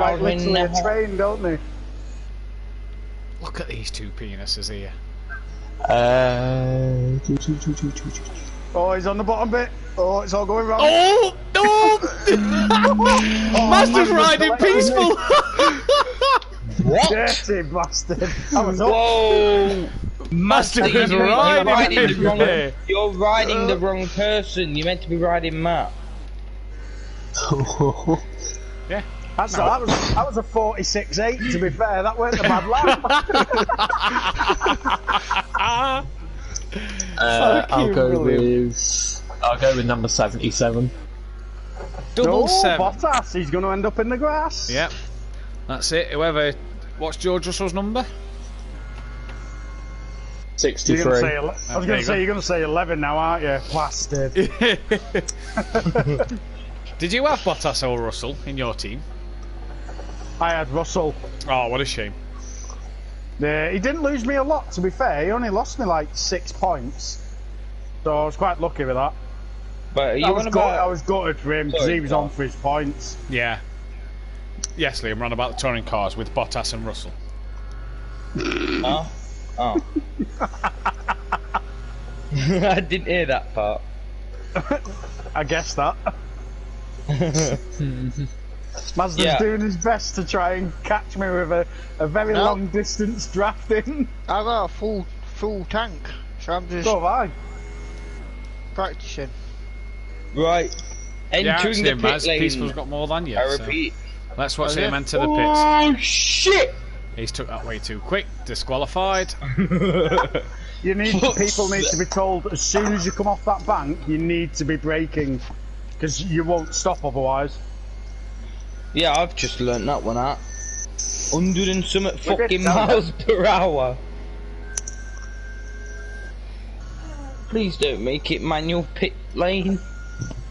like literally a train, don't they? Look at these two penises here. Oh, he's on the bottom bit. Oh, it's all going wrong. Oh! Master's riding peaceful! What? Dirty bastard. I was Whoa! Master is riding You're riding the wrong person. You're meant to be riding Matt. Yeah. That was a 46.8, to be fair. That weren't a bad lap. I'll go with number 77. Double 7. Bottas, he's going to end up in the grass. Yep. That's it. Whoever. What's George Russell's number? 63. I was going to say, you're going to say 11 now, aren't you? Bastard. Did you have Bottas or Russell in your team? I had Russell. Oh, what a shame. He didn't lose me a lot, to be fair. He only lost me like 6 points. So I was quite lucky with that. But I was gutted for him because he was on for his points. Yeah. Yes, Liam, ran about the touring cars with Bottas and Russell. Oh. Oh. I didn't hear that part. I guess that. Mazda's doing his best to try and catch me with a very long distance drafting. I got a full tank, so I'm just practicing. Right. Entering the pit lane. Peaceful's got more than you. I repeat. So let's watch him enter the pits. Oh shit! He's took that way too quick. Disqualified. People need to be told as soon as you come off that bank, you need to be braking, because you won't stop otherwise. Yeah, I've just learnt that one out. 100 and something fucking miles per hour. Please don't make it manual pit lane.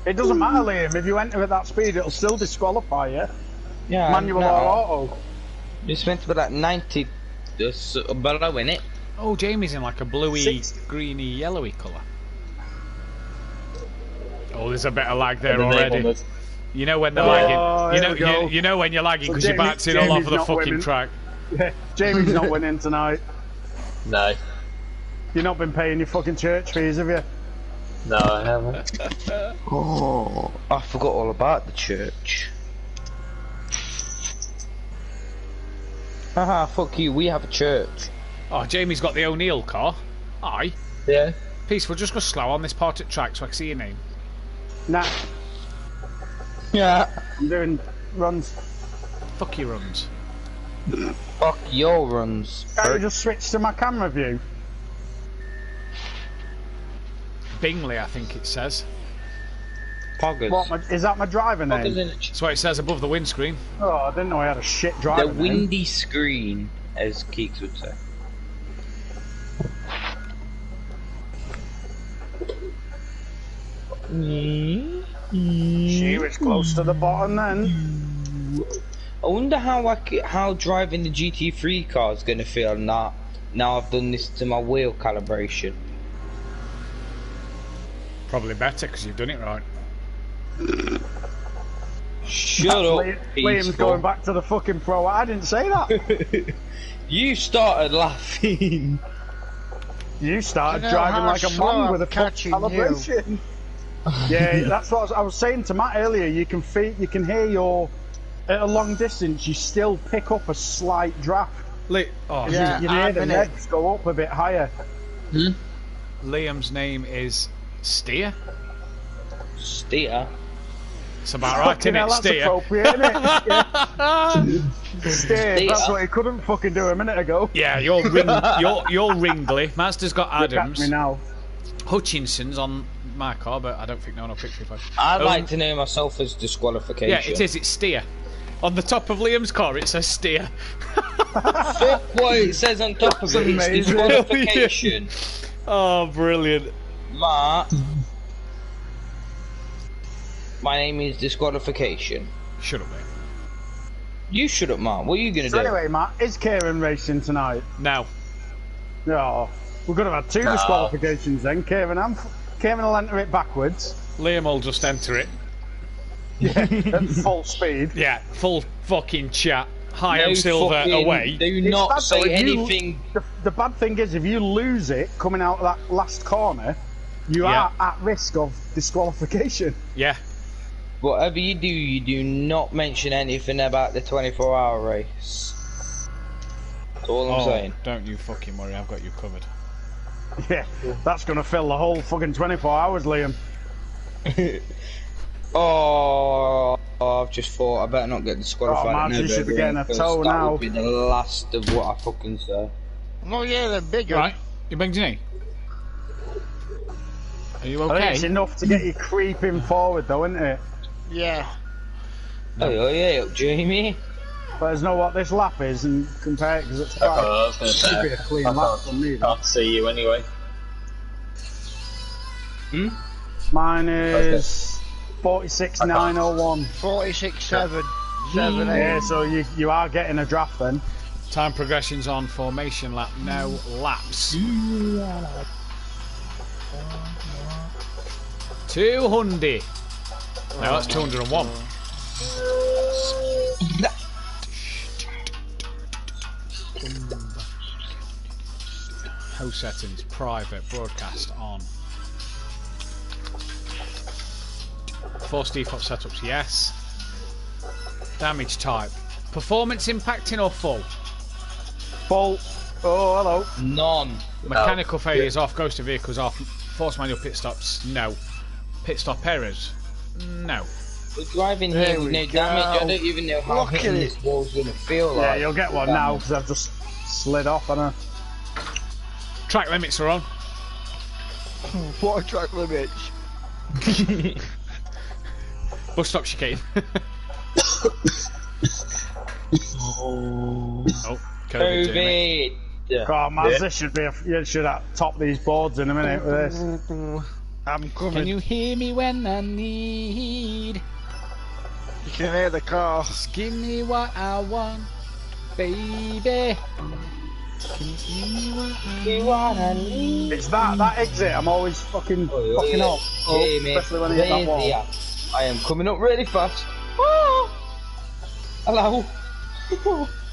It doesn't matter, Liam. If you enter at that speed, it'll still disqualify you. Yeah, manual or auto. It's meant to be like 90 below, innit? Oh, Jamie's in like a bluey, greeny, yellowy colour. Oh, there's a bit of lag there already. You know when they're lagging. You know when you're lagging because your back's in all over the fucking track. Yeah, Jamie's not winning tonight. No. You've not been paying your fucking church fees, have you? No, I haven't. Oh, I forgot all about the church. Haha, fuck you, we have a church. Oh, Jamie's got the O'Neill car. Aye. Yeah. Peaceful, just go slow on this part of track so I can see your name. Nah. Yeah. I'm doing runs. Fuck your runs. Fuck your runs. Can't you just switch to my camera view? Bingley, I think it says. Poggers. What, is that my driver name? That's what it says above the windscreen. Oh, I didn't know I had a shit driver The name. windy screen, as Keeks would say. She was close to the bottom then. I wonder how driving the GT3 car is going to feel now I've done this to my wheel calibration. Probably better because you've done it right. Shut up, Liam's going back to the fucking pro. I didn't say that. You started laughing. You started driving like a man with a catching calibration. Yeah, that's what I was saying to Matt earlier. You can hear your at a long distance. You still pick up a slight draft. Yeah, you hear the legs go up a bit higher. Liam's name is Steer. Steer. It's about right, isn't it? That's Steer. appropriate, isn't it? Yeah. Steer. That's what he couldn't fucking do a minute ago. Yeah, you're Ringley. Master's got Adams. Me now. Hutchinson's on my car, but I don't think no one will pick me. I'd like to name myself as disqualification. Yeah, it is. It's Steer. On the top of Liam's car, it says Steer. Fuck what it says on top of it. It's disqualification. Oh, brilliant. Matt. My name is disqualification. Shut up, mate. You shut up, Matt. What are you going to do? Anyway, Matt, is Kieran racing tonight? No. Oh, we could have had two disqualifications then. Kieran will enter it backwards. Liam will just enter it. Yeah, at full speed. Yeah, full fucking chat. Hi, I'm Silver, away. Do not say anything. The bad thing is, if you lose it coming out of that last corner, you are at risk of disqualification. Yeah. Whatever you do not mention anything about the 24-hour race. That's all I'm saying. Don't you fucking worry, I've got you covered. Yeah, that's gonna fill the whole fucking 24 hours, Liam. I've just thought I better not get disqualified. Oh, man, you should be getting a toe now. That would be the last of what I fucking say. No, yeah, they're bigger. Right, you banged your knee? Are you okay? I think it's enough to get you creeping forward, though, isn't it? Yeah. Oh yeah, Jamie. But there's no what this lap is, and compare it because it's quite. Should be a clean lap from me. Can't see you anyway. Mine is 46.901. 46.7. 7, 8. Yeah, so you are getting a draft then. Time progression's on, formation lap, no laps. 200. No, that's 201. Host settings, private, broadcast on. Force default setups, yes. Damage type. Performance impacting or full? Full. Oh, hello. None. Mechanical failures off, ghost of vehicles off, force manual pit stops, no. Pit stop errors, no. We're driving here with no damage. I don't even know how hitting this wall's gonna feel like. Yeah, you'll get one now because I've just slid off on her. Track limits are on. What a track limits? Bus stop chicane. Oh, COVID. God, man, this should be you should top these boards in a minute with this. I'm coming. Can you hear me when I need? You can hear the car. Just give me what I want, baby. Can you give me what I need? It's that exit. I'm always fucking up. Especially when I hit that wall. I am coming up really fast. Oh. Hello.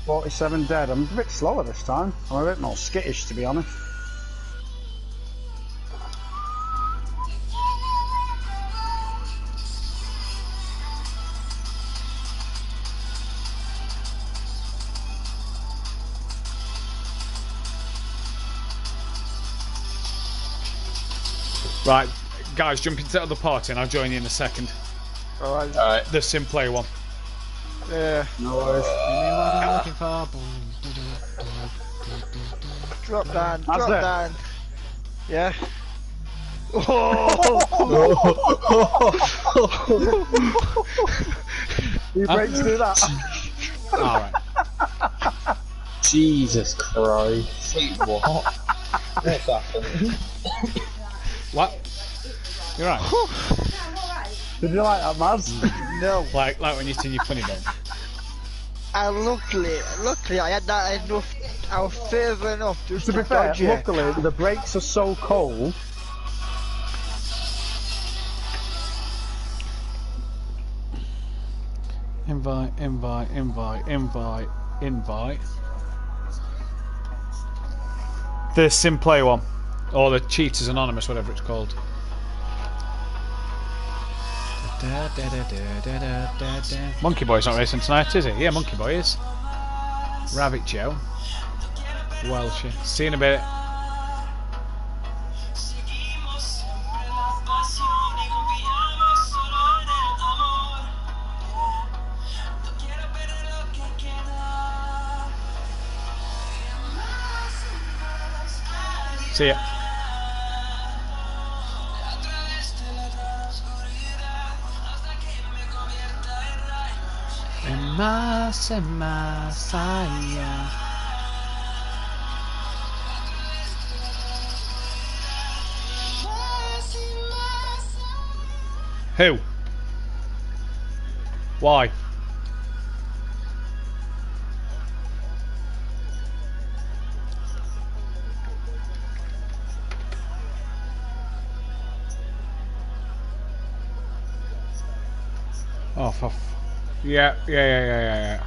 47 dead. I'm a bit slower this time. I'm a bit more skittish, to be honest. Right, guys, jump into the other party and I'll join you in a second. Alright. The sim play one. Yeah. No worries. Drop down, That's drop it. down. Yeah. You brakes do that. Alright. Jesus Christ. Wait, what? What's happened? What? You're right. Did you like that, Maz? No. Like when you turn your funny bone. And luckily I had that enough. I was further enough just To be fair, dodge it. luckily the brakes are so cold. Invite. The sim play one. Or the Cheaters Anonymous, whatever it's called. Monkey Boy's not racing tonight, is he? Yeah, Monkey Boy is. Rabbit Joe. Welsh. See you in a bit. See ya. En más allá. Who? Why? Oh, for yeah.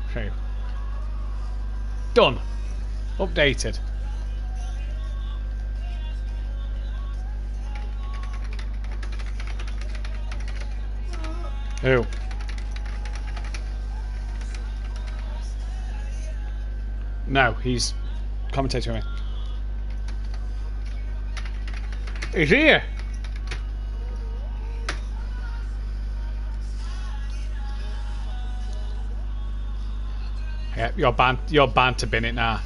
Okay. Done. Updated. Who? No, he's commentating. He's here. Yeah, you're banned to bin it now.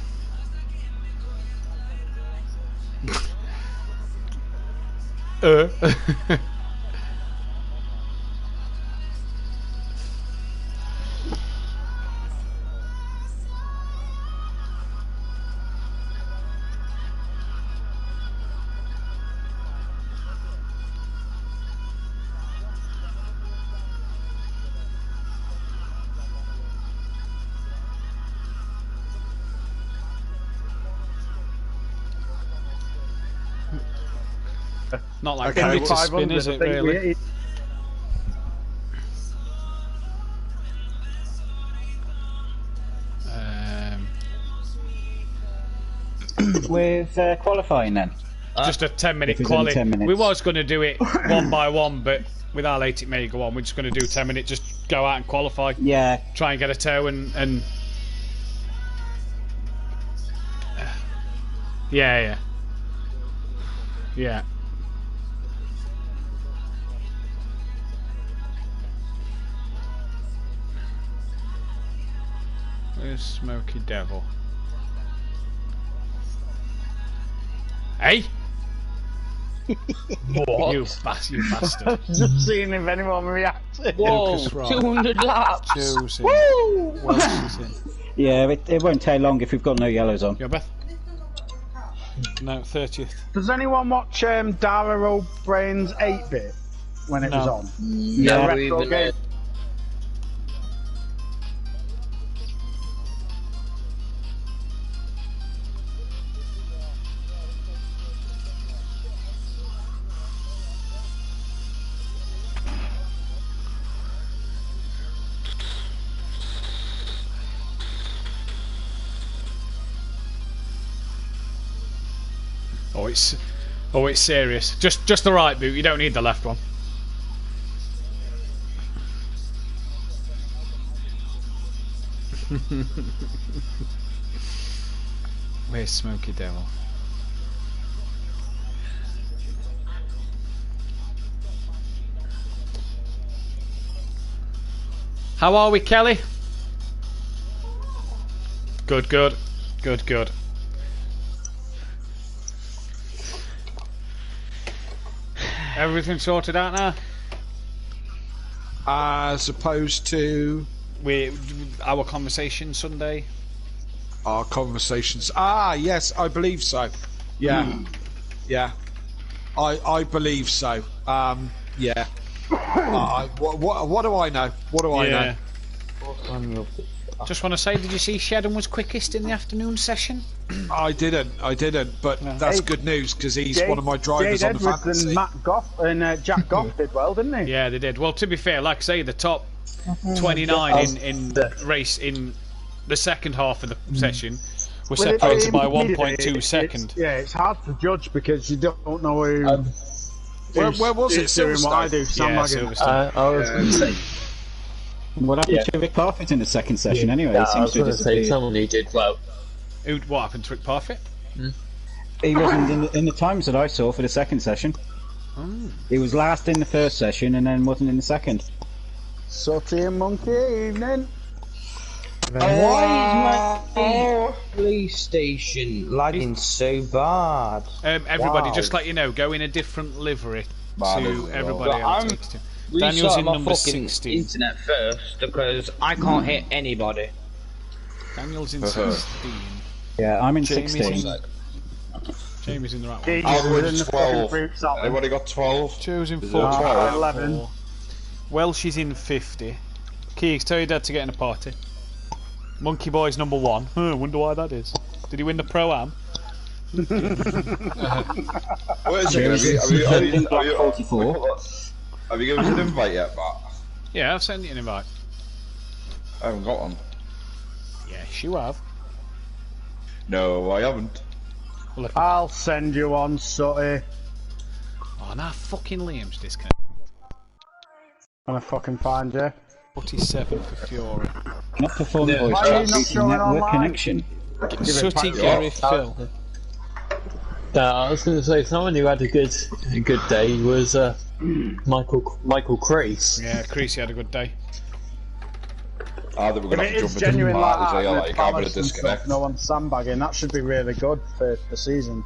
Not like okay, to spin, is it really? With qualifying then? Just a 10-minute quali. We was going to do it one by one, but with our late it may go on. We're just going to do 10-minute, just go out and qualify. Yeah. Try and get a toe and yeah. Where's Smoky Devil? Hey! What? You bastard. Just seeing if anyone reacted. Whoa, 200 laps! Woo! Yeah, it won't take long if we've got no yellows on. Yo, Beth? No, 30th. Does anyone watch Dara O'Brien's 8-bit when it was on? No, retro game. Oh, it's serious. Just the right boot. You don't need the left one. Where's Smoky Devil? How are we, Kelly? Good. Everything sorted out now? As opposed to our conversation Sunday? Our conversations. Yes, I believe so. Yeah. Yeah. I believe so. Yeah. What do I know? What do I know? Just want to say, did you see Shedden was quickest in the afternoon session? I didn't, but that's good news because he's one of my drivers on the fantasy. And Matt Goff and Jack Goff did well, didn't they? Yeah, they did. Well, to be fair, like I say, the top 29 in the race in the second half of the session were separated by 1.2 seconds. It's hard to judge because you don't know who. Where was it? Silverstone. I was going to say. What happened to Rick Parfitt in the second session anyway? Yeah, I was going to say someone who did well. What happened to Rick Parfitt? He wasn't in the times that I saw for the second session. He was last in the first session and then wasn't in the second. Sooty and Monkey evening. Why is my police station lagging so bad? Everybody, just let you know, go in a different livery to everybody else. Daniel's in number 16. Internet first because I can't hit anybody. Daniel's in 16. Yeah, I'm in 16. Jamie's in the right one. Average 12. Anybody got 12? Joe's in 4. 11. Welsh is in 50. Keegs, tell your dad to get in a party. Monkey Boy's number 1. Wonder why that is. Did he win the Pro-Am? Wait a second, have you given us an invite yet, Matt? Yeah, I've sent you an invite. I haven't got one. Yes, you have. No, I haven't. Well, I'll send you one, Sutty. Oh, now fucking Liam's disconnect. I'm gonna fucking find you. 47 for Fury. Not performing voice Why are you chat not using showing network online? connection. Sooty, Gary, Phil. I was going to say someone who had a good day was Michael Crease. Yeah, Creasy had a good day. I think we're going to have to jump into genuine like parties, that, like having a disconnect. No one's sandbagging. That should be really good for the season.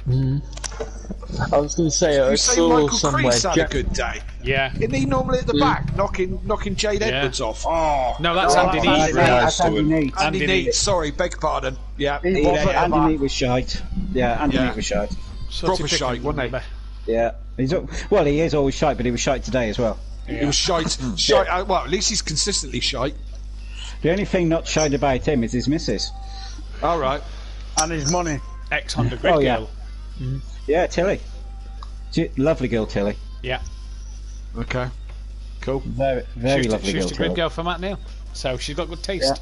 I was going to say I saw Michael somewhere. Crease had a good day. Yeah. Isn't he normally at the back, knocking Jade Edwards off? Oh, No, that's Andy Neat. That's Andy Neat. Andy Neat, sorry, beg your pardon. Yeah, Andy Neat was shite. Yeah, Andy Neat was shite. proper shite, wasn't he? Yeah. Well, he is always shite, but he was shite today as well. He was shite. Well, at least he's consistently shite. The only thing not shite about him is his missus. All right. And his money. Ex-Honda Grid yeah. girl. Yeah, Tilly. Lovely girl, Tilly. Yeah. Okay. Cool. Very She lovely girl, was a grid Tilly. girl for Matt Neal. So she's got good taste.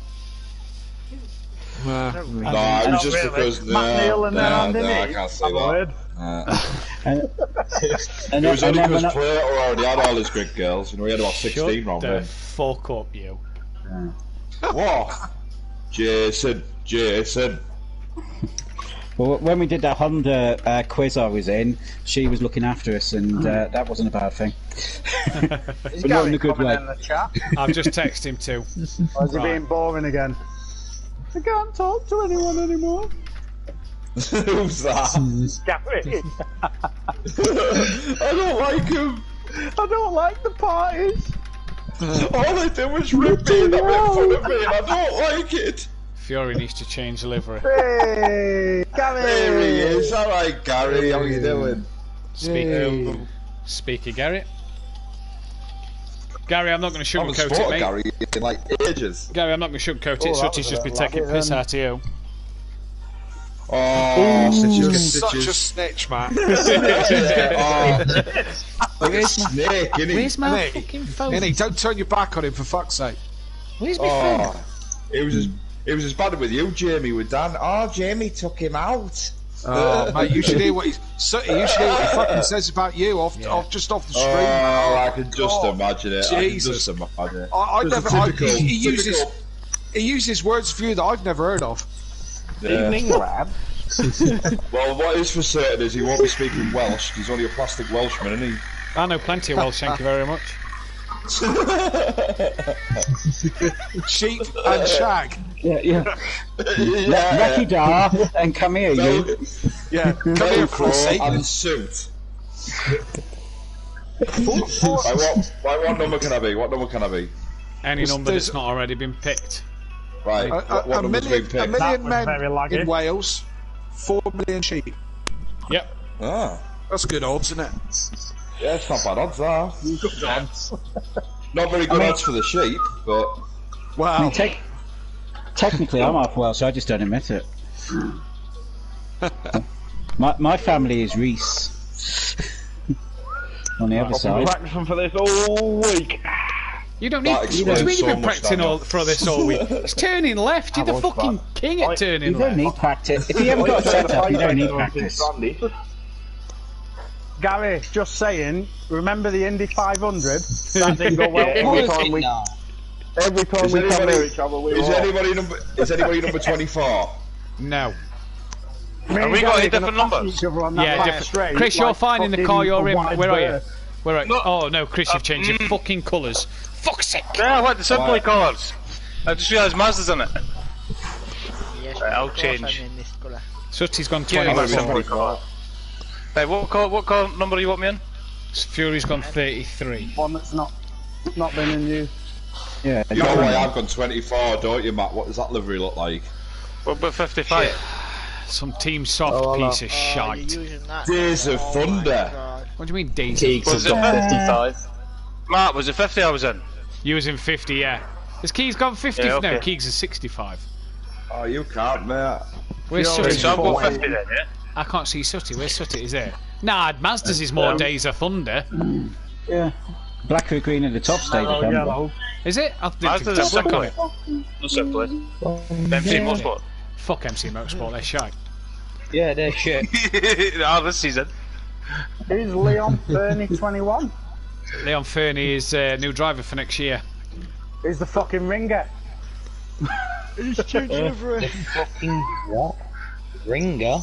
No, it was just because Matt Neal and then Andy I Neat. can't say I'm that. And It was only then because when Plato already had all his grid girls. You know, he had about 16 Shut round the there. fuck up, you. What? Jason. Well, when we did that Honda quiz I was in, she was looking after us, and that wasn't a bad thing. But not in a good way. In the chat. I've just texted him too. Or is he being boring again? I can't talk to anyone anymore. Who's that? Gary. I don't like him. I don't like the parties. All they did was rip me and that made fun of me, and I don't like it. Fury needs to change livery. Hey, Gary. There he is. All right, Gary. How you doing? Speaker Gary. Gary, I'm not going to I haven't sugarcoat it, spotted mate. Gary in like ages. Gary, I'm not going to sugarcoat it. Sooty's just been taking piss out of you. Oh, Such a snitch, man. Like a snake, innit? Where's my fucking phone? Innit, don't turn your back on him, for fuck's sake. Where's my phone? It was as bad with you, Jamie, with Dan. Oh, Jamie took him out. Oh, mate, you should hear what he fucking says about you just off the stream. Oh, I can just imagine it. Jesus. I can just imagine it. I Just never. a typical- He uses words for you that I've never heard of. Yeah. Evening, lad. Well, what is for certain is he won't be speaking Welsh. He's only a plastic Welshman, isn't he? I know plenty of Welsh, thank you very much. Sheep and shag. Yeah. Lucky Dar, and come here, you. Yeah, come here, Frosty. And suit. What number can I be? What number can I be? Any number that's not already been picked. Right, what number's been A picked? million men very laggy. in Wales, 4 million sheep. Yep. Ah, That's good odds, isn't it? yeah, it's not bad odds, that. Good odds. Not very good odds for the sheep, but... Wow. Technically, I'm half Welsh, I just don't admit it. my family is Reese. On the other side. Practicing for this all week. You don't need. That What do you explains mean you've so been much, practicing Daniel. for this all week? It's turning left. You're the fucking king at turning You don't left. need practice. If you haven't got a setup, you don't need practice. Gary, just saying, remember the Indy 500? That didn't go well. Every time we come near each other, we Is anybody number 24? No. Have we got any different numbers? Yeah, different. Chris, you're fine in the car you're in. Where are you? Where are you? Oh no, Chris, you've changed your fucking colours. Fuck's sake! Yeah, I like the simply colours. I just realised Mazda's in it. Yes, Right, I'll of course change. I'm in this colour. Sooty's gone Yeah, 20. simply colour. Right, what colour number do you want me in? Fury's gone 33. One that's not been in use. Yeah. You know why I've gone 24, don't you, Matt? What does that livery look like? What about 55? Some team soft piece of shite. You're using that. Days of Thunder. God. What do you mean, Daisy? Keeks has got 55. Matt, was it 50 I was in? You was in 50, yeah. Has Keeks gone 50? Yeah, okay. No, Keeks is 65. Oh, you can't, mate. Where's Sutty? So I've got 50 then, yeah? I can't see Sutty. Where's Sutty? Is there? Nah, Mazda's is more Days of Thunder. Yeah. Black with green at the top stage. Yellow. Is it? I didn't think Mazda's that's a on it. Not so please. MC Motorsport. Fuck MC Motorsport, they're shite. Yeah, they're shit. Oh, this season. Who's Leon Fernie 21? Leon Fernie is new driver for next year. Who's the fucking ringer? He's changing over The fucking what? Ringer?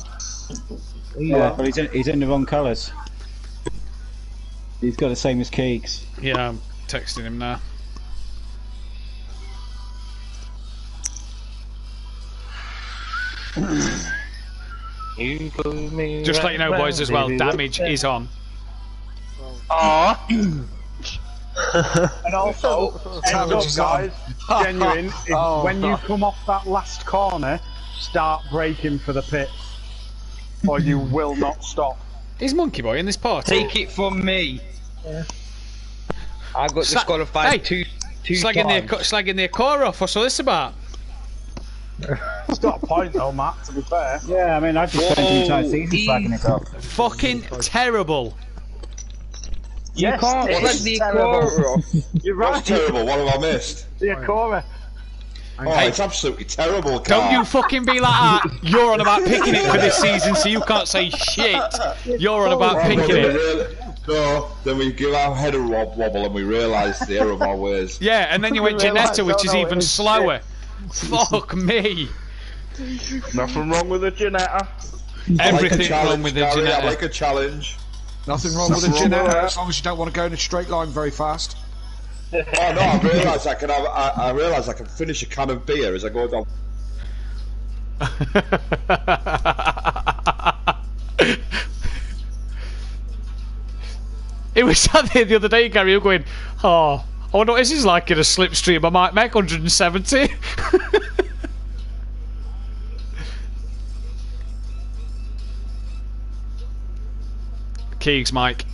Yeah, but he's in the wrong colours. He's got the same as Keeks. Yeah, I'm texting him now. Just to let you know, boys, as well, damage is on. Aww. And also, guys, genuine, when you come off that last corner, start braking for the pits, or you will not stop. Is Monkey Boy in this party? Take it from me. Yeah. I got disqualified two slagging times. slagging the Acora off. What's all this about? It's got a point though, Matt, to be fair. Yeah, I mean, I just spent the entire season flagging it off. Fucking terrible. You Yes, can't it flag is the terrible. Acora off. You're right. That's terrible. What have I missed? The Acora. Oh, it's absolutely terrible. Car. Don't you fucking be like that. You're on about picking it for this season, so you can't say shit. You're on about picking it. No, then we give our head a wobble and we realise the error of our ways. Yeah, and then you went Janetta, which is even slower. Fuck me. Nothing wrong with the Janetta. Everything wrong with the Gary, Janetta. I like a challenge. Nothing wrong with the Janetta, as long as you don't want to go in a straight line very fast. Oh no, I realise I can have. I realise I can finish a can of beer as I go down. It was sat there the other day, Gary, you're going, oh, I wonder what this is like in a slipstream. I might make 170. Keegs, Mike.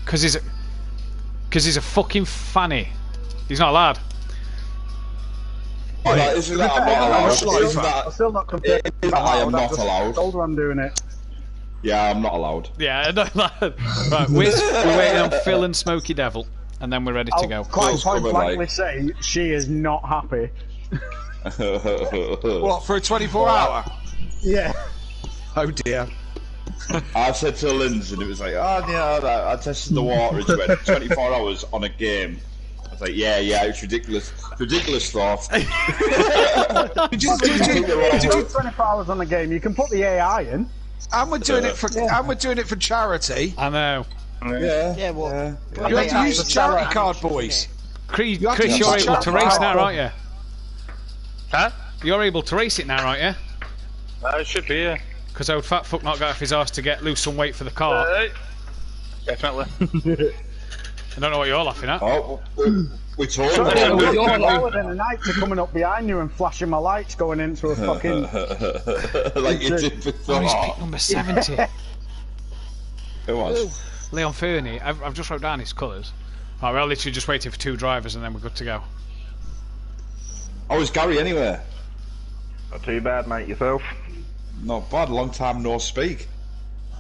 Because he's a fucking fanny. He's not allowed. Oh, yeah, isn't that I'm not allowed? Isn't I'm that, still not compared. isn't that I am not allowed? Told her I'm doing it. Yeah, I'm not allowed. Yeah, no, right, we're waiting on Phil and Smoky Devil, and then we're ready to go. I'll quite Phil's point coming, blankly like- say she is not happy. What, for a 24-hour? Yeah. Oh dear. I said to Lindsay, and it was like, oh yeah, I tested the water. It's been 24 hours on a game. I was like, yeah, it's ridiculous thought. Did you 24 hours on the game. You can put the AI in. and we're doing it for charity. I know. Yeah, well, You have to use the charity card, boys. Chris, You have to use you're the able to charity race now, card. aren't you? Huh? You're able to race it now, aren't you? It should be, yeah. Because old fat fuck not got off his arse to get lose some weight for the car. Definitely. I don't know what you're laughing at. Oh, we told I'm them. forward in the night to coming up behind you and flashing my lights going into a fucking. Like you did before. Oh, he's pick number 70. Who was? Leon Fernie. I've just wrote down his colours. Right, we're literally just waiting for 2 drivers and then we're good to go. Oh, is Gary anywhere? Not too bad, mate. Yourself? Not bad. Long time no speak.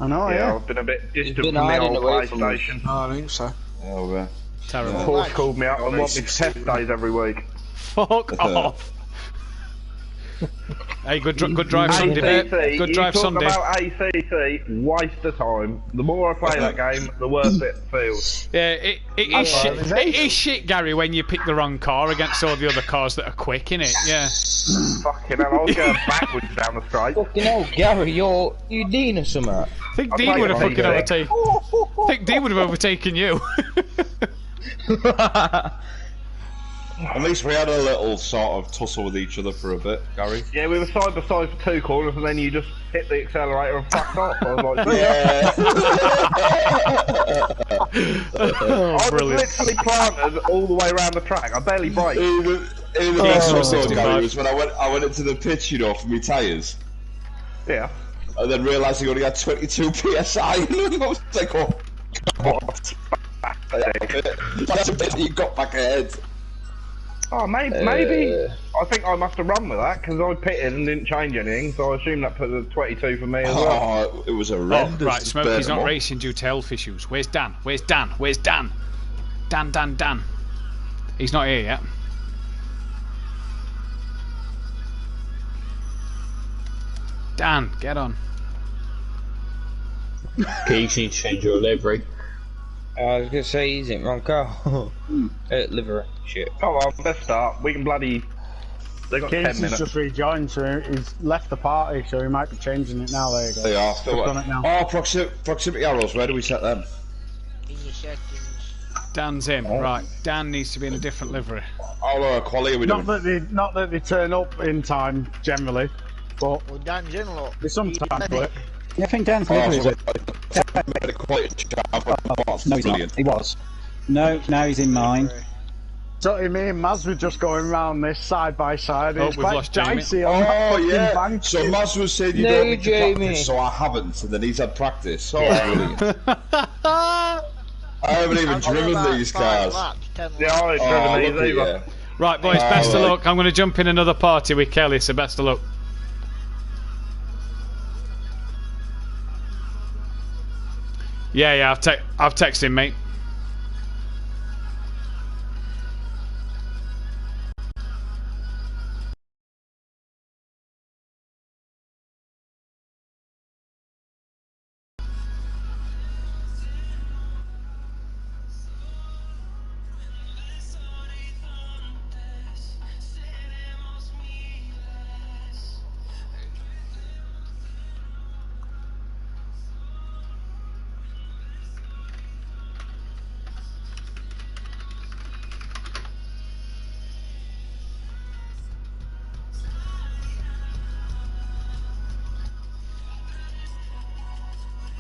I know, yeah. I've been a bit distant been from the hiding old away from PlayStation. Oh, I think so. Oh, Terrible. Paul's called me up and want me test days every week. Fuck off. Hey, good drive Sunday, mate. ACC, Good drive you Sunday. talk about ACC, waste of time. The more I play that game, the worse it feels. Yeah, it is shit. It is shit, Gary, when you pick the wrong car against all the other cars that are quick, innit? Yeah. Fucking hell, I was going backwards down the straight. Fucking hell, Gary, you Dean or something? I think I'll Dean take would have it, fucking mate. overtaken. I think Dean would have overtaken you. At least we had a little sort of tussle with each other for a bit, Gary. Yeah, we were side by side for 2 corners and then you just hit the accelerator and fucked off. I was like, Yeah. Oh, I was brilliant. literally planted all the way around the track. I barely braked. Even the best one though, Gary, was when I went into the pitch, you know, for my tyres, Yeah. and then realised I only had 22 psi, and I was like, oh, God. That's a bit you got back ahead. Oh, maybe. I think I must have run with that because I pitted and didn't change anything, so I assume that put a 22 for me as well. Oh, it was horrendous. Oh, right, Smokey's not racing due to health issues. Where's Dan? Where's Dan? Where's Dan? Dan. He's not here yet. Dan, get on. Okay, you need to change your livery. I was gonna say he's in wrong car. Livery. Shit. Oh well, let's start. We can bloody. They got 10 minutes. Just rejoined, so he's left the party, so he might be changing it now. There you go. They are still on it now. Oh, proximity arrows. Where do we set them? In your settings. Dan's in. Right. Dan needs to be in a different livery. How quality are we doing? Not that they turn up in time generally, but well, Dan's in, look. They sometimes work. Yeah, I think Dan's livery is it. No, he's not. He was. No, now he's in mine. So me and Maz were just going round this side by side. Oh, it's we've quite lost Jamie. dicey. Oh yeah. Bank. So Maz was saying you don't need to practice, so I haven't, and then he's had practice. Oh, brilliant. I haven't even driven these cars. Yeah, I haven't driven these either. Right, boys, best of luck. I'm going to jump in another party with Kelly, so best of luck. Yeah, I've texted him, mate.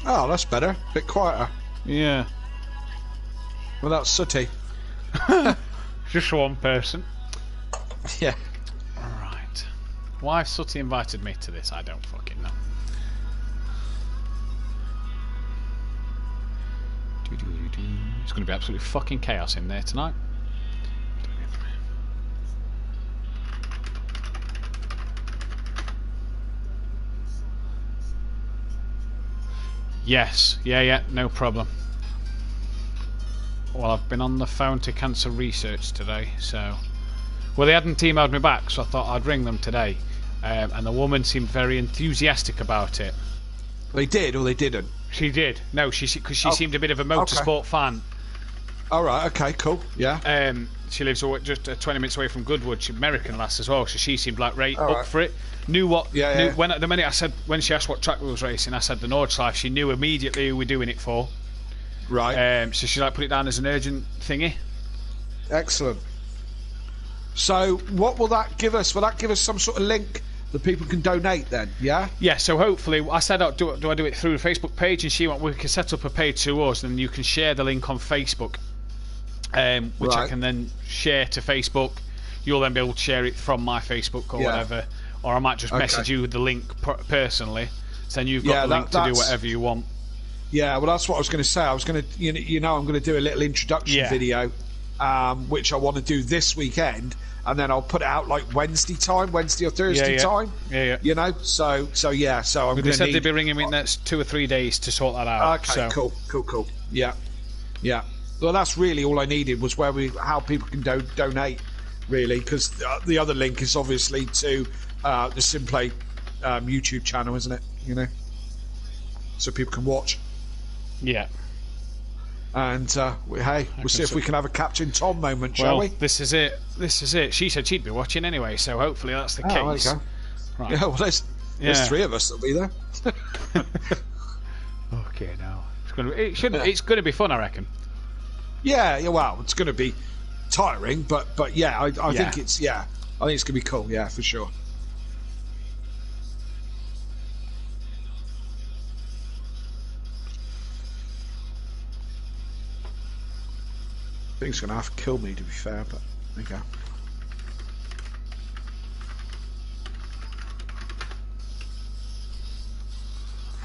Oh, that's better. Bit quieter. Yeah. Without Sooty. Just one person. Yeah. Alright. Why Sooty invited me to this, I don't fucking know. It's going to be absolutely fucking chaos in there tonight. Yes, yeah, no problem. Well, I've been on the phone to Cancer Research today, so... Well, they hadn't emailed me back, so I thought I'd ring them today. And the woman seemed very enthusiastic about it. They did, or they didn't? She did. No, because she seemed a bit of a motorsport fan. Alright, okay, cool, yeah. She lives just 20 minutes away from Goodwood. She's American lass as well, so she seemed like up for it. Knew what? Yeah. When the minute when she asked what track we was racing, I said the Nordschleife. She knew immediately who we're doing it for. Right. So she put it down as an urgent thingy. Excellent. So what will that give us? Will that give us some sort of link that people can donate then? Yeah. Yeah. So hopefully, I said, do I do it through the Facebook page? And she went, we can set up a page to us, and you can share the link on Facebook, which I can then share to Facebook. You'll then be able to share it from my Facebook or whatever. Or I might just message you the link personally, saying you've got the link to do whatever you want. Yeah, well, that's what I was going to say. I was going to, I'm going to do a little introduction video, which I want to do this weekend, and then I'll put it out like Wednesday or Thursday time. Yeah. So I'm going to. They said they'd be ringing me in the next 2 or 3 days to sort that out. Okay, cool. Yeah. Well, that's really all I needed was how people can donate, really, because the other link is obviously to the Simplay YouTube channel, isn't it? So people can watch. Yeah. And we'll see if we can have a Captain Tom moment, shall we? This is it. She said she'd be watching anyway, so hopefully that's the case. There you go. Right. Yeah, well, there's 3 of us that'll be there. Okay, now it's going to be fun, I reckon. Yeah. Well, it's going to be tiring, but yeah, I think it's I think it's going to be cool. Yeah, for sure. I think it's going to have to kill me, to be fair, but there you go.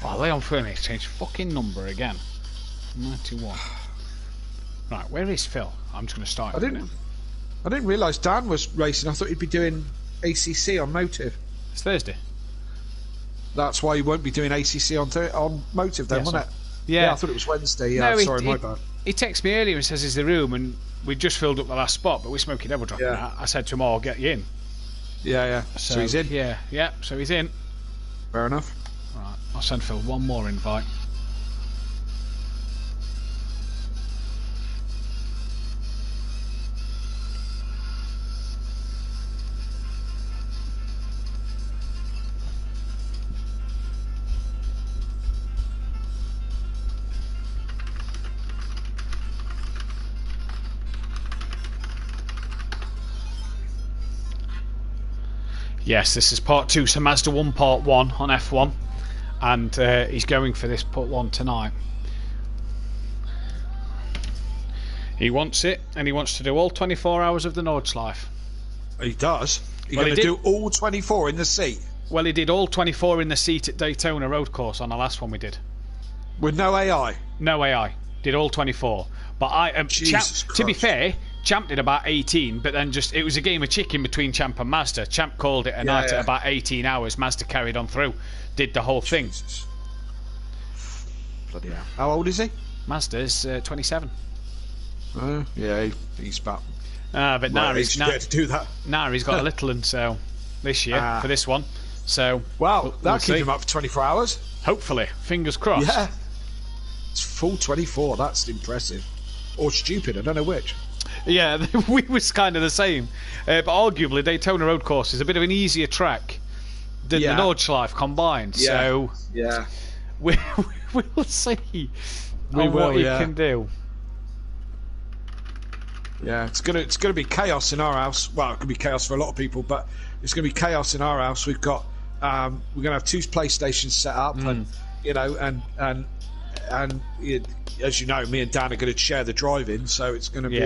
Oh, Leon Furnace changed fucking number again. 91. Right, where is Phil? I'm just going to start. I didn't realise Dan was racing. I thought he'd be doing ACC on Motive. It's Thursday. That's why he won't be doing ACC on Motive then, wasn't it? Yeah, I thought it was Wednesday. Yeah, no, sorry, my bad. He texted me earlier and says he's the room, and we just filled up the last spot, but we're Smoky Devil dropping out. I said to him, I'll get you in. Yeah. So he's in? Yeah, so he's in. Fair enough. Right, I'll send Phil one more invite. Yes, this is part 2, so Mazda 1 part 1 on F1, and he's going for this part 1 tonight. He wants it, and he wants to do all 24 hours of the Nordschleife. He does? He's going to do all 24 in the seat? Well, he did all 24 in the seat at Daytona Road Course on the last one we did. With no AI? No AI. Did all 24. But to be fair, Champ did about 18, but then it was a game of chicken between Champ and Mazda. Champ called it a night at about 18 hours. Mazda carried on through, did the whole thing. Bloody hell. How old is he? Mazda's 27. Yeah, he's about... but now he's scared to do that. Now he's got a little one, so this year for this one. So that'll keep him up for 24 hours. Hopefully, fingers crossed. Yeah, it's full 24. That's impressive, or stupid. I don't know which. Yeah, we was kind of the same, but arguably Daytona Road Course is a bit of an easier track than the Nordschleife combined. So we'll see what he can do. Yeah, it's gonna be chaos in our house. Well, it could be chaos for a lot of people, but it's gonna be chaos in our house. We've got we're gonna have 2 PlayStations set up, and as you know, me and Dan are going to share the drive-in, so it's going to be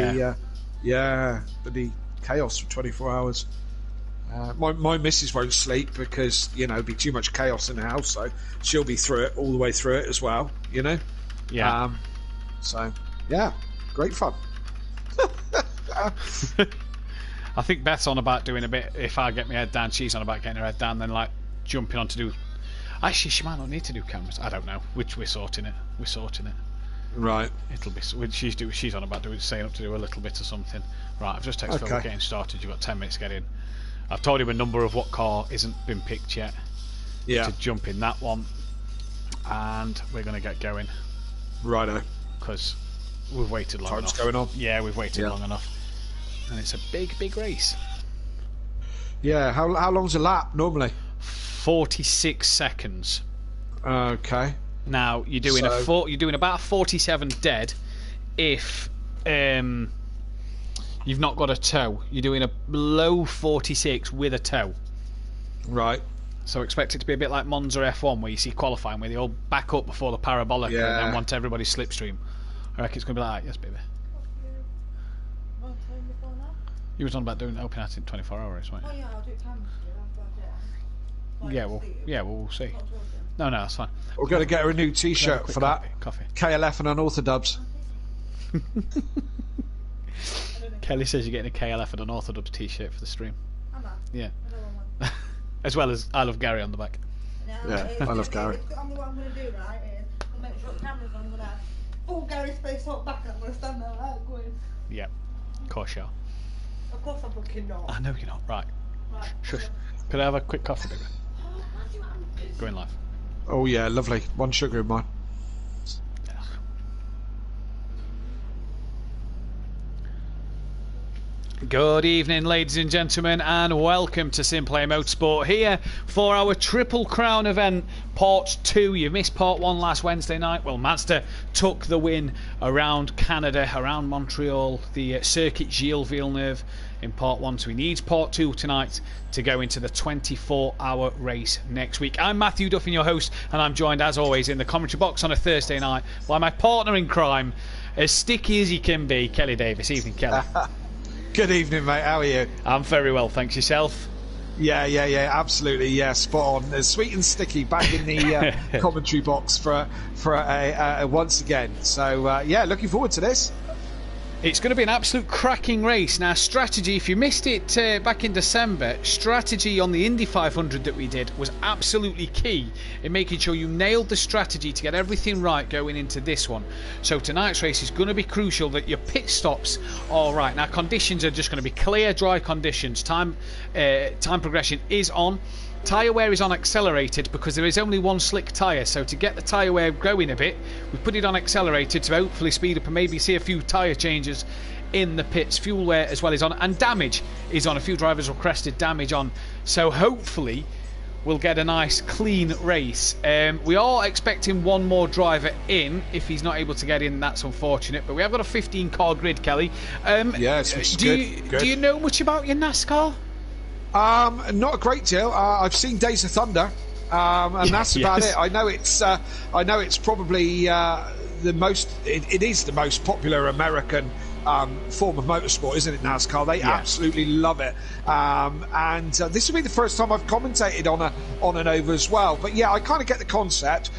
bloody chaos for 24 hours. My missus won't sleep because it'd be too much chaos in the house, so she'll be through it all the way through it as well. Yeah. So yeah, great fun. I think Beth's on about doing a bit. If I get my head down, she's on about getting her head down, then like jumping on to do. Actually, she might not need to do cameras. I don't know. Which we're sorting it. Right. It'll be. She's on about saying up to do a little bit of something. Right. I've just texted Phil getting started. You've got 10 minutes to get in. I've told him a number of what car isn't been picked yet. Yeah. To jump in that one, and we're going to get going. Righto. Because we've waited long enough. Time's going on. Yeah, we've waited long enough, and it's a big race. Yeah. How long's a lap normally? 46 seconds. Okay. Now you're doing you're doing about 47 dead if you've not got a tow. You're doing a low 46 with a tow. Right. So expect it to be a bit like Monza F1 where you see qualifying where they all back up before the parabolic and then want everybody's slipstream. I reckon it's going to be like that. Yes, baby. You was on about doing open at in 24 hours, weren't you? Oh yeah, I'll do it time. We'll see. No, that's fine. We're going to get her a new T-shirt for that. Coffee. KLF and Unorthodox. Kelly says you're getting a KLF and Unorthodox T-shirt for the stream. Am I? Yeah. As well as I Love Gary on the back. Yeah, I love Gary. What I'm going to do, right, is I'll make sure the camera's on. I'm going to have full Gary space out back and I'm going to stand there like going. Yeah, of course you are. Of course I'm fucking not. I know you're not. Right. Shush. Could I have a quick coffee, baby? Going live. Oh yeah, lovely. 1 sugar in mine. Good evening, ladies and gentlemen, and welcome to Simplay Motorsport here for our Triple Crown event, Part 2. You missed Part 1 last Wednesday night. Well, Mazda took the win around Canada, around Montreal, the Circuit Gilles Villeneuve in Part 1. So he needs Part 2 tonight to go into the 24-hour race next week. I'm Matthew Duffin, your host, and I'm joined, as always, in the commentary box on a Thursday night by my partner in crime, as sticky as he can be, Kelly Davis. Evening, Kelly. Good evening, mate. How are you? I'm very well, thanks. Yourself? Yeah, absolutely, yeah, spot on. Sweet and sticky back in the commentary box for once again. So yeah, looking forward to this. It's going to be an absolute cracking race. Now, strategy, if you missed it back in December, strategy on the Indy 500 that we did was absolutely key in making sure you nailed the strategy to get everything right going into this one. So tonight's race is going to be crucial that your pit stops are right. Now, conditions are just going to be clear, dry conditions. Time progression is on. Tyre wear is on accelerated because there is only one slick tyre, so to get the tyre wear going a bit, we put it on accelerated to hopefully speed up and maybe see a few tyre changes in the pits. Fuel wear as well is on, and damage is on. A few drivers requested damage on, so hopefully we'll get a nice clean race. We are expecting one more driver in. If he's not able to get in, that's unfortunate, but we have got a 15 car grid, Kelly. Do you know much about your NASCAR? Not a great deal. I've seen Days of Thunder, and that's about it. I know it's probably the most. It is the most popular American form of motorsport, isn't it? NASCAR. They absolutely love it, and this will be the first time I've commentated on an over as well. But yeah, I kind of get the concept.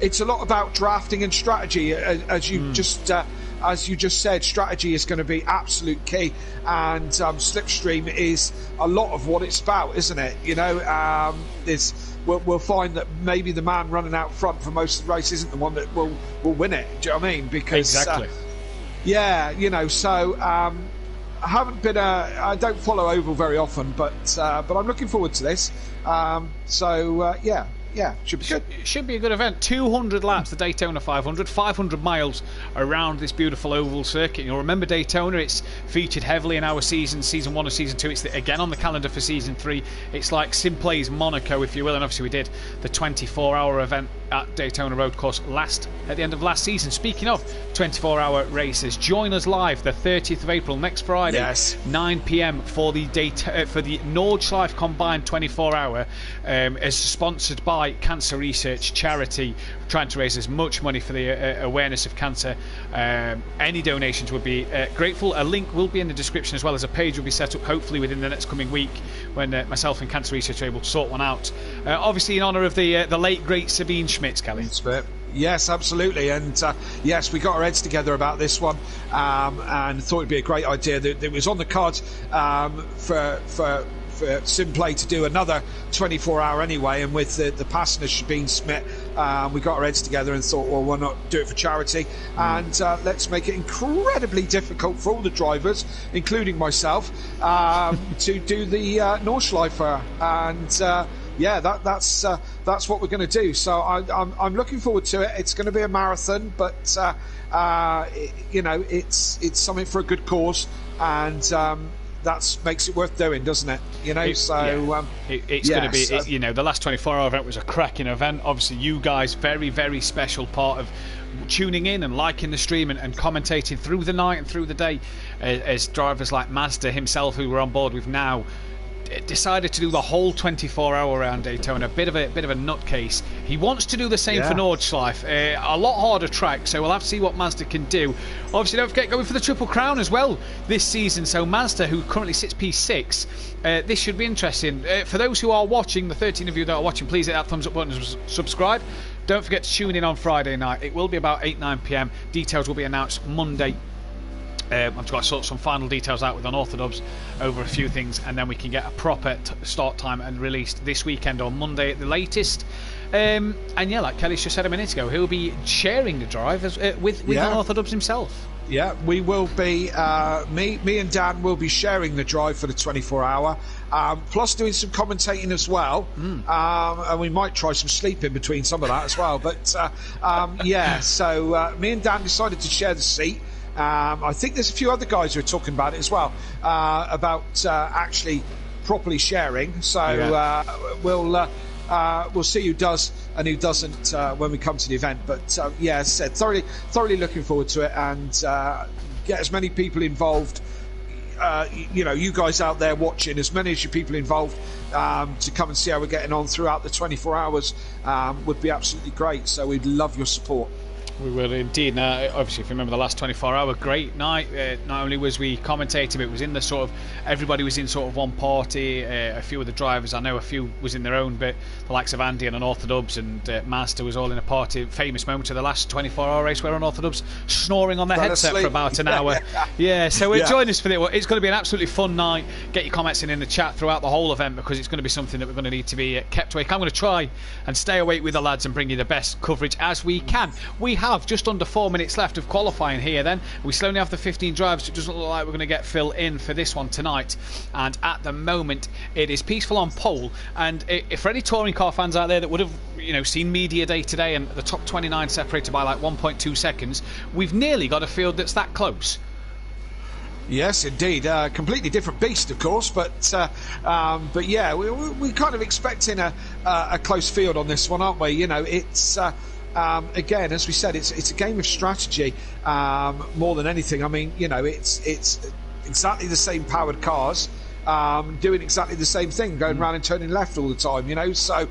It's a lot about drafting and strategy, as you just said. Strategy is going to be absolute key, and slipstream is a lot of what it's about, isn't it? You know, we'll find that maybe the man running out front for most of the race isn't the one that will win it. Do you know what I mean? Because exactly. So I don't follow oval very often, but I'm looking forward to this. Yeah, should be good. It should be a good event. 200 laps, the Daytona 500, 500 miles around this beautiful oval circuit. You'll remember Daytona, it's featured heavily in our season 1 and season 2. It's again on the calendar for season 3. It's like Simplay's Monaco, if you will, and obviously we did the 24-hour event at Daytona Road Course at the end of last season. Speaking of 24-hour races, join us live the 30th of April, next Friday, 9 p.m. for the Nordschleife Combined 24-hour, as sponsored by Cancer Research Charity, trying to raise as much money for the awareness of cancer. Any donations would be grateful. A link will be in the description, as well as a page will be set up hopefully within the next coming week when myself and Cancer Research are able to sort one out. Obviously in honour of the late great Sabine Schmitz, Kelly. Yes, absolutely, and yes, we got our heads together about this one, and thought it'd be a great idea. That it was on the cards for Simplay to do another 24-hour anyway, and with the passenger Sabine Schmidt, we got our heads together and thought, well, why not do it for charity, and let's make it incredibly difficult for all the drivers, including myself, to do the Nordschleife, and that's what we're going to do. So I'm looking forward to it. It's going to be a marathon, but it's something for a good cause, and that makes it worth doing, doesn't it? You know, it's going to be. The last 24-hour event was a cracking event. Obviously, you guys, very, very special part of tuning in and liking the stream and commentating through the night and through the day, as drivers like Mazda himself, who we're on board with now, decided to do the whole 24-hour around Daytona. A bit of a nutcase. He wants to do the same for Nordschleife. A lot harder track, so we'll have to see what Mazda can do. Obviously, don't forget going for the Triple Crown as well this season. So Mazda, who currently sits P6, this should be interesting. For those who are watching, the 13 of you that are watching, please hit that thumbs up button and subscribe. Don't forget to tune in on Friday night. It will be about 8-9 p.m. Details will be announced Monday. I've got to sort some final details out with Unorthodox over a few things, and then we can get a proper start time and released this weekend or Monday at the latest. And yeah, like Kelly's just said a minute ago, he'll be sharing the drive with Unorthodox himself. Yeah, we will be. Me and Dan will be sharing the drive for the 24-hour. Plus doing some commentating as well, and we might try some sleep in between some of that as well. But so me and Dan decided to share the seat. I think there's a few other guys who are talking about it as well, about actually properly sharing. So we'll see who does and who doesn't when we come to the event. But as I said, thoroughly looking forward to it, and get as many people involved. You guys out there watching, as many as you people involved, to come and see how we're getting on throughout the 24 hours would be absolutely great. So we'd love your support. We were indeed. Now, obviously, if you remember the last 24-hour, great night. Not only was we commentating, but it was in the sort of, everybody was in sort of one party. A few of the drivers, I know a few was in their own bit, the likes of Andy and Unorthodox and Master was all in a party. Famous moment of the last 24-hour race where Unorthodox snoring on their headset for about an hour. Yeah, so join us for it. It's going to be an absolutely fun night. Get your comments in the chat throughout the whole event, because it's going to be something that we're going to need to be kept awake. I'm going to try and stay awake with the lads and bring you the best coverage as we can. We have just under 4 minutes left of qualifying here then. We still only have the 15 drivers, so it doesn't look like we're going to get Phil in for this one tonight. And at the moment, it is Peaceful on pole. And if for any touring car fans out there that would have seen media day today and the top 29 separated by like 1.2 seconds, we've nearly got a field that's that close. Yes, indeed. Completely different beast, of course, but yeah, we're kind of expecting a close field on this one, aren't we? It's again, as we said, it's a game of strategy more than anything. I mean, it's exactly the same powered cars. Doing exactly the same thing, going around and turning left all the time, so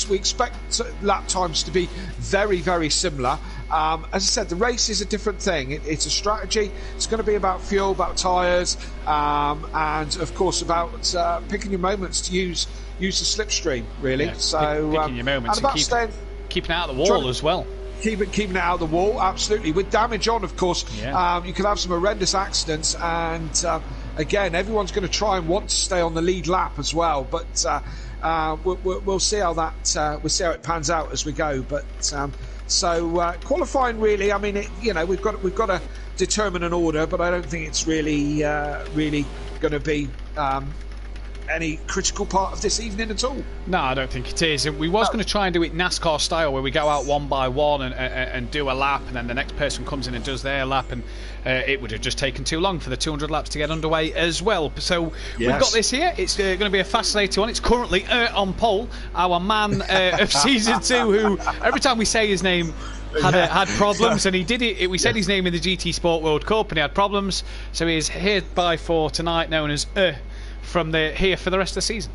we expect lap times to be very, very similar. As I said, the race is a different thing. It's a strategy. It's going to be about fuel, about tyres, and of course about picking your moments to use the slipstream, really. Yeah, so picking your moments and keeping it out of the wall as well. Keeping it out of the wall, absolutely. With damage on, of course, you can have some horrendous accidents, and again, everyone's going to try and want to stay on the lead lap as well. But we'll see how it pans out as we go. But so qualifying, really, I mean, we've got to determine an order, but I don't think it's really going to be any critical part of this evening at all. No, I don't think it is. We was going to try and do it NASCAR style, where we go out one by one and do a lap, and then the next person comes in and does their lap, and it would have just taken too long for the 200 laps to get underway as well. So we've got this here. It's going to be a fascinating one. It's currently on pole, our man of season 2, who every time we say his name had problems, and he did it. We said his name in the GT Sport World Cup, and he had problems. So he is hereby for tonight known as from here for the rest of the season.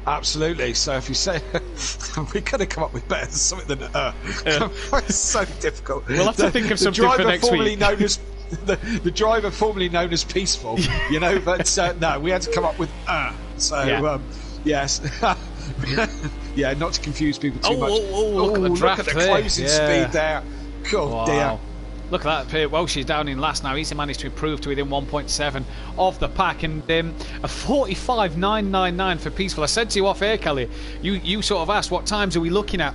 Absolutely. So if you say we're going to come up with better something than it's so difficult. We'll have to think of something for next week. The driver formerly known as Peaceful, but no, we had to come up with so yes. Yeah, not to confuse people too much. Look at the closing speed there. God dear. Look at that. Welsh is down in last now. He's managed to improve to within 1.7 of the pack, and a 45.999 for Peaceful. I said to you off air, Kelly, you sort of asked what times are we looking at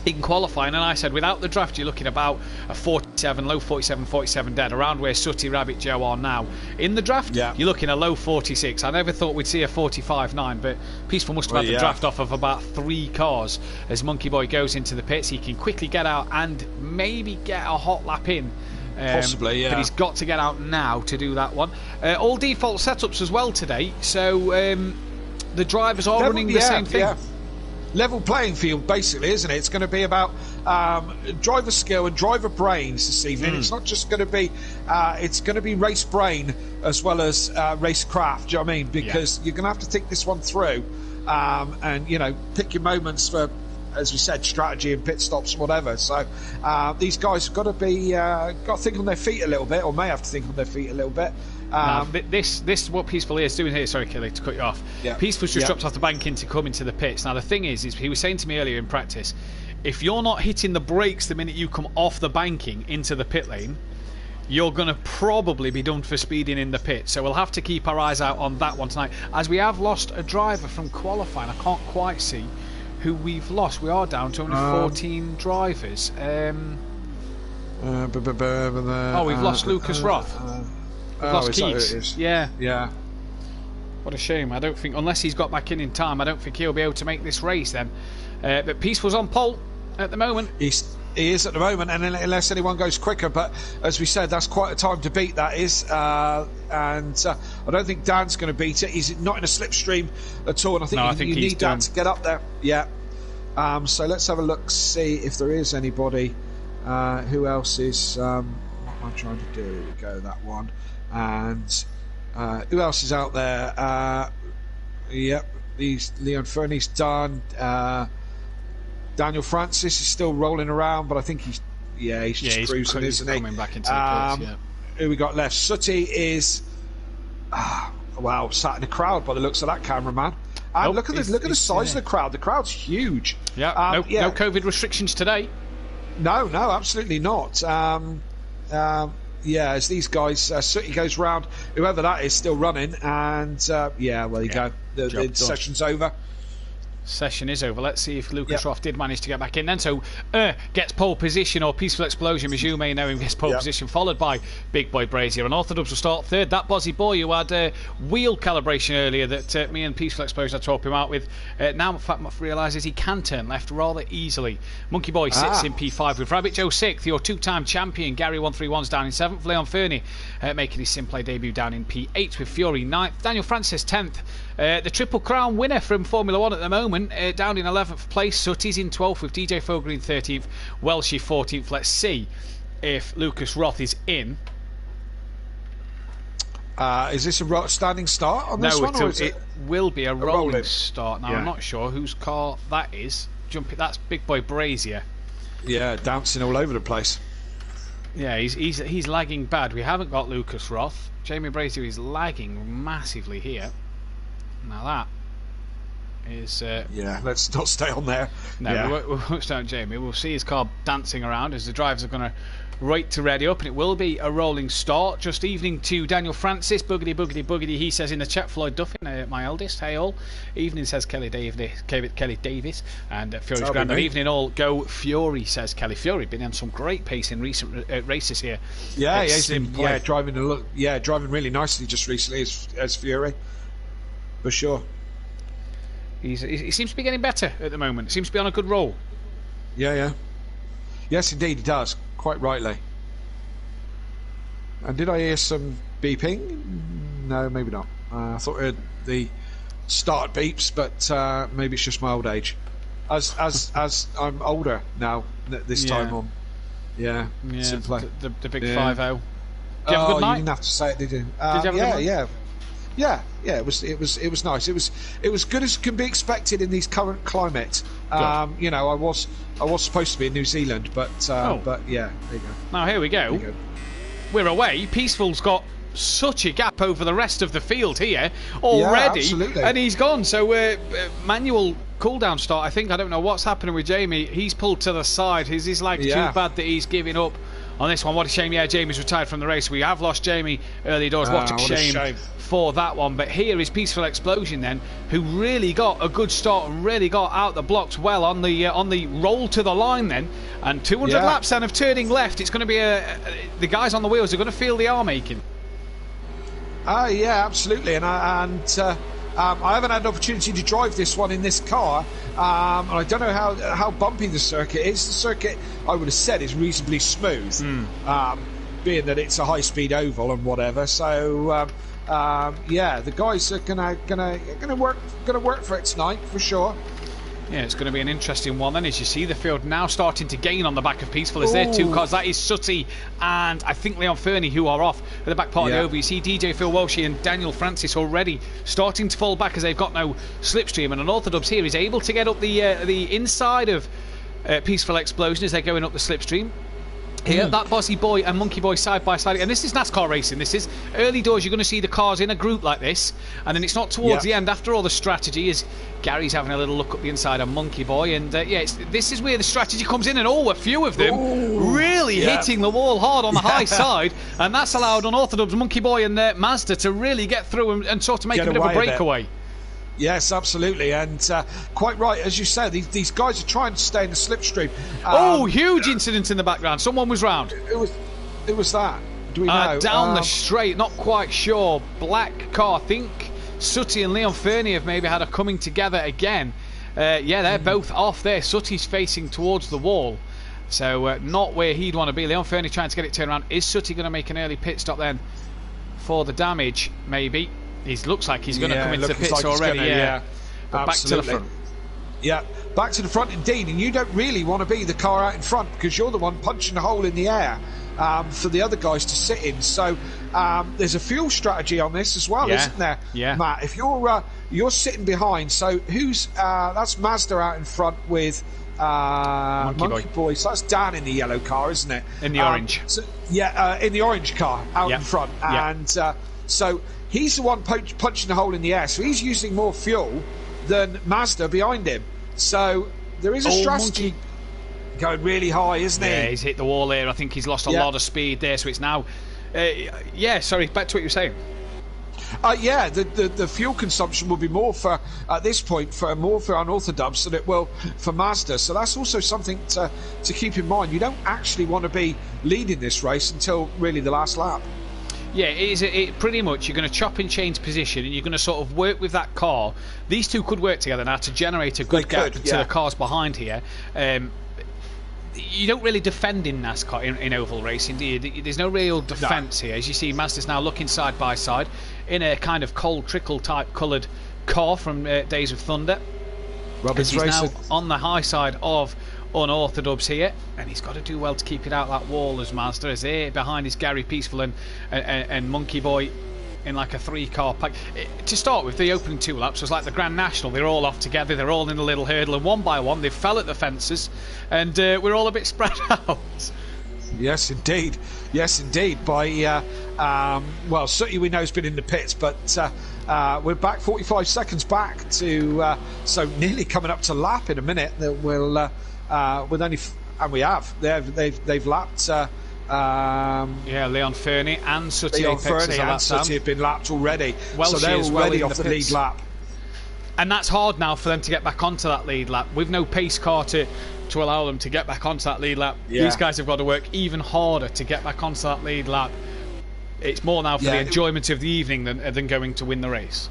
in qualifying, and I said without the draft you're looking about a 47, low 47 dead, around where Sutty, Rabbit, Joe are now. In the draft, you're looking at low 46. I never thought we'd see a 45.9, but Peaceful must have had the draft off of about 3 cars as Monkey Boy goes into the pits. He can quickly get out and maybe get a hot lap in. Possibly, yeah. But he's got to get out now to do that one. All default setups as well today, so the drivers are running the same thing. Yeah. Level playing field, basically, isn't it? It's going to be about driver skill and driver brains this evening. It's not just going to be it's going to be race brain as well as race craft. Do you know what I mean? Because you're going to have to think this one through and pick your moments for, as we said, strategy and pit stops and whatever. So these guys have got to think on their feet a little bit, or may have to think on their feet a little bit. This is what Peaceful is doing here. Sorry, Kelly, to cut you off. Peaceful's just dropped off the banking to come into the pits. Now the thing is he was saying to me earlier in practice, if you're not hitting the brakes the minute you come off the banking into the pit lane, you're going to probably be done for speeding in the pit. So we'll have to keep our eyes out on that one tonight, as we have lost a driver from qualifying. I can't quite see who we've lost. We are down to only 14 drivers. We've lost Lucas Roth. We've lost Keats. Yeah. What a shame. I don't think, unless he's got back in time, I don't think he'll be able to make this race then. But Peaceful's on pole at the moment. He is at the moment, and unless anyone goes quicker. But as we said, that's quite a time to beat, that is. And I don't think Dan's going to beat it. He's not in a slipstream at all. And I think you need Dan to get up there. Yeah. So let's have a look, see if there is anybody. Who else is... what am I trying to do? Here we go, that one. And who else is out there? Leon Fernie's done. Daniel Francis is still rolling around, but I think he's he's just cruising, isn't he? Coming back into the pits, Who we got left? Sooty is, sat in the crowd by the looks of that cameraman. And look at the size of the crowd. The crowd's huge. Yeah, no COVID restrictions today. No, absolutely not. As these guys, Sooty goes round, whoever that is, still running, and there you go. The session's over. Session is over. Let's see if Lucas Roth did manage to get back in then. So gets pole position, or Peaceful Explosion, as you may know him, gets pole position, followed by Big Boy Brazier. And Orthodox will start third. That Bozzy Boy who had wheel calibration earlier that me and Peaceful Explosion had to help him out with, now in fact realises he can turn left rather easily. Monkey Boy sits in P5 with Rabbit Joe 6th. Your two-time champion Gary 131's down in 7th. Leon Fernie making his Simplay debut down in P8 with Fury 9th. Daniel Francis 10th. The Triple Crown winner from Formula 1 at the moment, down in 11th place. Sooty's in 12th with DJ Fogarty in 13th. Welshie 14th. Let's see if Lucas Roth is in. Is this a standing start on this one? No, it will be a rolling start. Now, I'm not sure whose car that is. That's Big Boy Brazier. Yeah, dancing all over the place. Yeah, he's lagging bad. We haven't got Lucas Roth. Jamie Brazier is lagging massively here. Now that is... let's not stay on there. No, we won't stay on Jamie. We'll see his car dancing around as the drivers are going to right to ready up, and it will be a rolling start. Just evening to Daniel Francis. Boogity, boogity, boogity, he says in the chat. Floyd Duffin, my eldest. Hey all. Evening, says Kelly Davis. And Fury's grand. Evening all. Go Fury, says Kelly. Fury been on some great pace in recent races here. Yeah, he's been driving really nicely just recently as Fury. For sure. He seems to be getting better at the moment. Seems to be on a good roll. Yeah. Yes, indeed, he does. Quite rightly. And did I hear some beeping? No, maybe not. I thought I heard the start beeps, but maybe it's just my old age. As I'm older now, this time on. Yeah. Simply. The big 5-0. Did you have a good night? You didn't have to say it, did you? Did you have a good night? Yeah, it was nice. It was good as can be expected in these current climate. I was supposed to be in New Zealand, but yeah, there you go. Now here we go. We're away. Peaceful's got such a gap over the rest of the field here already, and he's gone. So manual cooldown start. I think I don't know what's happening with Jamie. He's pulled to the side. Is his lag too bad that he's giving up on this one? What a shame. Yeah, Jamie's retired from the race. We have lost Jamie early doors. What a shame for that one. But here is Peaceful Explosion then, who really got a good start and really got out the blocks well on the roll to the line then. And 200 laps then of turning left. It's going to be the guys on the wheels are going to feel the arm aching. Yeah, absolutely. And I haven't had an opportunity to drive this one in this car. I don't know how bumpy the circuit is. The circuit, I would have said, is reasonably smooth, being that it's a high-speed oval and whatever. So the guys are gonna work for it tonight for sure. Yeah, it's going to be an interesting one then, as you see the field now starting to gain on the back of Peaceful as their two cars. That is Sooty and I think Leon Fernie, who are off at the back part of the over. You see DJ Phil Welshie and Daniel Francis already starting to fall back as they've got no slipstream, and an Orthodox here is able to get up the inside of Peaceful Explosion as they're going up the slipstream. Here, that Bozzy Boy and Monkey Boy side by side, and this is NASCAR racing. This is early doors. You're going to see the cars in a group like this, and then it's not towards the end. After all, the strategy is Gary's having a little look up the inside of Monkey Boy, and this is where the strategy comes in, and a few of them really hitting the wall hard on the high side, and that's allowed Unorthodox, Monkey Boy, and Mazda to really get through and sort of make a bit of a breakaway. Yes, absolutely, and quite right, as you said, these guys are trying to stay in the slipstream. Huge incident in the background. Someone was round. Who was that? Do we know? Down the straight, not quite sure. Black car. I think Sooty and Leon Fernie have maybe had a coming together again. They're both off there. Sooty's facing towards the wall, so not where he'd want to be. Leon Fernie trying to get it turned around. Is Sooty going to make an early pit stop then for the damage? Maybe. He looks like he's going to come into the pits already. But back to the front. Yeah, back to the front indeed. And you don't really want to be the car out in front because you're the one punching a hole in the air for the other guys to sit in. So there's a fuel strategy on this as well, isn't there, Matt? If you're sitting behind, so that's Mazda out in front with Monkey Boy. So that's Dan in the yellow car, isn't it? In the orange. So, in the orange car out in front. And so he's the one punching the hole in the air. So he's using more fuel than Mazda behind him. So there is a strategy going really high, isn't he? Yeah, he's hit the wall here. I think he's lost a lot of speed there. So it's now... sorry, back to what you were saying. The fuel consumption will be more for at this point for unorthodox than it will for Mazda. So that's also something to keep in mind. You don't actually want to be leading this race until really the last lap. Yeah, it pretty much you're going to chop and change position, and you're going to sort of work with that car. These two could work together now to generate a good gap to the cars behind here. You don't really defend in NASCAR in oval racing, do you? There's no real defence here. As you see, Mazda's now looking side by side in a kind of cold trickle type coloured car from Days of Thunder. He's now on the high side of unorthodox here, and he's got to do well to keep it out that wall as Mazda. As here behind is Gary Peaceful and Monkey Boy in like a 3-car pack. To start with, the opening 2 laps was like the Grand National. They're all off together, they're all in a little hurdle, and one by one they fell at the fences, and we're all a bit spread out. Yes, indeed. By Sooty we know has been in the pits, but we're back 45 seconds back to so nearly coming up to lap in a minute. That we'll with only and we have they've lapped. Leon Fernie and Sooty. Leon Fernie and Sooty have been lapped already, so they're already off the lead lap. And that's hard now for them to get back onto that lead lap with no pace car to allow them to get back onto that lead lap. These guys have got to work even harder to get back onto that lead lap. It's more now for the enjoyment of the evening than going to win the race.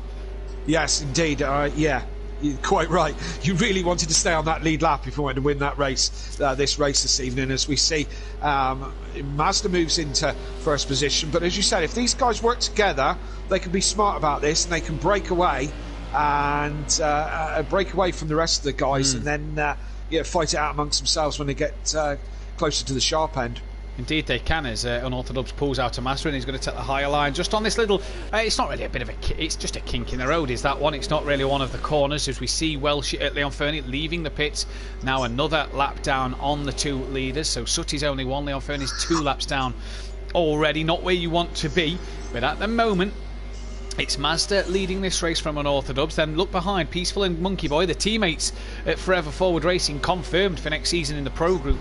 Yes, indeed. You're quite right. You really wanted to stay on that lead lap if you wanted to win that race, this evening. As we see, Mazda moves into first position. But as you said, if these guys work together, they can be smart about this and they can break away and break away from the rest of the guys, and then fight it out amongst themselves when they get closer to the sharp end. Indeed they can, as Unorthodox pulls out a Mazda, and he's going to take the higher line just on this little it's not really a bit of it's just a kink in the road, is that one. It's not really one of the corners, as we see Welsh at Leon Fernie leaving the pits. Now another lap down on the 2 leaders, so Sooty's only 1, Leon Fernie's 2 laps down already. Not where you want to be, but at the moment it's Mazda leading this race from Unorthodox. Then look behind, Peaceful and Monkey Boy, the teammates at Forever Forward Racing, confirmed for next season in the Pro Group,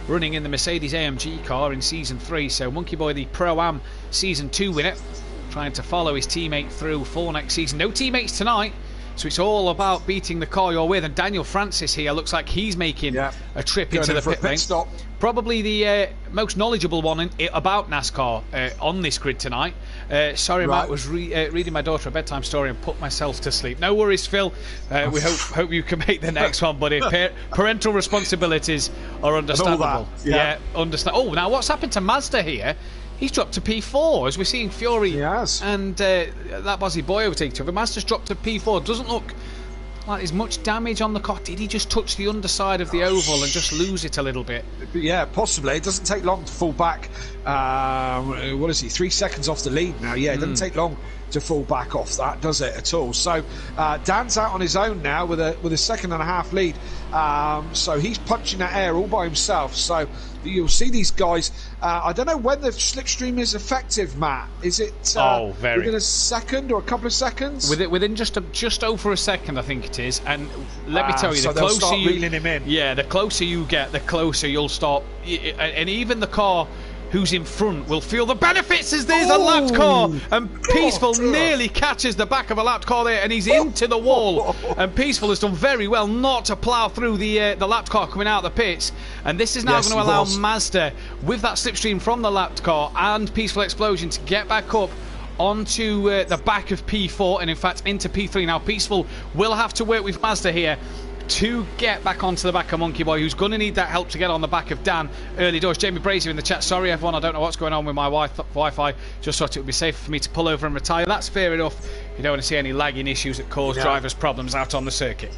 running in the Mercedes AMG car in Season 3. So Monkey Boy, the Pro-Am Season 2 winner, trying to follow his teammate through for next season. No teammates tonight, so it's all about beating the car you're with. And Daniel Francis here looks like he's making a trip into the pit lane. Probably the most knowledgeable one about NASCAR on this grid tonight. Sorry, Matt, was reading my daughter a bedtime story and put myself to sleep. No worries, Phil. We hope you can make the next one, buddy. Parental responsibilities are understandable. Understand. Oh, now what's happened to Mazda here? He's dropped to P4, as we're seeing Fury and that Bozzy Boy overtake each other. Mazda's dropped to P4. Doesn't look like there's much damage on the car. Did he just touch the underside of the oval and just lose it a little bit? Yeah, possibly. It doesn't take long to fall back. What is he? 3 seconds off the lead now. Yeah, it doesn't take long to fall back off that, does it, at all? So Dan's out on his own now with a 1.5 lead. So he's punching that air all by himself. So you'll see these guys. I don't know when the slipstream is effective, Matt. Is it within a second or a couple of seconds? Within just over a second, I think it is. And let me tell you, the closer you reeling him in. Yeah, the closer you get, the closer you'll stop. And even the car who's in front will feel the benefits, as there's a lapped car, and Peaceful nearly catches the back of a lapped car there, and he's into the wall. And Peaceful has done very well not to plough through the lapped car coming out of the pits, and this is now going to allow Mazda, with that slipstream from the lapped car and Peaceful Explosion, to get back up onto the back of P4, and in fact into P3. Now Peaceful will have to work with Mazda here to get back onto the back of Monkey Boy, who's going to need that help to get on the back of Dan early doors. Jamie Brazier in the chat: sorry everyone, I don't know what's going on with my Wi-Fi, just thought it would be safer for me to pull over and retire. That's fair enough. You don't want to see any lagging issues that cause drivers problems out on the circuit.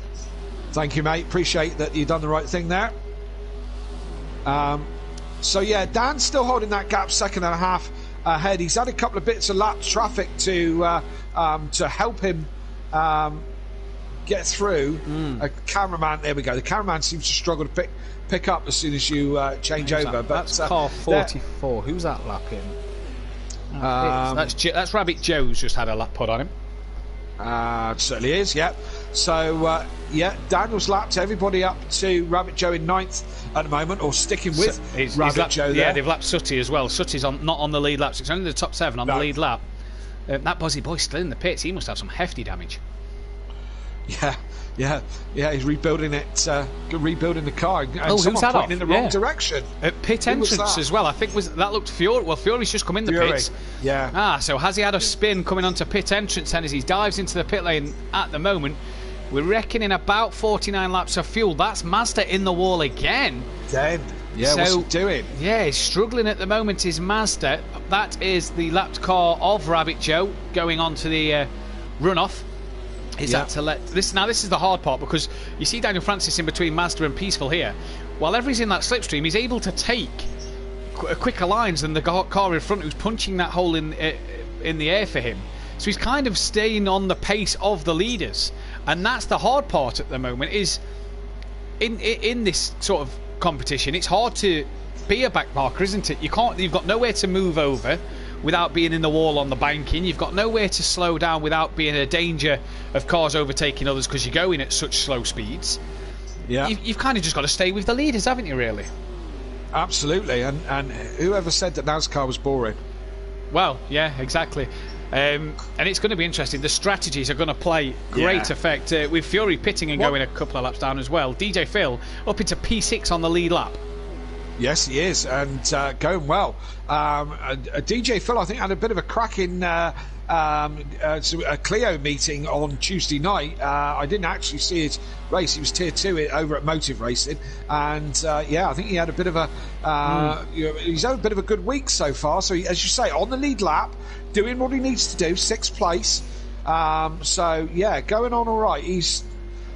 Thank you, mate. Appreciate that you've done the right thing there. So yeah, Dan's still holding that gap, 2.5 ahead. He's had a couple of bits of lap traffic to help him get through. A cameraman, there we go. The cameraman seems to struggle to pick up as soon as you change over. That's car 44. Who's that lapping? That's Rabbit Joe's just had a lap put on him. Certainly is, yeah. So, Daniel's lapped everybody up to Rabbit Joe in 9th at the moment, or sticking with Rabbit Joe there. Yeah, they've lapped Sutty as well. Sutty's not on the lead lap. It's only the top 7 on the lead lap. That Buzzy boy's still in the pits. He must have some hefty damage. Yeah, he's rebuilding it, rebuilding the car. And who's that off? In the wrong direction. Pit entrance as well. I think that looked Fury. Well, Fury's just come in the pits. Yeah. So has he had a spin coming onto pit entrance? And as he dives into the pit lane at the moment, we're reckoning about 49 laps of fuel. That's Mazda in the wall again. Yeah, what's he doing? Yeah, he's struggling at the moment. Is Mazda. That is the lapped car of Rabbit Joe going on to the runoff. That to let this now? This is the hard part, because you see Daniel Francis in between Mazda and Peaceful here. While everybody's in that slipstream, he's able to take quicker lines than the car in front, who's punching that hole in the air for him. So he's kind of staying on the pace of the leaders, and that's the hard part at the moment. Is in this sort of competition, it's hard to be a back marker, isn't it? You've got nowhere to move over without being in the wall on the banking. You've got nowhere to slow down without being a danger of cars overtaking others, because you're going at such slow speeds. Yeah, you've kind of just got to stay with the leaders, haven't you, really? Absolutely. And whoever said that NASCAR was boring? Well, yeah, exactly. And it's going to be interesting. The strategies are going to play great effect, with Fury pitting and going a couple of laps down as well. DJ Phil up into P6 on the lead lap. Yes, he is, and going well. DJ Phil, I think, had a bit of a cracking a Clio meeting on Tuesday night. I didn't actually see his race. He was tier 2 over at Motive Racing, and I think he had a bit of he's had a bit of a good week so far. So, as you say, on the lead lap, doing what he needs to do, 6th place. Going on all right. He's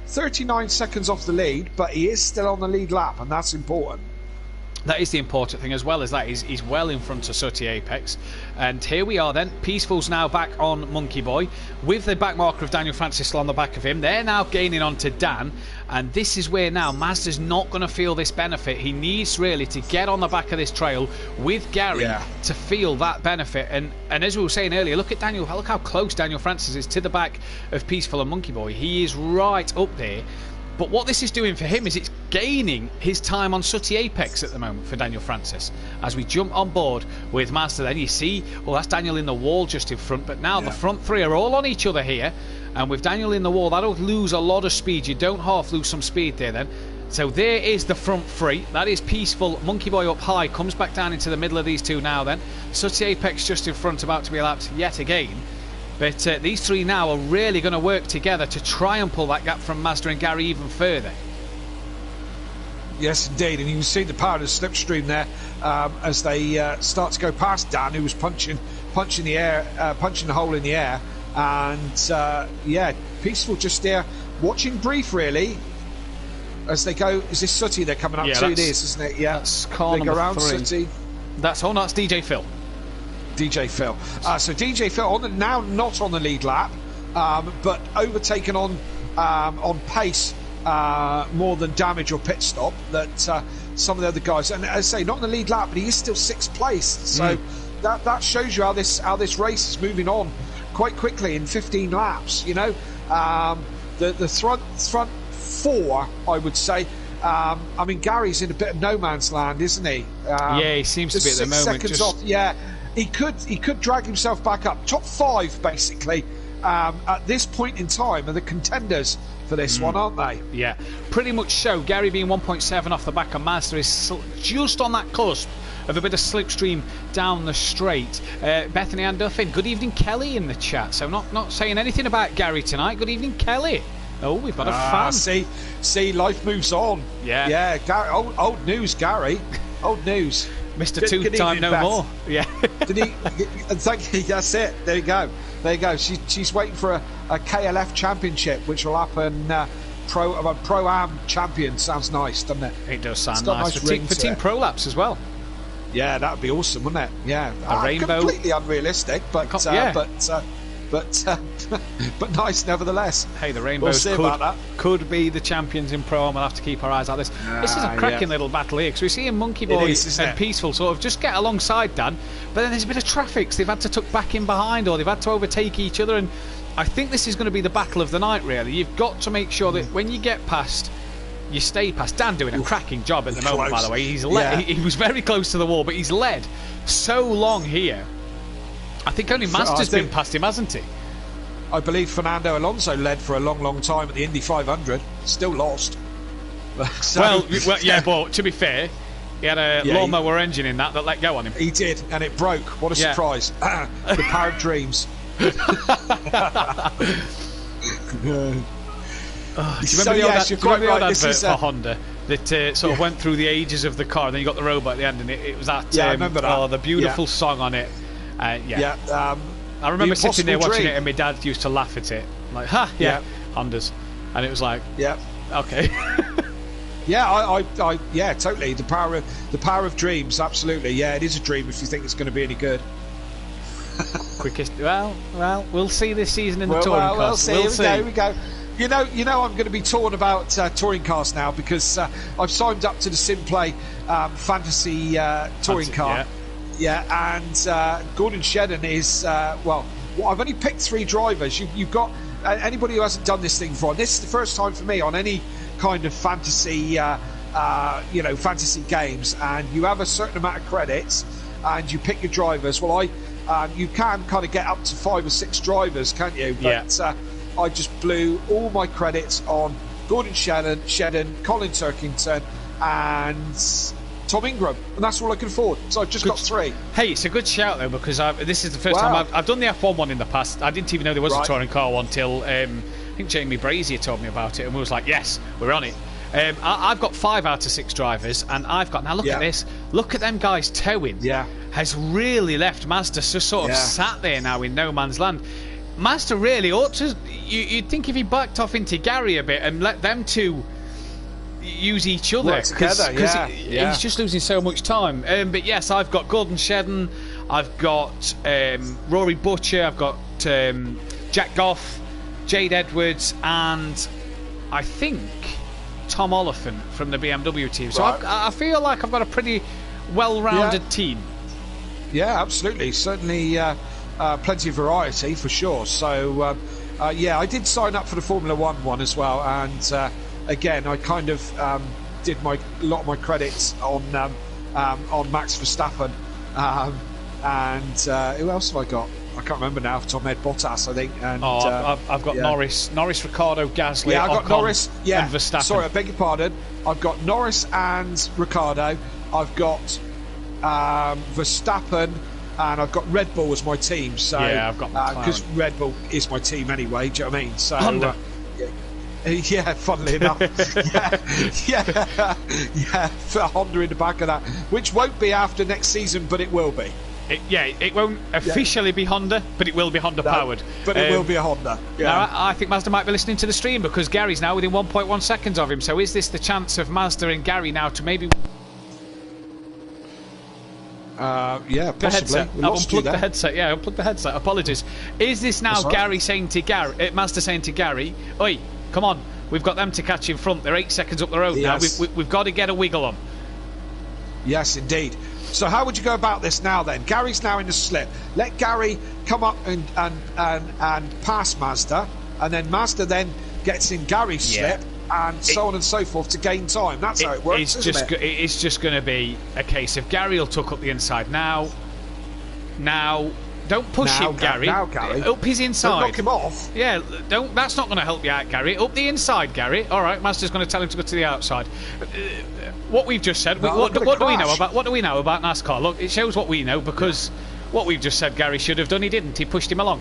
39 seconds off the lead, but he is still on the lead lap, and that's important. That is the important thing, as well as that. He's well in front of Sooty Apex. And here we are then. Peaceful's now back on Monkey Boy, with the back marker of Daniel Francis still on the back of him. They're now gaining on to Dan. And this is where now Mazda's not going to feel this benefit. He needs really to get on the back of this trail with Gary to feel that benefit. And as we were saying earlier, look at Daniel. Look how close Daniel Francis is to the back of Peaceful and Monkey Boy. He is right up there. But what this is doing for him is it's gaining his time on Sooty Apex at the moment for Daniel Francis. As we jump on board with Mazda, then you see, that's Daniel in the wall just in front. But now the front three are all on each other here. And with Daniel in the wall, that'll lose a lot of speed. You don't half lose some speed there then. So there is the front three. That is Peaceful. Monkey Boy up high, comes back down into the middle of these two now then. Sooty Apex just in front, about to be lapped yet again. But these three now are really going to work together to try and pull that gap from Mazda and Gary even further. Yes, indeed. And you can see the power of the slipstream there as they start to go past Dan, who was punching the air, punching the hole in the air. And Peaceful just there, watching brief really as they go. Is this Sooty they're coming up to? It is, isn't it? Yeah, that's car number 3. Sooty. That's DJ Phil. DJ Phil. So DJ Phil now not on the lead lap, but overtaken on pace more than damage or pit stop that some of the other guys. And as I say, not on the lead lap, but he is still 6th place. So that shows you how this race is moving on quite quickly in 15 laps. You know, the front 4, I would say. I mean, Gary's in a bit of no man's land, isn't he? He seems to be at the moment. 6 seconds off. Yeah. He could drag himself back up. Top 5, basically, at this point in time, are the contenders for this one, aren't they? Yeah, pretty much so. Gary being 1.7 off the back of Mazda is just on that cusp of a bit of slipstream down the straight. Bethany Ann Duffin, good evening, Kelly, in the chat. So not saying anything about Gary tonight. Good evening, Kelly. Oh, we've got a fan. See, life moves on. Yeah. Gary, old news, Gary. Old news. Mr. Two-time no more. Yeah. Did he? Thank you. That's it. There you go. She's waiting for a KLF championship, which will happen. Pro-Am champion sounds nice, doesn't it? It does sound nice. For Team Prolapse as well. Yeah, that would be awesome, wouldn't it? Yeah. A rainbow. Completely unrealistic, but but nice nevertheless. Hey, the Rainbows could be the champions in Pro, and we'll have to keep our eyes on this. This is a cracking little battle here, because we're seeing Monkey Boy and Peaceful sort of just get alongside Dan, but then there's a bit of traffic, so they've had to tuck back in behind, or they've had to overtake each other, and I think this is going to be the battle of the night, really. You've got to make sure that when you get past, you stay past. Dan doing a cracking job at the moment, by the way. He's led, he was very close to the wall, but he's led so long here. I think only Master's been past him, hasn't he? I believe Fernando Alonso led for a long, long time at the Indy 500. Still lost. So, well, yeah, but to be fair, he had a lawnmower engine in that let go on him. He did, and it broke. What a surprise. The power of dreams. Do you remember the old advert for Honda that sort of went through the ages of the car, and then you got the robot at the end, and it was that, I remember that. the beautiful song on it. I remember sitting there watching it, and my dad used to laugh at it, like, Hondas, and it was like, okay. Yeah, totally. The power of dreams, absolutely. Yeah, it is a dream if you think it's going to be any good. Quickest. Well, we'll see this season in the touring cars. We'll see. Here we go. You know, I'm going to be torn about touring cars now, because I've signed up to the Simplay Fantasy touring car. And Gordon Shedden is I've only picked 3 drivers. You've got anybody who hasn't done this thing before. This is the first time for me on any kind of fantasy, fantasy games, and you have a certain amount of credits, and you pick your drivers. Well, you can kind of get up to 5 or 6 drivers, can't you? But I just blew all my credits on Gordon Shedden, Colin Turkington, and Tom Ingram, and that's all I can afford. So I've just got 3. Hey, it's a good shout though, because this is the first time I've done the F1 one in the past. I didn't even know there was a touring car one till I think Jamie Brazier told me about it, and we was like, yes, we're on it. I've got 5 out of 6 drivers, and I've got, now look at this, look at them guys towing. Has really left Mazda just sort of sat there now in no man's land. Mazda really ought to, you'd think if he backed off into Gary a bit and let them two use each other, because he's just losing so much time. But yes, I've got Gordon Shedden, I've got Rory Butcher, I've got Jack Goff, Jade Edwards, and I think Tom Oliphant from the BMW team. So I feel like I've got a pretty well-rounded team. Yeah, absolutely. Certainly plenty of variety for sure. So I did sign up for the Formula One as well, and again, I kind of did a lot of my credits on Max Verstappen, and who else have I got? I can't remember now. Tom Ed Bottas, I think. And I've got Norris, Ricciardo, Gasly. Yeah, I've got Ocon, Norris. Yeah, and Verstappen. Sorry, I beg your pardon. I've got Norris and Ricciardo. I've got Verstappen, and I've got Red Bull as my team. So yeah, I've got because Red Bull is my team anyway. Do you know what I mean? So Honda. Yeah, funnily enough, for Honda in the back of that, which won't be after next season, but it will be. It won't officially be Honda, but it will be Honda powered. But it will be a Honda. Yeah. Now, I think Mazda might be listening to the stream, because Gary's now within 1.1 seconds of him. So is this the chance of Mazda and Gary now to maybe? Possibly. Unplug the headset. Yeah, unplug the headset. Apologies. Is this now Gary saying to Gary, Mazda saying to Gary, "Oi, come on, we've got them to catch in front. They're 8 seconds up the road now. We've got to get a wiggle on." Yes, indeed. So how would you go about this now then? Gary's now in the slip. Let Gary come up and pass Mazda, and then Mazda then gets in Gary's slip, and so on and so forth to gain time. That's how it works, isn't it? It's just going to be a case of Gary will tuck up the inside now. Don't push him, Gary. Now, Gary. Up his inside. Don't knock him off. Yeah, don't. That's not going to help you out, Gary. Up the inside, Gary. All right, Mazda's going to tell him to go to the outside. What we've just said. What do we know about? What do we know about NASCAR? Look, it shows what we know, because what we've just said Gary should have done, he didn't. He pushed him along.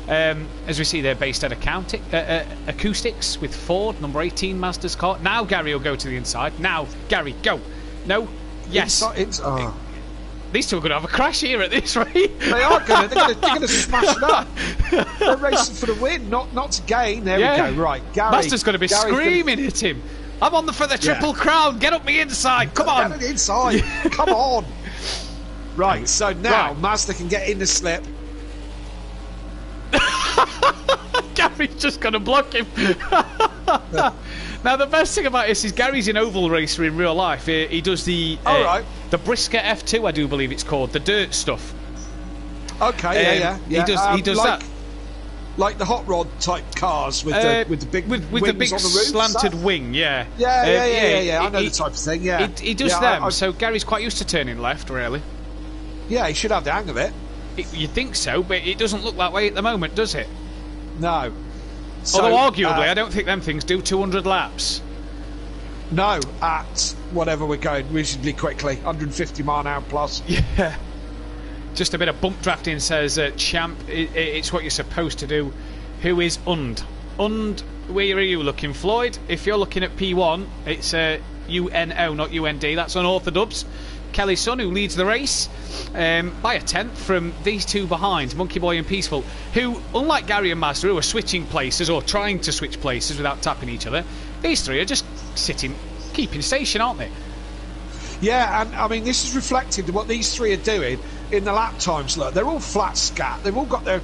As we see, they're based at Acoustics with Ford, number 18 Mazda's car. Now Gary will go to the inside. Now, Gary, go. No. Yes. These two are going to have a crash here at this rate. They are going to. They're going to smash it up. They're racing for the win, not to gain. There we go. Right, Gary. Mazda's going to be screaming at him. I'm on for the Triple Crown. Get up the inside. Come on. Get the inside. Come on. Right. So now Mazda can get in the slip. Gary's just going to block him. Now, the best thing about this is Gary's an oval racer in real life. He does the the Brisker F2, I do believe it's called, the dirt stuff. Okay, He does that. Like the hot rod type cars with the big wings the big on the roof, slanted wing, yeah. Yeah. I know the type of thing. Yeah, he does them. So Gary's quite used to turning left, really. Yeah, he should have the hang of it. You'd think so, but it doesn't look that way at the moment, does it? No. So, although arguably, I don't think them things do 200 laps. No, at whatever we're going reasonably quickly, 150 mile an hour plus. Yeah. Just a bit of bump drafting, says Champ. It's what you're supposed to do. Who is Und? Und, where are you looking, Floyd? If you're looking at P1, it's UNO, not UND. That's unorthodox. Kelly's son, who leads the race by a tenth from these two behind, Monkey Boy and Peaceful, who, unlike Gary and Mazda, who are switching places or trying to switch places without tapping each other, these three are just sitting, keeping station, aren't they? Yeah, and I mean, this is reflected in what these three are doing in the lap times. Look, they're all flat scat. They've all got their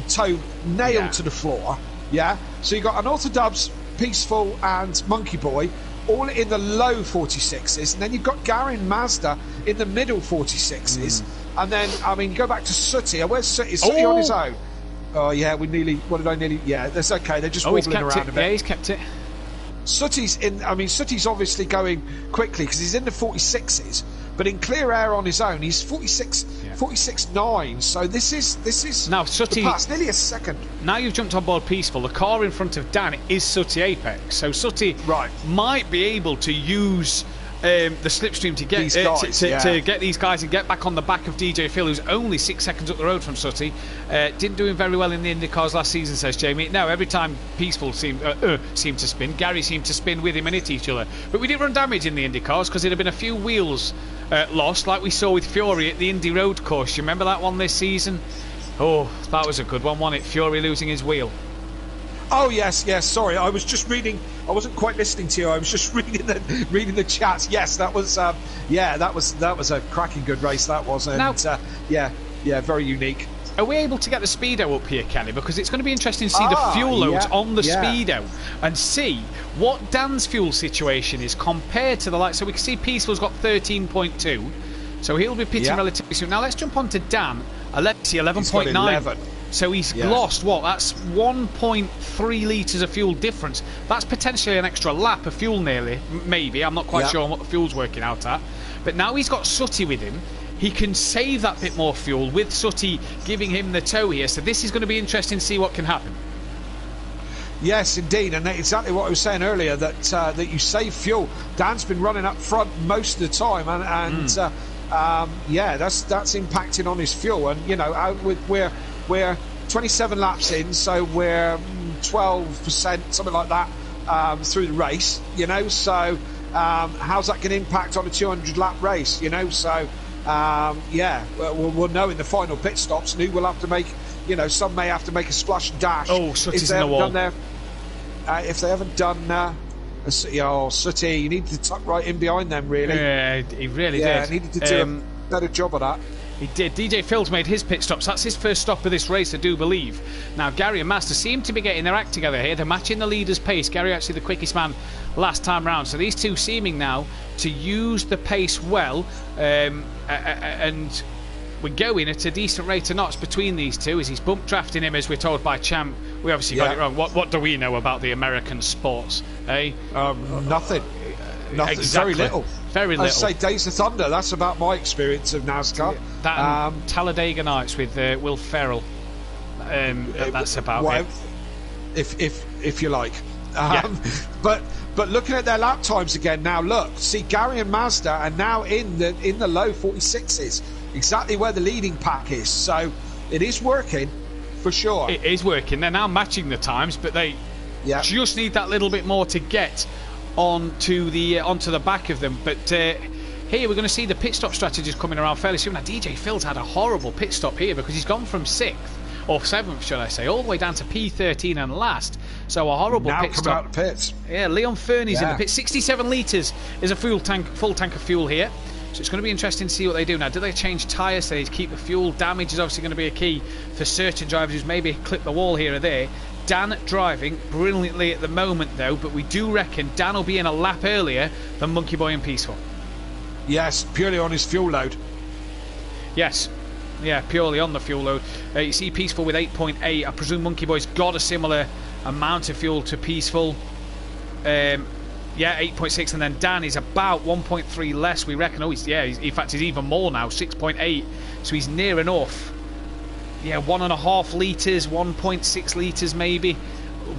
toe nailed to the floor. Yeah, so you've got Unorthodox, Peaceful, and Monkey Boy all in the low 46s, and then you've got Gary and Mazda in the middle 46s, and then I mean, go back to Sooty. Where's Sooty? Is Sooty on his own? Oh yeah, we nearly. What did I nearly? Yeah, that's okay. They're just wobbling around a bit. Yeah, he's kept it. Sooty's in. I mean, Sooty's obviously going quickly because he's in the 46s, but in clear air on his own, he's 46.9. So this is now Sooty. Pass, nearly a second. Now you've jumped on board Peaceful. The car in front of Dan is Sooty Apex, so Sooty might be able to use the slipstream to get these guys, to get these guys and get back on the back of DJ Phil, who's only 6 seconds up the road from Sooty. Didn't do him very well in the IndyCars last season, says Jamie. No, every time Peaceful seemed to spin, Gary seemed to spin with him and hit each other. But we did run damage in the IndyCars because there had been a few wheels lost, like we saw with Fury at the Indy Road course. You remember that one this season? Oh, that was a good one, wasn't it? Fury losing his wheel. Oh yes. Sorry, I was just reading. I wasn't quite listening to you. I was just reading the chats. Yes, that was that was a cracking good race. That was, and now, very unique. Are we able to get the Speedo up here, Kelly? Because it's going to be interesting to see the fuel loads on the Speedo and see what Dan's fuel situation is compared to the light. So we can see Peaceful's got 13.2, so he'll be pitting relatively soon. Now let's jump on to Dan. Alexi 11.9. So he's lost what? That's 1.3 litres of fuel difference. That's potentially an extra lap of fuel, nearly. Maybe. I'm not quite sure on what the fuel's working out at. But now he's got Sooty with him. He can save that bit more fuel with Sooty giving him the tow here. So this is going to be interesting to see what can happen. Yes, indeed, and exactly what I was saying earlier, that that you save fuel. Dan's been running up front most of the time, and that's impacting on his fuel. And you know, we're 27 laps in, so we're 12%, something like that, through the race. You know, so how's that going to impact on a 200 lap race? You know, so we'll know in the final pit stops, and who will have to make. You know, some may have to make a splash and dash. Oh, Sooty's in the wall. If they haven't done, Sooty, you need to tuck right in behind them, really. Yeah, he really did. Yeah, needed to do a better job of that. He did. DJ Phil's made his pit stops. That's his first stop of this race, I do believe. Now, Gary and Master seem to be getting their act together here. They're matching the leader's pace. Gary actually the quickest man last time round. So these two seeming now to use the pace well, and we're going at a decent rate of knots between these two as he's bump drafting him, as we're told by Champ. We obviously got it wrong. What do we know about the American sports, eh? Nothing. Exactly. Very little. Very little. I'd say Days of Thunder. That's about my experience of NASCAR. That and Talladega Nights with Will Ferrell. That's about it. If you like. But looking at their lap times again now, look, see Gary and Mazda are now in the low 46s, exactly where the leading pack is. So it is working for sure. It is working. They're now matching the times, but they just need that little bit more to get onto the back of them. But here we're going to see the pit stop strategies coming around fairly soon. Now DJ Phil's had a horrible pit stop here because he's gone from 6th or 7th, should I say, all the way down to P13 and last. So a horrible pit stop. Out the pits. Yeah, Leon Fernie's in the pit. 67 litres is a full tank of fuel here. So it's going to be interesting to see what they do now. Do they change tyres? Do they keep the fuel? Damage is obviously going to be a key for certain drivers who's maybe clip the wall here or there. Dan driving brilliantly at the moment though, but we do reckon Dan will be in a lap earlier than Monkey Boy and Peaceful. Yes, purely on his fuel load. Yes, yeah, purely on the fuel load. You see Peaceful with 8.8. I presume Monkey Boy's got a similar amount of fuel to Peaceful. Yeah, 8.6, and then Dan is about 1.3 less, we reckon. In fact, he's even more now, 6.8. So he's near enough. Yeah, 1.5 litres, 1.6 litres maybe.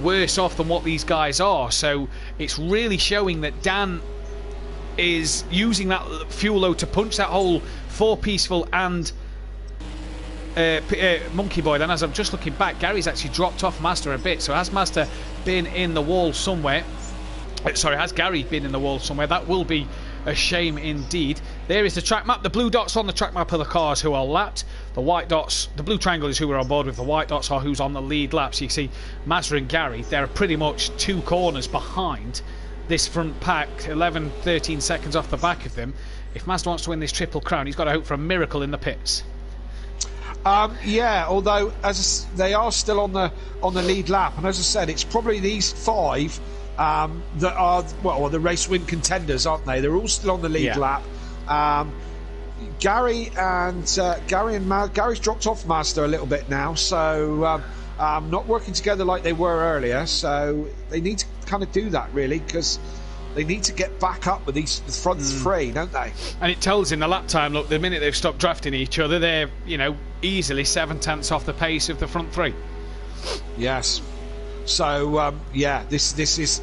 Worse off than what these guys are. So it's really showing that Dan is using that fuel load to punch that hole for Peaceful and Monkey Boy. Then as I'm just looking back, Gary's actually dropped off Mazda a bit. So has Mazda been in the wall somewhere? Sorry, has Gary been in the wall somewhere? That will be a shame indeed. There is the track map. The blue dots on the track map are the cars who are lapped. The white dots, the blue triangle is who are on board with. The white dots are who's on the lead lap. So you can see Mazda and Gary, they're pretty much 2 corners behind this front pack, 11, 13 seconds off the back of them. If Mazda wants to win this Triple Crown, he's got to hope for a miracle in the pits. Yeah, although they are still on the lead lap, and as I said, it's probably these 5 that are the race win contenders, aren't they? They're all still on the lead lap. Gary's dropped off Mazda a little bit now, so not working together like they were earlier. So they need to kind of do that really, because they need to get back up with these front 3, don't they? And it tells in the lap time. Look, the minute they've stopped drafting each other, they're easily 7/10 off the pace of the front 3. Yes. So this is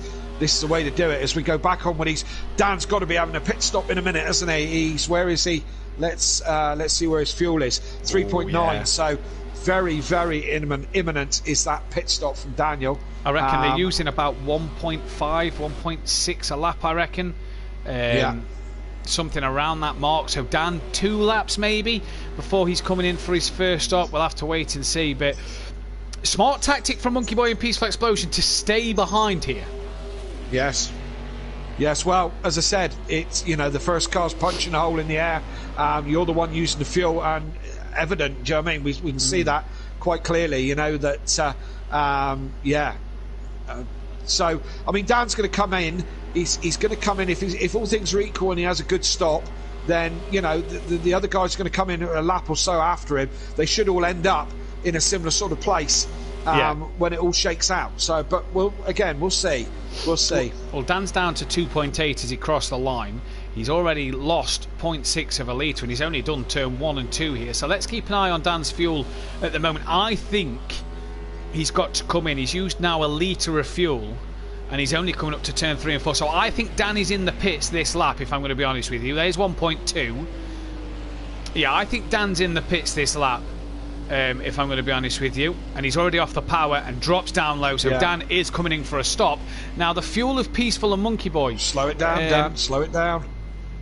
the way to do it. As we go back on when Dan's got to be having a pit stop in a minute, hasn't he? Where is he? Let's see where his fuel is. 3.9. Yeah. So very, very imminent is that pit stop from Daniel. I reckon they're using about 1.5, 1.6 a lap. I reckon. Something around that mark. So Dan, 2 laps maybe before he's coming in for his first stop. We'll have to wait and see, but. Smart tactic from Monkey Boy and Peaceful Explosion to stay behind here. Yes. Well, as I said, it's the first car's punching a hole in the air. You're the one using the fuel, and evident. Do you know what I mean? We can see that quite clearly. That. So I mean, Dan's going to come in. He's going to come in if all things are equal and he has a good stop. Then the other guy's going to come in a lap or so after him. They should all end up in a similar sort of place when it all shakes out. So, but we'll see. Well, Dan's down to 2.8 as he crossed the line. He's already lost 0.6 of a litre, and he's only done turn 1 and 2 here. So let's keep an eye on Dan's fuel at the moment. I think he's got to come in. He's used now a litre of fuel, and he's only coming up to turn 3 and 4. So I think Dan is in the pits this lap, if I'm going to be honest with you. There's 1.2. Yeah, I think Dan's in the pits this lap. If I'm going to be honest with you, and he's already off the power and drops down low, so Dan is coming in for a stop. Now the fuel of Peaceful and Monkey Boy. Slow it down, Dan. Slow it down.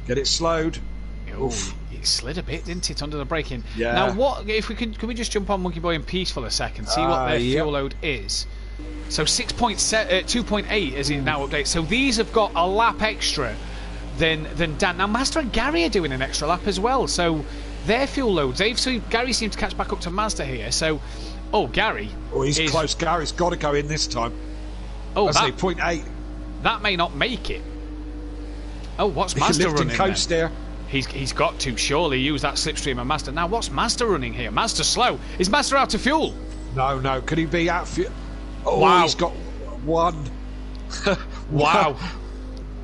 Get it slowed. Oof. It slid a bit, didn't it, under the braking? Yeah. Now what if we can we just jump on Monkey Boy and Peaceful a second, see what their fuel load is? So 2.8 as it now updates. So these have got a lap extra than Dan. Now Mazda and Gary are doing an extra lap as well. So their fuel loads, Gary seems to catch back up to Mazda here. So, Gary. Oh, he's close. Gary's got to go in this time. Oh, that's 0.8. That may not make it. Oh, what's Mazda running? Coast there. He's got to surely use that slipstream of Mazda. Now, what's Mazda running here? Mazda slow. Is Mazda out of fuel? No. Could he be out of fuel? Oh, wow. He's got 1. Wow.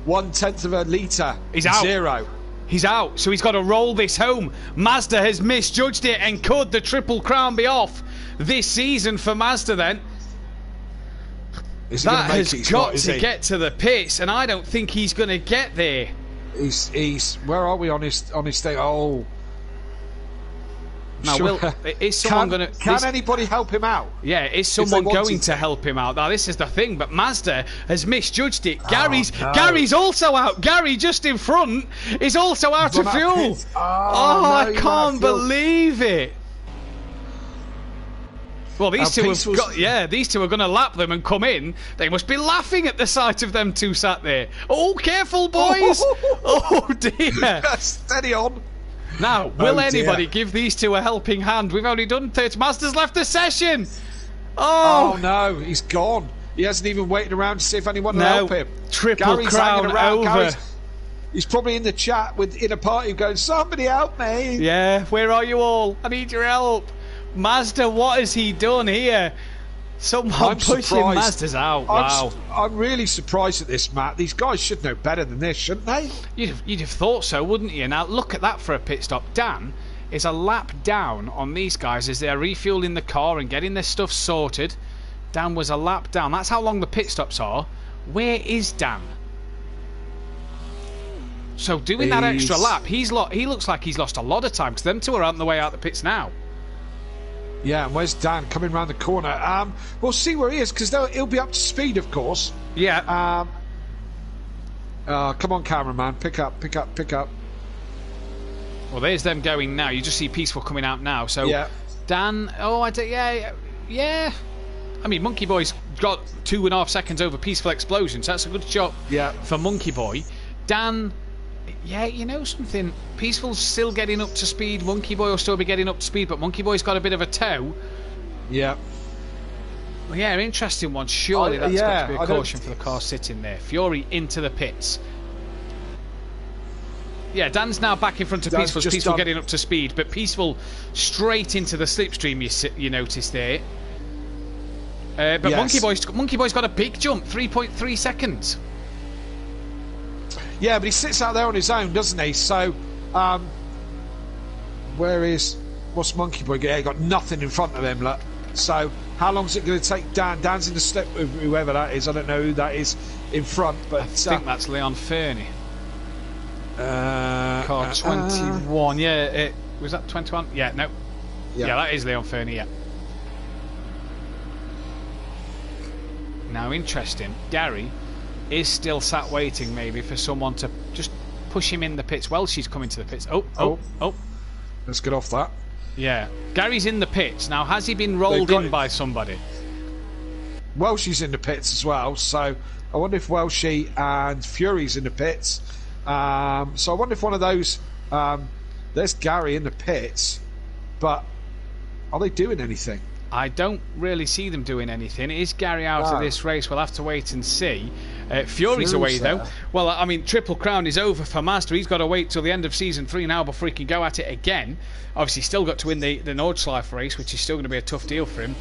1/10 of a litre. He's out. 0. He's out, so he's got to roll this home. Mazda has misjudged it, and could the Triple Crown be off this season for Mazda then? That has got to get to the pits, and I don't think he's going to get there. He's where are we on his thing? Oh. Now, is someone going to... Can anybody help him out? Yeah, is someone going to help him out? Now, this is the thing, but Mazda has misjudged it. Gary's also out. Gary, just in front, is also out of fuel. I can't believe it. Well, these two these two are going to lap them and come in. They must be laughing at the sight of them two sat there. Oh, careful, boys! Oh dear! Steady on. Now, will anybody give these two a helping hand? We've only done 30. Master's left the session. Oh no, he's gone. He hasn't even waited around to see if anyone will help him. Triple Crown over. He's probably in the chat in a party going, somebody help me. Yeah, where are you all? I need your help. Mazda, what has he done here? Someone pushing Mazda's out. Wow. I'm really surprised at this, Matt. These guys should know better than this, shouldn't they? You'd have thought so, wouldn't you? Now, look at that for a pit stop. Dan is a lap down on these guys as they're refueling the car and getting their stuff sorted. Dan was a lap down. That's how long the pit stops are. Where is Dan? So doing that extra lap, he looks like he's lost a lot of time because them two are on the way out the pits now. Yeah, and where's Dan coming round the corner? We'll see where he is because he'll be up to speed, of course. Yeah. Come on, cameraman, pick up. Well, there's them going now. You just see Peaceful coming out now. So yeah. Dan, yeah. I mean, Monkey Boy's got 2.5 seconds over Peaceful Explosion, so that's a good shot for Monkey Boy. Dan, yeah, you know something? Peaceful's still getting up to speed. Monkey Boy will still be getting up to speed, but Monkey Boy's got a bit of a toe. Yeah. Well, yeah, interesting one. Surely that's got to be a caution for the car sitting there. Fury into the pits. Yeah, Dan's now back in front of Peaceful. Peaceful getting up to speed, but Peaceful straight into the slipstream. You notice there. But yes. Monkey Boy's got a big jump, 3.3 seconds. Yeah, but he sits out there on his own, doesn't he? So, what's Monkey Boy? Yeah, he got nothing in front of him. Look. So, how long is it going to take Dan? Dan's in the slip with whoever that is. I don't know who that is in front, but I think that's Leon Fernie. Car 21. Yeah, was that 21? Yeah, no. Yeah, that is Leon Fernie. Yeah. Now, interesting. Gary is still sat waiting, maybe for someone to just push him in the pits. Well, she's coming to the pits. Oh! Let's get off that. Yeah, Gary's in the pits now. Has he been rolled in by somebody? Welshie's in the pits as well. So I wonder if Welshie and Fury's in the pits. So I wonder if one of those. There's Gary in the pits, but are they doing anything? I don't really see them doing anything. Is Gary out of this race? We'll have to wait and see. Fury's away though. Well, I mean, Triple Crown is over for Master. He's got to wait till the end of Season 3 now before he can go at it again. Obviously, still got to win the Nordschleife race, which is still going to be a tough deal for him.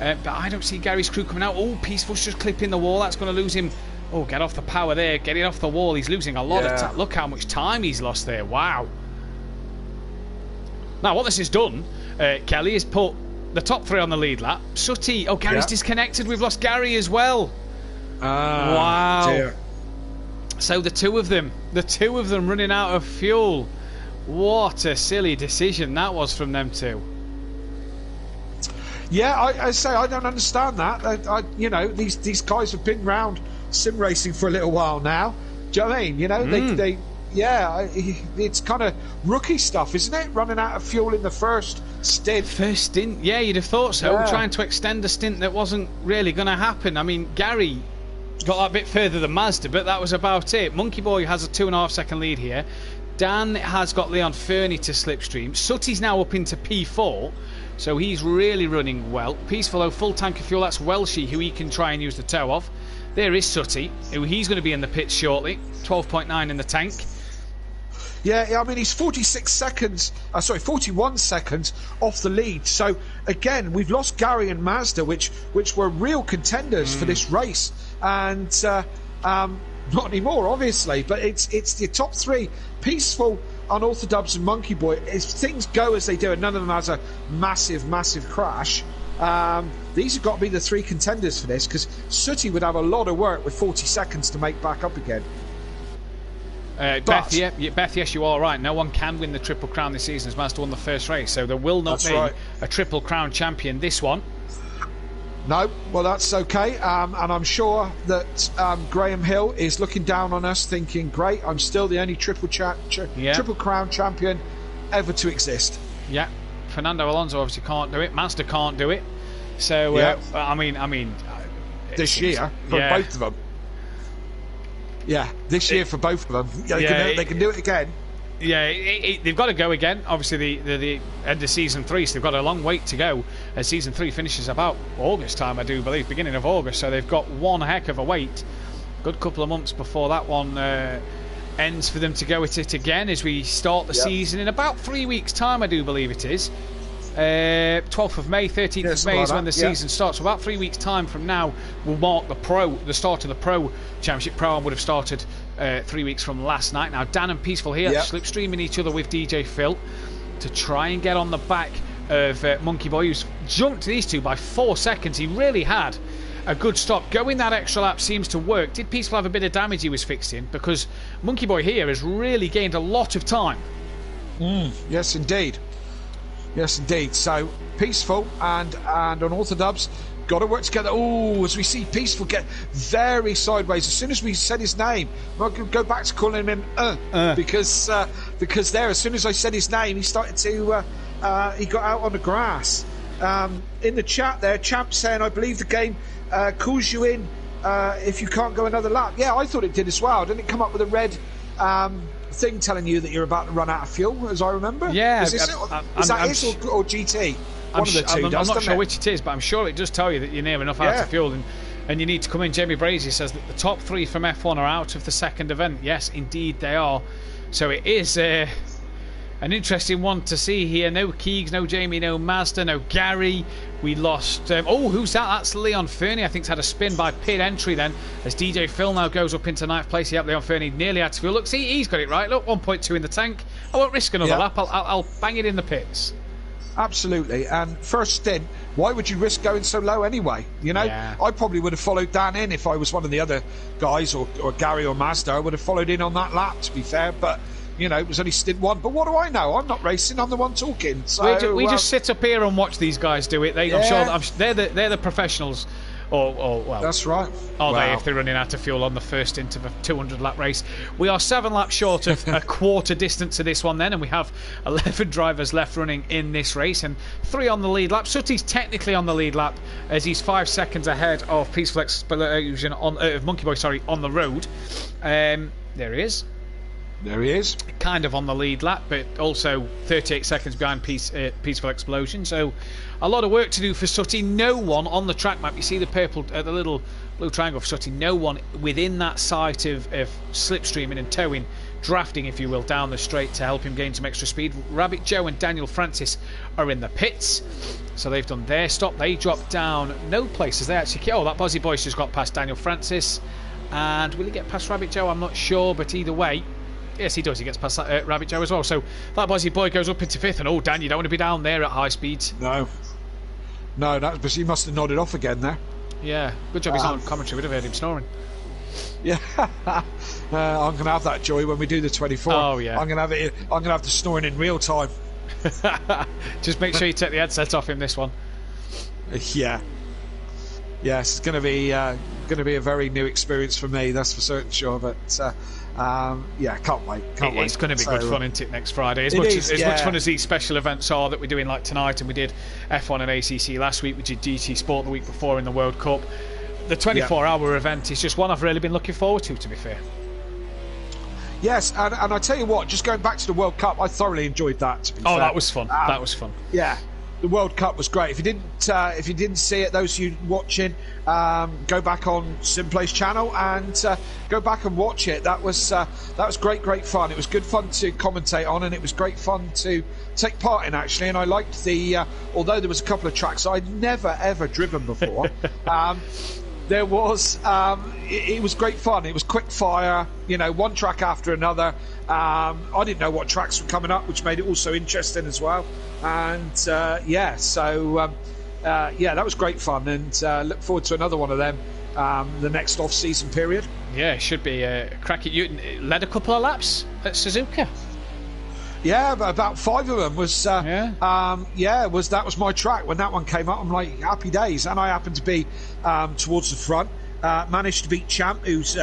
But I don't see Gary's crew coming out. Oh, Peaceful's just clipping the wall. That's going to lose him. Oh, get off the power there. Get it off the wall. He's losing a lot of time. Look how much time he's lost there. Wow. Now, what this has done, Kelly, is put the top 3 on the lead lap. Sutty. Oh, Gary's disconnected. We've lost Gary as well. Wow. Dear. So the two of them running out of fuel. What a silly decision that was from them two. Yeah, I say I don't understand that. You know, these guys have been round sim racing for a little while now. Do you know what I mean? You know, it's kind of rookie stuff, isn't it? Running out of fuel in the first stint. Yeah, you'd have thought so. Trying to extend a stint that wasn't really going to happen. I mean, Gary got that bit further than Mazda, but that was about it. Monkey Boy has a 2.5 second lead here. Dan has got Leon Fernie to slipstream. Sutty's now up into P4, so he's really running well. Peaceful, full tank of fuel. That's Welshie, who he can try and use the toe of. There is Sutty, who he's going to be in the pits shortly. 12.9 in the tank. Yeah, I mean, he's 41 seconds off the lead. So, again, we've lost Gary and Mazda, which were real contenders for this race. And not anymore, obviously, but it's the top 3. Peaceful, Unorthodox and Monkey Boy. If things go as they do and none of them has a massive crash, these have got to be the 3 contenders for this, because Sutty would have a lot of work with 40 seconds to make back up again. Beth, yes, you are right. No one can win the Triple Crown this season as Mazda won the first race, so there will not be a Triple Crown champion this one. No, well, that's okay. And I'm sure that Graham Hill is looking down on us thinking, great, I'm still the only Triple Crown champion ever to exist. Yeah, Fernando Alonso obviously can't do it. Mazda can't do it. So I mean, this year for both of them. Yeah, this year for both of them. They can do it again. Yeah, they've got to go again. Obviously, the end of season 3, so they've got a long wait to go. Season 3 finishes about August time, I do believe, beginning of August. So they've got one heck of a wait. Good couple of months before that one ends for them to go at it again as we start the season in about 3 weeks' time, I do believe it is. 12th of May, 13th of May is when the season starts. So about 3 weeks' time from now will mark the start of the Pro Championship. Pro would have started 3 weeks from last night. Now Dan and Peaceful here slipstreaming each other with DJ Phil to try and get on the back of Monkey Boy, who's jumped these two by 4 seconds. He really had a good stop. Going that extra lap seems to work. Did Peaceful have a bit of damage he was fixing? Because Monkey Boy here has really gained a lot of time. Yes, indeed. Yes, indeed. So Peaceful and Unorthodubs got to work together. Oh, as we see Peaceful get very sideways. As soon as we said his name, I'm going to go back to calling him because there, as soon as I said his name, he started to he got out on the grass. In the chat there, Champ saying, I believe the game calls you in if you can't go another lap. Yeah, I thought it did as well. Didn't it come up with a red thing telling you that you're about to run out of fuel, as I remember? Yeah. Is that or GT? One of the two I'm not sure which it is, but I'm sure it does tell you that you're near enough out of fuel and you need to come in. Jamie Brazy says that the top 3 from F1 are out of the second event. Yes, indeed they are. So it is an interesting one to see here. No Keegs, no Jamie, no Mazda, no Gary. We lost... who's that? That's Leon Fernie. I think he's had a spin by pit entry then, as DJ Phil now goes up into 9th place. Yep, Leon Fernie nearly out of fuel. Look, see, he's got it right. Look, 1.2 in the tank. I won't risk another lap. I'll bang it in the pits. Absolutely. And first stint, why would you risk going so low anyway? You know, I probably would have followed Dan in if I was one of the other guys, or Gary or Mazda. I would have followed in on that lap, to be fair. But you know, it was only stint 1. But what do I know? I'm not racing. I'm the one talking. So we just sit up here and watch these guys do it. I'm sure they're the professionals. Well, that's right. Are they, if they're running out of fuel on the first stint of a 200-lap race? We are 7 laps short of a quarter distance of this one then, and we have 11 drivers left running in this race, and 3 on the lead lap. Sutty's technically on the lead lap, as he's 5 seconds ahead of Peaceful Explosion of Monkey Boy, on the road. There he is. There he is. Kind of on the lead lap, but also 38 seconds behind Peaceful Explosion. So a lot of work to do for Sutty. No one on the track map. You see the purple, the little blue triangle for Sutty. No one within that sight of slipstreaming and towing, drafting, if you will, down the straight to help him gain some extra speed. Rabbit Joe and Daniel Francis are in the pits. So they've done their stop. They dropped down no places. They actually... that Buzzy Boy's just got past Daniel Francis. And will he get past Rabbit Joe? I'm not sure, but either way... Yes, he does. He gets past Rabbit Joe as well. So that Buzzy Boy goes up into 5th. And Dan, you don't want to be down there at high speeds. No, but he must have nodded off again there. Yeah, good job he's not on commentary. We'd have heard him snoring. Yeah, I'm going to have that joy when we do the 24. Oh yeah, I'm going to have the snoring in real time. Just make sure you take the headset off him this one. Yeah. Yes, it's going to be a very new experience for me. That's for certain sure. But can't wait. It's going to be good fun, isn't it, next Friday? As much fun as these special events are that we're doing, like tonight, and we did F1 and ACC last week. We did GT Sport the week before in the World Cup. The 24-hour event is just one I've really been looking forward to be fair. Yes, and I tell you what, just going back to the World Cup, I thoroughly enjoyed that. To be fair. That was fun. That was fun. Yeah. The World Cup was great. If you didn't see it, those of you watching, go back on Simplay's channel and go back and watch it. That was great fun. It was good fun to commentate on, and it was great fun to take part in actually. And I liked although there was a couple of tracks I'd never ever driven before. There was it was great fun. It was quick fire, one track after another. I didn't know what tracks were coming up, which made it also interesting as well. And that was great fun, and look forward to another one of them the next off-season period. Yeah, it should be cracking. You led a couple of laps at Suzuka. Yeah, but about 5 of them was that was my track. When that one came up, I'm like, happy days. And I happened to be towards the front. Managed to beat Champ, who's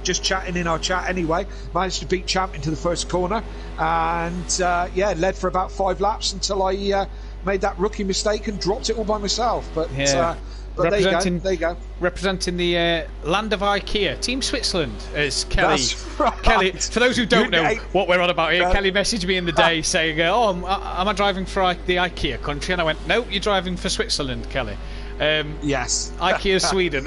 just chatting in our chat anyway. Managed to beat Champ into the first corner, and led for about 5 laps until I made that rookie mistake and dropped it all by myself. But but there you go. Representing the land of IKEA, Team Switzerland, as Kelly. That's right. Kelly, for those who don't know what we're on about here, Kelly messaged me in the day saying, "Oh, am I driving for the IKEA country?" And I went, "No, you're driving for Switzerland, Kelly." Yes, IKEA Sweden.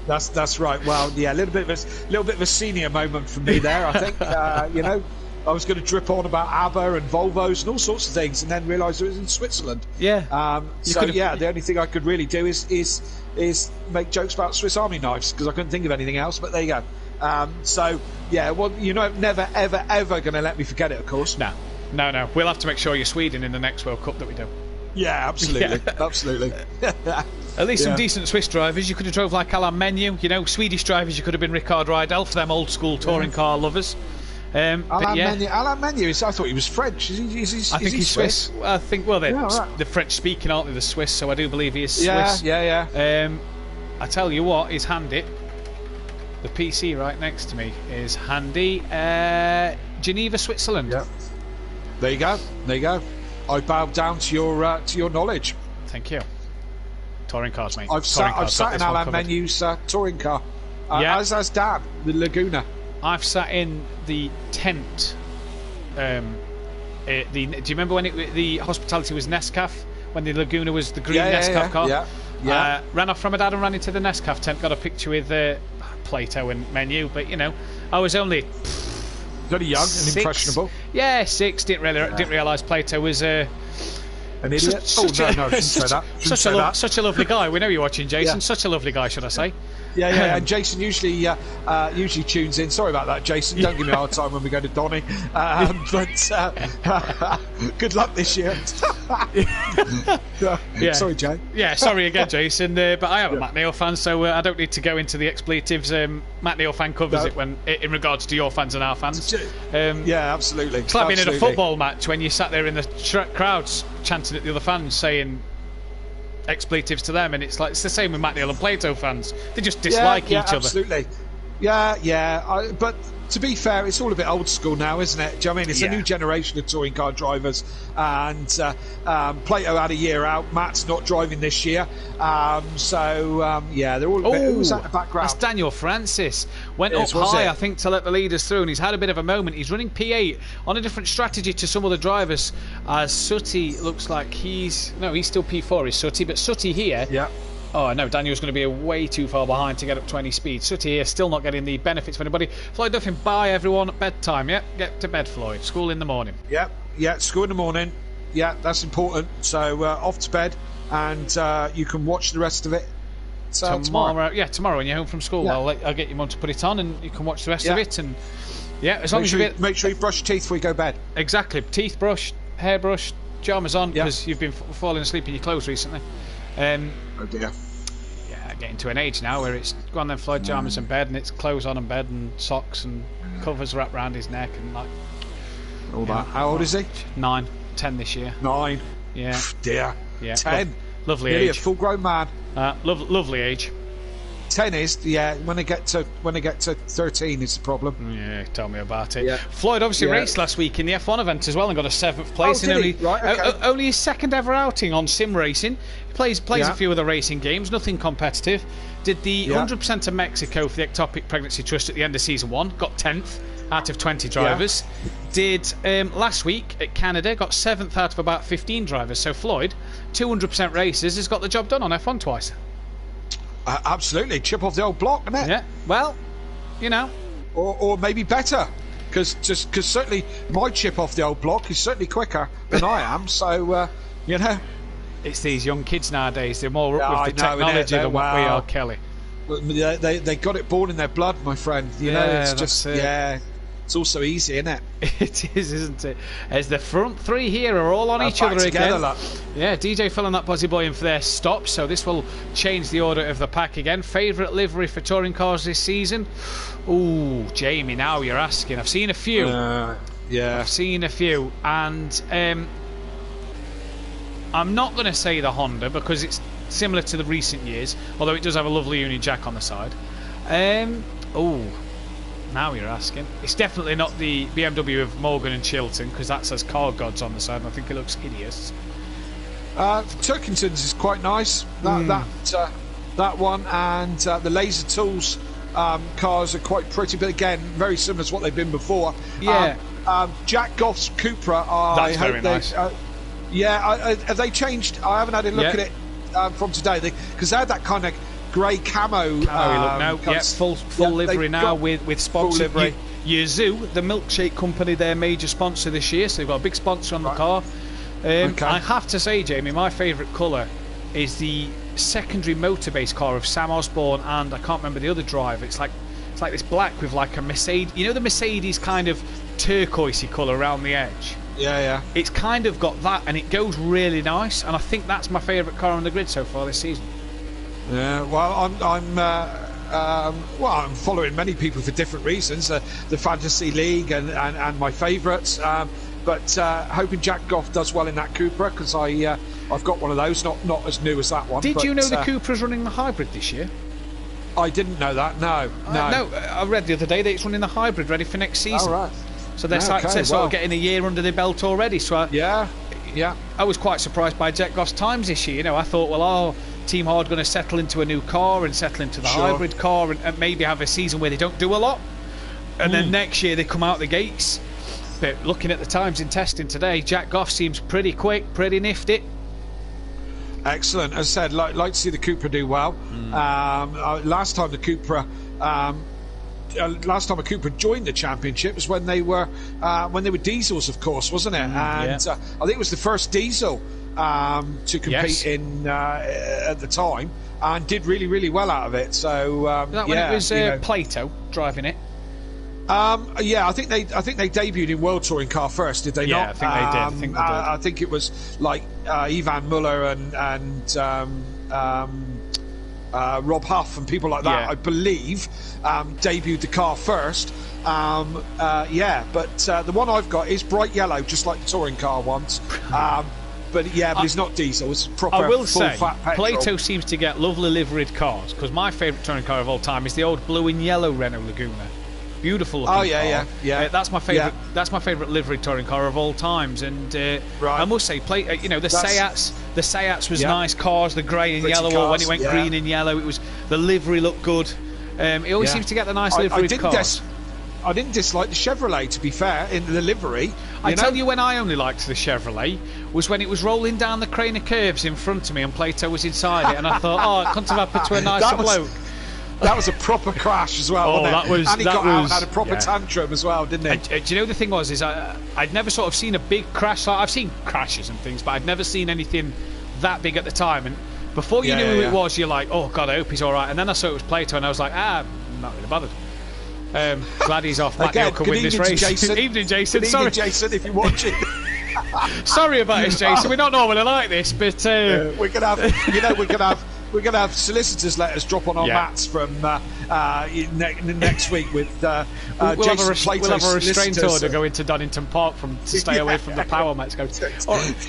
That's right. Well, yeah, a little bit of a senior moment for me there. I think you know. I was going to drip on about ABBA and Volvos and all sorts of things, and then realised it was in Switzerland. Yeah. The only thing I could really do is make jokes about Swiss Army knives because I couldn't think of anything else. But there you go. Well, you're never, ever, ever going to let me forget it, of course. No. We'll have to make sure you're Sweden in the next World Cup that we do. Yeah, absolutely, absolutely. At least some decent Swiss drivers. You could have drove like Alain Menu. You know, Swedish drivers. You could have been Ricard Rydell for them old school touring car lovers. Alain Menu I thought he was French. Is he I think he's Swiss. I think, well, they're French speaking, aren't they, the Swiss, so I do believe he is Swiss. Yeah. I tell you what is handy. The PC right next to me is handy. Geneva, Switzerland. Yeah. There you go. I bow down to your knowledge. Thank you. Touring cars, mate. I've sat in Alain Menu's touring car. As has Dan, the Laguna. I've sat in the tent. Do you remember when the hospitality was Nescaf? When the Laguna was the green Nescaf car? Yeah. Ran off from my dad and ran into the Nescaf tent. Got a picture with Plato and Menu, but you know, I was only very young and impressionable. Yeah, 6. Didn't realise Plato was an idiot. Such a lovely guy. We know you're watching, Jason. Yeah. Such a lovely guy, should I say? Yeah. And Jason usually tunes in. Sorry about that, Jason. Don't give me a hard time when we go to Donny. Good luck this year. Sorry, Jay. Yeah, sorry again, Jason. But I am a Matt Neal fan, so I don't need to go into the expletives. Matt Neal fan covers it when in regards to your fans and our fans. Yeah, absolutely. It's like being at a football match when you sat there in the crowds chanting at the other fans, saying expletives to them, and it's the same with Matt Neal and Plato fans. They just dislike each other. Absolutely. But to be fair, it's all a bit old school now, isn't it? Do you know what I mean? It's a new generation of touring car drivers, and Plato had a year out. Matt's not driving this year, they're all a bit. Who's at the background? That's Daniel Francis. Went up high, I think, to let the leaders through, and he's had a bit of a moment. He's running P8 on a different strategy to some other drivers. As Sutty looks like he's still P4, is Sutty, but Sutty here. Yeah. Oh no, Daniel's going to be way too far behind to get up to any speed. Sutty here still not getting the benefits of anybody. Floyd Duffin, bye everyone at bedtime. Yeah, get to bed, Floyd. School in the morning. Yeah, school in the morning. Yeah, that's important. So off to bed, and you can watch the rest of it tomorrow. Yeah, tomorrow when you're home from school, I'll get your mum to put it on, and you can watch the rest of it. And as long as make sure you brush your teeth before you go to bed. Exactly, teeth brushed, hair brushed, pyjamas on because you've been falling asleep in your clothes recently. Oh dear. Yeah, getting to an age now where it's go on then Floyd pyjamas in bed, and it's clothes on in bed and socks and covers wrapped around his neck and all that. How old is he? 9, 10 this year. 9. Yeah. Dear. Yeah. 10. Lovely Nearly age. A full-grown man. Lovely age. 10 is when they get to 13 is the problem. Yeah, tell me about it. Floyd obviously raced last week in the F1 event as well and got a 7th place in only his second ever outing on sim racing. He plays a few other racing games, nothing competitive. Did the 100% of Mexico for the Ectopic Pregnancy Trust at the end of season 1, got 10th out of 20 drivers. Did last week at Canada, got 7th out of about 15 drivers. So Floyd, 200% races, has got the job done on F1 twice. Absolutely, chip off the old block, isn't it? Yeah. Well, or maybe better, because certainly my chip off the old block is certainly quicker than I am. So it's these young kids nowadays. They're more up with the technology than what we are, Kelly. They got it born in their blood, my friend. It's just it's all so easy, isn't it? It is, isn't it? As the front three here are all on each other again. Yeah, DJ Phil and that Buzzy Boy in for their stop, so this will change the order of the pack again. Favourite livery for touring cars this season? Ooh, Jamie, now you're asking. I've seen a few. I've seen a few, and I'm not going to say the Honda because it's similar to the recent years, although it does have a lovely Union Jack on the side. Now you're asking. It's definitely not the BMW of Morgan and Chilton because that says Car Gods on the side, and I think it looks hideous. Turkington's is quite nice. That one, and the Laser Tools cars are quite pretty, but again, very similar to what they've been before. Yeah. Jack Goff's Cupra. That's very nice. Have they changed? I haven't had a look at it from today because they had that kind of grey camo look now. Full livery now with sponsor livery. Yazoo, the milkshake company, their major sponsor this year, so they've got a big sponsor on the car. I have to say, Jamie, my favourite colour is the secondary motor-based car of Sam Osborne and I can't remember the other driver. It's like this black with like a Mercedes, you know, the Mercedes kind of turquoisey colour around the edge. Yeah. It's kind of got that, and it goes really nice. And I think that's my favourite car on the grid so far this season. Yeah. Well, I'm following many people for different reasons. The Fantasy League and my favourites. But hoping Jack Goff does well in that Cupra because I've got one of those, not as new as that one. Did you know the Cupra's running the hybrid this year? I didn't know that. No. I read the other day that it's running the hybrid, ready for next season. Oh, right. So they're sort of getting a year under their belt already. So I was quite surprised by Jack Goff's times this year. You know, I thought, Team Hard going to settle into a new car and settle into the hybrid car and maybe have a season where they don't do a lot, and then next year they come out the gates. But looking at the times in testing today, Jack Goff seems pretty quick, pretty nifty. Excellent. As I said, like to see the Cupra do well. Last time a Cupra joined the championship was when they were diesels, of course, wasn't it? I think it was the first diesel to compete in at the time, and did really, really well out of it. So when it was Plato driving it. I think they debuted in World Touring Car first, did they not? Yeah, I think they did. I think it was like Ivan Muller and Rob Huff and people like that, I believe, debuted the car first. But the one I've got is bright yellow, just like the touring car ones. But it's not diesel. It's proper. I will full say, fat petrol. Plato seems to get lovely liveried cars because my favourite touring car of all time is the old blue and yellow Renault Laguna. Beautiful looking car. That's my favourite. That's my favourite livery touring car of all times. And I must say, the Seats was nice cars. The grey and yellow, or when it went green and yellow, it was the livery looked good. It always seems to get the nice liveried cars. I didn't dislike the Chevrolet, to be fair, in the livery. I tell you when I only liked the Chevrolet was when it was rolling down the crane of curves in front of me and Plato was inside it, and I thought, it couldn't have happened to a nicer bloke. That was a proper crash as well, wasn't it? And he got out and had a proper tantrum as well, didn't he? Do you know the thing was, I'd never sort of seen a big crash. I've seen crashes and things, but I'd never seen anything that big at the time. And before you knew who it was, you're like, oh God, I hope he's all right. And then I saw it was Plato, and I was like, I'm not really bothered. Glad he's off. Matt Neal can win this race. Jason. Evening, Jason. Good evening, Jason, if you're watching. Sorry about this, Jason. We don't normally like this, but we're gonna have solicitors' letters drop on our mats from next week with we'll Jason Plato's we'll have a restraint order go into Donington Park to stay away from the power mats.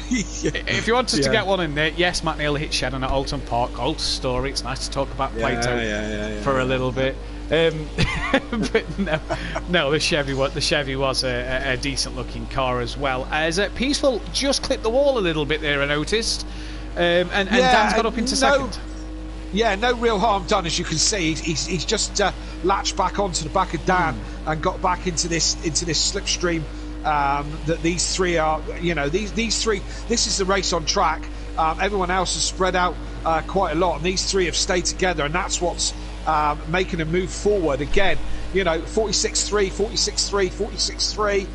If you want us to get one in there, yes, Matt Neal hit Shannon at Alton Park. Old story. It's nice to talk about Plato for a little bit. But no, the Chevy was a decent looking car as well. As Peaceful just clipped the wall a little bit there, I noticed, and Dan's got up into second. Yeah, no real harm done, as you can see. He's just latched back onto the back of Dan and got back into this slipstream that these three are. These three. This is the race on track. Everyone else has spread out quite a lot, and these three have stayed together, and that's what's making a move forward again. 46.3, 46.3, 46.3,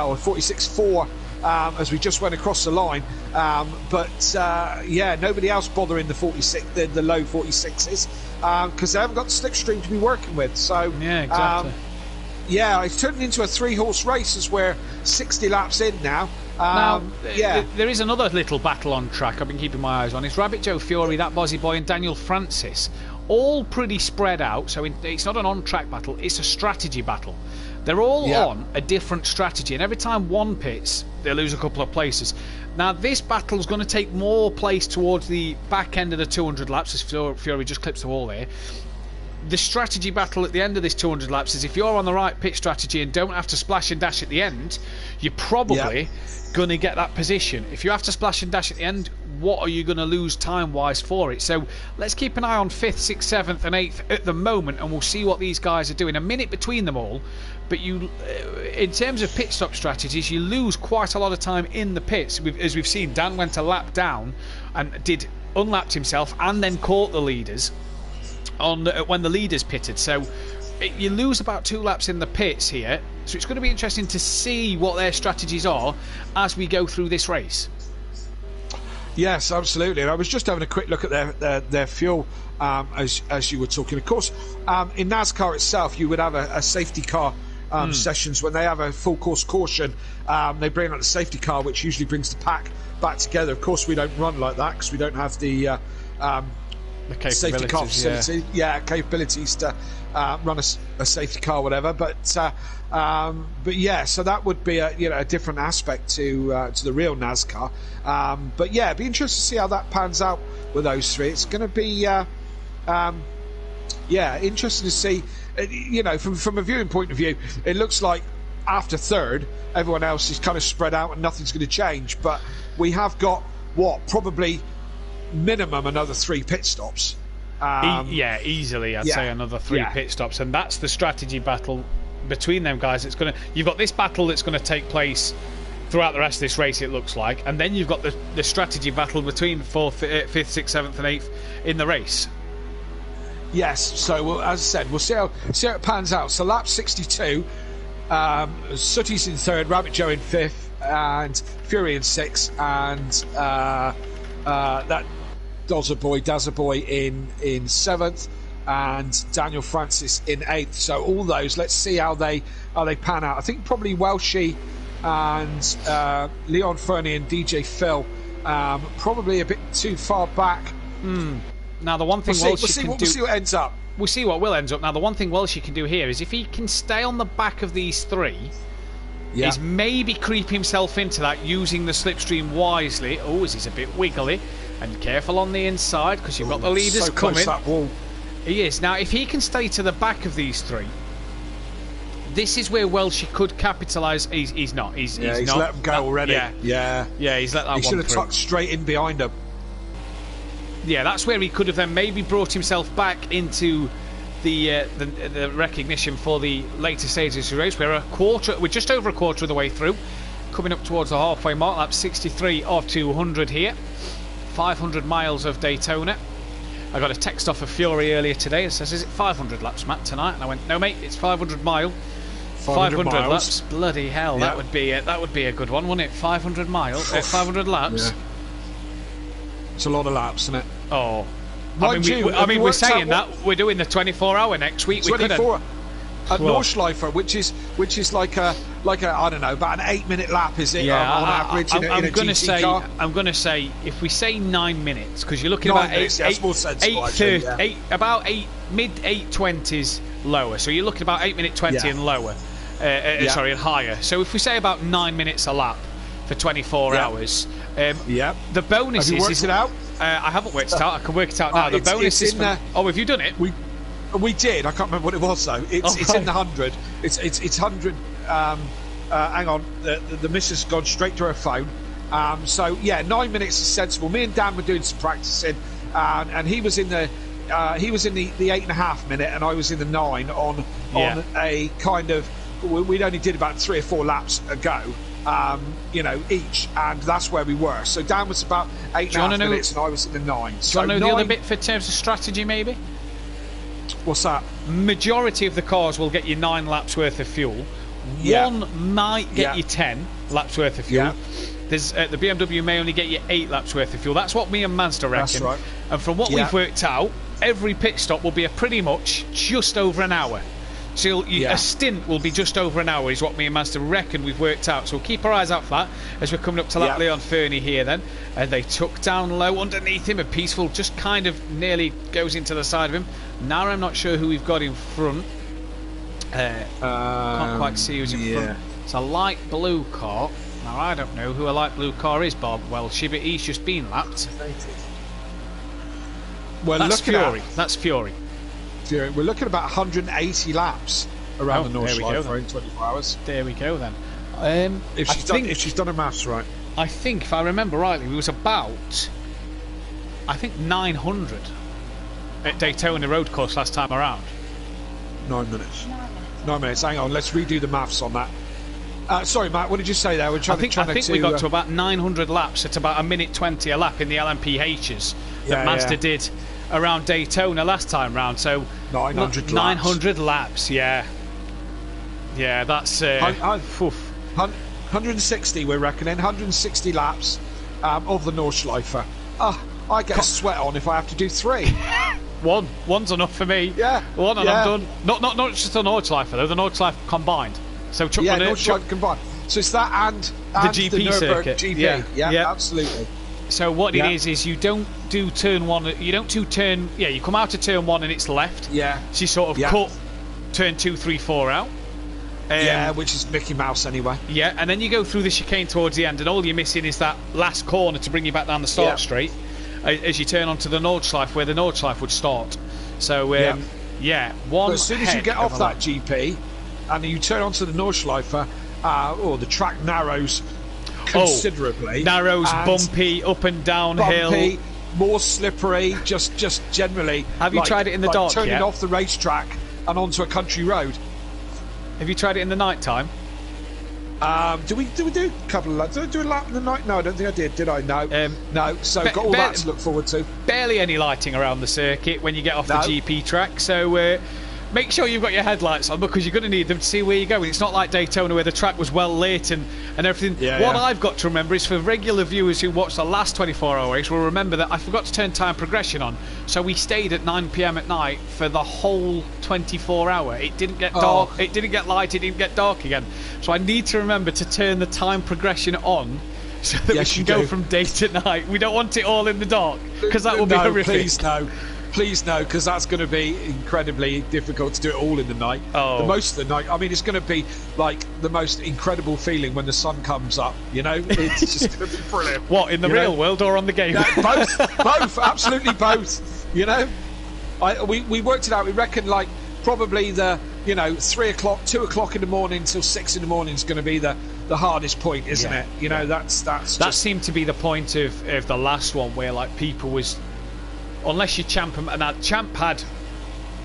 or 46.4 as we just went across the line. Nobody else bothering the 46, the low 46s, because they haven't got the slipstream to be working with. So exactly. It's turned into a 3-horse race as we're 60 laps in now. There is another little battle on track I've been keeping my eyes on. It's Rabbit Joe Fury, that Bozzy Boy, and Daniel Francis. All pretty spread out, so it's not an on-track battle, it's a strategy battle. They're all on a different strategy, and every time one pits, they lose a couple of places. Now, this battle's going to take more place towards the back end of the 200 laps, as Fury just clips the wall there. The strategy battle at the end of this 200 laps is if you're on the right pit strategy and don't have to splash and dash at the end, you're probably going to get that position. If you have to splash and dash at the end, what are you going to lose time-wise for it? So let's keep an eye on 5th, 6th, 7th and 8th at the moment, and we'll see what these guys are doing. A minute between them all, but you, in terms of pit stop strategies, you lose quite a lot of time in the pits. As we've seen, Dan went a lap down and unlapped himself and then caught the leaders when the leaders pitted. So you lose about 2 laps in the pits here. So it's going to be interesting to see what their strategies are as we go through this race. Yes, absolutely. And I was just having a quick look at their fuel as you were talking. Of course, in NASCAR itself, you would have a safety car sessions when they have a full course caution. They bring out the safety car, which usually brings the pack back together. Of course, we don't run like that because we don't have the safety car facility. Capabilities to run a safety car, whatever. But yeah, so that would be a different aspect to the real NASCAR. But yeah, it'd be interesting to see how that pans out with those 3. It's going to be interesting to see. From a viewing point of view, it looks like after 3rd, everyone else is kind of spread out and nothing's going to change. But we have got probably minimum another 3 pit stops. Easily, I'd say another 3 pit stops, and that's the strategy battle between them guys. You've got this battle that's going to take place throughout the rest of this race, it looks like, and then you've got the strategy battle between 4th, 5th, 6th, 7th, and 8th in the race. Yes, so as I said, we'll see how it pans out. So lap 62, Sooty's in 3rd, Rabbit Joe in 5th, and Fury in 6th, and that Dazza Boy in 7th, and Daniel Francis in 8th. So all those, let's see how they pan out. I think probably Welshie and Leon Fernie and DJ Phil probably a bit too far back. Now the one thing we'll see what ends up. We'll see what will end up. Now the one thing Welshie can do here is if he can stay on the back of these 3, is maybe creep himself into that using the slipstream wisely. Oh, he's a bit wiggly, and careful on the inside because you've got the leaders so coming. Close that wall. He is. Now if he can stay to the back of these 3, this is where Welshie could capitalise. He's not. He's not. Let them go already. Yeah, he's let that one through. He should have tucked straight in behind him. Yeah, that's where he could have then maybe brought himself back into the recognition for the later stages of the race. We're just over a quarter of the way through, coming up towards the halfway mark. Lap 63 of 200 here, 500 miles of Daytona. I got a text off of Fury earlier today that says, "Is it 500 laps, Matt, tonight?" And I went, "No, mate, it's 500 mile." 500 laps. Bloody hell, that would be a good one, wouldn't it? 500 miles, 500 laps. Yeah. It's a lot of laps, isn't it? Oh, I mean, we're saying that we're doing the 24-hour next week. 24 at Nordschleifer, which is like a I don't know, about an 8-minute lap, is it? Yeah, on average in a GT car? I'm going to say if we say 9 minutes, because you're looking about mid 8:20s lower, so you're looking about 8:20 and lower. Sorry, and higher. So if we say about 9 minutes a lap for 24 hours. The bonus have you worked it out? I haven't worked it out. I can work it out now. The bonus is have you done it? We did. I can't remember what it was though. It's in the 100. It's 100. Hang on. The missus has gone straight to her phone. So yeah, 9 minutes is sensible. Me and Dan were doing some practicing, and he was in the 8.5 minute, and I was in the 9 on a kind of. We'd only did about 3 or 4 laps ago. Each, and that's where we were. So Dan was about 8.5 minutes, and I was in the 9. Do you want to know the other bit for terms of strategy, maybe? What's that? Majority of the cars will get you 9 laps worth of fuel. One might get you 10 laps worth of fuel. There's the BMW may only get you 8 laps worth of fuel. That's what me and Mazda reckon. That's right. And from what we've worked out, every pit stop will be a pretty much just over an hour. So a stint will be just over an hour is what me and Mazda reckon we've worked out. So we'll keep our eyes out for that as we're coming up to that Leon Fernie here then. And they tuck down low underneath him, and Peaceful just kind of nearly goes into the side of him. Now I'm not sure who we've got in front. Can't quite see who's in front. It's a light blue car. Now I don't know who a light blue car is, Bob. Well, but he's just been lapped. Well, that's Fury. That's Fury. We're looking at about 180 laps around the North Schleifer in 24 hours. There we go then. If she's done her maths right. I think, if I remember rightly, it was about I think 900 at Daytona Road Course last time around. 9 minutes. 9 minutes. Hang on, let's redo the maths on that. Sorry, Matt, what did you say there? I think we got to about 900 laps at about 1:20 a lap in the LMPHs that Mazda did around Daytona last time round. So 900 laps, yeah. Yeah, that's 160. We're reckoning 160 laps of the Nordschleife. I get a sweat on if I have to do 3. One's enough for me. Yeah, one and I'm done. Not just the Nordschleife though. The Nordschleife combined. So Nordschleife combined. So it's that and the GP circuit. GP. Yeah, absolutely. So what it is you don't do turn 1. You don't do turn. Yeah, you come out of turn 1 and it's left. Yeah. So you sort of cut turn 2, 3, 4 out. Which is Mickey Mouse anyway. Yeah, and then you go through the chicane towards the end, and all you're missing is that last corner to bring you back down the start straight as you turn onto the Nordschleife, where the Nordschleife would start. So, one. But as soon as you get off that GP and you turn onto the Nordschleife, the track narrows considerably. Narrows, bumpy, up and downhill. Bumpy, more slippery, just generally. Have you tried it in the dark turning yet? off the racetrack and onto a country road. Have you tried it in the night time? Do we do a couple of laps? Did I do a lap in the night? No, I don't think I did I? No. No, so got all that to look forward to. Barely any lighting around the circuit when you get off the GP track, so make sure you've got your headlights on because you're going to need them to see where you're going. It's not like Daytona where the track was well lit and everything. I've got to remember is for regular viewers who watch the last 24-hour race will remember that I forgot to turn time progression on, so we stayed at 9 PM at night for the whole 24-hour. It didn't get dark, it didn't get light, it didn't get dark again. So I need to remember to turn the time progression on so that we can go from day to night. We don't want it all in the dark because that will be horrific. Please no, because that's going to be incredibly difficult to do it all in the night. Most of the night. I mean, it's going to be like the most incredible feeling when the sun comes up. You know, it's just going to be brilliant. What, in the real world or on the game? Both, absolutely both. You know, we worked it out. We reckon like probably the 3 o'clock, 2 o'clock in the morning till 6 in the morning is going to be the hardest point, isn't it? You know, that seemed to be the point of the last one where like people was. Unless you Champ, and that Champ had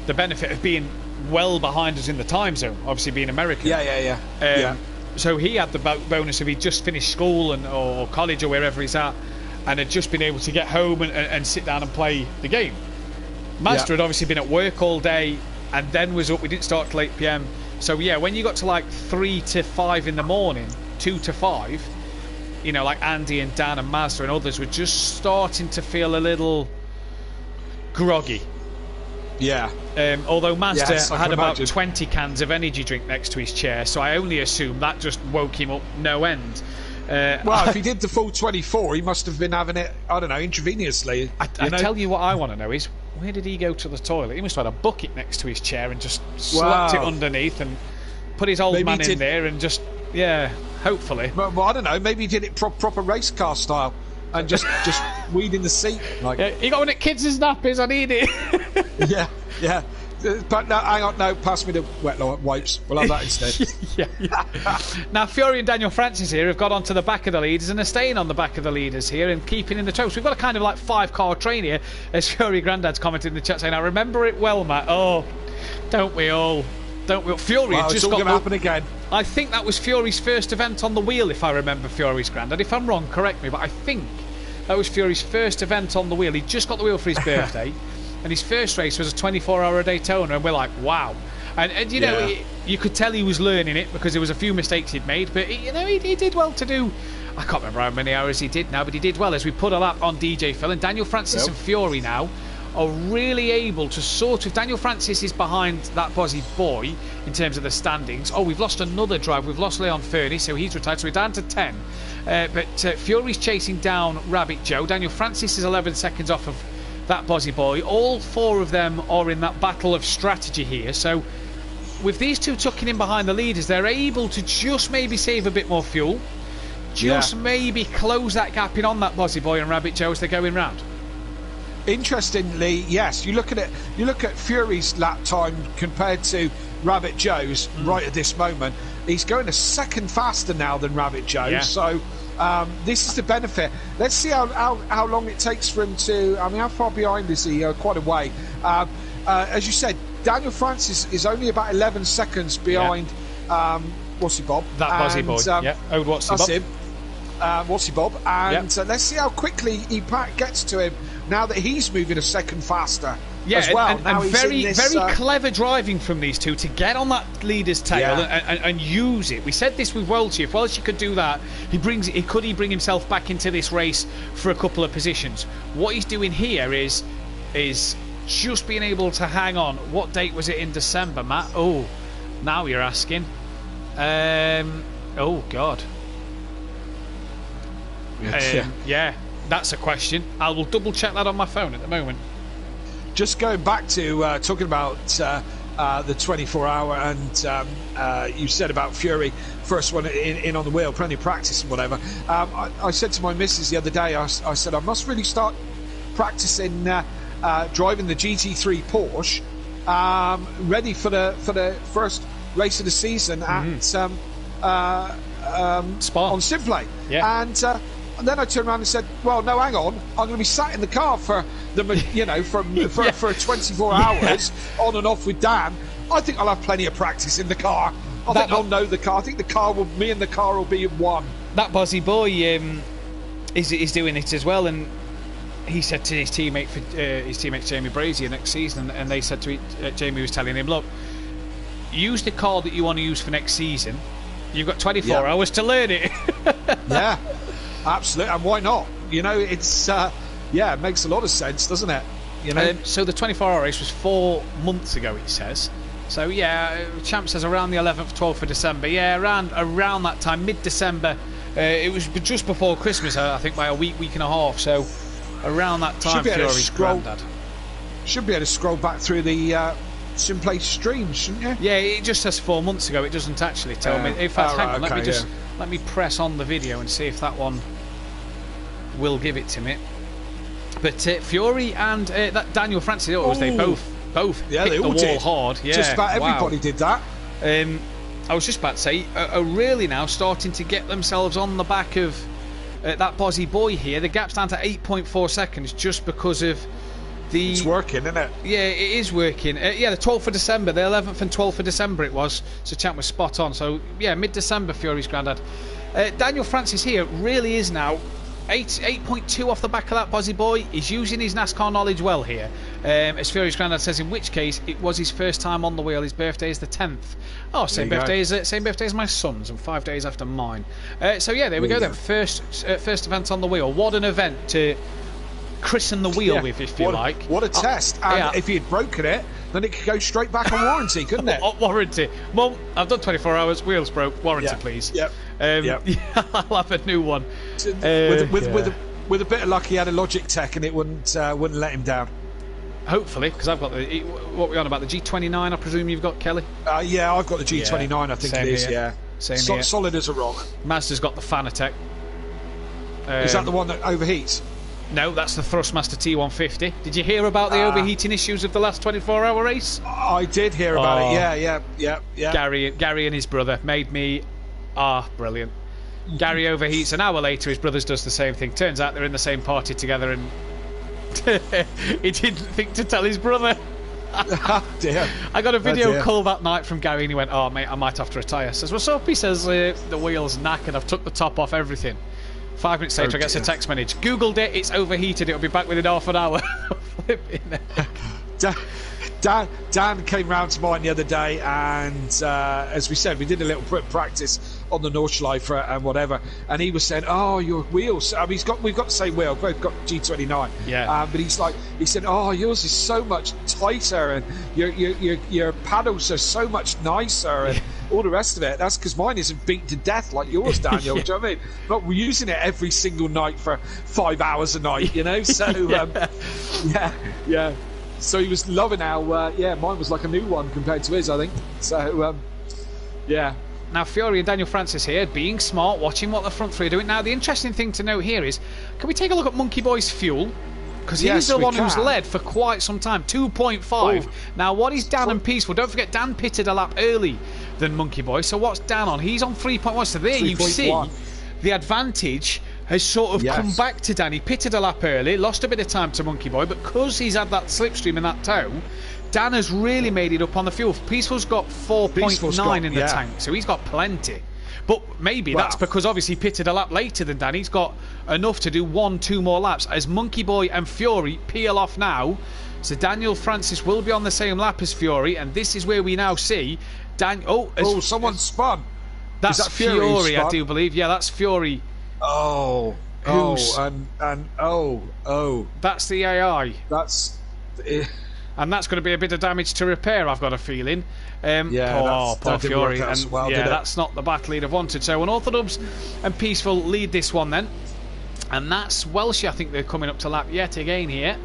the benefit of being well behind us in the time zone, obviously being American. Yeah. So he had the bonus of he'd just finished school or college or wherever he's at, and had just been able to get home and sit down and play the game. Mazda had obviously been at work all day and then was up. We didn't start till 8 PM. So yeah, when you got to like 3 to 5 in the morning, 2 to 5, like Andy and Dan and Mazda and others were just starting to feel a little groggy. Although Mazda had about 20 cans of energy drink next to his chair, so I only assume that just woke him up no end. Well, if he did the full 24, he must have been having it, I don't know, intravenously. I tell you what I want to know is, where did he go to the toilet? He must have had a bucket next to his chair and just slapped it underneath and put his old man in there and just, hopefully. Well, I don't know, maybe he did it proper race car style. And just weed in the seat. You got one at kids' nappies, I need it. yeah. But no, hang on, no, pass me the wet wipes. We'll have that instead. Now, Fury and Daniel Francis here have got onto the back of the leaders and are staying on the back of the leaders here and keeping in the tow. So we've got a kind of like 5-car train here, as Fury Grandad's commented in the chat saying, I remember it well, Matt. Oh, don't we all? Fury had just got going to happen again. I think that was Fury's first event on the wheel, if I remember Fury's Grandad. If I'm wrong, correct me, but I think that was Fury's first event on the wheel. He just got the wheel for his birthday, and his first race was a 24-hour Daytona, and we're like, wow. And you could tell he was learning it because there was a few mistakes he'd made, but he did well to do. I can't remember how many hours he did now, but he did well as we put a lap on DJ Phil, and Daniel Francis and Fury now are really able to sort of... Daniel Francis is behind that Bozzy boy in terms of the standings. We've lost another drive. We've lost Leon Fernie, so he's retired. So we're down to 10. But Fury's chasing down Rabbit Joe. Daniel Francis is 11 seconds off of that Bozzy boy. All 4 of them are in that battle of strategy here. So with these 2 tucking in behind the leaders, they're able to just maybe save a bit more fuel. Just maybe close that gap in on that Bozzy boy and Rabbit Joe as they're going round. Interestingly, yes, you look at Fury's lap time compared to Rabbit Joe's right at this moment. He's going a second faster now than Rabbit Joe. So This is the benefit. Let's see how long it takes for him to. I mean, how far behind is he? Quite a way. As you said, Daniel Francis is only about 11 seconds behind. What's Bob? That Buzzy Boy. Old What's Bob. That's him. What's Bob? And let's see how quickly he gets to him now that he's moving a second faster. As well. And very clever driving from these two to get on that leader's tail and use it. We said this with Welchie. If Welchie could do that, he could bring himself back into this race for a couple of positions. What he's doing here is just being able to hang on. What date was it in December, Matt? Oh, now you're asking. Oh God. Yeah, that's a question. I will double check that on my phone at the moment. Just going back to talking about the 24-hour, and you said about Fury, first one in on the wheel, plenty of practice and whatever. I said to my missus the other day, I said I must really start practicing driving the GT3 Porsche, ready for the first race of the season at Spa on Simplay. And then I turned around and said, "Well, no, hang on. I'm going to be sat in the car for for 24 hours on and off with Dan. I think I'll have plenty of practice in the car. I think I'll know the car. I think me and the car will be in one." That Buzzy Boy is doing it as well, and he said to his teammate Jamie Brazier next season, and they said to Jamie was telling him, "Look, use the car that you want to use for next season. You've got 24 hours to learn it." Yeah. Absolutely, and why not? You know, it's it makes a lot of sense, doesn't it? You know. So the 24-hour race was 4 months ago, it says. So Champ says around the 11th, 12th of December. Yeah, around that time, mid-December. It was just before Christmas, I think, by a week and a half. So around that time, Fury's granddad. Should be able to scroll back through the Simplay streams, shouldn't you? Yeah, it just says 4 months ago. It doesn't actually tell me. In fact, hang on, let me press on the video and see if that one will give it to me. But Fury and that Daniel Francis, they both hit the wall hard. Yeah, just about everybody did that. I was just about to say, are really now starting to get themselves on the back of that Buzzy Boy here. The gap's down to 8.4 seconds just because of it's working, isn't it? Yeah, it is working. The 12th of December, the 11th and 12th of December it was. So Champ was spot on. So, mid-December, Fury's granddad. Daniel Francis here really is now 8.2 off the back of that Buzzy Boy. He's using his NASCAR knowledge well here. As Fury's granddad says, in which case it was his first time on the wheel. His birthday is the 10th. Oh, same birthday as my son's, and 5 days after mine. There we go then. First event on the wheel. What an event to christen the wheel with, if you like. What a test. And if he had broken it, then it could go straight back on warranty, couldn't it? Warranty. Well, I've done 24 hours, wheels broke, warranty please. Yep. I'll have a new one. With a bit of luck, he had a Logitech and it wouldn't let him down. Hopefully, because I've got what we're on about, the G29, I presume you've got, Kelly? I've got the G29, I think it is, Same here. Solid as a rock. Mazda's got the Fanatec. Is that the one that overheats? No, that's the Thrustmaster T150. Did you hear about the overheating issues of the last 24-hour race? I did hear about it. Yeah. Gary and his brother made me brilliant. Gary overheats. An hour later, his brother does the same thing. Turns out they're in the same party together, and he didn't think to tell his brother. Dear. I got a video call that night from Gary, and he went, "Oh mate, I might have to retire." Says, "What's up?" He says, "The wheel's knackered. I've took the top off everything." 5 minutes later, I get a text message. Googled it. It's overheated. It'll be back within half an hour. Dan came round to mine the other day, and as we said, we did a little practice on the Nordschleifer and whatever. And he was saying, "Oh, your wheels." I mean, we've got the same wheel. We've both got G29. Yeah. But he said, "Oh, yours is so much tighter, and your paddles are so much nicer." And all the rest of it. That's because mine isn't beaten to death like yours, Daniel. Do you know what I mean? Not using it every single night for 5 hours a night, you know? So, yeah. So he was loving how, mine was like a new one compared to his, I think. So, yeah. Now, Fury and Daniel Francis here, being smart, watching what the front three are doing. Now, the interesting thing to note here is, can we take a look at Monkey Boy's fuel? Because he's the one who's led for quite some time, 2.5. Now, what is Dan and Peaceful? Don't forget, Dan pitted a lap early than Monkey Boy. So what's Dan on? He's on 3.1. So there you see the advantage has sort of come back to Dan. He pitted a lap early, lost a bit of time to Monkey Boy, but because he's had that slipstream and that tow, Dan has really made it up on the fuel. Peaceful's got 4.9 in the tank, so he's got plenty. But maybe that's because obviously he pitted a lap later than Dan. He's got enough to do 1-2 more laps. As Monkey Boy and Fury peel off now, so Daniel Francis will be on the same lap as Fury, and this is where we now see Dan. Someone spun. That's that Fury, I do believe. Yeah, that's Fury. Oh, that's the AI. That's. And that's going to be a bit of damage to repair, I've got a feeling. Poor Fury. That's not the battle he'd have wanted. So Unorthodox and Peaceful lead this one then. And that's Welsh, I think they're coming up to lap yet again here.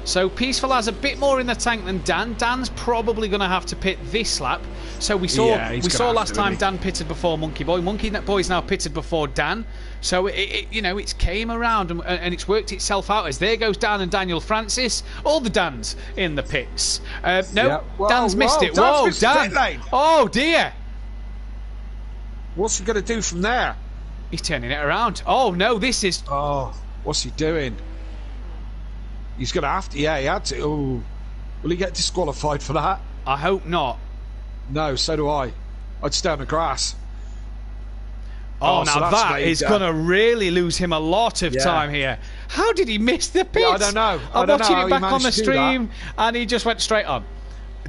So Peaceful has a bit more in the tank than Dan. Dan's probably going to have to pit this lap. So we saw last time Dan pitted before Monkey Boy. Monkey Boy's now pitted before Dan. So it's came around and it's worked itself out as there goes Dan and Daniel Francis. All the Dans in the pits. Dan's missed it. Whoa, Dan! Oh dear! What's he going to do from there? He's turning it around. Oh no, this is. Oh, what's he doing? He's going to have to. Yeah, he had to. Oh, will he get disqualified for that? I hope not. No, so do I. I'd stay on the grass. Now that is going to really lose him a lot of time here. How did he miss the pits? I don't know. I'm watching it back on the stream, and he just went straight on.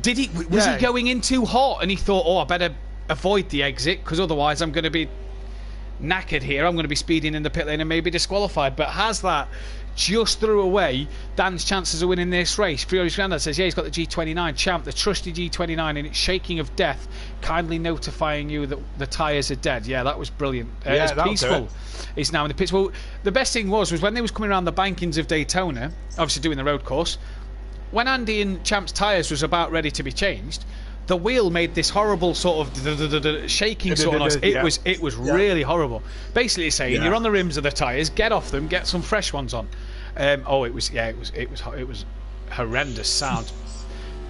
Did he? Was he going in too hot, and he thought, I better avoid the exit because otherwise I'm going to be knackered here. I'm going to be speeding in the pit lane and maybe disqualified. But has that just threw away Dan's chances of winning this race. Fury's Grandad says, he's got the G29 champ, the trusty G29, and it's shaking of death, kindly notifying you that the tyres are dead. Yeah, that was brilliant. It's Peaceful. He's now in the pits. Well, the best thing was when they was coming around the bankings of Daytona, obviously doing the road course, when Andy and Champ's tyres was about ready to be changed, the wheel made this horrible sort of shaking sort of noise. It was really horrible. Basically saying you're on the rims of the tyres, get off them, get some fresh ones on. It was horrendous sound.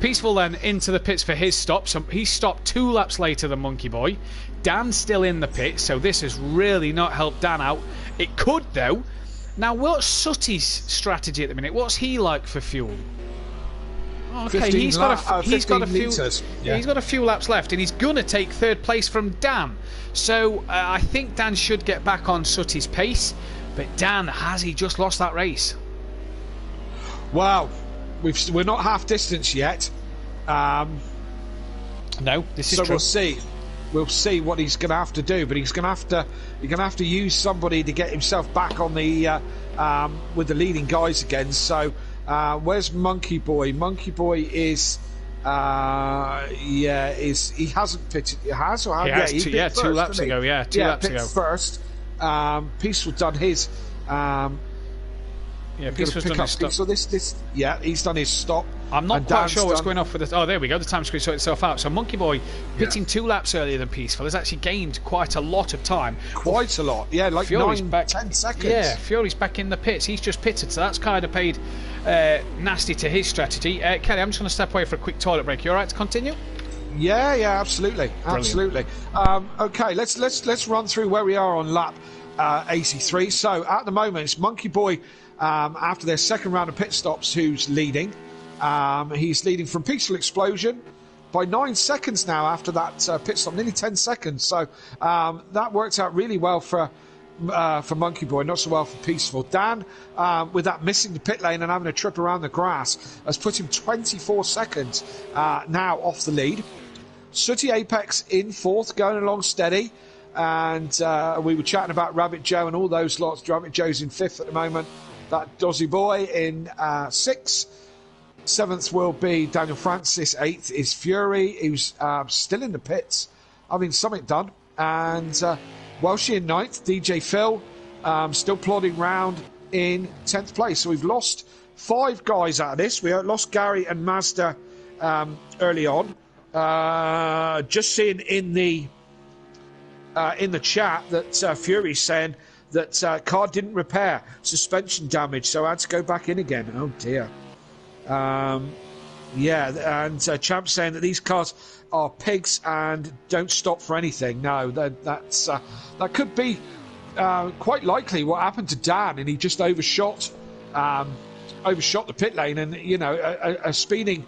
Peaceful then into the pits for his stop. So he stopped 2 laps later than Monkey Boy. Dan's still in the pits, so this has really not helped Dan out. It could though. Now, what's Sutty's strategy at the minute? What's he like for fuel? Okay, he's got a few laps left, and he's gonna take 3rd place from Dan. So I think Dan should get back on Sutty's pace. But Dan, has he just lost that race? Well, we're not half distance yet. No, this is true. We'll see. We'll see what he's going to have to do. But he's going to have to use somebody to get himself back on the with the leading guys again. So. Where's Monkey Boy? Monkey Boy is, he hasn't pitted. He has or has? He pitted 2 laps ago. Yeah, 2 laps ago. First, Peaceful done his. Peaceful's done his stop. So he's done his stop. I'm not quite sure what's going off with it. Oh, there we go. The time screen sorted itself out. So Monkey Boy pitting 2 laps earlier than Peaceful has actually gained quite a lot of time. Quite a lot. Yeah, like Fury's 10 seconds. Yeah, Fury's back in the pits. He's just pitted, so that's kind of paid nasty to his strategy. Kelly, I'm just going to step away for a quick toilet break. You all right to continue? Yeah, absolutely, absolutely. Okay, let's run through where we are on lap 83. So at the moment, it's Monkey Boy after their 2nd round of pit stops who's leading. He's leading from Peaceful Explosion by 9 seconds now after that pit stop, nearly 10 seconds. So that worked out really well for Monkey Boy, not so well for Peaceful. Dan, with that missing the pit lane and having a trip around the grass, has put him 24 seconds now off the lead. Sooty Apex in 4th, going along steady. And we were chatting about Rabbit Joe and all those lots. Rabbit Joe's in 5th at the moment. That Dozzy Boy in 6th. 7th will be Daniel Francis. 8th is Fury, who's still in the pits, having something done. And Welshie in 9th. DJ Phil still plodding round in 10th place. So we've lost 5 guys out of this. We lost Gary and Mazda early on. Just seeing in the chat that Fury's saying that car didn't repair, suspension damage, so I had to go back in again. Oh dear. And Champ's saying that these cars are pigs and don't stop for anything. No, that could be quite likely what happened to Dan, and he just overshot the pit lane, and a spinning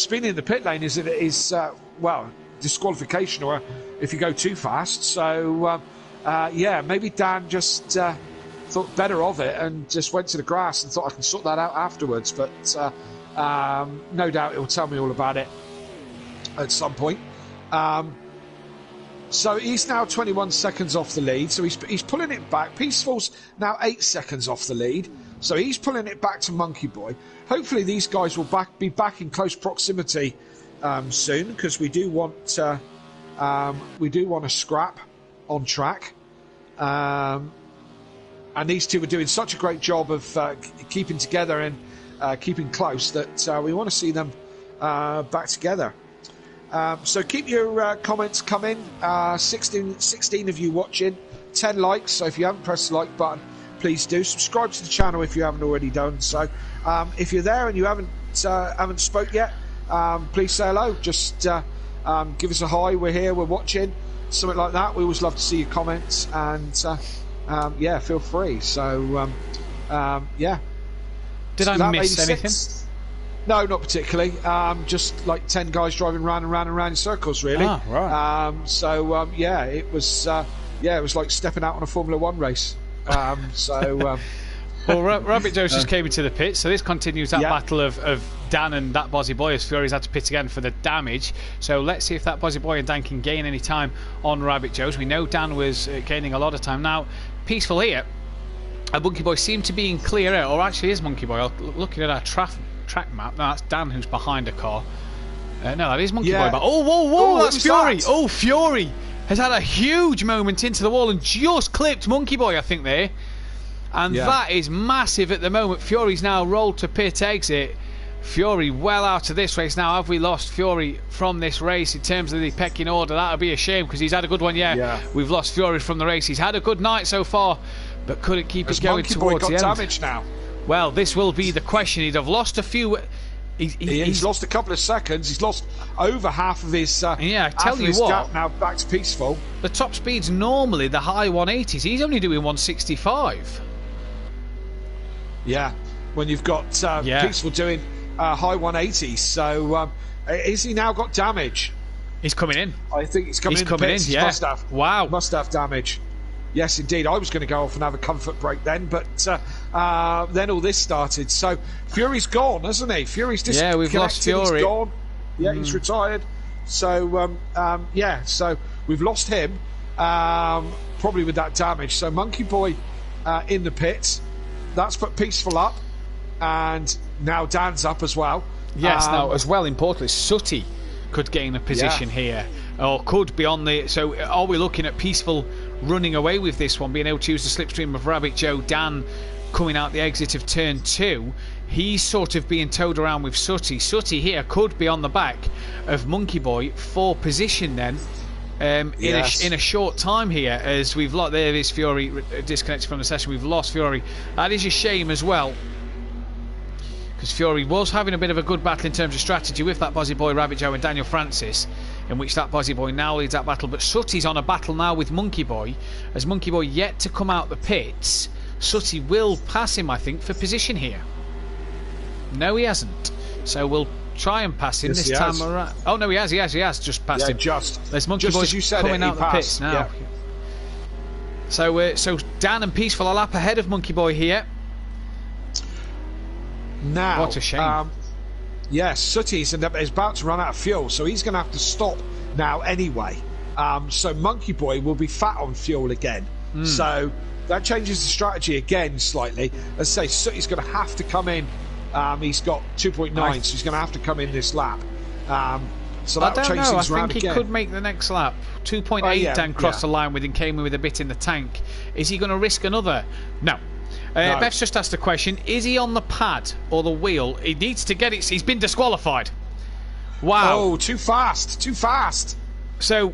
in the pit lane is disqualification, or if you go too fast. So maybe Dan just thought better of it and just went to the grass and thought I can sort that out afterwards. But no doubt he'll tell me all about it at some point. So he's now 21 seconds off the lead, so he's pulling it back. Peaceful's now 8 seconds off the lead, so he's pulling it back to Monkey Boy. Hopefully these guys will be back in close proximity soon, because we do want a scrap on track. And these two are doing such a great job of keeping together and keeping close that we want to see them back together. So keep your comments coming. 16 of you watching, 10 likes. So if you haven't pressed the like button, please do. Subscribe to the channel if you haven't already done so. If you're there and you haven't spoke yet, please say hello. Just give us a hi. We're here. We're watching. Something like that. We always love to see your comments, and feel free. So Did I miss anything? No, not particularly. Just like 10 guys driving round and round and round in circles, really. Ah, right. It was like stepping out on a Formula 1 race. Well, Rabbit Joe's just came into the pit, so this continues that battle of Dan and that Bozzy Boy, as Fury's had to pit again for the damage. So let's see if that Bozzy Boy and Dan can gain any time on Rabbit Joe's. We know Dan was gaining a lot of time. Now, Peaceful here, Monkey Boy seemed to be in clear air, or actually is Monkey Boy. Looking at our track map, no, that's Dan who's behind a car. No, that is Monkey Boy. But whoa, that's Fury. That? Oh, Fury has had a huge moment into the wall and just clipped Monkey Boy, I think, there. And that is massive at the moment. Fury's now rolled to pit exit. Fury well out of this race now. Have we lost Fury from this race in terms of the pecking order? That would be a shame, because he's had a good one. We've lost Fury from the race. He's had a good night so far, but couldn't keep it going towards the end. Damage now. Well, this will be the question. He'd have lost a few. He's lost a couple of seconds. He's lost over half of his. I tell you what. Gap now back to Peaceful. The top speed's normally the high 180s. He's only doing 165. Yeah, when you've got Peaceful doing high 180s. So is he now got damage? He's coming in. I think he's coming in. Yeah. Must have. Wow. Must have damage. Yes, indeed. I was going to go off and have a comfort break then, but then all this started. So Fury's gone, hasn't he? Fury's disconnected. Yeah, we've lost Fury. He's gone. Yeah, he's retired. So so we've lost him, probably with that damage. So Monkey Boy in the pits. That's put Peaceful up, and now Dan's up as well. Yes, now as well, importantly, Sooty could gain a position here, or could be on the. So are we looking at Peaceful running away with this one, being able to use the slipstream of Rabbit Joe? Dan coming out the exit of turn 2, he's sort of being towed around with Sooty. Sooty here could be on the back of Monkey Boy for position then. In a short time here, as we've lost. There is Fury disconnected from the session. We've lost Fury. That is a shame as well, because Fury was having a bit of a good battle in terms of strategy with that Bozzy Boy, Rabbit Joe and Daniel Francis, in which that Bozzy Boy now leads that battle. But Sooty's on a battle now with Monkey Boy, as Monkey Boy yet to come out the pits. Sooty will pass him, I think, for position here. No, he hasn't. So we'll try and pass him this time around. Oh no, he has just passed him. There's Monkey Boy coming out the pits now. Yeah. So Dan and Peaceful are a lap ahead of Monkey Boy here. Now, what a shame. Sooty's is about to run out of fuel, so he's going to have to stop now anyway. So Monkey Boy will be fat on fuel again. So that changes the strategy again slightly. Let's say Sooty's going to have to come in. He's got 2.9, so he's going to have to come in this lap. So that changes things around again. I think he could make the next lap. 2.8 Dan crossed the line with him, came in with a bit in the tank. Is he going to risk another? No. Beth's just asked a question. Is he on the pad or the wheel? He needs to get it. He's been disqualified. Wow. Oh, too fast. So,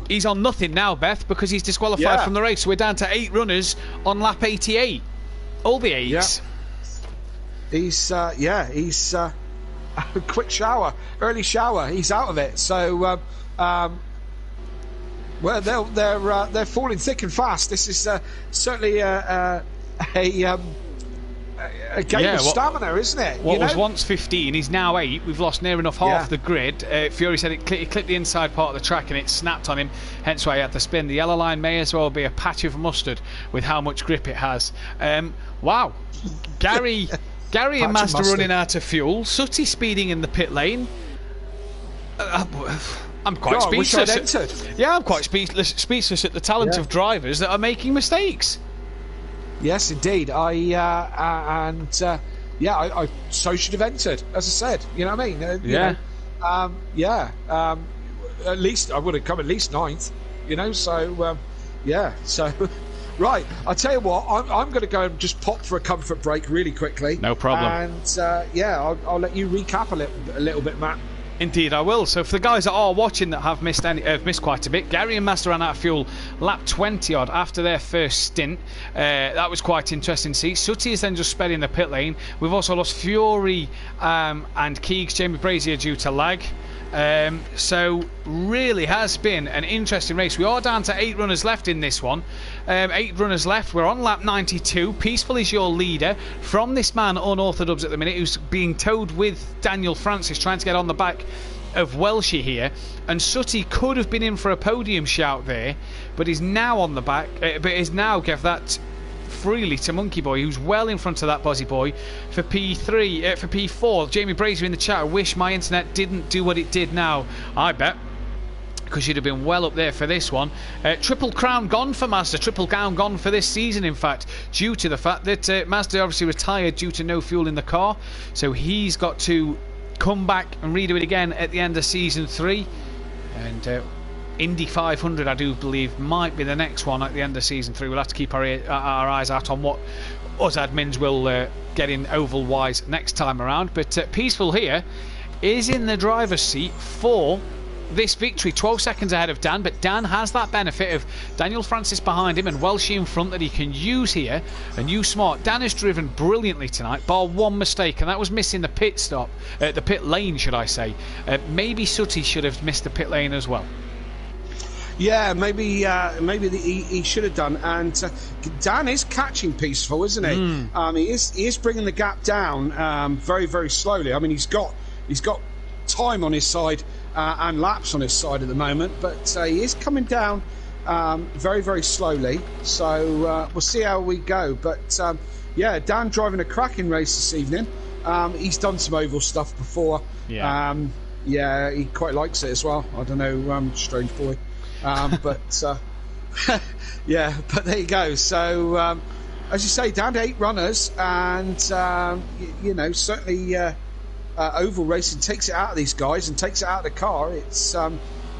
he's on nothing now, Beth, because he's disqualified from the race. So we're down to 8 runners on lap 88. All the 8s. Yeah. He's quick shower, early shower. He's out of it. So Well, they're falling thick and fast. This is certainly a game of stamina, isn't it? What was once 15 is now 8. We've lost near enough half the grid. Fury said it clipped the inside part of the track and it snapped on him, hence why he had to spin. The yellow line may as well be a patch of mustard with how much grip it has. Wow. Gary and Mazda running out of fuel. Sooty speeding in the pit lane. I'm quite speechless. I'm quite speechless at the talent of drivers that are making mistakes. Yes, indeed. I so should have entered, as I said. You know what I mean? At least I would have come at least 9th. You know, so so. Right, I'll tell you what. I'm going to go and just pop for a comfort break really quickly. No problem. And I'll let you recap a little bit, Matt. Indeed, I will. So for the guys that are watching that have missed quite a bit, Gary and Master ran out of fuel lap 20 odd after their first stint. That was quite interesting to see. Sooty is then just sped in the pit lane. We've also lost Fury and Keegs, Jamie Brazier due to lag. So really has been an interesting race. We are down to 8 runners left in this one. 8 runners left. We're on lap 92. Peaceful is your leader from this man Unorthodox at the minute, who's being towed with Daniel Francis, trying to get on the back of Welshie here. And Sooty could have been in for a podium shout there, but is now on the back. But is now give that freely to Monkey Boy, who's well in front of that Bozzy Boy for P3, for P4. Jamie Brazier in the chat, I wish my internet didn't do what it did now. I bet, because you'd have been well up there for this one. Triple crown gone for Mazda, triple crown gone for this season, in fact, due to the fact that Mazda obviously retired due to no fuel in the car, so he's got to come back and redo it again at the end of season 3. And Indy 500, I do believe, might be the next one at the end of season 3. We'll have to keep our eyes out on what us admins will get in oval wise next time around. But Peaceful here is in the driver's seat for this victory, 12 seconds ahead of Dan, but Dan has that benefit of Daniel Francis behind him and Welshie in front that he can use here and use smart. Dan has driven brilliantly tonight, bar one mistake, and that was missing the pit stop, the pit lane, should I say. Maybe Sooty should have missed the pit lane as well. Yeah, maybe he should have done. And Dan is catching Peaceful, isn't he? He is bringing the gap down very, very slowly. I mean, he's got time on his side and laps on his side at the moment, but he is coming down very, very slowly. So we'll see how we go. But Dan driving a cracking race this evening. He's done some oval stuff before. Yeah, he quite likes it as well. I don't know, strange boy. But but there you go. So as you say, down to 8 runners, and certainly oval racing takes it out of these guys and takes it out of the car. It's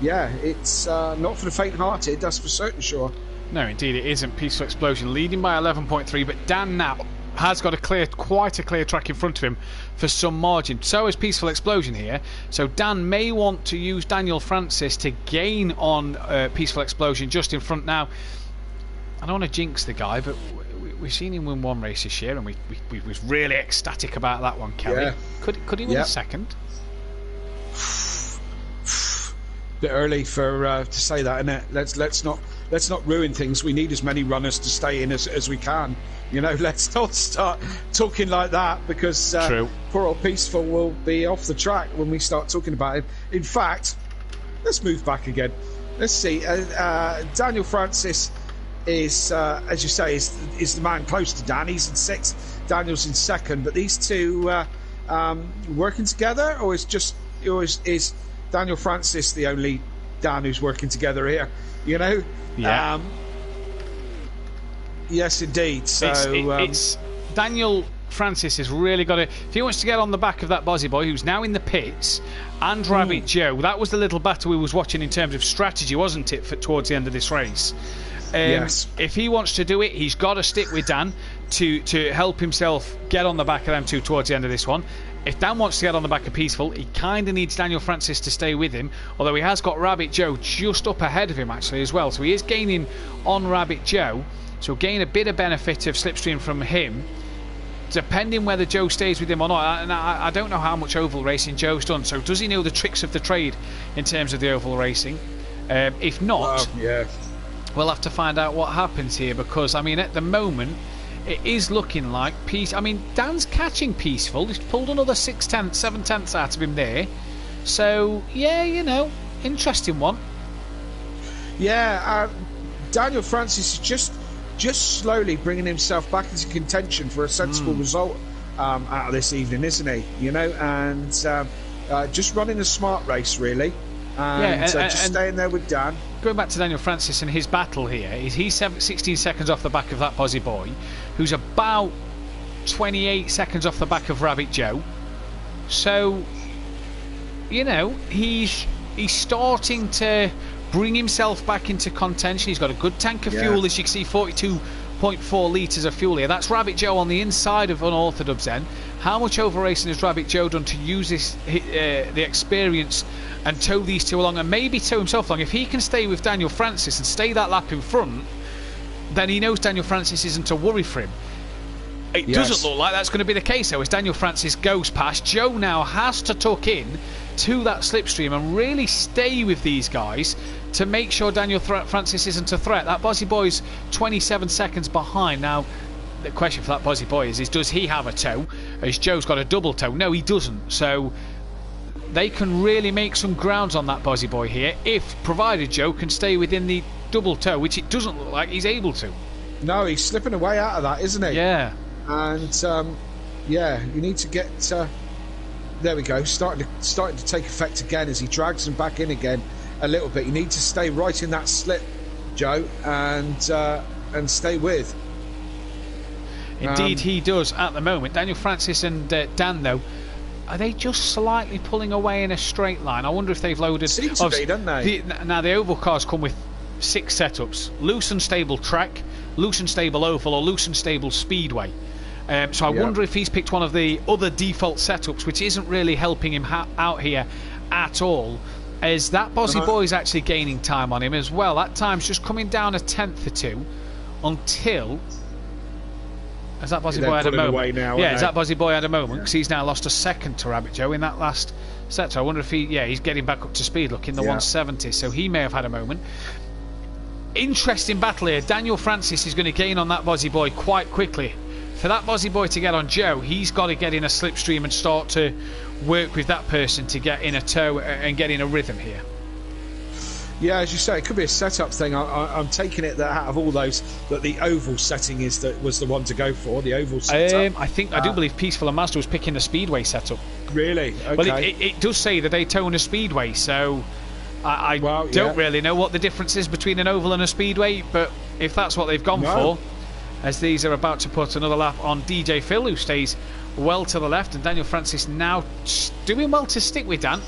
it's not for the faint-hearted, that's for certain sure. No, indeed it isn't. Peaceful Explosion leading by 11.3, but Dan now has got quite a clear track in front of him for some margin. So is Peaceful Explosion here. So Dan may want to use Daniel Francis to gain on Peaceful Explosion just in front now. I don't want to jinx the guy, but we've seen him win one race this year, and we was really ecstatic about that one, Kelly. Yeah. Could he win a second? Bit early for to say that, isn't it? Let's not ruin things. We need as many runners to stay in as we can. You know, let's not start talking like that, because poor old Peaceful will be off the track when we start talking about him. In fact, let's move back again. Let's see. Daniel Francis is, as you say, is the man close to Dan. He's in 6th. Daniel's in 2nd. But these two working together, or is Daniel Francis the only Dan who's working together here? You know. Yeah. Yes, indeed. So it's Daniel Francis has really got to. If he wants to get on the back of that Bozzy Boy, who's now in the pits, and Rabbit Joe, that was the little battle we was watching in terms of strategy, wasn't it, towards the end of this race? Yes. If he wants to do it, he's got to stick with Dan to help himself get on the back of them two towards the end of this one. If Dan wants to get on the back of Peaceful, he kind of needs Daniel Francis to stay with him, although he has got Rabbit Joe just up ahead of him actually as well, so he is gaining on Rabbit Joe, so gain a bit of benefit of slipstream from him, depending whether Joe stays with him or not. And I don't know how much oval racing Joe's done, so does he know the tricks of the trade in terms of the oval racing? If not, we'll have to find out what happens here, because I mean, at the moment, it is looking like Peace. I mean, Dan's catching Peaceful. He's pulled another 7/10 out of him there. So yeah, you know, interesting one. Yeah, Daniel Francis is just slowly bringing himself back into contention for a sensible result out of this evening, isn't he? You know, and just running a smart race, really. And just staying there with Dan. Going back to Daniel Francis and his battle here, he's 16 seconds off the back of that Bozzy Boy, who's about 28 seconds off the back of Rabbit Joe. So, you know, he's starting to bring himself back into contention. He's got a good tank of fuel, as you can see, 42.4 litres of fuel here. That's Rabbit Joe on the inside of Unorthodox then. How much over racing has Rabbit Joe done to use the experience and tow these two along, and maybe tow himself along? If he can stay with Daniel Francis and stay that lap in front, then he knows Daniel Francis isn't a worry for him. It doesn't look like that's going to be the case, though, as Daniel Francis goes past. Joe now has to tuck in to that slipstream and really stay with these guys to make sure Daniel Francis isn't a threat. That Bozzy Boy's 27 seconds behind. Now, the question for that Bozzy Boy is does he have a tow? As Joe's got a double tow. No, he doesn't. So they can really make some grounds on that Bozzy Boy here, if provided Joe can stay within the double tow, which it doesn't look like he's able to. No, he's slipping away out of that, isn't he? Yeah. And yeah, you need to get there we go, starting to take effect again as he drags him back in again a little bit. You need to stay right in that slip, Joe, and stay with. Indeed, he does at the moment. Daniel Francis and Dan, though, are they just slightly pulling away in a straight line? I wonder if they've loaded. Seem to be, don't they? Now the oval cars come with 6 setups: loose and stable track, loose and stable oval, or loose and stable speedway. So I wonder if he's picked one of the other default setups, which isn't really helping him out here at all, as that Bozzy Boy is actually gaining time on him as well. That time's just coming down a tenth or two until... Has that Bozzy Boy had a moment? Now, has that Bozzy Boy had a moment? Because he's now lost a second to Rabbit Joe in that last sector. I wonder if he's getting back up to speed, looking the 170, so he may have had a moment. Interesting battle here. Daniel Francis is going to gain on that Bozzy Boy quite quickly. For that Bozzy Boy to get on Joe, he's got to get in a slipstream and start to work with that person to get in a tow and get in a rhythm here. Yeah, as you say, it could be a setup thing. I'm taking it that out of all those, that the oval setting was the one to go for, the oval setup. I do believe Peaceful and Mazda was picking the speedway setup. Really? Okay. Well, it does say the Daytona Speedway, so I don't really know what the difference is between an oval and a speedway, but if that's what they've gone for, as these are about to put another lap on DJ Phil, who stays well to the left, and Daniel Francis now doing well to stick with Dan.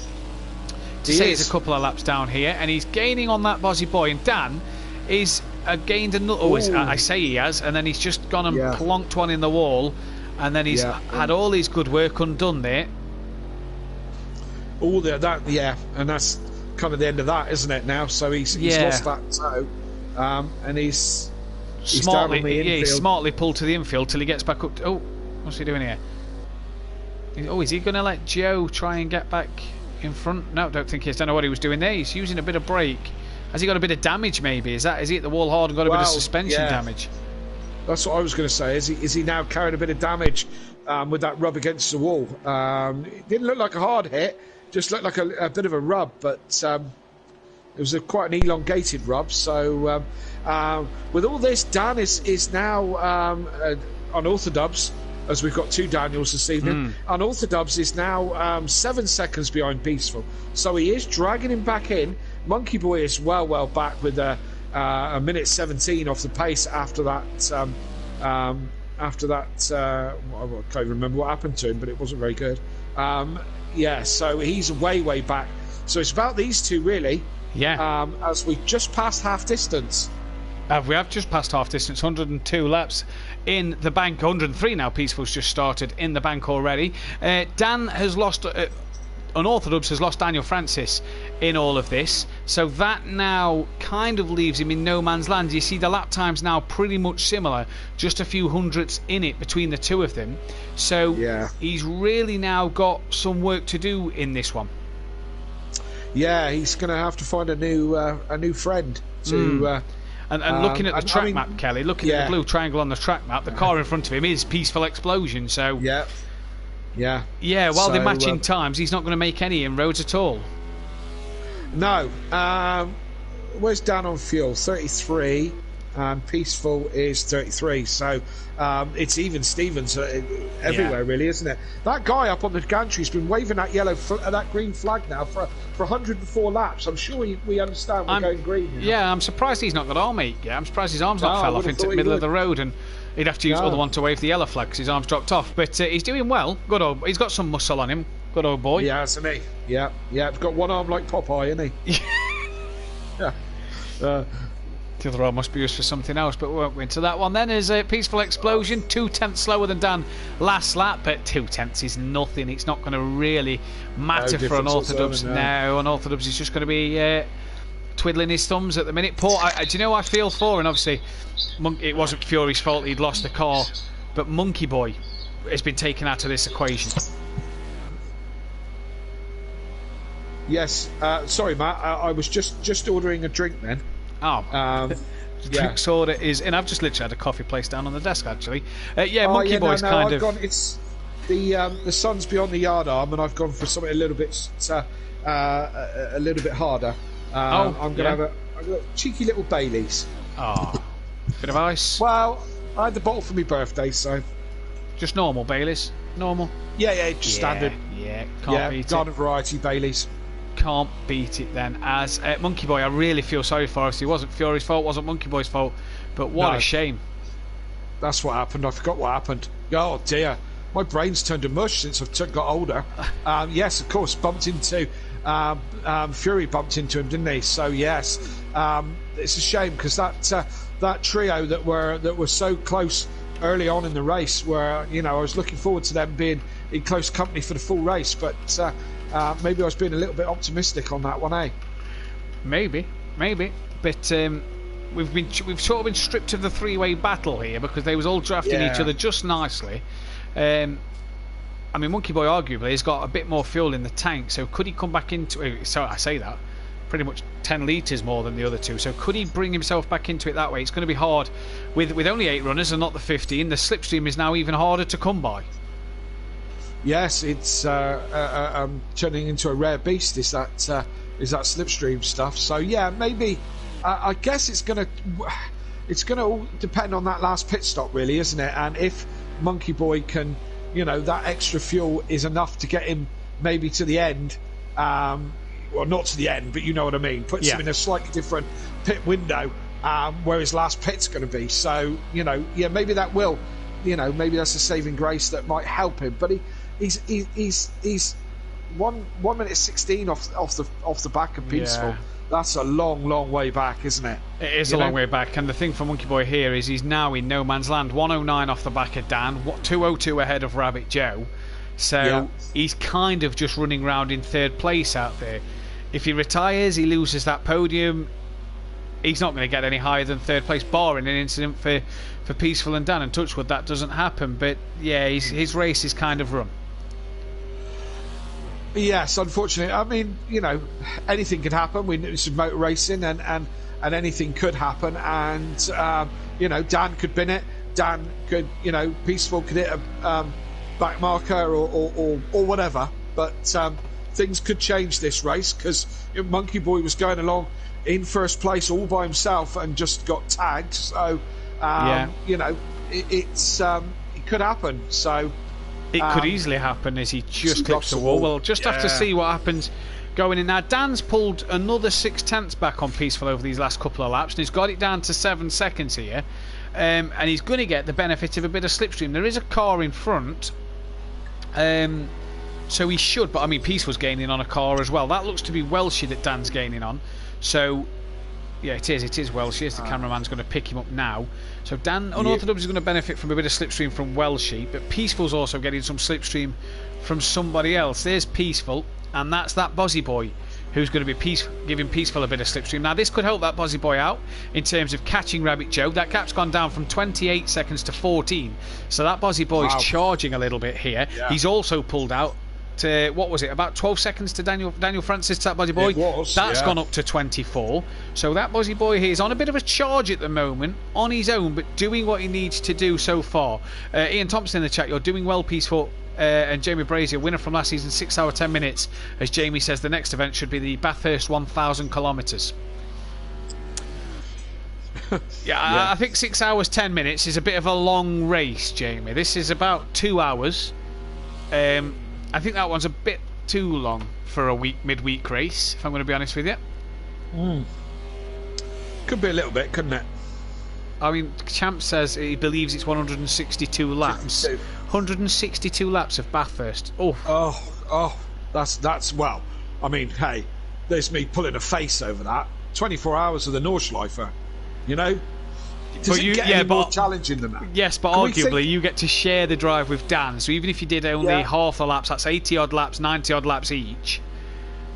He's a couple of laps down here, and he's gaining on that Bozzy Boy, and Dan is gained another. I say he has, and then he's just gone and plonked one in the wall, and then he's had all his good work undone there. And that's kind of the end of that, isn't it? Now, so he's lost that tow, and he's smartly pulled to the infield till he gets back up to, what's he doing here? Is he going to let Joe try and get back in front? No, don't think he is. Don't know what he was doing there. He's using a bit of brake. Has he got a bit of damage maybe? Is he at the wall hard and got a bit of suspension damage? That's what I was going to say. Is he now carrying a bit of damage with that rub against the wall? It didn't look like a hard hit, just looked like a bit of a rub, but it was quite an elongated rub. So with all this, Dan is now unorthodox, as we've got 2 Daniels this evening. Unorthodox is now 7 seconds behind Peaceful, so he is dragging him back in. Monkey Boy is well back with a minute 17 off the pace after that. I can't remember what happened to him, but it wasn't very good. So he's way back. So it's about these two really. As we just passed half distance. We have just passed half distance, 102 laps in the bank, 103 now. Peaceful's just started in the bank already. Dan has lost, Unorthodox has lost Daniel Francis in all of this, so that now kind of leaves him in no man's land. You see the lap times now pretty much similar, just a few hundredths in it between the two of them, so he's really now got some work to do in this one. yeah, he's going to have to find a new friend to. And looking at the track map, Kelly, looking at the blue triangle on the track map, the car in front of him is Peaceful Explosion. So yeah. While they're matching times, he's not going to make any inroads at all. No. Where's Dan on fuel? 33. And Peaceful is 33. So it's even Stevens everywhere, really, isn't it? That guy up on the gantry's been waving that that green flag now for 104 laps. I'm sure we understand we're going green. You know? Yeah, I'm surprised he's not got arm heat. Yeah, I'm surprised his arms not fell off into the middle of the road, and he'd have to use the other one to wave the yellow flag because his arms dropped off. But he's doing well. Good old. He's got some muscle on him. Good old boy. Yeah, hasn't he? Yeah. He's got one arm like Popeye, isn't he? Yeah. The other arm must be used for something else, but we won't go into that one. Then is a Peaceful Explosion, 2/10 slower than Dan last lap, but 2/10 is nothing. It's not going to really matter for Unorthodox now. Unorthodox is just going to be twiddling his thumbs at the minute. Do you know what I feel for? And obviously, it wasn't Fury's fault he'd lost the car, but Monkey Boy has been taken out of this equation. Yes, sorry, Matt. I was just ordering a drink then. Drinks order is in. I've just literally had a coffee placed down on the desk actually. Monkey Boy's kind of. It's the sun's beyond the yard arm, and I've gone for something a little bit harder. I'm gonna have a cheeky little Baileys. Bit of ice. Well, I had the bottle for my birthday, so just normal Baileys. Normal. Yeah, just standard. Yeah, can't beat it. Garden variety Baileys. Can't beat it then. As Monkey Boy, I really feel sorry for us. It wasn't Fury's fault, wasn't Monkey Boy's fault, but what a shame. That's what happened. I forgot what happened. Oh dear, my brain's turned to mush since I've got older. Yes, of course, bumped into Fury, bumped into him, didn't he? So yes, it's a shame because that trio that were so close early on in the race, where I was looking forward to them being in close company for the full race, but. Maybe I was being a little bit optimistic on that one, eh? Maybe, but we've sort of been stripped of the three-way battle here because they was all drafting each other just nicely. I mean, Monkey Boy arguably has got a bit more fuel in the tank, so could he come back into it? So I say that pretty much 10 litres more than the other two. So could he bring himself back into it that way? It's going to be hard with only 8 runners and not the 15. The slipstream is now even harder to come by. Yes, it's turning into a rare beast. Is that slipstream stuff? So yeah, maybe I guess it's gonna all depend on that last pit stop, really, isn't it? And if Monkey Boy can, that extra fuel is enough to get him maybe to the end. Well, not to the end, but you know what I mean. Puts him in a slightly different pit window where his last pit's going to be. So maybe that will, maybe that's a saving grace that might help him. But He's 1 minute 16 off the back of Peaceful. That's a long way back, isn't it? It is a long way back, and the thing for Monkey Boy here is he's now in no man's land. 109 off the back of Dan, 202 ahead of Rabbit Joe. So he's kind of just running around in third place out there. If he retires, he loses that podium. He's not going to get any higher than third place, barring an incident for Peaceful and Dan. And touchwood, that doesn't happen. But yeah, his race is kind of run. Yes, unfortunately. I mean, anything could happen. This is motor racing, and anything could happen. And Dan could bin it. Dan could, Peaceful could hit a back marker or whatever. But things could change this race because Monkey Boy was going along in first place all by himself and just got tagged. So it could happen. So. It could easily happen as he just clips the wall. We'll just have to see what happens going in. Now, Dan's pulled another 6/10 back on Peaceful over these last couple of laps, and he's got it down to 7 seconds here. And he's going to get the benefit of a bit of slipstream. There is a car in front, so he should. But I mean, Peaceful's gaining on a car as well. That looks to be Welshie that Dan's gaining on. So yeah, it is Welshie. The cameraman's going to pick him up now. So Dan Unorthodox is going to benefit from a bit of slipstream from Welshie, but Peaceful's also getting some slipstream from somebody else. There's Peaceful, and that's that Bozzy Boy who's going to be giving Peaceful a bit of slipstream. Now this could help that Bozzy Boy out in terms of catching Rabbit Joe. That gap's gone down from 28 seconds to 14, so that Bozzy Boy's charging a little bit here. He's also pulled out what was it? About 12 seconds to Daniel Francis, that Buzzy Boy. It was, That's gone up to 24. So that Buzzy Boy here is on a bit of a charge at the moment, on his own, but doing what he needs to do so far. Ian Thompson in the chat, you're doing well, Peaceful. And Jamie Brazier, winner from last season, 6 hour 10 minutes. As Jamie says, the next event should be the Bathurst 1,000 kilometres. I think 6 hours 10 minutes is a bit of a long race, Jamie. This is about 2 hours. I think that one's a bit too long for a midweek race, if I'm going to be honest with you. Could be a little bit, couldn't it? I mean, Champ says he believes it's 162 laps. 162 laps of Bathurst. That's well. I mean, hey, there's me pulling a face over that. 24 hours of the Nordschleife, you know. Does it get any more challenging than that? Yes, but arguably you get to share the drive with Dan. So even if you did only half the laps, that's 80 odd laps, 90 odd laps each.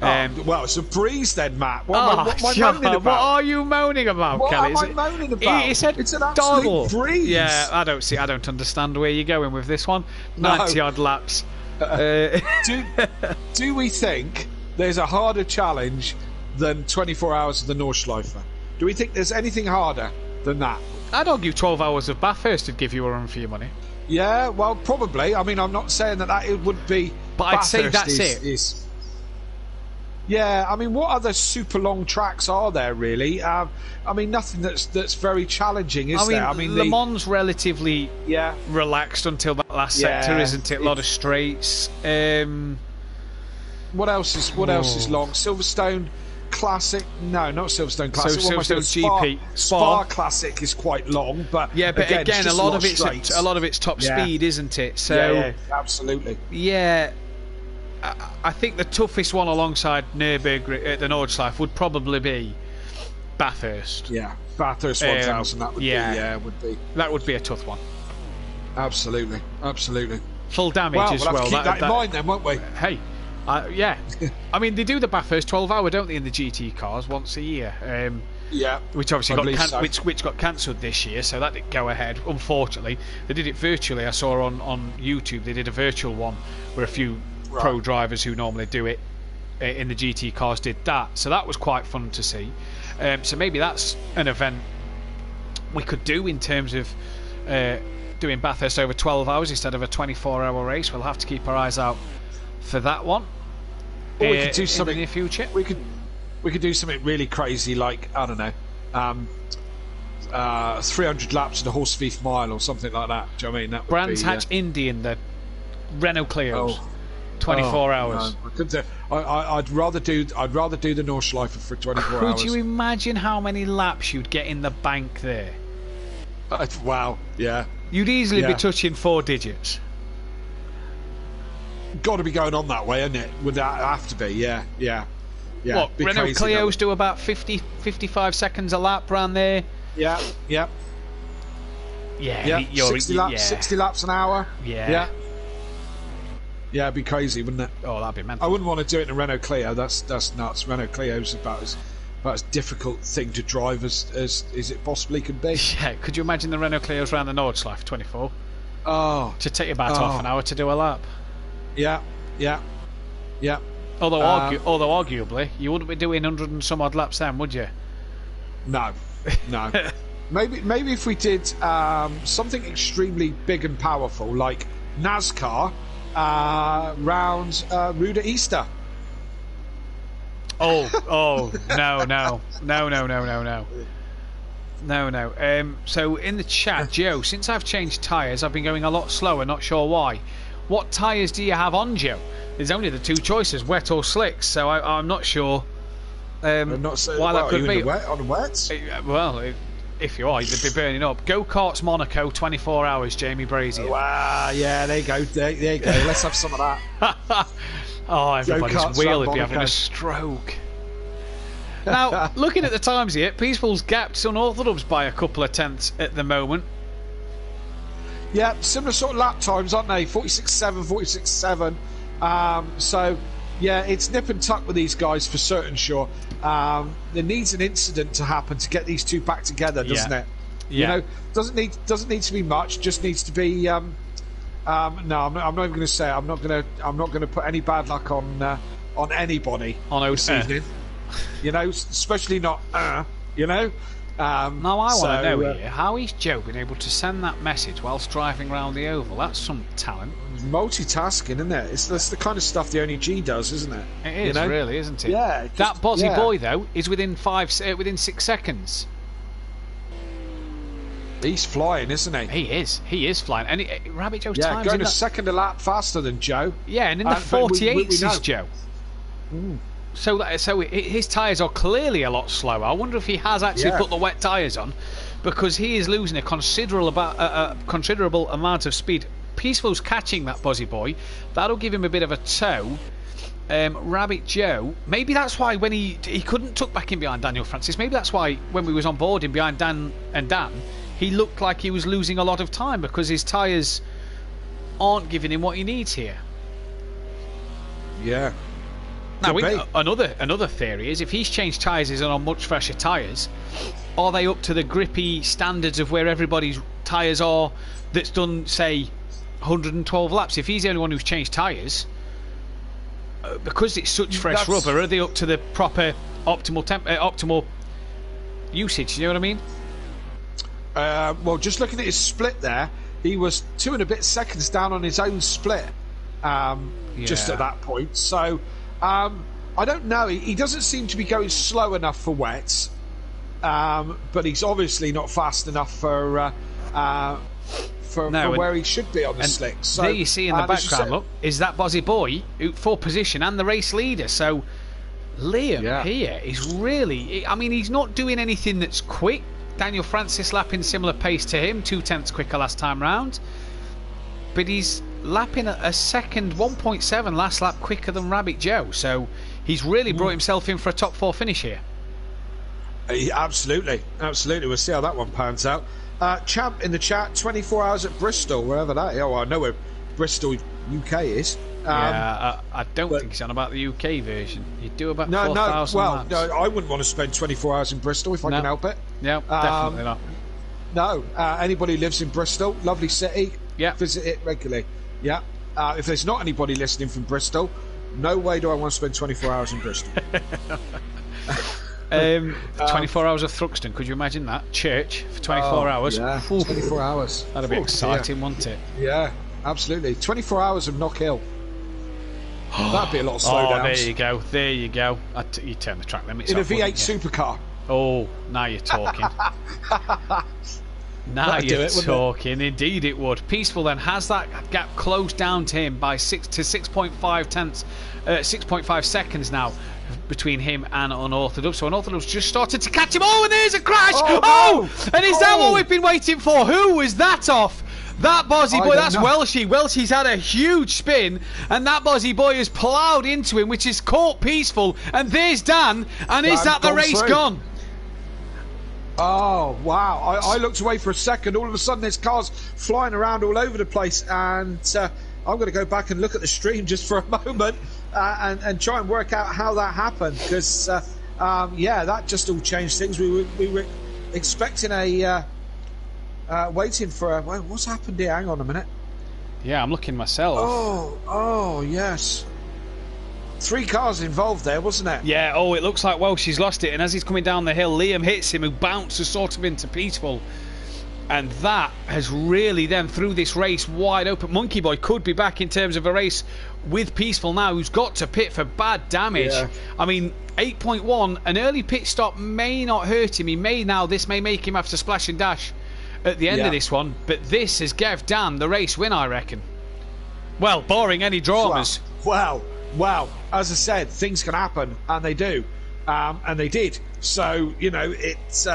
Well, it's a breeze then, Matt. What am I moaning about? What are you moaning about, Kelly? What am I moaning about? He said it's an absolute breeze. Yeah, I don't understand where you're going with this one. 90 odd laps. Do we think there's a harder challenge than 24 hours of the Nordschleife? Do we think there's anything harder than that? I'd argue 12 hours of Bathurst would give you a run for your money. Yeah, well, probably. I mean, I'm not saying that it would be. But I'd say that's it. Yeah, I mean, what other super long tracks are there, really? I mean, nothing that's very challenging, is there? I mean, Le Mans relatively relaxed until that last sector, isn't it? A lot of straights. What else is long? Silverstone Classic? No, not Silverstone Classic. So Silverstone GP. Spa Classic is quite long, but again a lot of it's top speed, isn't it? So absolutely. Yeah. I think the toughest one alongside Nürburgring at the Nordschleife would probably be Bathurst. Yeah, Bathurst 1000. That would be. That would be a tough one. Absolutely. Full damage as well. We'll have to keep that in mind then, won't we? Hey, yeah. I mean, they do the Bathurst 12-hour, don't they, in the GT cars once a year? Which obviously which got cancelled this year, so that didn't go ahead. Unfortunately, they did it virtually. I saw on YouTube they did a virtual one where a few pro drivers who normally do it in the GT cars did that, so that was quite fun to see. So maybe that's an event we could do in terms of doing Bathurst over 12 hours instead of a 24-hour race. We'll have to keep our eyes out for that one. Or we could do something in the near future. We could do something really crazy, like, I don't know, 300 laps at a Horsefleet mile or something like that. Do you know what I mean? That would Brands Hatch Indy in the Renault Clios. 24 hours. No, I'd rather do the Nordschleife for 24 hours. Could you imagine how many laps you'd get in the bank there? Wow, yeah. You'd easily be touching 4 digits. Got to be going on that way, isn't it? Would that have to be? Yeah. What, Renault Clios do about 55 seconds a lap around there? Yeah. 60 laps an hour. Yeah, it'd be crazy, wouldn't it? Oh, that'd be mental. I wouldn't want to do it in a Renault Clio. That's nuts. Renault Clio's about as difficult thing to drive as it possibly could be. Yeah, could you imagine the Renault Clios around the Nordschleife 24? Oh, to take about half an hour to do a lap. Yeah. Although arguably you wouldn't be doing 100 and some odd laps then, would you? No. Maybe if we did something extremely big and powerful like NASCAR round Ruda Easter. No. So in the chat, Joe, since I've changed tyres, I've been going a lot slower, not sure why. What tyres do you have on, Joe? There's only the 2 choices, wet or slicks, so I'm not sure why that could be. On wet? Well, if you are, you'd be burning up. Go-Karts Monaco, 24 hours, Jamie Brazier. Wow, yeah, there you go. There you go. Let's have some of that. Oh, everybody's wheel would be having a stroke. Now, looking at the times here, Peaceful's gapped Unorthodox by a couple of tenths at the moment. Yeah, similar sort of lap times, aren't they? 46.7, 46.7. So, yeah, it's nip and tuck with these guys for certain, sure. There needs an incident to happen to get these two back together, doesn't it? Yeah. You know, doesn't need to be much. Just needs to be No, I'm not even going to say it. I'm not going to put any bad luck on anybody this evening. You know, especially not. You know. Now I want to know here how is Joe been able to send that message whilst driving around the oval. That's some talent. Multitasking, isn't it? That's the kind of stuff the only G does, isn't it? It is, really, isn't it? Yeah. That Bozzy boy though is within 6 seconds. He's flying, isn't he? He is flying. And Rabbit Joe's time's going a second a lap faster than Joe. Yeah, and in the 48s is Joe. Mm. So his tyres are clearly a lot slower. I wonder if he has actually put the wet tyres on, because he is losing a considerable amount of speed. Peaceful's catching that Bozzy boy. That'll give him a bit of a tow. Rabbit Joe, maybe that's why when he couldn't tuck back in behind Daniel Francis, maybe that's why when we was on board him behind Dan, he looked like he was losing a lot of time, because his tyres aren't giving him what he needs here. Yeah. Now, another theory is if he's changed tyres and on much fresher tyres, are they up to the grippy standards of where everybody's tyres are that's done, say, 112 laps? If he's the only one who's changed tyres, because it's such fresh rubber, are they up to the proper optimal usage? You know what I mean? Well, just looking at his split there, he was 2 and a bit seconds down on his own split just at that point. So I don't know. He doesn't seem to be going slow enough for wets, but he's obviously not fast enough for where he should be on the slicks. So, there you see in the background, look, is that Bozzy boy for position and the race leader. So Liam here is really, I mean, he's not doing anything that's quick. Daniel Francis lapping similar pace to him, 0.2 quicker last time round, but he's lapping a second, 1.7 last lap quicker than Rabbit Joe. So he's really brought himself in for a top 4 finish here. Absolutely. We'll see how that one pans out. Champ in the chat, 24 hours at Bristol, wherever that is. Oh, I know where Bristol, UK is. I don't think it's on about the UK version. You do about 4,000 laps. No, I wouldn't want to spend 24 hours in Bristol if I can help it. No, definitely not. No, anybody who lives in Bristol, lovely city, visit it regularly. Yeah. If there's not anybody listening from Bristol, no way do I want to spend 24 hours in Bristol. 24 hours of Thruxton, could you imagine that? Church for 24 hours? Yeah, 24 hours. That'd be exciting, wouldn't it? Yeah, absolutely. 24 hours of Knock Hill. That'd be a lot of slowdowns. There you go. You turn the track limits in off, a V8 supercar. Oh, now you're talking. Now you're talking. Indeed it would. Peaceful then has that gap closed down to him by 6.5 seconds now between him and Unorthodox. So Unorthodox just started to catch him. Oh, and there's a crash! Oh! And is that what we've been waiting for? Who was that off? That Bozzy boy, that's Welshie. Welshie's had a huge spin, and that Bozzy boy has ploughed into him, which is caught Peaceful. And there's Dan, and is that the race gone? Oh, wow. I looked away for a second. All of a sudden, there's cars flying around all over the place, and I'm going to go back and look at the stream just for a moment and try and work out how that happened, because, that just all changed things. We were expecting waiting for what's happened here? Hang on a minute. Yeah, I'm looking myself. Oh, yes. 3 cars involved there, wasn't it? Yeah, it looks like Welshie's lost it, and as he's coming down the hill, Liam hits him, who bounces sort of into Peaceful. And that has really then threw this race wide open. Monkey Boy could be back in terms of a race with Peaceful now, who's got to pit for bad damage. Yeah. I mean, 8.1, an early pit stop may not hurt him. This may make him have to splash and dash at the end of this one, but this has gave Dan the race win, I reckon. Well, barring any dramas. Wow. As I said, things can happen, and they do, and they did. So it's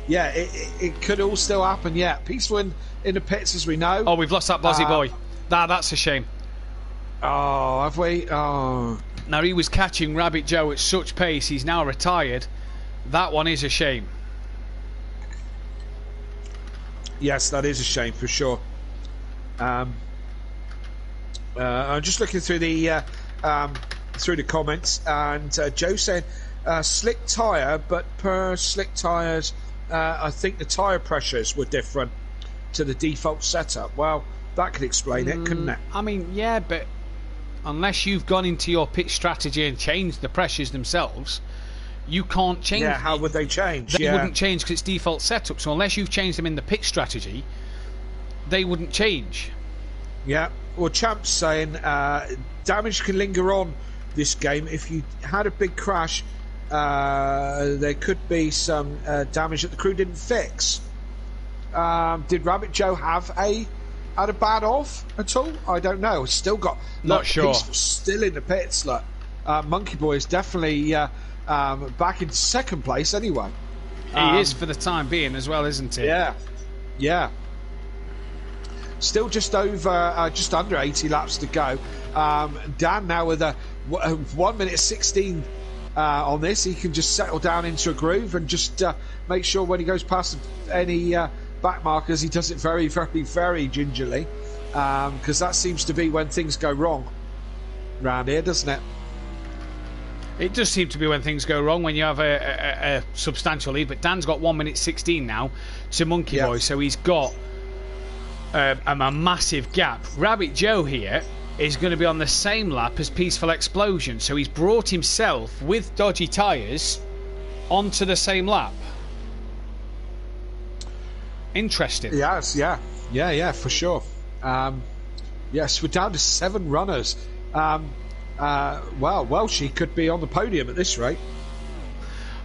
it could all still happen. Yeah, Peaceful in the pits, as we know. Oh, we've lost that Bozzy boy. That's a shame. Oh, have we? Oh. Now he was catching Rabbit Joe at such pace. He's now retired. That one is a shame. Yes, that is a shame for sure. I'm just looking through the comments, and Joe said slick tyre, but per slick tyres, I think the tyre pressures were different to the default setup. Well, That could explain it, couldn't it? I mean, yeah, but unless you've gone into your pit strategy and changed the pressures themselves, you can't change. Yeah, how would they change? They wouldn't change because it's default setup. So unless you've changed them in the pit strategy, they wouldn't change. Yeah. Well, Champ's saying damage can linger on this game. If you had a big crash, there could be some damage that the crew didn't fix. Did Rabbit Joe had a bad off at all? I don't know. Still got not sure. Still in the pits. Look, Monkey Boy is definitely back in second place anyway. He is for the time being as well, isn't he? Yeah. Still just under 80 laps to go. Dan now with a 1 minute 16 on this. He can just settle down into a groove and just make sure when he goes past any back markers, he does it very, very, very gingerly, because that seems to be when things go wrong around here, doesn't it? It does seem to be when things go wrong, when you have a substantial lead. But Dan's got 1 minute 16 now to Monkey Boy, so he's got a massive gap. Rabbit Joe here is going to be on the same lap as Peaceful Explosion, so he's brought himself with dodgy tyres onto the same lap. Interesting. Yes, yeah, for sure. Yes, we're down to 7 runners. Welshie could be on the podium at this rate.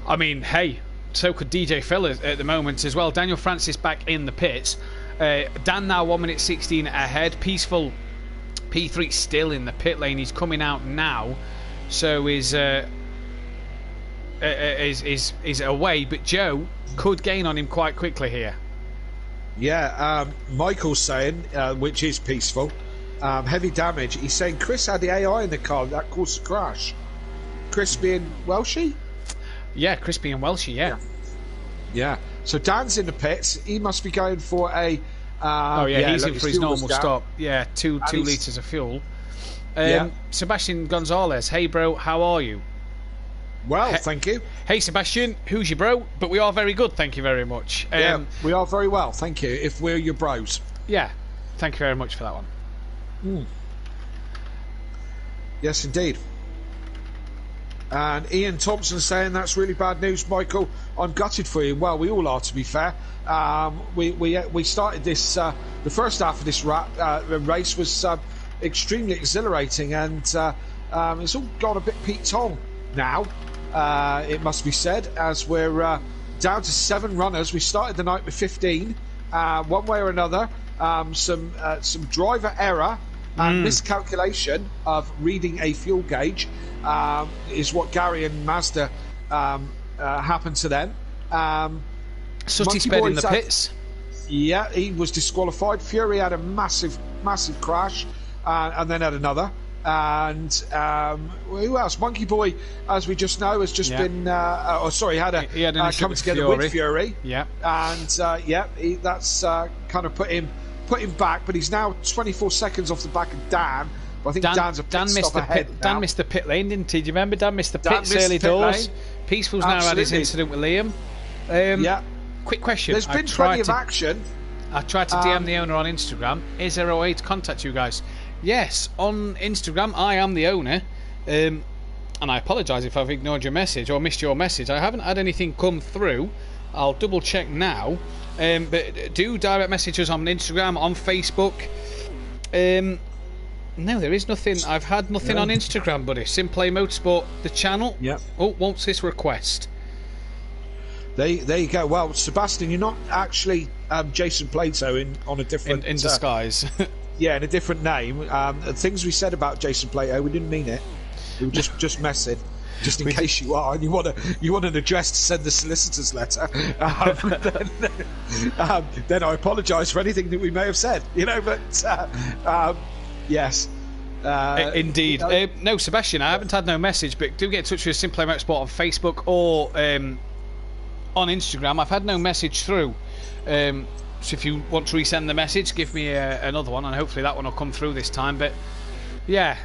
I mean, hey, so could DJ Phil at the moment as well. Daniel Francis back in the pits. Dan now 1 minute 16 ahead. Peaceful P3 still in the pit lane. He's coming out now, so is away. But Joe could gain on him quite quickly here. Yeah, Michael's saying, which is Peaceful, heavy damage. He's saying Chris had the AI in the car that caused the crash. Chris being Welshie? Yeah, Chris being Welshie. Yeah. So Dan's in the pits. He must be going for a. He's in for his normal stop. Yeah, two litres of fuel. Sebastian Gonzalez. Hey, bro, how are you? Well, thank you. Hey, Sebastian, who's your bro? But we are very good, thank you very much. We are very well, thank you, if we're your bros. Yeah, thank you very much for that one. Yes, indeed. And Ian Thompson saying that's really bad news, Michael. I'm gutted for you. Well, we all are, to be fair. We started this. The first half of this race was extremely exhilarating, and it's all gone a bit Pete Tong now. It must be said, as we're down to 7 runners. We started the night with 15. One way or another, some driver error and miscalculation of reading a fuel gauge is what Gary and Mazda happened to them. Sutty sped in the pits. Yeah, he was disqualified. Fury had a massive crash, and then had another. And who else? Monkey Boy, as we just know, has just been. He had come together with Fury. Yeah, and that's kind of put him back. But he's now 24 seconds off the back of Dan. But I think Dan's a pit stop ahead. Dan missed the pit lane, didn't he? Do you remember? Dan missed the pits early doors. Peaceful's now had his incident with Liam. Quick question. There's been plenty of action. I tried to DM the owner on Instagram. Is there a way to contact you guys? Yes, on Instagram, I am the owner, and I apologise if I've ignored your message or missed your message. I haven't had anything come through. I'll double check now, but do direct message us on Instagram, on Facebook. No, there is nothing. I've had nothing on Instagram, buddy. Simplay Motorsport, the channel. Yep. Oh, what's this request? There you go. Well, Sebastian, you're not actually Jason Plato on a different in disguise. Yeah, in a different name. The things we said about Jason Plato, we didn't mean it. We were just messing, just in case you are, and you want an address to send the solicitor's letter. Then I apologise for anything that we may have said. But yes. Indeed. No, Sebastian, I haven't had no message, but do get in touch with Simplay Motorsport on Facebook or on Instagram. I've had no message through. So if you want to resend the message, give me another one, and hopefully that one will come through this time. But yeah,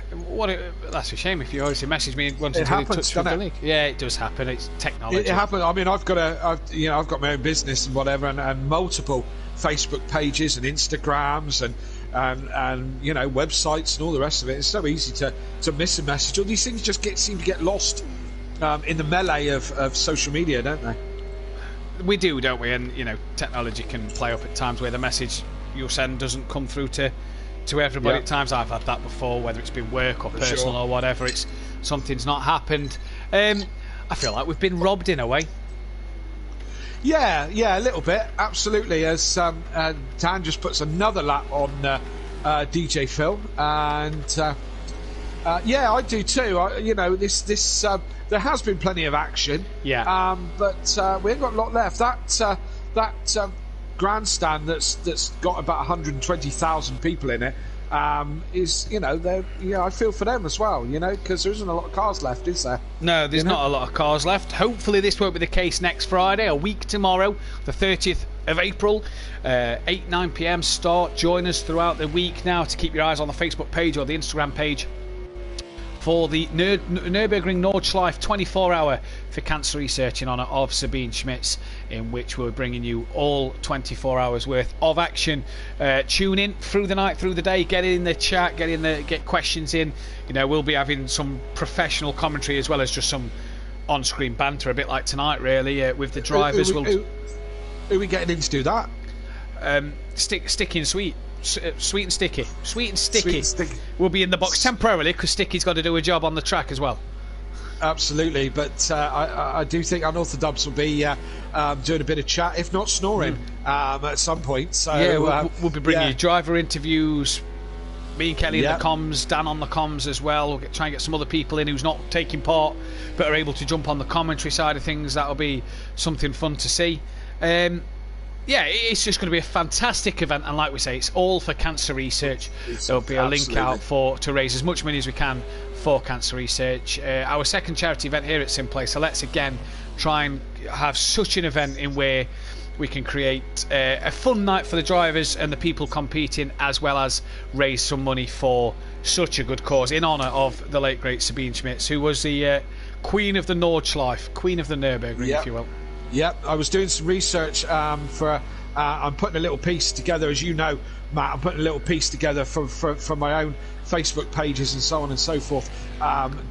that's a shame if you obviously message me wanting to touch with the league. Yeah, it does happen. It's technology. It happens. I mean, I've got my own business and whatever, and multiple Facebook pages and Instagrams, and and websites and all the rest of it. It's so easy to miss a message. All these things just seem to get lost in the melee of social media, don't they? We do, don't we? And technology can play up at times where the message you'll send doesn't come through to everybody. At times I've had that before, whether it's been work or personal or whatever. It's something's not happened. I feel like we've been robbed in a way. Yeah, a little bit, absolutely. As Dan just puts another lap on DJ Phil, and I do too. This there has been plenty of action. Yeah. But we ain't got a lot left. That grandstand that's got about 120,000 people in it is I feel for them as well, because there isn't a lot of cars left, is there? No, there's not a lot of cars left. Hopefully this won't be the case next Friday, a week tomorrow, the 30th of April, 8-9 p.m. start. Join us throughout the week now to keep your eyes on the Facebook page or the Instagram page for the Nürburgring Nordschleife 24-hour for cancer research in honour of Sabine Schmitz, in which we're bringing you all 24 hours worth of action. Tune in through the night, through the day, get in the chat, get questions in. We'll be having some professional commentary as well as just some on-screen banter, a bit like tonight, really, with the drivers. Who are we getting in to do that? Sticky and Sweet. Sweet and Sticky. Sweet and Sticky will be in the box temporarily because Sticky's got to do a job on the track as well. Absolutely, but I do think Unorthodox will be doing a bit of chat, if not snoring, at some point. So yeah, we'll be bringing you driver interviews. Me and Kelly in the comms, Dan on the comms as well. We'll try and get some other people in who's not taking part but are able to jump on the commentary side of things. That'll be something fun to see. It's just going to be a fantastic event, and like we say, it's all for cancer research. There'll be a link out to raise as much money as we can for cancer research. Our second charity event here at Simplay, so let's again try and have such an event in where we can create a fun night for the drivers and the people competing, as well as raise some money for such a good cause in honour of the late great Sabine Schmitz, who was the Queen of the Nordschleife, Queen of the Nürburgring, if you will. Yep, I was doing some research for. I'm putting a little piece together, as you know, Matt. I'm putting a little piece together from my own Facebook pages and so on and so forth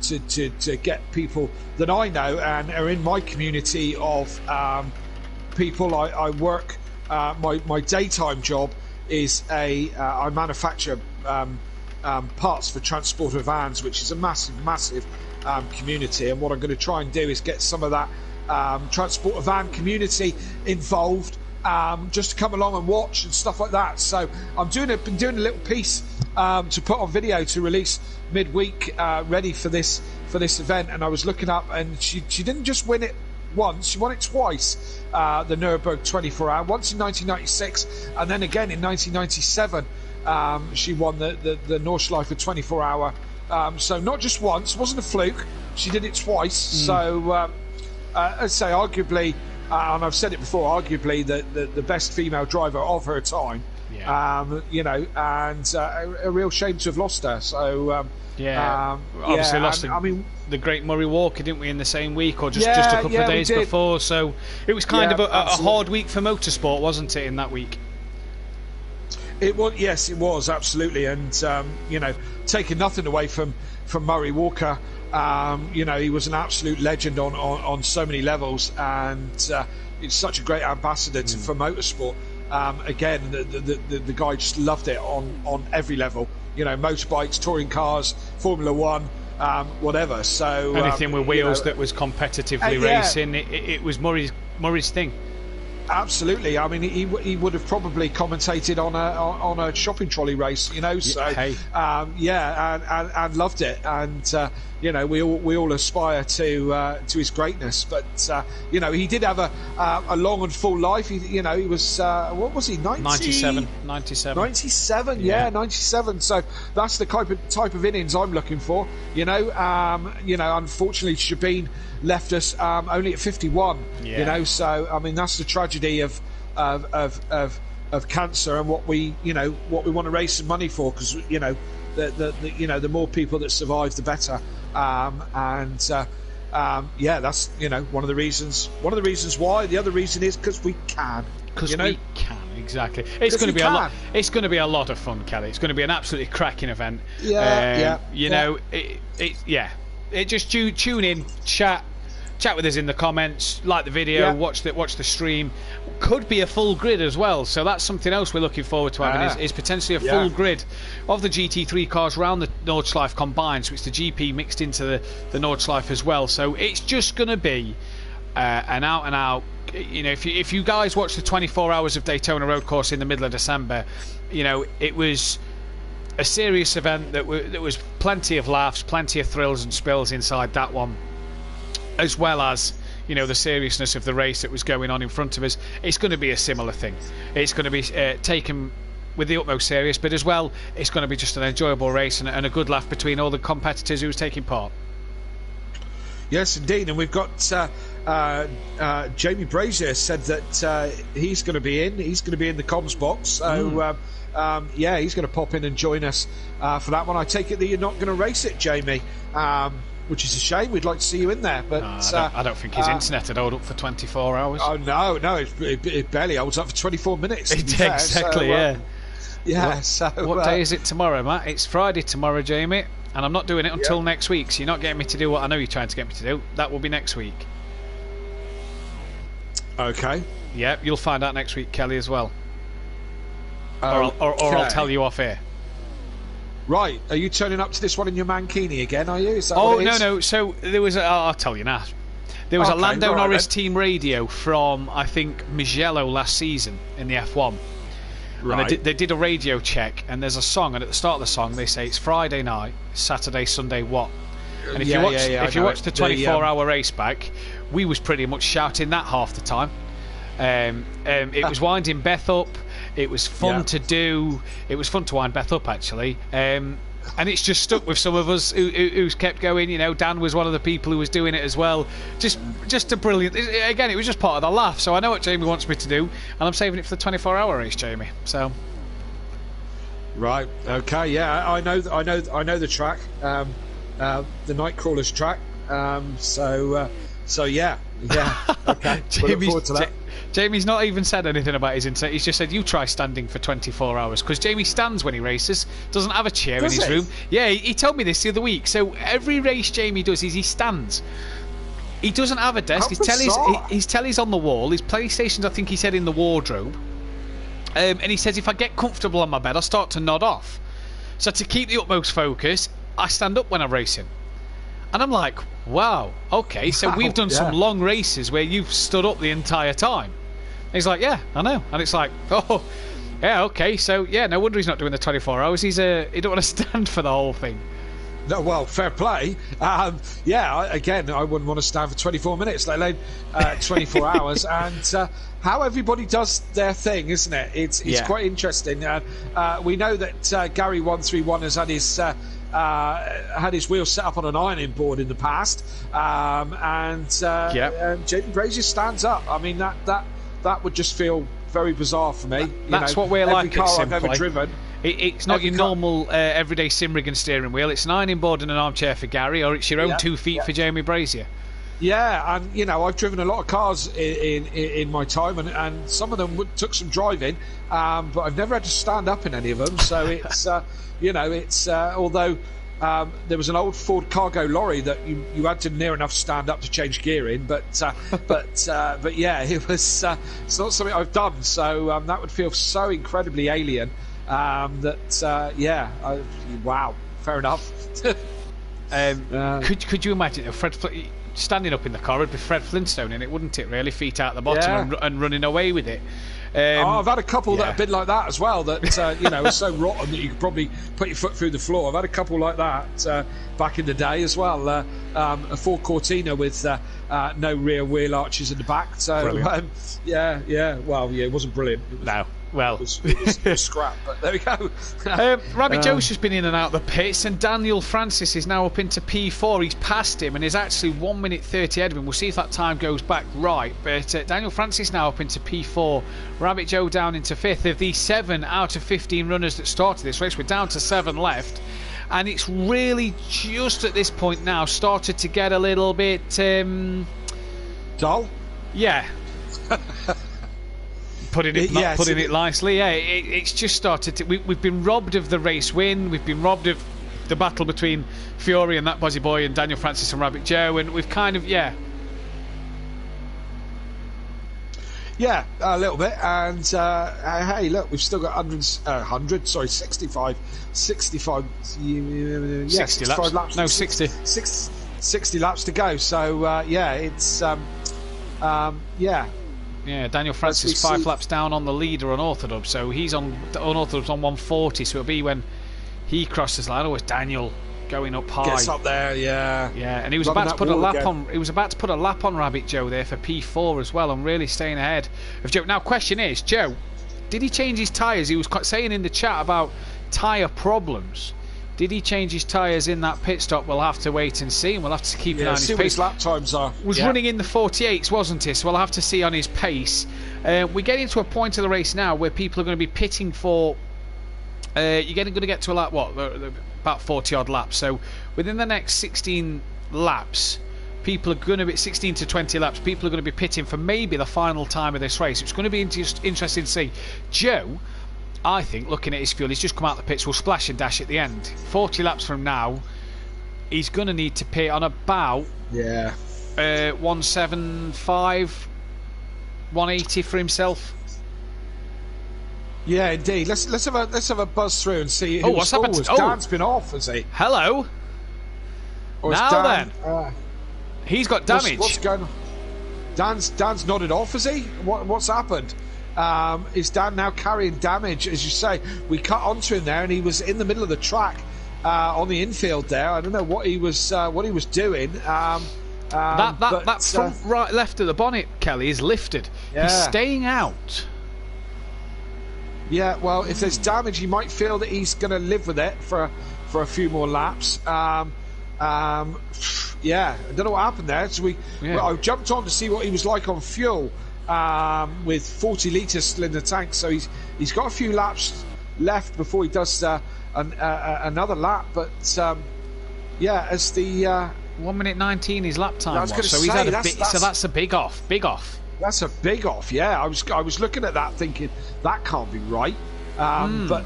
to get people that I know and are in my community of people. I work. My daytime job is I manufacture parts for transporter vans, which is a massive community. And what I'm going to try and do is get some of that transporter van community involved, just to come along and watch and stuff like that. So I've been doing a little piece to put on video to release midweek, ready for this event. And I was looking up, and she didn't just win it once; she won it twice. The Nürburgring 24-hour, once in 1996, and then again in 1997. She won the Nordschleife 24-hour. So not just once; it wasn't a fluke. She did it twice. So. I'd say arguably, and I've said it before, arguably the best female driver of her time. And a real shame to have lost her. So obviously lost. The great Murray Walker, didn't we, in the same week, or just a couple of days before? So it was kind of a hard week for motorsport, wasn't it, in that week? It was, yes, it was absolutely, and taking nothing away from Murray Walker. He was an absolute legend on so many levels, and he's such a great ambassador for motorsport. Again, the guy just loved it on every level. Motorbikes, touring cars, Formula One, whatever. So anything with wheels that was competitively racing, it was Murray's thing. Absolutely. I mean, he would have probably commentated on a shopping trolley race, So and loved it. And we all aspire to his greatness. But he did have a long and full life. He was what was he? 97. 97. Yeah, 97. So that's the type of innings I'm looking for. Unfortunately, Sabine left us only at 51. So I mean that's the tragedy of cancer and what we want to raise some money for, because the more people that survive, the better. That's one of the reasons why. The other reason is because we can. We can, Exactly. It's going to be a lot. It's going to be a lot of fun, Kelly. It's going to be an absolutely cracking event. You know, just tune in, chat with us in the comments, like the video, watch the stream. Could be a full grid as well, so that's something else we're looking forward to having is potentially a full grid of the GT3 cars around the Nordschleife combined, so it's the GP mixed into the Nordschleife as well. So it's just going to be an out and out. You know, if you guys watch the 24 hours of Daytona Road Course in the middle of December, you know, it was a serious event that was plenty of laughs, plenty of thrills and spills inside that one, as well as, you know, the seriousness of the race that was going on in front of us. It's going to be a similar thing. It's going to be taken with the utmost serious, but as well, it's going to be just an enjoyable race and a good laugh between all the competitors who was taking part. Yes, indeed, and we've got Jamie Brazier said that he's going to be in. He's going to be in the comms box, so he's going to pop in and join us for that one. I take it that you're not going to race it, Jamie. Which is a shame. We'd like to see you in there, but I don't think his internet would hold up for 24 hours. Oh no, it barely holds up for 24 minutes. Exactly, So, what day is it tomorrow, Matt? It's Friday tomorrow, Jamie, and I'm not doing it until next week. So you're not getting me to do what I know you're trying to get me to do. That will be next week. Okay. Yep, you'll find out next week, Kelly, as well. Or I'll tell you off air. Right, are you turning up to this one in your mankini again, are you? Is that what it is? No, so there was I'll tell you now. There was a Lando Norris team radio from, I think, Mugello last season in the F1. Right. And they did a radio check, and there's a song, and at the start of the song they say it's Friday night, Saturday, Sunday, what? And if you watch the 24-hour race back, we was pretty much shouting that half the time. It was winding Beth up. It was fun to do. It was fun to wind Beth up, actually. And it's just stuck with some of us who's kept going. You know, Dan was one of the people who was doing it as well. Just a brilliant. Again, it was just part of the laugh. So I know what Jamie wants me to do, and I'm saving it for the 24-hour race, Jamie. So. Right. Okay. Yeah. I know the track. The Nightcrawlers track. So yeah. Okay. We'll look forward to that. Jamie's not even said anything about his internet. He's just said, you try standing for 24 hours. Because Jamie stands when he races, doesn't have a chair in his room. Yeah, he told me this the other week. So every race Jamie does is he stands. He doesn't have a desk. His telly's on the wall. His PlayStation's, I think he said, in the wardrobe. And he says, if I get comfortable on my bed, I'll start to nod off. So to keep the utmost focus, I stand up when I'm racing. And I'm like, wow, okay, so we've done some long races where you've stood up the entire time. And he's like, yeah, I know. And it's like, oh, yeah, okay, so, yeah, no wonder he's not doing the 24 hours. He don't want to stand for the whole thing. No, well, fair play. Again, I wouldn't want to stand for 24 minutes, let alone 24 hours. And how everybody does their thing, isn't it? It's quite interesting. We know that Gary131 has had his wheels set up on an ironing board in the past, and Jaden Brazier stands up. I mean, that would just feel very bizarre for me. That's what we're like. Every car I've ever driven. It's not your normal everyday sim rig and steering wheel. It's an ironing board and an armchair for Gary, or it's your own 2 feet for Jamie Brazier. Yeah, and I've driven a lot of cars in my time, and some of them took some driving, but I've never had to stand up in any of them. So it's although there was an old Ford cargo lorry that you had to near enough stand up to change gear in, but yeah, it was it's not something I've done. So that would feel so incredibly alien. Wow, fair enough. Could you imagine Fred standing up in the car? It'd be Fred Flintstone in it, wouldn't it? Really, feet out the bottom and running away with it. I've had a couple that have been like that as well. That are so rotten that you could probably put your foot through the floor. I've had a couple like that back in the day as well. A Ford Cortina with no rear wheel arches in the back. So it wasn't brilliant. No. Well, it was scrap, but there we go. Rabbit Joe's just been in and out of the pits, and Daniel Francis is now up into P4. He's passed him and is actually 1 minute 30 ahead of him. We'll see if that time goes back right. But Daniel Francis now up into P4. Rabbit Joe down into 5th. Of the 7 out of 15 runners that started this race, we're down to 7 left. And it's really just at this point now started to get a little bit... dull? Yeah. Putting it nicely, yeah. It's just started to... We've been robbed of the race win. We've been robbed of the battle between Fury and that Buzzy Boy and Daniel Francis and Rabbit Joe, and we've kind of, yeah, a little bit. And hey, look, we've still got 65 laps. No, 60. 60 laps to go. So yeah, it's yeah, Daniel Francis 5 laps down on the leader on Orthodub, so he's on Orthodub's on 140, so it'll be when he crosses the line. Oh, it's Daniel going up high. Gets up there, yeah. And he was about to put a lap on. He was about to put a lap on Rabbit Joe there for P4 as well, and really staying ahead of Joe. Now, question is, Joe, did he change his tyres? He was saying in the chat about tyre problems. Did he change his tyres in that pit stop? We'll have to wait and see, and we'll have to keep an eye on his pace. See what his lap times are. Was running in the 48s, wasn't he? So we'll have to see on his pace. We're getting to a point of the race now where people are going to be pitting for. You're going to get to about 40 odd laps. So within the next 16 laps, people are going to be 16 to 20 laps. People are going to be pitting for maybe the final time of this race. It's going to be interesting to see. Joe, I think, looking at his fuel, he's just come out the pits, will splash and dash at the end. 40 laps from now, he's going to need to pit on about 175, 180 for himself. Yeah, indeed. Let's have a buzz through and see. What's happened? Dan's been off, has he? Hello. Dan, then, he's got damage. What's going on? Dan's nodded off, has he? What's happened? Is Dan now carrying damage? As you say, we cut onto him there, and he was in the middle of the track on the infield there. I don't know what he was doing. That front right left of the bonnet, Kelly, is lifted. Yeah. He's staying out. Yeah, well, if there's damage, he might feel that he's going to live with it for a few more laps. Yeah, I don't know what happened there. So I jumped on to see what he was like on fuel. With 40 litres still in the tank, so he's got a few laps left before he does another lap. But yeah, as the 1 minute 19 his lap time was. So he's had a bit. So that's a big off. Big off. That's a big off. Yeah, I was looking at that thinking that can't be right. But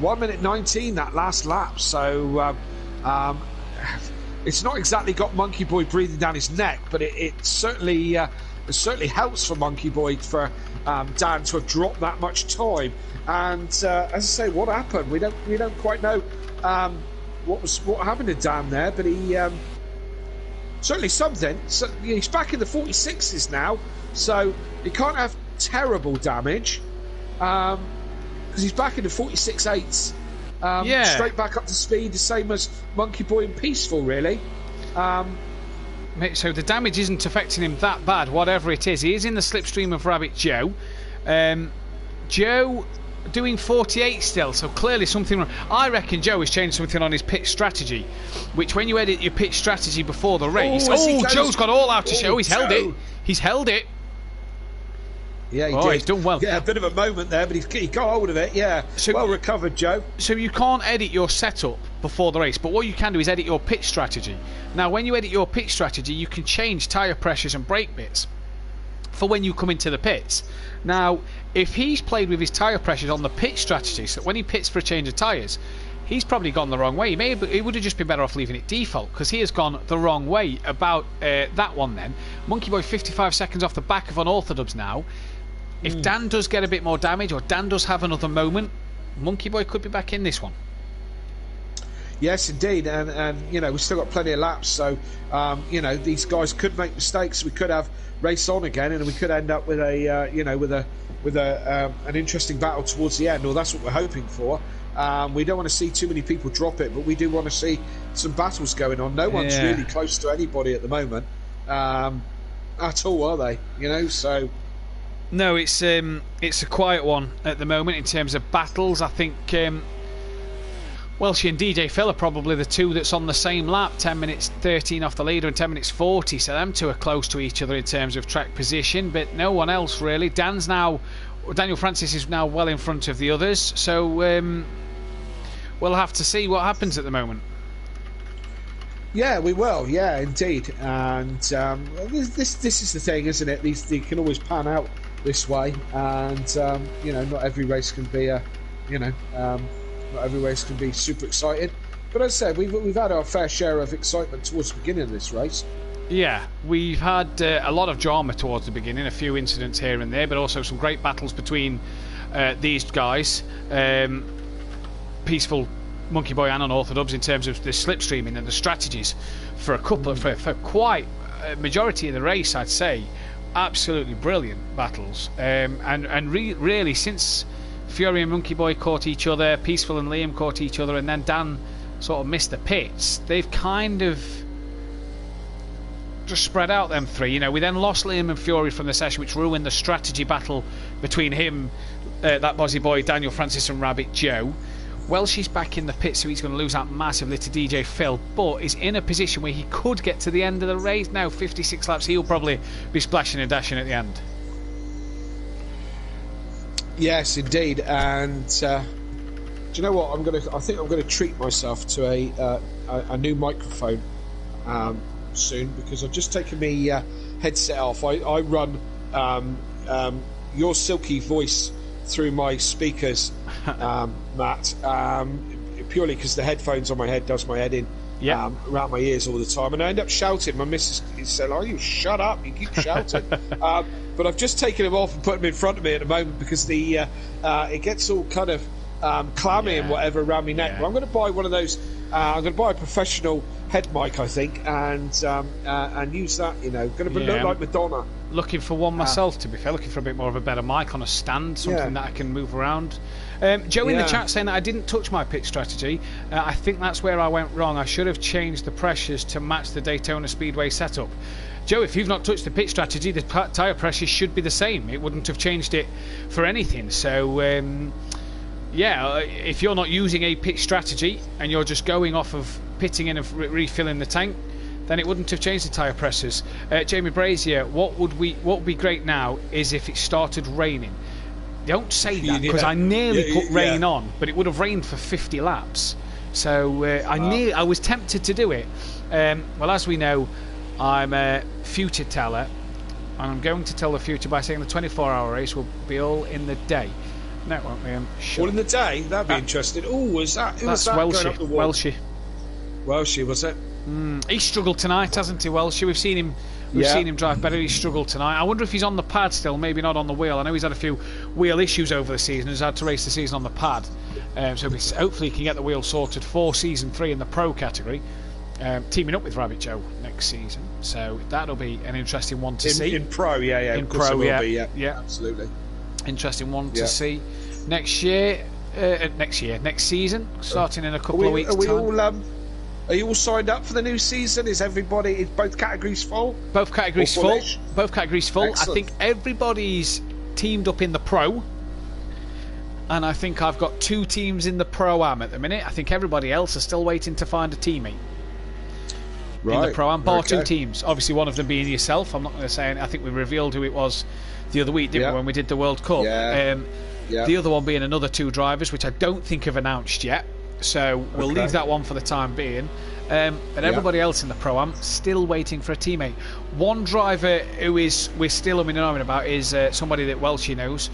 1 minute 19 that last lap. So it's not exactly got Monkey Boy breathing down his neck, but it certainly. It certainly helps for Monkey Boy for Dan to have dropped that much time. And as I say, what happened? We don't quite know what happened to Dan there, but he certainly something. So he's back in the 46s now, so he can't have terrible damage because he's back in the 46.8s. Straight back up to speed, the same as Monkey Boy and Peaceful, really. So the damage isn't affecting him that bad, whatever it is. He is in the slipstream of Rabbit Joe. Joe doing 48 still, so clearly something wrong. I reckon Joe has changed something on his pit strategy, which when you edit your pit strategy before the race... Joe's got all out to show. He's held it. He's held it. Yeah, he did. He's done well. Yeah, a bit of a moment there, but he got hold of it. Yeah, so, well recovered, Joe. So you can't edit your setup before the race, but what you can do is edit your pit strategy. Now, when you edit your pit strategy, you can change tyre pressures and brake bits for when you come into the pits. Now, if he's played with his tyre pressures on the pit strategy, so when he pits for a change of tyres, he's probably gone the wrong way. He would have just been better off leaving it default, because he has gone the wrong way about that one then. Monkey Boy 55 seconds off the back of Unorthodox now. If Dan does get a bit more damage, or Dan does have another moment, Monkey Boy could be back in this one. Yes, indeed, and we've still got plenty of laps, so these guys could make mistakes. We could have race on again, and we could end up with an interesting battle towards the end. Or that's what we're hoping for. We don't want to see too many people drop it, but we do want to see some battles going on. No one's really close to anybody at the moment, at all, are they? So. No, it's a quiet one at the moment in terms of battles. I think Welshie and DJ Phil are probably the two that's on the same lap, 10 minutes 13 off the leader and 10 minutes 40, so them two are close to each other in terms of track position, but no one else really. Daniel Francis is now well in front of the others, so we'll have to see what happens at the moment. Yeah, we will. Yeah, indeed. And this is the thing, isn't it? They can always pan out this way, and not every race can be not every race can be super excited. But as I said, we've had our fair share of excitement towards the beginning of this race. Yeah, we've had a lot of drama towards the beginning, a few incidents here and there, but also some great battles between these guys, Peaceful, Monkey Boy and Unorthodox, in terms of the slipstreaming and the strategies for for quite a majority of the race, I'd say. Absolutely brilliant battles, really since Fury and Monkey Boy caught each other, Peaceful and Liam caught each other, and then Dan sort of missed the pits, they've kind of just spread out, them three. We then lost Liam and Fury from the session, which ruined the strategy battle between him, that Bozzy Boy, Daniel Francis and Rabbit Joe. Welshie's back in the pit, so he's going to lose out massively to DJ Phil, but is in a position where he could get to the end of the race. Now 56 laps, he'll probably be splashing and dashing at the end. Yes, indeed. And do you know what? I think I'm going to treat myself to a new microphone soon, because I've just taken my headset off. I run your silky voice through my speakers, Matt, purely because the headphones on my head does my head in around my ears all the time, and I end up shouting. My missus said, "Oh, you shut up, you keep shouting." But I've just taken them off and put them in front of me at the moment, because the it gets all kind of clammy and whatever around my neck. But I'm going to buy one of those. I'm going to buy a professional head mic, I think, and use that. Going to look like Madonna. Looking for one myself, to be fair. Looking for a bit more of a better mic on a stand, something that I can move around. Joe in the chat saying that I didn't touch my pit strategy. I think that's where I went wrong. I should have changed the pressures to match the Daytona Speedway setup. Joe, if you've not touched the pit strategy, the tyre pressures should be the same. It wouldn't have changed it for anything. So, if you're not using a pit strategy and you're just going off of pitting in and refilling the tank, then it wouldn't have changed the tyre pressures. Jamie Brazier, what would be great now is if it started raining. Don't say that, because I nearly put rain on, but it would have rained for 50 laps. So I was tempted to do it. Well, as we know, I'm a future teller, and I'm going to tell the future by saying the 24-hour race will be all in the day. No, it won't be. All in the day? That'd be interesting. Oh, was that? That's Welshie. Welshie, was it? He struggled tonight, hasn't he, Welshie? We've seen him. We've seen him drive better. He struggled tonight. I wonder if he's on the pad still, maybe not on the wheel. I know he's had a few wheel issues over the season. He's had to race the season on the pad. So hopefully he can get the wheel sorted for Season 3 in the Pro category, teaming up with Rabbit Joe next season. So that'll be an interesting one to see. In Pro, In Pro, yeah, absolutely. Interesting one to see. Next season, starting in a couple of weeks' time. Are you all signed up for the new season? Is both categories full? Both categories full. Both categories full. Excellent. I think everybody's teamed up in the Pro, and I think I've got 2 teams in the Pro-Am at the minute. I think everybody else is still waiting to find a teammate in the Pro-Am, bar 2 teams. Obviously, one of them being yourself. I'm not going to say anything. I think we revealed who it was the other week, didn't we, when we did the World Cup? The other one being another 2 drivers, which I don't think have announced yet. So we'll leave that one for the time being. But everybody else in the Pro-Am still waiting for a teammate. One driver who we're still umming and ahhing about is somebody that Welshie knows,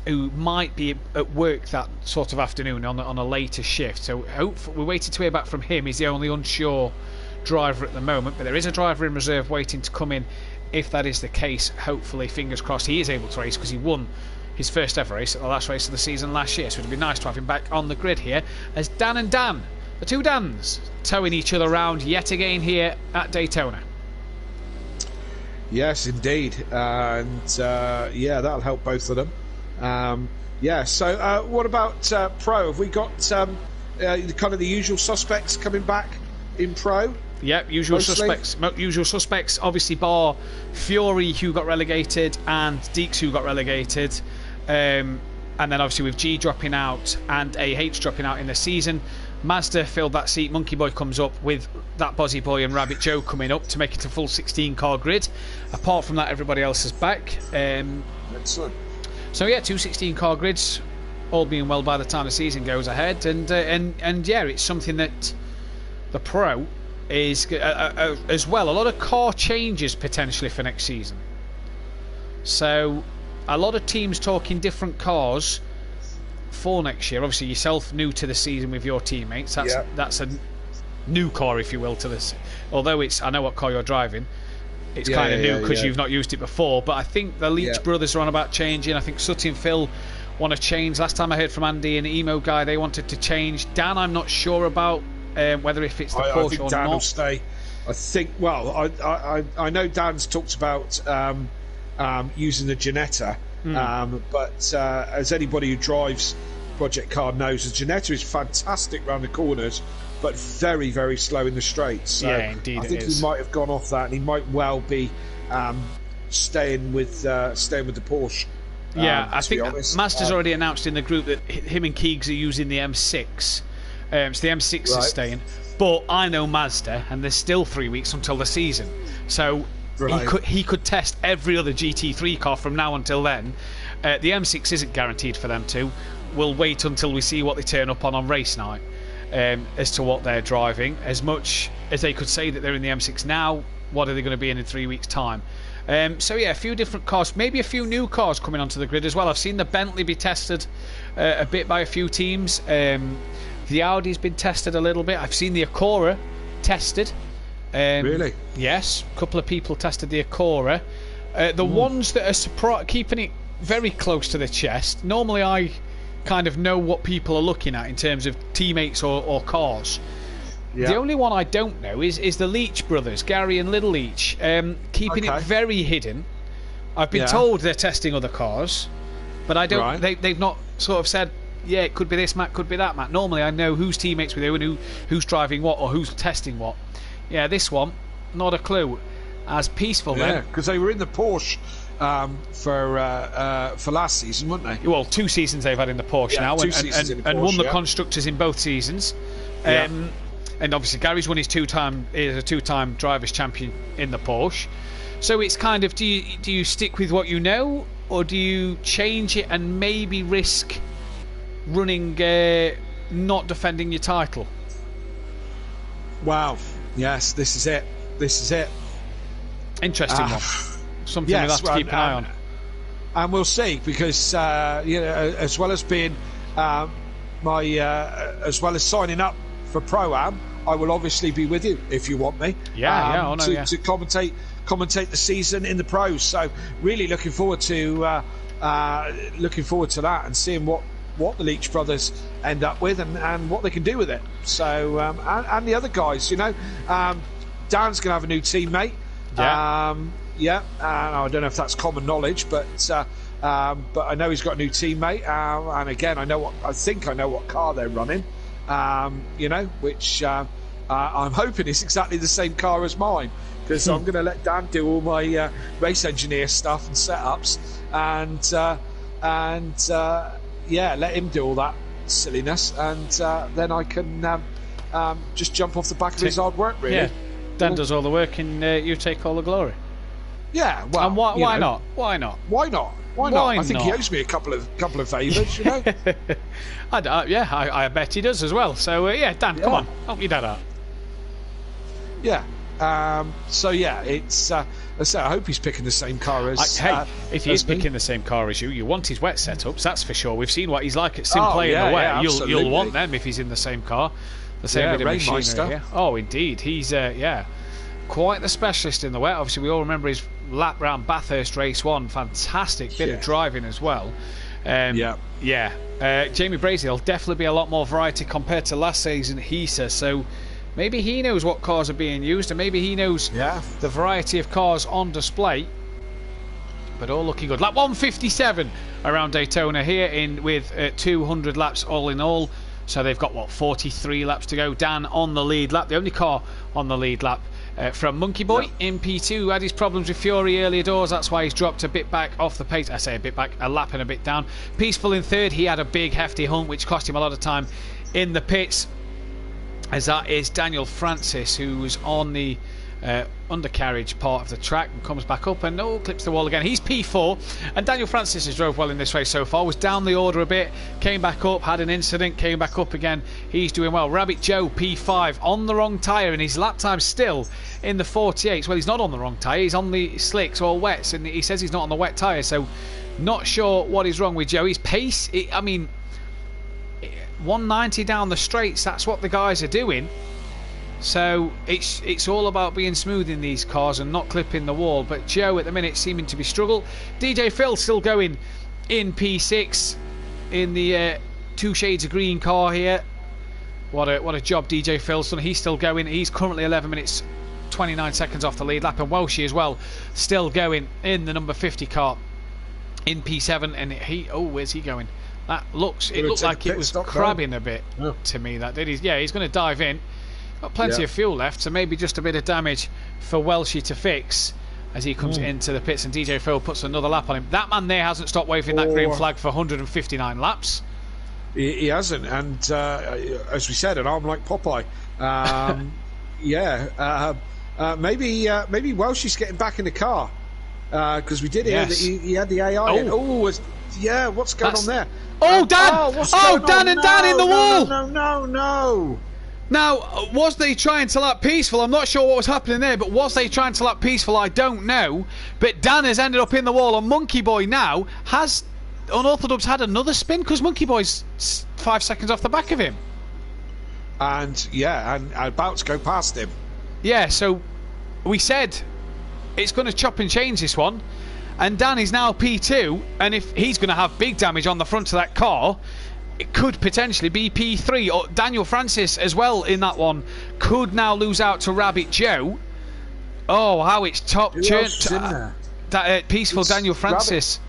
who might be at work that sort of afternoon on a later shift. So we're waiting to hear back from him. He's the only unsure driver at the moment, but there is a driver in reserve waiting to come in. If that is the case, hopefully, fingers crossed, he is able to race, because he won his first ever race at the last race of the season last year. So it'd be nice to have him back on the grid here, as Dan and Dan, the 2 Dans, towing each other around yet again here at Daytona. Yes, indeed. And that'll help both of them. So what about Pro? Have we got kind of the usual suspects coming back in Pro? Yep, usual suspects. Obviously, bar Fury, who got relegated, and Deeks, who got relegated. And then obviously with G dropping out and AH dropping out in the season, Mazda filled that seat. Monkey Boy comes up with that Bozzy Boy and Rabbit Joe coming up to make it a full 16-car grid. Apart from that, everybody else is back. Excellent. So 2 16-car grids, all being well by the time the season goes ahead. And it's something that the Pro is as well. A lot of car changes potentially for next season. So a lot of teams talking different cars for next year. Obviously, yourself new to the season with your teammates. That's a new car, if you will, to this. Although I know what car you're driving. It's kind of new because you've not used it before. But I think the Leach brothers are on about changing. I think Sutty and Phil want to change. Last time I heard from Andy and Emo Guy, they wanted to change. Dan, I'm not sure about whether if it's the Porsche I think or Dan not. will stay. I think. Well, I know Dan's talked about using the Ginetta, but as anybody who drives Project Car knows, the Ginetta is fantastic round the corners, but very, very slow in the straights. So yeah, indeed, I think he might have gone off that, and he might well be staying with the Porsche. Yeah, I think Mazda's already announced in the group that him and Keegs are using the M6. So the M6 is staying. But I know Mazda, and there's still 3 weeks until the season. So he could test every other GT3 car from now until then. The M6 isn't guaranteed for them to. We'll wait until we see what they turn up on race night as to what they're driving. As much as they could say that they're in the M6 now, what are they going to be in 3 weeks' time? So yeah, a few different cars, maybe a few new cars coming onto the grid as well. I've seen the Bentley be tested a bit by a few teams. The Audi's been tested a little bit. I've seen the Acura tested. Really? Yes, a couple of people tested the Acura. The ones that are keeping it very close to the chest, normally I kind of know what people are looking at in terms of teammates or cars. Yeah. The only one I don't know is the Leach brothers, Gary and Little Leach, keeping it very hidden. I've been told they're testing other cars, but I don't. They've not sort of said, yeah, it could be this, Matt, could be that, Matt. Normally I know who's teammates with who and who's driving what or who's testing what. Yeah, this one, not a clue. As peaceful then. Yeah, because they were in the Porsche for last season, weren't they? Well, 2 seasons they've had in the Porsche now, and won the constructors in both seasons. And obviously Gary's won his is a two-time drivers' champion in the Porsche. So it's kind of, do you stick with what you know, or do you change it and maybe risk running not defending your title? Wow. Yes, this is it. Interesting one. Something we'll have to keep an eye on. And we'll see, because as well as being as well as signing up for Pro-Am, I will obviously be with you if you want me. To commentate the season in the pros. So really looking forward to that and seeing what the Leach brothers end up with and what they can do with it. So and the other guys, Dan's going to have a new teammate. I don't know if that's common knowledge, but I know he's got a new teammate, and again, I think I know what car they're running. Which I'm hoping is exactly the same car as mine, because I'm going to let Dan do all my race engineer stuff and setups, and let him do all that silliness, and then I can just jump off the back of his hard work. Really, yeah. Dan does all the work, and you take all the glory. Yeah, well, and why not? Why not? Why not? I think he owes me a couple of favours, I bet he does as well. So Dan, come on, help your dad out. Yeah. It's. I hope he's picking the same car as. If he is picking the same car as you want his wet setups. That's for sure. We've seen what he's like at Simplay in the wet. You'll want them if he's in the same car. The same bit of machinery here. Oh, indeed, he's quite the specialist in the wet. Obviously, we all remember his lap round Bathurst Race 1. Fantastic bit of driving as well. Jamie Brazy, there'll definitely be a lot more variety compared to last season, he says. So maybe he knows what cars are being used, and maybe he knows the variety of cars on display. But all looking good. Lap 157 around Daytona here with 200 laps all in all. So they've got 43 laps to go. Dan on the lead lap, the only car on the lead lap. From Monkey Boy in P2, had his problems with Fury earlier doors. That's why he's dropped a bit back off the pace. I say a bit back, a lap and a bit down. Peaceful in third. He had a big hefty hunt which cost him a lot of time in the pits, as that is Daniel Francis, who was on the undercarriage part of the track and comes back up and clips the wall again. He's P4, and Daniel Francis has drove well in this race so far. Was down the order a bit, came back up, had an incident, came back up again. He's doing well. Rabbit Joe P5 on the wrong tyre, and his lap time still in the 48s. Well, he's not on the wrong tyre, he's on the slicks or wets, and he says he's not on the wet tyre, so not sure what is wrong with Joe. His pace, 190 down the straights, that's what the guys are doing. So it's all about being smooth in these cars and not clipping the wall. But Joe at the minute seeming to be struggle. DJ Phil still going in P6 in the 2 shades of green car here. What a job DJ Phil's done. He's still going. He's currently 11 minutes 29 seconds off the lead lap, and Welshie as well still going in the number 50 car in P7. And where's he going? It looked like it was crabbing a bit to me. That did. He's going to dive in. Got plenty of fuel left, so maybe just a bit of damage for Welshie to fix as he comes into the pits, and DJ Phil puts another lap on him. That man there hasn't stopped waving that green flag for 159 laps. He hasn't, and as we said, an arm like Popeye. Maybe Welshie's getting back in the car, because we did hear that he had the AI. What's going on there? Dan! Dan and Dan in the wall! No! Now, was they trying to lap Peaceful? I'm not sure what was happening there, but was they trying to lap Peaceful? I don't know. But Dan has ended up in the wall, and Monkey Boy now has Unorthodox had another spin, because Monkey Boy's 5 seconds off the back of him. And about to go past him. Yeah, so we said it's going to chop and change this one. And Dan is now P2, and if he's going to have big damage on the front of that car, it could potentially be P3. Or Daniel Francis as well in that one could now lose out to Rabbit Joe. Oh, how it's top turned. Peaceful Daniel Francis.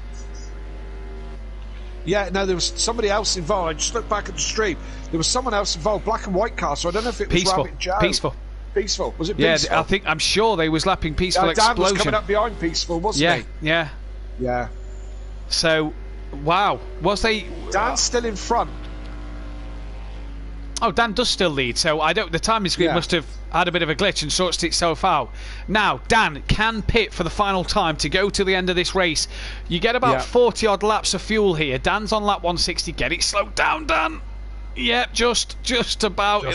Yeah, no, there was somebody else involved. I just looked back at the stream. There was someone else involved, black and white car, so I don't know if it was Rabbit Joe. Peaceful. Was it Peaceful? Yeah, I'm sure they was lapping Peaceful Explosion. Dan was coming up behind Peaceful, wasn't he? Yeah. So, wow. Was they... Dan's still in front. Oh, Dan does still lead, so the timing screen must have had a bit of a glitch and sorted itself out. Now, Dan can pit for the final time to go to the end of this race. You get about 40 odd laps of fuel here. Dan's on lap 160. Get it slowed down, Dan. Yeah, just about.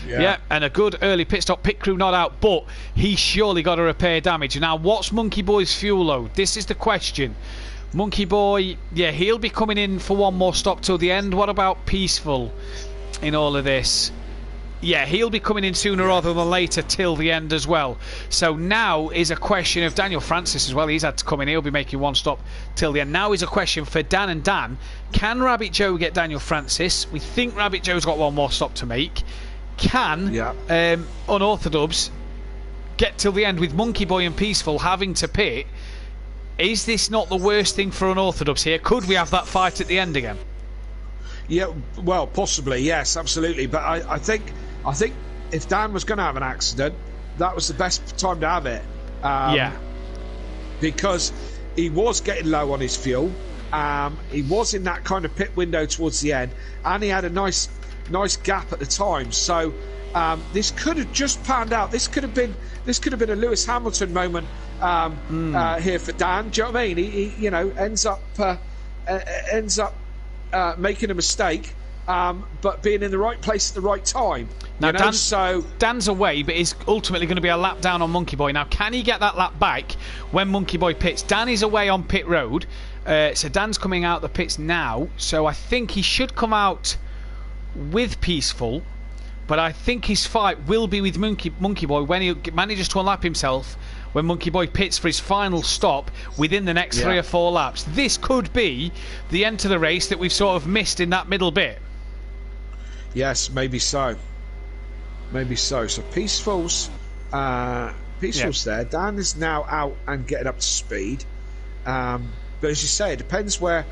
Yeah, and a good early pit stop. Pit crew not out, but he's surely got to repair damage. Now, what's Monkey Boy's fuel load? This is the question. Monkey Boy, he'll be coming in for one more stop till the end. What about Peaceful in all of this? Yeah, he'll be coming in sooner rather than later till the end as well. So now is a question of Daniel Francis as well. He's had to come in. He'll be making one stop till the end. Now is a question for Dan and Dan. Can Rabbit Joe get Daniel Francis? We think Rabbit Joe's got one more stop to make. Can Unorthodox get till the end with Monkey Boy and Peaceful having to pit? Is this not the worst thing for Unorthodox here? Could we have that fight at the end again? Yeah, well, possibly, yes, absolutely. But I think if Dan was going to have an accident, that was the best time to have it. Because he was getting low on his fuel. He was in that kind of pit window towards the end, and he had a nice gap at the time. So this could have just panned out. This could have been a Lewis Hamilton moment here for Dan. Do you know what I mean? He ends up making a mistake, but being in the right place at the right time. Now, Dan's away, but is ultimately going to be a lap down on Monkey Boy. Now, can he get that lap back when Monkey Boy pits? Dan is away on pit road, so Dan's coming out the pits now. So I think he should come out with Peaceful, but I think his fight will be with Monkey Boy when he manages to unlap himself. When Monkey Boy pits for his final stop within the next 3 or 4 laps. This could be the end to the race that we've sort of missed in that middle bit. Yes, maybe so. So Peaceful's there. Dan is now out and getting up to speed. But as you say, it depends where.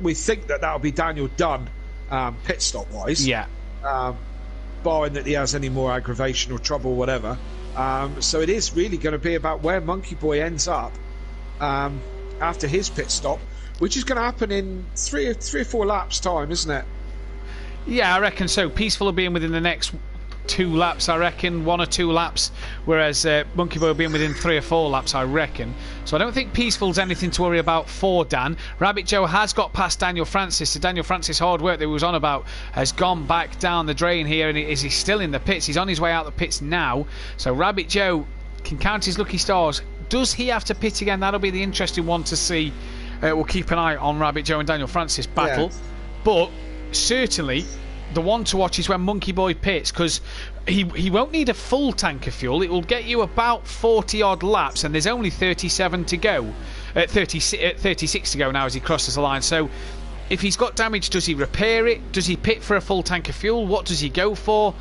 We think that'll be Daniel Dunn, pit stop wise. Yeah. Barring that he has any more aggravation or trouble or whatever. So it is really going to be about where Monkey Boy ends up after his pit stop, which is going to happen in 3 or 4 laps time, isn't it? Yeah, I reckon so. Peaceful will be in within the next 2 laps, I reckon, 1 or 2 laps, whereas Monkey Boy will be in within 3 or 4 laps, I reckon. So I don't think Peaceful's anything to worry about for Dan. Rabbit Joe has got past Daniel Francis, so Daniel Francis' hard work that he was on about has gone back down the drain here, and is he still in the pits? He's on his way out the pits now, so Rabbit Joe can count his lucky stars. Does he have to pit again? That'll be the interesting one to see. We'll keep an eye on Rabbit Joe and Daniel Francis battle. Yeah. But certainly the one to watch is when Monkey Boy pits, because he won't need a full tank of fuel. It will get you about 40 odd laps, and there's only 37 to go, 36 to go now as he crosses the line. So if he's got damage, does he repair it? Does he pit for a full tank of fuel? What does he go for?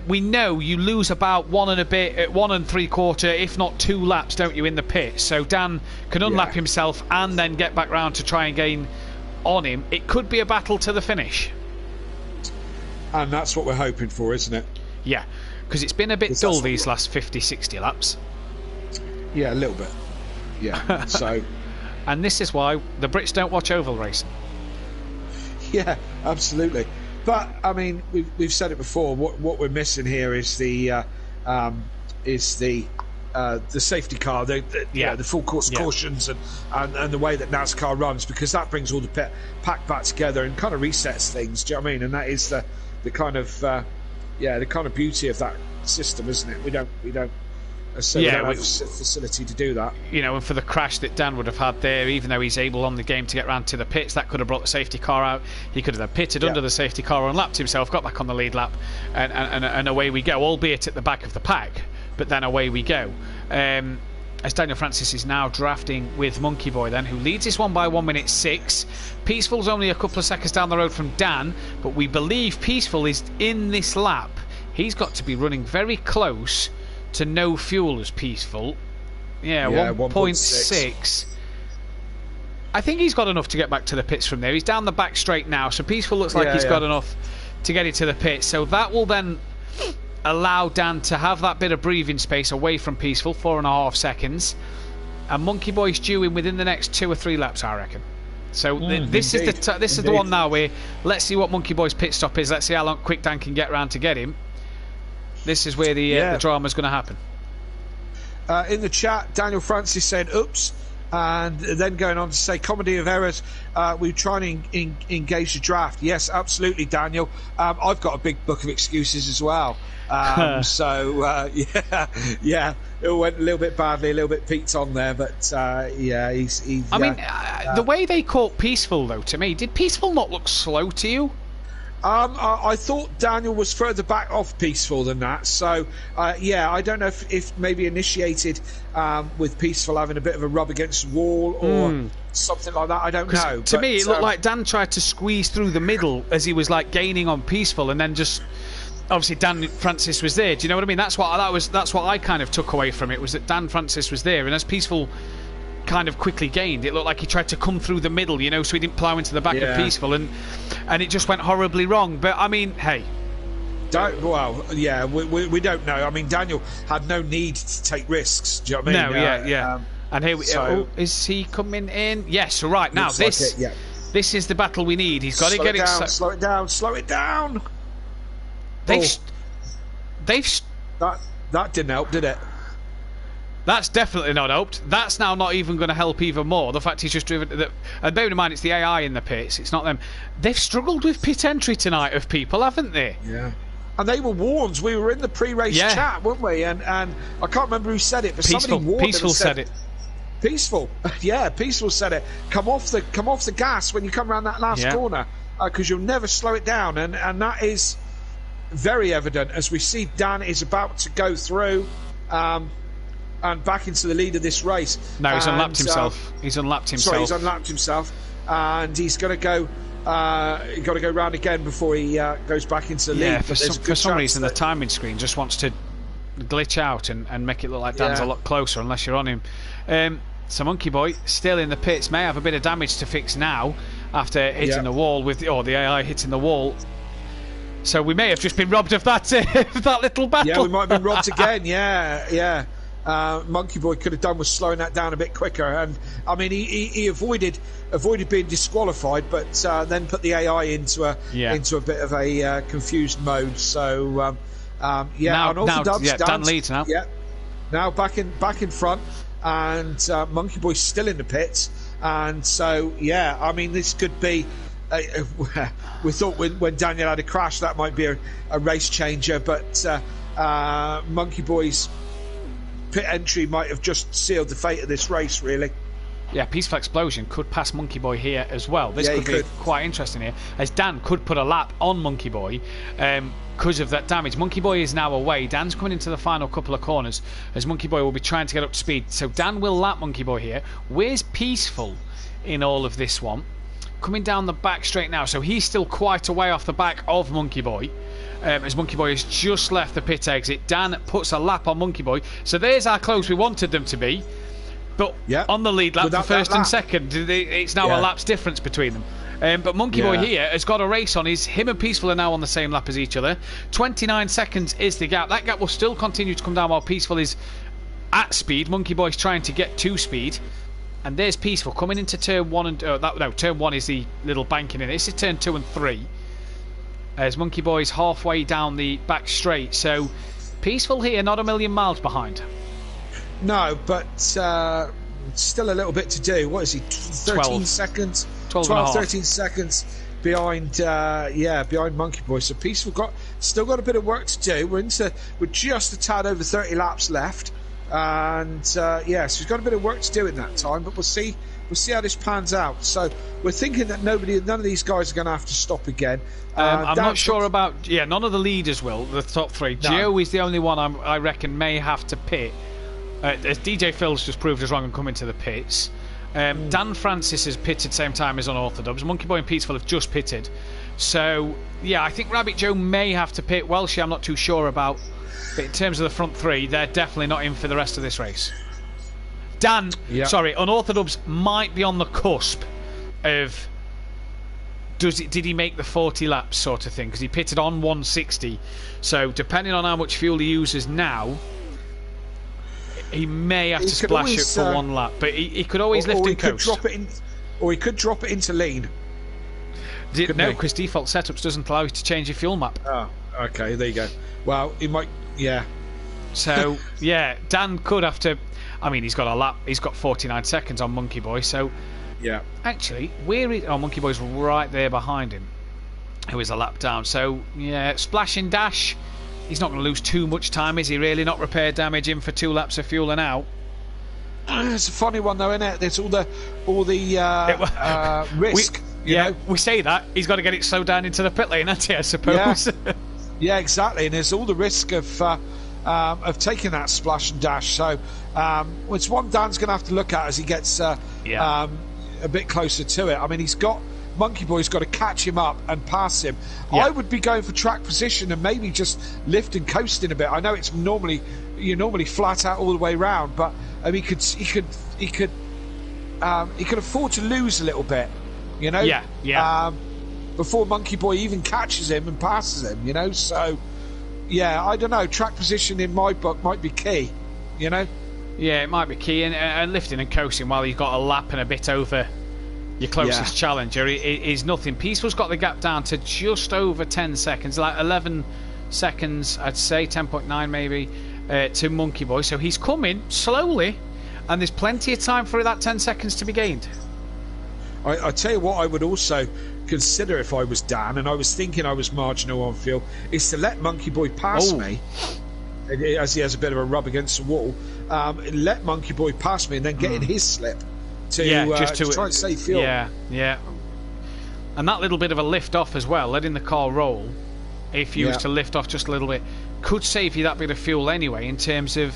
We know you lose about 1 and a bit, 1 3/4, if not 2 laps, don't you, in the pit? So Dan can unlap himself and then get back round to try and gain on him. It could be a battle to the finish. And that's what we're hoping for, isn't it? Yeah, because it's been a bit dull these last 50-60 laps. Yeah, a little bit. Yeah, so... And this is why the Brits don't watch oval racing. Yeah, absolutely. But, I mean, we've said it before, what we're missing here is the safety car, the full course cautions and the way that NASCAR runs, because that brings all the pack back together and kind of resets things. Do you know what I mean? And that is the kind of beauty of that system, isn't it? We don't have a facility to do that. You know, and for the crash that Dan would have had there, even though he's able on the game to get round to the pits, that could have brought the safety car out. He could have then pitted under the safety car, unlapped himself, got back on the lead lap, and away we go, albeit at the back of the pack. But then away we go. As Daniel Francis is now drafting with Monkey Boy then, who leads this one by 1 minute 6. Peaceful's only a couple of seconds down the road from Dan, but we believe Peaceful is in this lap. He's got to be running very close to no fuel as Peaceful. Yeah, 1.6. I think he's got enough to get back to the pits from there. He's down the back straight now, so Peaceful looks like he's got enough to get it to the pits. So that will then allow Dan to have that bit of breathing space away from Peaceful, 4.5 seconds. And Monkey Boy's due in within the next 2 or 3 laps, I reckon. So this is the one now where let's see what Monkey Boy's pit stop is. Let's see how long quick Dan can get round to get him. This is where the drama's going to happen. In the chat, Daniel Francis said, oops, and then going on to say, comedy of errors, we try and engage the draft. Yes, absolutely, Daniel. I've got a big book of excuses as well. It went a little bit badly, a little bit peaked on there, but the way they caught Peaceful, though, to me, did Peaceful not look slow to you? I thought Daniel was further back off Peaceful than that, so I don't know if maybe initiated with Peaceful having a bit of a rub against the wall or something like that. I don't know. To me, it looked like Dan tried to squeeze through the middle as he was like gaining on Peaceful, and then just obviously Dan Francis was there. Do you know what I mean? That's what I kind of took away from it, was that Dan Francis was there, and as Peaceful kind of quickly gained, it looked like he tried to come through the middle, you know, so he didn't plough into the back of Peaceful, and it just went horribly wrong. But I mean, hey, we don't know. I mean, Daniel had no need to take risks. Do you know what I mean? No, and here is he coming in? Yes, right now this is the battle we need. He's got to get it down. Slow it down. That didn't help, did it? That's definitely not helped. That's now not even going to help even more. The fact he's just driven... And bearing in mind, it's the AI in the pits. It's not them. They've struggled with pit entry tonight of people, haven't they? Yeah. And they were warned. We were in the pre-race chat, weren't we? And I can't remember who said it, but somebody warned Peaceful said it. Peaceful. Yeah, Peaceful said it. Come off the gas when you come around that last corner, because you'll never slow it down. And that is very evident as we see Dan is about to go through... and back into the lead of this race. No, he's unlapped himself. He's unlapped himself, and he's got to go. Got to go round again before he goes back into the lead. Yeah, for some reason the timing screen just wants to glitch out and make it look like Dan's a lot closer unless you're on him. So Monkey Boy still in the pits, may have a bit of damage to fix now after hitting the wall the AI hitting the wall. So we may have just been robbed of that that little battle. Yeah, we might have been robbed again. Yeah. Monkey Boy could have done was slowing that down a bit quicker. And I mean, he avoided being disqualified, but then put the AI into a bit of a confused mode. So Dan leads now. Yeah, now back in front, and Monkey Boy's still in the pits. And so I mean, this could be. We thought when Daniel had a crash that might be a race changer, but Monkey Boy's pit entry might have just sealed the fate of this race, really. Yeah, Peaceful Explosion could pass Monkey Boy here as well. This could be quite interesting here, as Dan could put a lap on Monkey Boy because of that damage. Monkey Boy is now away. Dan's coming into the final couple of corners as Monkey Boy will be trying to get up to speed. So Dan will lap Monkey Boy here. Where's Peaceful in all of this one? Coming down the back straight now, so he's still quite a way off the back of Monkey Boy. As Monkey Boy has just left the pit exit. Dan puts a lap on Monkey Boy. So there's how close we wanted them to be. But on the lead lap for first and second, it's now a lap's difference between them. But Monkey Boy here has got a race on. Him and Peaceful are now on the same lap as each other. 29 seconds is the gap. That gap will still continue to come down while Peaceful is at speed. Monkey Boy's trying to get to speed. And there's Peaceful coming into turn 1 and... turn 1 is the little banking in. This is turn 2 and 3. As Monkey Boy's halfway down the back straight. So, Peaceful here, not a million miles behind. No, but still a little bit to do. What is he? 13 seconds? 12, 13 seconds behind behind Monkey Boy. So Peaceful still got a bit of work to do. We're just a tad over 30 laps left. And so he's got a bit of work to do in that time, but we'll see how this pans out. So we're thinking that none of these guys are going to have to stop again. I'm not sure about none of the leaders will, the top three. No. Joe is the only one I reckon may have to pit, as DJ Phil's just proved us wrong and come into the pits. Dan Francis has pitted same time as Unorthodox. Monkey Boy and Peaceful have just pitted, so I think Rabbit Joe may have to pit. Welshie I'm not too sure about. But in terms of the front three, they're definitely not in for the rest of this race. Unorthodox might be on the cusp of did he make the 40 laps sort of thing, because he pitted on 160. So depending on how much fuel he uses now, he may have to splash it for one lap. But he could always lift and coast. Or he could drop it into lean. No, because default setups doesn't allow you to change your fuel map. Oh, okay, there you go. Well, he might... Yeah. So, Dan could have to... I mean, he's got a lap. He's got 49 seconds on Monkey Boy, so... Yeah. Actually, Monkey Boy's right there behind him, who is a lap down. So, splash and dash. He's not going to lose too much time, is he really? Not repair damage in for 2 laps of fuel and out. It's a funny one, though, isn't it? There's all the risk. We say that. He's got to get it slowed down into the pit lane, hasn't he, I suppose? Yeah, exactly. And there's all the risk of taking that splash and dash. So it's one Dan's going to have to look at as he gets a bit closer to it. I mean, Monkey Boy's got to catch him up and pass him. I would be going for track position and maybe just lift and coasting a bit. I know you're normally flat out all the way round, but he could afford to lose a little bit, before Monkey Boy even catches him and passes him, So, I don't know. Track position in my book might be key, Yeah, it might be key, and lifting and coasting while you've got a lap and a bit over your closest challenger is nothing. Peaceful's got the gap down to just over 10 seconds, like 11 seconds, I'd say, 10.9 maybe, to Monkey Boy. So he's coming slowly, and there's plenty of time for that 10 seconds to be gained. I tell you what, I would also consider if I was Dan, and I was thinking I was marginal on fuel, is to let Monkey Boy pass me, as he has a bit of a rub against the wall. Let Monkey Boy pass me and then get in his slip to try and save fuel. Yeah. And that little bit of a lift off as well, letting the car roll, if you was to lift off just a little bit, could save you that bit of fuel anyway, in terms of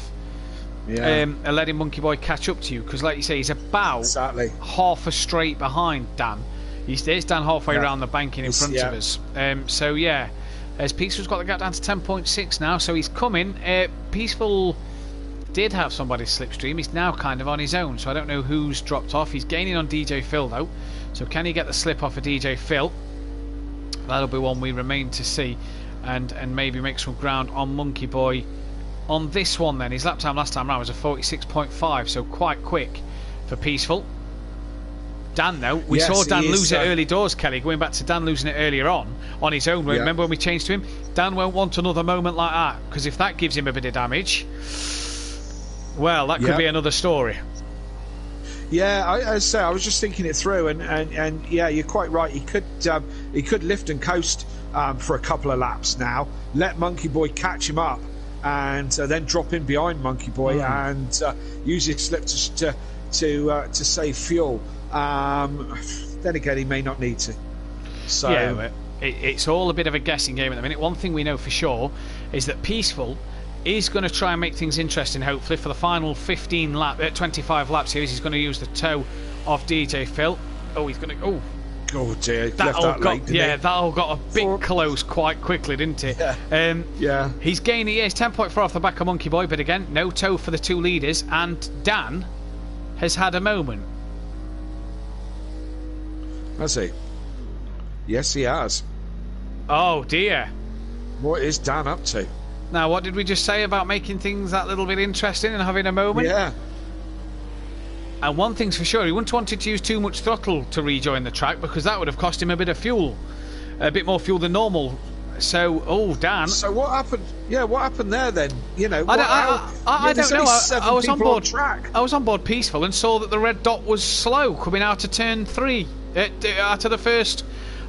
letting Monkey Boy catch up to you, because like you say, he's about half a straight behind Dan. There's Dan halfway around the banking in front of us. As Peaceful's got the gap down to 10.6 now, so he's coming. Peaceful did have somebody's slipstream. He's now kind of on his own, so I don't know who's dropped off. He's gaining on DJ Phil though, so can he get the slip off of DJ Phil? That'll be one we remain to see, and maybe make some ground on Monkey Boy on this one then. His lap time last time round was a 46.5, so quite quick for Peaceful. Dan, though, we saw Dan lose it early doors, Kelly, going back to Dan losing it earlier on his own. Yeah. Remember when we changed to him? Dan won't want another moment like that, because if that gives him a bit of damage, well, that could be another story. Yeah, I was just thinking it through, and yeah, you're quite right. He could lift and coast for a couple of laps now, let Monkey Boy catch him up, and then drop in behind Monkey Boy and use his slip to save fuel. Then again, he may not need to. So yeah, it's all a bit of a guessing game at the minute. One thing we know for sure is that Peaceful is going to try and make things interesting, hopefully, for the final 25 laps here. He's going to use the toe of DJ Phil. Oh, he's going to... Oh dear, that all got a bit close quite quickly, didn't it? Yeah. He's gaining 10.4 off the back of Monkey Boy, but again, no toe for the two leaders, and Dan has had a moment. Has he? Yes, he has. Oh dear. What is Dan up to? Now, what did we just say about making things that little bit interesting and having a moment? Yeah. And one thing's for sure, he wouldn't want to use too much throttle to rejoin the track, because that would have cost him a bit of fuel. A bit more fuel than normal. So, Dan... So what happened? Yeah, what happened there then? You know, I don't know. I was on board. Track. I was on board Peaceful and saw that the red dot was slow coming out of turn 3, out of the first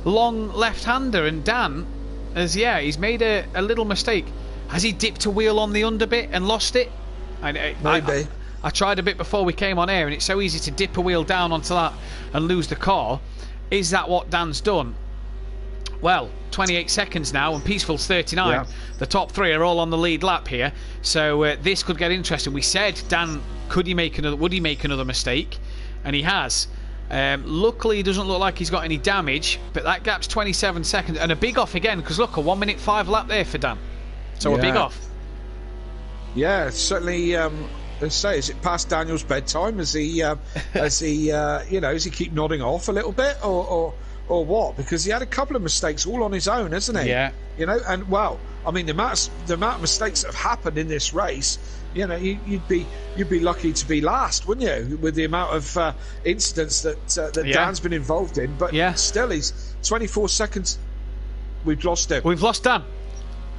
long left-hander. And Dan, he's made a little mistake. Has he dipped a wheel on the underbit and lost it? Maybe. I tried a bit before we came on air, and it's so easy to dip a wheel down onto that and lose the car. Is that what Dan's done? Well, 28 seconds now, and Peaceful's 39. Yeah. The top three are all on the lead lap here, so this could get interesting. We said, Dan, would he make another mistake? And he has. Luckily, he doesn't look like he's got any damage, but that gap's 27 seconds, and a big off again, because look, a 1:05 lap there for Dan. So a big off. Yeah, certainly. Let's say, is it past Daniel's bedtime? Is he keep nodding off a little bit, or what? Because he had a couple of mistakes all on his own, hasn't he? Yeah. You know, and well, I mean, the amount of mistakes that have happened in this race, you know, you'd be lucky to be last, wouldn't you? With the amount of incidents that Dan's been involved in, but still, he's 24 seconds. We've lost him. We've lost Dan.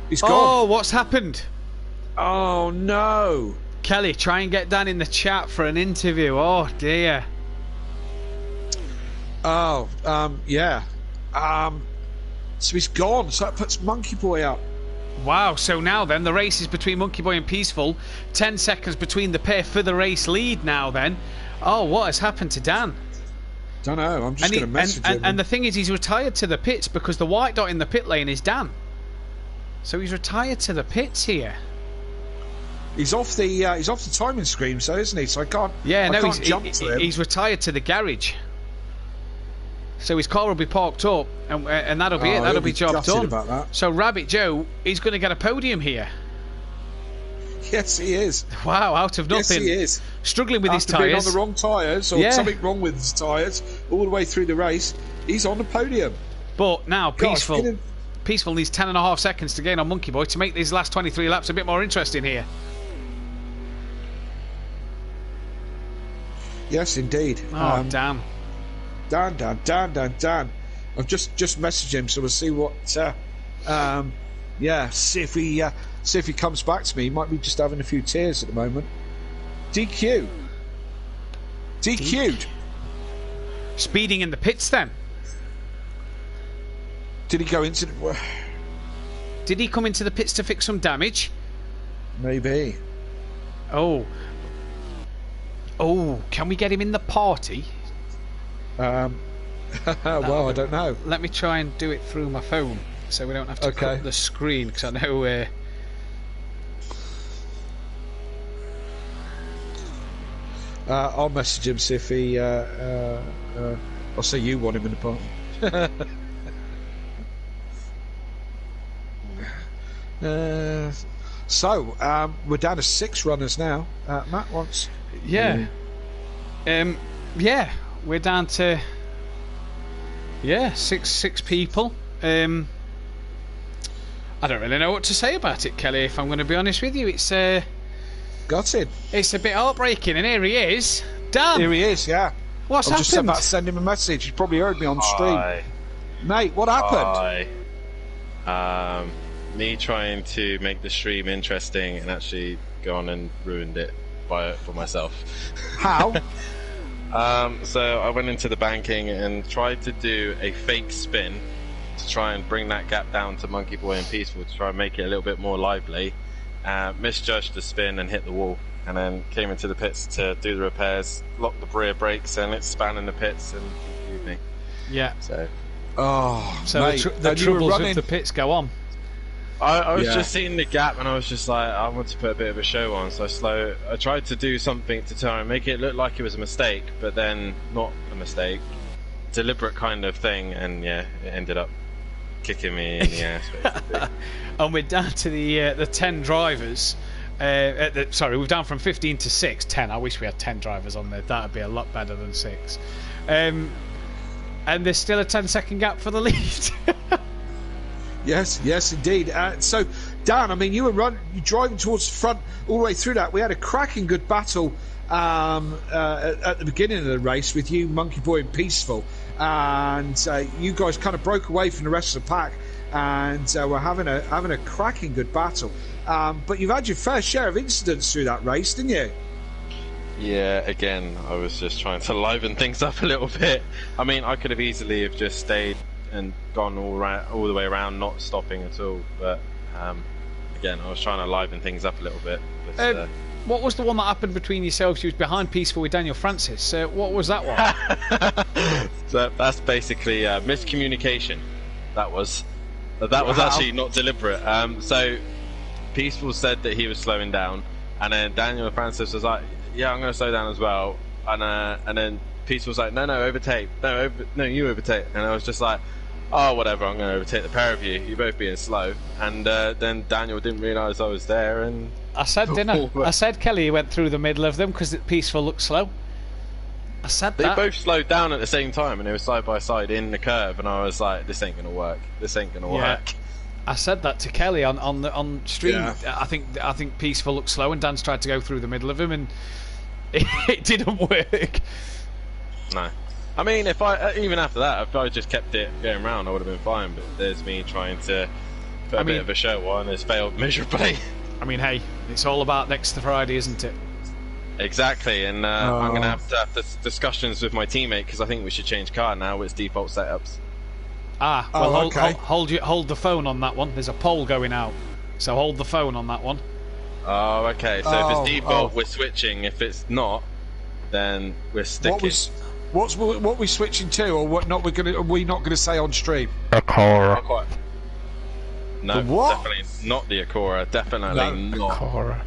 He's gone. Oh, what's happened? Oh no. Kelly, try and get Dan in the chat for an interview. Oh dear. Oh, yeah. So he's gone. So that puts Monkey Boy up. Wow. So now then, the race is between Monkey Boy and Peaceful. 10 seconds between the pair for the race lead now then. Oh, what has happened to Dan? Don't know. I'm just going to message him. And the thing is, he's retired to the pits because the white dot in the pit lane is Dan. So he's retired to the pits here. He's off the timing screen, so isn't he? So I can't. Yeah, no, he's retired to the garage. So his car will be parked up, and that'll be it. That'll be job done. About that. So Rabbit Joe is going to get a podium here. Yes, he is. Wow, out of nothing. Yes, he is. Struggling with his tyres. Being on tyres. the wrong tyres, or something wrong with his tyres, all the way through the race, he's on the podium. But now, Peaceful needs 10.5 seconds to gain on Monkey Boy to make these last 23 laps a bit more interesting here. Yes, indeed. Oh, damn. Dan. I've just messaged him, so we'll see what. See if he comes back to me. He might be just having a few tears at the moment. DQ'd. Speeding in the pits then. Did he go into the... Did he come into the pits to fix some damage? Maybe. Oh, can we get him in the party? Well, I don't know. Let me try and do it through my phone, so we don't have to cut the screen, because I know... I'll message him, see if he... I'll say you want him in the party. We're down to 6 runners now. Matt wants... Yeah. We're down to... Yeah, six people. I don't really know what to say about it, Kelly, if I'm going to be honest with you. It's got it. It's a bit heartbreaking, and here he is. Dan! Here he is, yeah. What's happened? I just about to send him a message. He's probably heard me on stream. Mate, what happened? Me trying to make the stream interesting and actually gone and ruined it for myself. How? So I went into the banking and tried to do a fake spin to try and bring that gap down to Monkey Boy and Peaceful to try and make it a little bit more lively. Misjudged the spin and hit the wall, and then came into the pits to do the repairs, locked the rear brakes, and it span in the pits and confused me. Yeah. So mate, the troubles with the pits go on. I was just seeing the gap, and I was just like, I want to put a bit of a show on, so I tried to do something to try and make it look like it was a mistake, but then not a mistake, deliberate kind of thing, and yeah, it ended up kicking me in the ass, basically. And we're down to the 10 drivers. Sorry, we're down from 15 to 6. 10. I wish we had 10 drivers on there. That would be a lot better than 6. And there's still a 10-second gap for the lead. Yes, indeed. So, Dan, I mean, you were driving towards the front all the way through that. We had a cracking good battle at the beginning of the race with you, Monkey Boy, and Peaceful, and you guys kind of broke away from the rest of the pack, and were having a cracking good battle. But you've had your fair share of incidents through that race, didn't you? Yeah, again, I was just trying to liven things up a little bit. I mean, I could have easily have just stayed and gone all the way around, not stopping at all. But again, I was trying to liven things up a little bit. But, what was the one that happened between yourselves? You was behind Peaceful with Daniel Francis. What was that one? So that's basically miscommunication. That was actually not deliberate. So Peaceful said that he was slowing down, and then Daniel Francis was like, "Yeah, I'm going to slow down as well." And then Peaceful was like, "No, overtake. No, you overtake." And I was just like, "Oh, whatever. I'm going to overtake the pair of you. You're both being slow." And then Daniel didn't realise I was there, and I said, didn't I? I said Kelly went through the middle of them because Peaceful looked slow. I said they that. both slowed down at the same time, and they were side by side in the curve, and I was like, "This ain't gonna work. This ain't gonna work." I said that to Kelly on stream. Yeah. I think Peaceful looked slow, and Dan's tried to go through the middle of him, and it didn't work. No. I mean, if even after that, if I just kept it going round, I would have been fine. But there's me trying to put a bit of a show on. It's failed miserably. I mean, hey, it's all about next Friday, isn't it? Exactly, and I'm going to have discussions with my teammate because I think we should change car now with its default setups. Well, hold the phone on that one. There's a poll going out, so hold the phone on that one. Oh, okay. So if it's default, we're switching. If it's not, then we're sticking. What we switching to, or what? Are we not gonna say on stream? Acora. No, definitely not the Acora. Definitely not. Acora.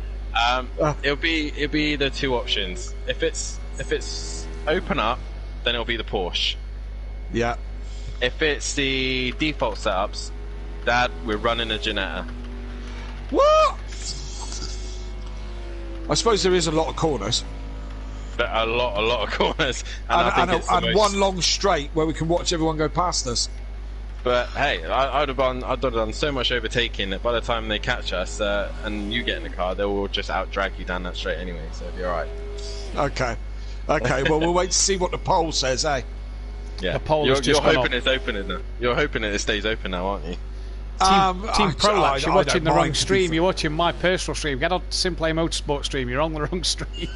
It'll be the two options. If it's open up, then it'll be the Porsche. Yeah. If it's the default setups, Dad, we're running a Ginetta. What? I suppose there is a lot of corners. But a lot of corners, and one long straight where we can watch everyone go past us. But hey, I'd have done so much overtaking that by the time they catch us and you get in the car, they will just out drag you down that straight anyway. So it'll be all right. Okay. Well, we'll wait to see what the poll says, eh? Yeah. The poll you're hoping it's open now. You're hoping that it stays open now, aren't you? Team Prolapse, you're watching the wrong stream. You're watching my personal stream. Get on Simplay Motorsport stream. You're on the wrong stream.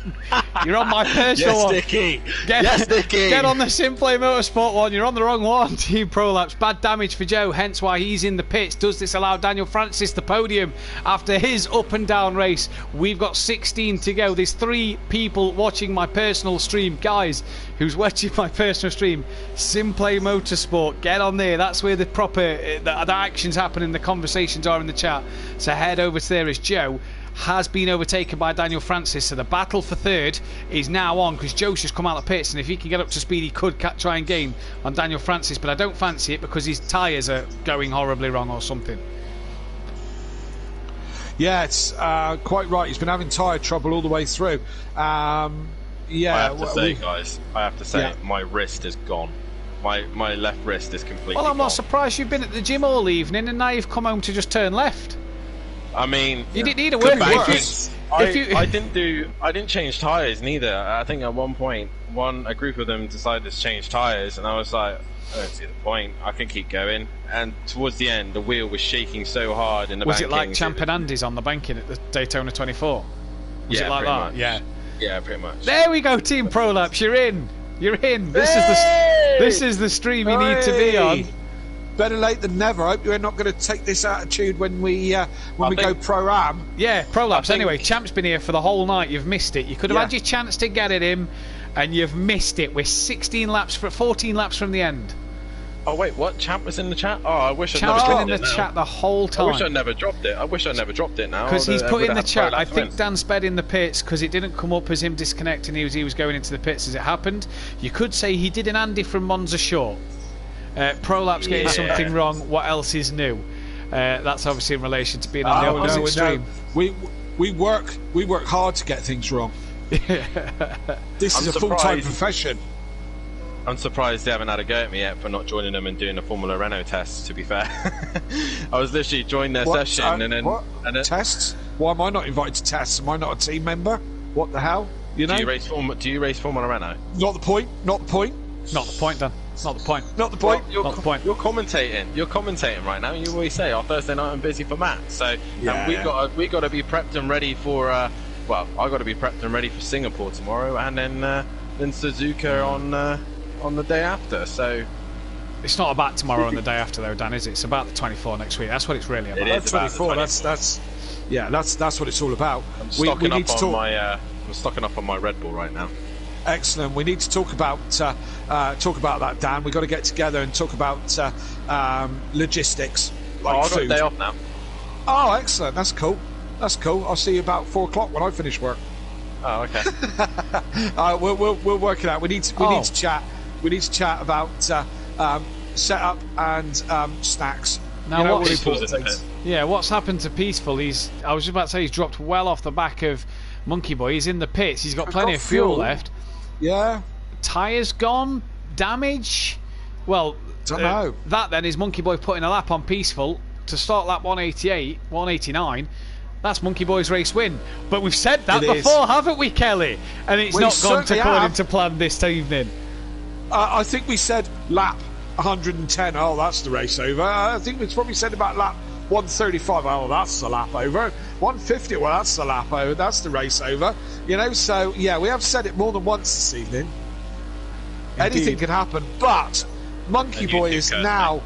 You're on my personal one. Nicky. Get on the Simplay Motorsport one. You're on the wrong one. Team Prolapse. Bad damage for Joe, hence why he's in the pits. Does this allow Daniel Francis the podium after his up and down race? We've got 16 to go. There's 3 people watching my personal stream. Guys, who's watching my personal stream? Simplay Motorsport. Get on there. That's where the proper the actions happen and the conversations are in the chat. So head over to there as Joe has been overtaken by Daniel Francis. So the battle for third is now on because Joe's just come out of the pits, and if he can get up to speed, he could try and gain on Daniel Francis. But I don't fancy it because his tyres are going horribly wrong or something. Yeah, it's quite right. He's been having tyre trouble all the way through. I have to say, guys, my wrist is gone. my left wrist is completely. Well, I'm not gone. surprised you've been at the gym all evening and now you've come home to just turn left. I mean, you didn't need a workout. I didn't change tyres neither. I think at one point, a group of them decided to change tyres, and I was like, I don't see the point. I can keep going. And towards the end, the wheel was shaking so hard in the Was bankings. it like Champ and Andy's on the banking at the Daytona 24? Was it like that? Much. Yeah. Yeah, pretty much. There we go, Team Prolapse. You're in. You're in. This is the stream you need to be on. Better late than never. I hope you're not going to take this attitude when we go pro-am. Yeah, Prolapse. Anyway, Champ's been here for the whole night. You've missed it. You could have had your chance to get at him, and you've missed it. We're 14 laps from the end. Oh wait, what? Champ was in the chat? Oh, I wish I'd never Champ's dropped been in the chat the whole time. I wish I'd never dropped it. Now. Because he's put in the chat, I think Dan sped in the pits because it didn't come up as him disconnecting. He was going into the pits as it happened. You could say he did an Andy from Monza short. Prolapse getting something wrong. What else is new? That's obviously in relation to being on the opposite stream. We work hard to get things wrong. This is a full-time profession. I'm surprised they haven't had a go at me yet for not joining them and doing a Formula Renault test, to be fair. I was literally joining their session and then... Tests? Why am I not invited to tests? Am I not a team member? What the hell? You know? Do you race Formula Renault? Not the point. Not the point, Dan. Not the point. Not the point. Well, you're commentating. You're commentating right now. You always say, Thursday night I'm busy for Matt. So we got to be prepped and ready for... I got to be prepped and ready for Singapore tomorrow, and then Suzuka on the day after. So it's not about tomorrow and the day after, though, Dan, is it? It's about the 24 next week. That's what it's really about. It is 24. That's what it's all about. I'm stocking up on my Red Bull right now. Excellent. We need to talk about that, Dan. We've got to get together and talk about logistics. I've got a day off now. Oh, excellent. That's cool. I'll see you about 4 o'clock when I finish work. Oh, okay. We'll work it out. We need to chat. We need to chat about setup and snacks. Now, what's happened to Peaceful? I was just about to say he's dropped well off the back of Monkey Boy. He's in the pits. He's got plenty of fuel left. Yeah. Tyres gone. Damage. Well, don't know. That then is Monkey Boy putting a lap on Peaceful to start lap 188, 189. That's Monkey Boy's race win. But we've said that before, haven't we, Kelly? And it's not gone according to plan this evening. I think we said lap 110. Oh, that's the race over. I think it's probably said about lap 135. Oh, that's the lap over. 150. Well, that's the lap over. That's the race over. So yeah, we have said it more than once this evening. Indeed. Anything could happen, but Monkey Boy is now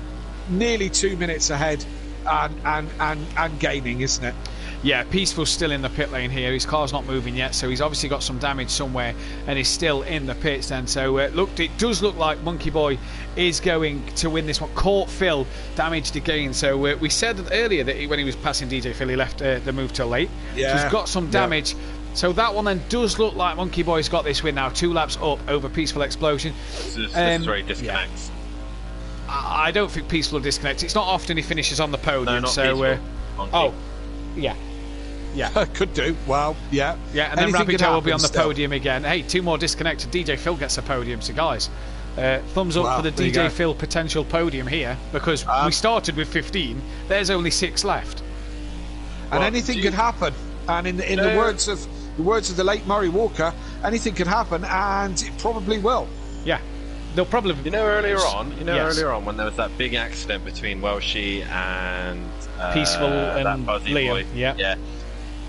nearly 2 minutes ahead and gaining, isn't it? Yeah, Peaceful's still in the pit lane here. His car's not moving yet, so he's obviously got some damage somewhere, and he's still in the pits then. So it does look like Monkey Boy is going to win this one. Caught Phil damaged again. So we said earlier that when he was passing DJ Phil, he left the move till late. Yeah. So he's got some damage. Yeah. So that one then does look like Monkey Boy's got this win now. 2 laps up over Peaceful Explosion. This is where he disconnects. Yeah. I don't think Peaceful will disconnect. It's not often he finishes on the podium. No, not Peaceful. Yeah. Yeah, could do. Well, yeah. Yeah, and then Rabbito will be on the podium again. Hey, 2 more disconnected. DJ Phil gets a podium. So, guys, thumbs up for the DJ Phil potential podium here, because we started with 15. There's only 6 left. And anything could happen. And in the words of the late Murray Walker, anything could happen, and it probably will. Yeah. They'll probably. Earlier on when there was that big accident between Welshie and Peaceful and Liam. Yeah.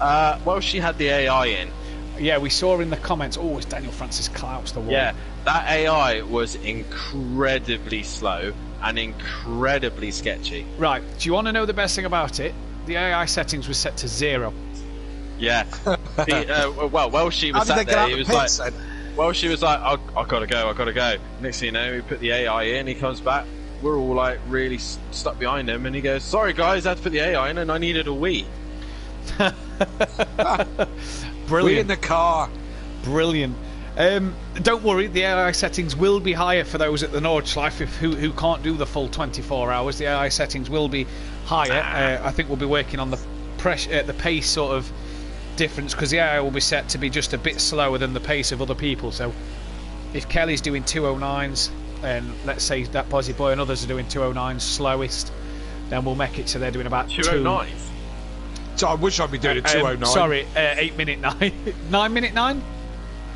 Welshie had the AI in. Yeah, we saw in the comments. Oh, it's Daniel Francis Clouts the wall. Yeah, that AI was incredibly slow and incredibly sketchy. Right. Do you want to know the best thing about it? The AI settings was set to 0. Yeah. Welshie was sat there. He was like. Well, she was like, I gotta go. Next thing you know, we put the AI in, he comes back, we're all like really stuck behind him, and he goes, sorry guys, I had to put the AI in and I needed a wee. Brilliant. We in the car. Brilliant. Don't worry, the AI settings will be higher for those at the Nordschleife who can't do the full 24 hours. The AI settings will be higher. I think we'll be working on the pace sort of difference, because the AI will be set to be just a bit slower than the pace of other people. So if Kelly's doing 209s, and let's say that Bozzy Boy and others are doing 209 slowest, then we'll make it so they're doing about 209. So I wish I'd be doing a 209. Sorry, 8 minute 9. 9 minute 9?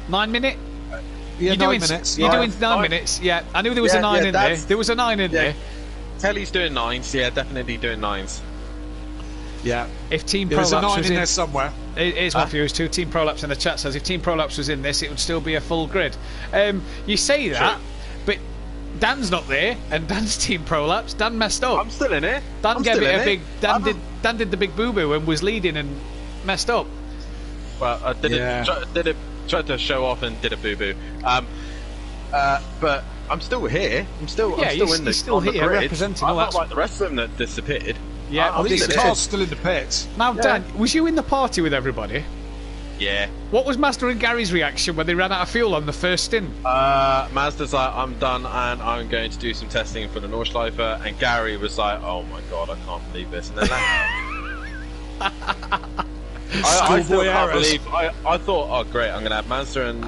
9 minute? Yeah, you're 9 doing, minutes. You're doing 9 minutes, yeah. I knew there was a 9 in there. There was a 9 in there. Kelly's doing 9s, yeah, definitely doing 9s. Yeah. If Team There's a Prolapse 9 was in there somewhere. It is one for you, too. Team Prolapse in the chat says if Team Prolapse was in this, it would still be a full grid. You say that, but Dan's not there, and Dan's Team Prolapse. Dan messed up. I'm still in it. Dan did the big boo boo and was leading and messed up. Well, I tried to show off and did a boo boo. But I'm still here. I'm still in the grid. Representing. I'm not like the rest of them that disappeared. Yeah, I think the car's still in the pits. Now, Dan, was you in the party with everybody? Yeah. What was Mazda and Gary's reaction when they ran out of fuel on the first stint? Mazda's like, I'm done and I'm going to do some testing for the Nordschleifer, and Gary was like, oh my god, I can't believe this. And then I still can't believe. I thought, oh great, I'm going to have Mazda and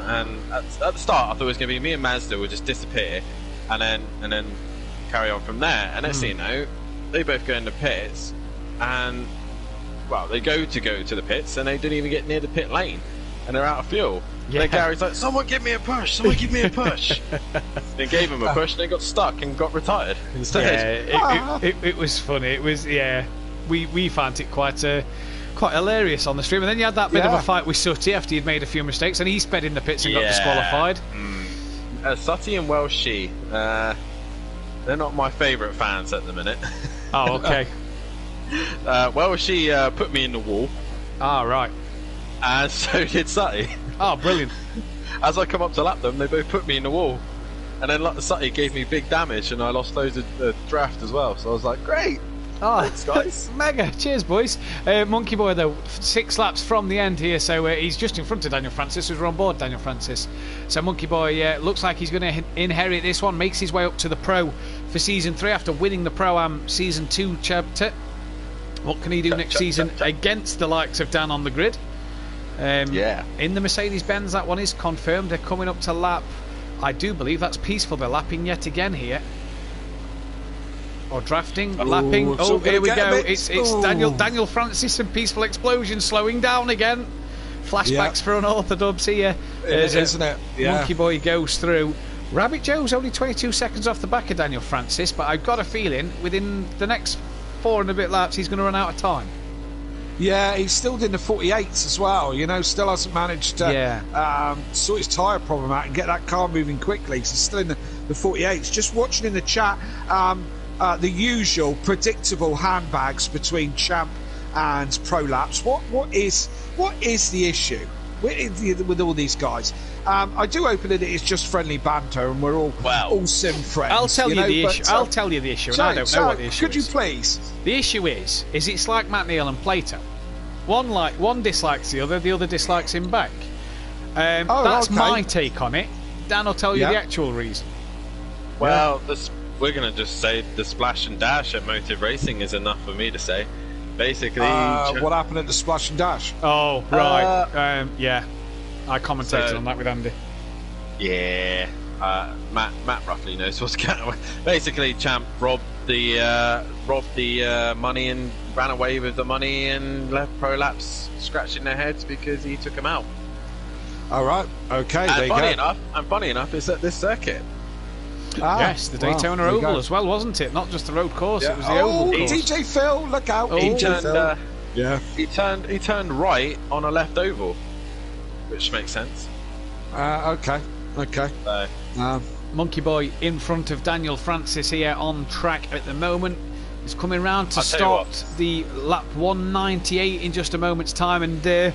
at the start I thought it was going to be me and Mazda would just disappear, and then carry on from there. And next thing you know, they both go in the pits, and well, they go to the pits, and they didn't even get near the pit lane, and they're out of fuel. Yeah. Then Gary's like, someone give me a push, someone give me a push. They gave him a push, and they got stuck and got retired instead. Yeah, it was funny. It was, yeah, we found it quite hilarious on the stream. And then you had that bit of a fight with Sutty after he'd made a few mistakes, and he sped in the pits and got disqualified. Sutty and Welshie, they're not my favourite fans at the minute. Oh, okay. Welshie put me in the wall. Ah, right. And so did Sutty. Oh, brilliant. As I come up to lap them, they both put me in the wall. And then Sutty gave me big damage, and I lost loads of draft as well. So I was like, great. Oh, thanks, guys. Mega. Cheers, boys. Monkey Boy, though, 6 laps from the end here, so he's just in front of Daniel Francis, who's on board Daniel Francis. So Monkey Boy looks like he's going to inherit this one, makes his way up to the Pro for Season 3 after winning the Pro-Am Season 2 chapter. What can he do next season against the likes of Dan on the grid? In the Mercedes-Benz, that one is confirmed. They're coming up to lap, I do believe that's Peaceful. They're lapping yet again here. Or drafting, lapping. Oh, here we go. It's Daniel Francis and Peaceful Explosion slowing down again. Flashbacks for unorthodox here. Isn't it? Yeah. Monkey Boy goes through. Rabbit Joe's only 22 seconds off the back of Daniel Francis, but I've got a feeling within the next 4 and a bit laps he's going to run out of time. Yeah, he's still in the 48s as well. You know, still hasn't managed to sort his tyre problem out and get that car moving quickly. So he's still in the 48s. Just watching in the chat, the usual predictable handbags between Champ and Prolapse. What is the issue with all these guys? I do hope that it is just friendly banter and we're all sim friends. I'll tell you the issue. I'll tell you the issue, and I don't know what the issue is. Could you please? The issue is it's like Matt Neal and Plato. One dislikes the other dislikes him back. That's my take on it. Dan will tell you the actual reason. Well, we're going to just say the splash and dash at Motive Racing is enough for me to say. Basically, what happened at the splash and dash? Oh, right. Yeah. I commentated on that with Andy. Yeah, Matt roughly knows what's going on. Basically, Champ robbed the money and ran away with the money and left Prolapse scratching their heads because he took them out. All right, okay. And funny enough, it's at this circuit. Yes, the Daytona Oval as well, wasn't it? Not just the road course; it was the Oval course. DJ Phil, look out! He turned right on a left oval. Which makes sense. Okay. Monkey Boy in front of Daniel Francis here on track at the moment. He's coming round to start the lap 198 in just a moment's time, and I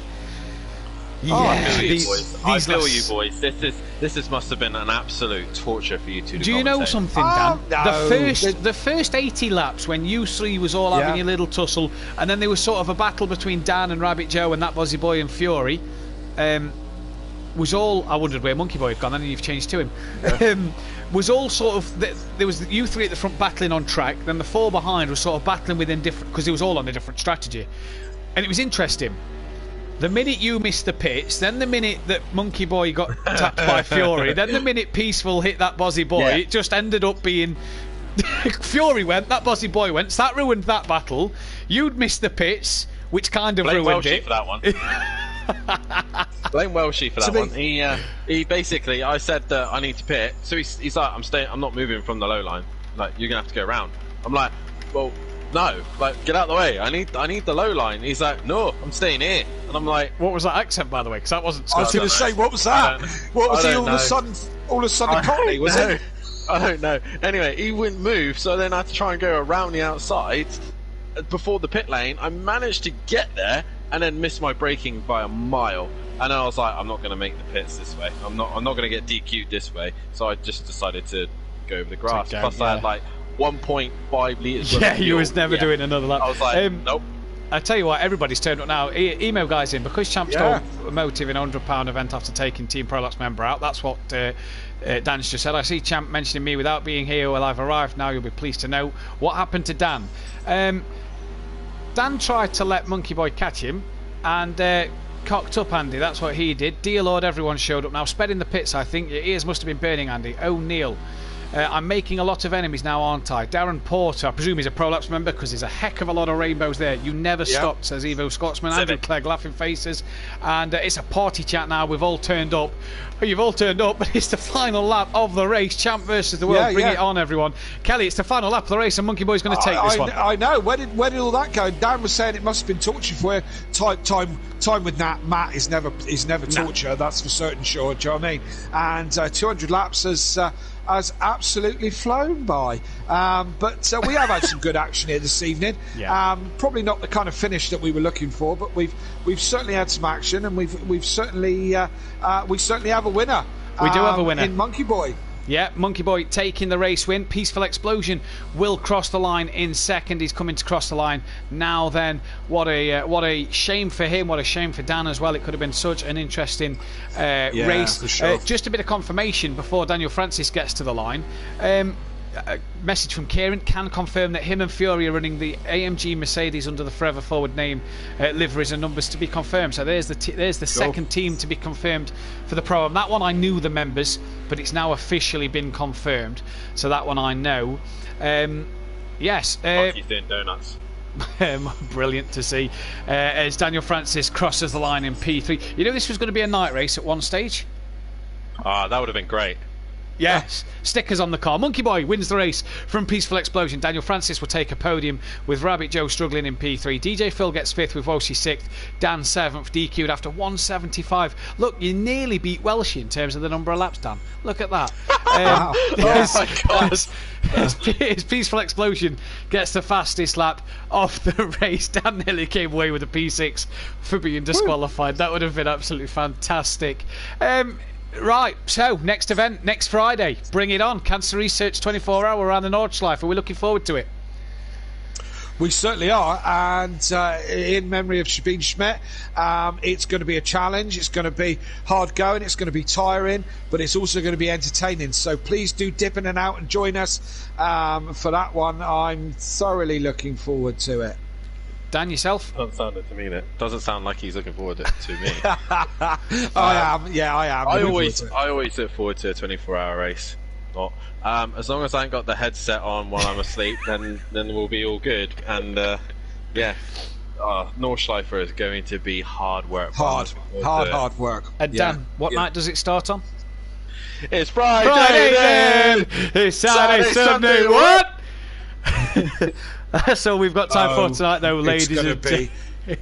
feel you boys. This must have been an absolute torture for you two. Do you know something, Dan? The first 80 laps when you three was all having your little tussle, and then there was sort of a battle between Dan and Rabbit Joe and that Bozzy Boy and Fury. Was all I wondered where Monkey Boy had gone, and then you've changed to him. Was all sort of there was you three at the front battling on track, then the 4 behind was sort of battling within different, because it was all on a different strategy, and it was interesting. The minute you missed the pits, then the minute that Monkey Boy got tapped by Fury, then the minute Peaceful hit that Bozzy Boy, it just ended up being Fury went, that Bozzy Boy went, so that ruined that battle. You'd missed the pits, which kind of Blame ruined Welshie it. for that one. Blame Welshie for that one. He basically, I said that I need to pit, so he's like, I'm not moving from the low line. Like, you're gonna have to go around. I'm like, well, no, like, get out of the way. I need the low line. He's like, no, I'm staying here. And I'm like, what was that accent, by the way? Because that wasn't Scottish. I was going to say, what was that? What was he all of a sudden Cockney, was it? I don't know. Anyway, he wouldn't move, so then I had to try and go around the outside before the pit lane. I managed to get there and then missed my braking by a mile. And then I was like, I'm not going to make the pits this way. I'm not going to get DQ'd this way. So I just decided to go over the grass. Plus, I had like 1.5 litres. Yeah, you was never doing another lap. I was like, nope. I tell you what, everybody's turned up now. Email guys in, because Champ stole a Motive in a £100 event after taking Team Prolux member out. That's what Dan's just said. I see Champ mentioning me without being here. Well, I've arrived now. You'll be pleased to know what happened to Dan. Dan tried to let Monkey Boy catch him and cocked up Andy. That's what he did. Dear Lord, everyone showed up now. Sped in the pits, I think. Your ears must have been burning, Andy. Oh, Neil. I'm making a lot of enemies now, aren't I? Darren Porter, I presume he's a Prolapse member because there's a heck of a lot of rainbows there. You never stopped, says Evo Scotsman. Andrew Clegg, laughing faces. And it's a party chat now. We've all turned up. Oh, you've all turned up, but it's the final lap of the race. Champ versus the world. Bring it on, everyone. Kelly, it's the final lap of the race, and Monkey Boy's going to take this one. I know. Where did all that go? Dan was saying it must have been torture for you. Time with Matt is never torture. That's for certain sure. Do you know what I mean? And 200 laps has absolutely flown by. But we have had some good action here this evening. Probably not the kind of finish that we were looking for, but we've certainly had some action, and we certainly have a winner. We do have a winner in Monkey Boy. Yeah, Monkey Boy taking the race win. Peaceful Explosion will cross the line in second. He's coming to cross the line now. Then, what a shame for him. What a shame for Dan as well. It could have been such an interesting race. For sure. Just a bit of confirmation before Daniel Francis gets to the line. A message from Kieran can confirm that him and Fury are running the AMG Mercedes under the Forever Forward name, liveries and numbers to be confirmed. So there's the second team to be confirmed for the Pro. And that one I knew the members, but it's now officially been confirmed. So that one I know. Yes. He's doing donuts. Brilliant to see as Daniel Francis crosses the line in P3. You know this was going to be a night race at one stage? That would have been great. Yes, stickers on the car. Monkey Boy wins the race from Peaceful Explosion. Daniel Francis will take a podium with Rabbit Joe struggling in P3. DJ Phil gets 5th with Welshie 6th. Dan 7th, DQ'd after 175. Look, you nearly beat Welshie in terms of the number of laps, Dan. Look at that. As Peaceful Explosion gets the fastest lap of the race, Dan nearly came away with a P6 for being disqualified. That would have been absolutely fantastic. Right, so next event, next Friday. Bring it on. Cancer Research 24 Hour around the Nordschleife. Are we looking forward to it? We certainly are, and in memory of Sabine Schmidt, it's going to be a challenge, it's going to be hard going, it's going to be tiring, but it's also going to be entertaining. So please do dip in and out and join us for that one. I'm thoroughly looking forward to it. Dan, yourself? Doesn't sound it to me. That doesn't sound like he's looking forward to me. I am. I always look forward to a 24-hour race. As long as I ain't got the headset on while I'm asleep, then we'll be all good. And Nordschleife is going to be hard work. Hard work. And Dan, what night does it start on? It's Friday then. It's Saturday, Sunday. What? That's all we've got time for tonight, though, ladies and gentlemen.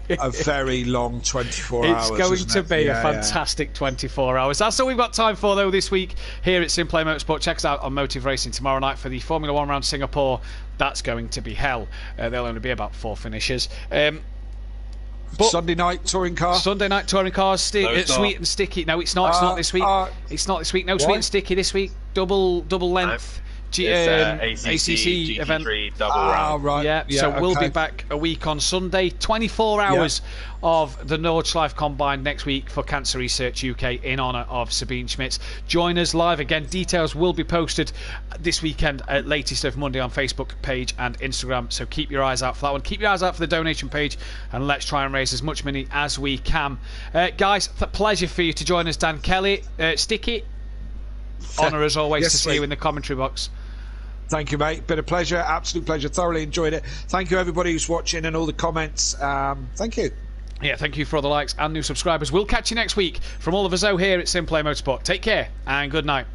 A very long 24 hours. It's going to be a fantastic 24 hours. That's all we've got time for, though, this week here at Simplay Motorsport. Check us out on Motive Racing tomorrow night for the Formula 1 round Singapore. That's going to be hell. There'll only be about 4 finishers. Sunday night touring car. Sunday night touring cars. Sweet and sticky. No, it's not. It's not this week. It's not this week. No, Sweet and sticky this week. Double length. ACC event. Double round. Right. Yeah, so we'll be back a week on Sunday. 24 hours of the Nordschleife Combine next week for Cancer Research UK in honour of Sabine Schmitz. Join us live again. Details will be posted this weekend at latest of Monday on Facebook page and Instagram, so keep your eyes out for that one. Keep your eyes out for the donation page, and let's try and raise as much money as we can. Guys, pleasure for you to join us. Dan Kelly, Sticky, honour as always to see you in the commentary box. Thank you, mate. Been a pleasure, absolute pleasure. Thoroughly enjoyed it. Thank you, everybody who's watching and all the comments. Thank you. Yeah, thank you for all the likes and new subscribers. We'll catch you next week. From all of us here at Simplay Motorsport. Take care and good night.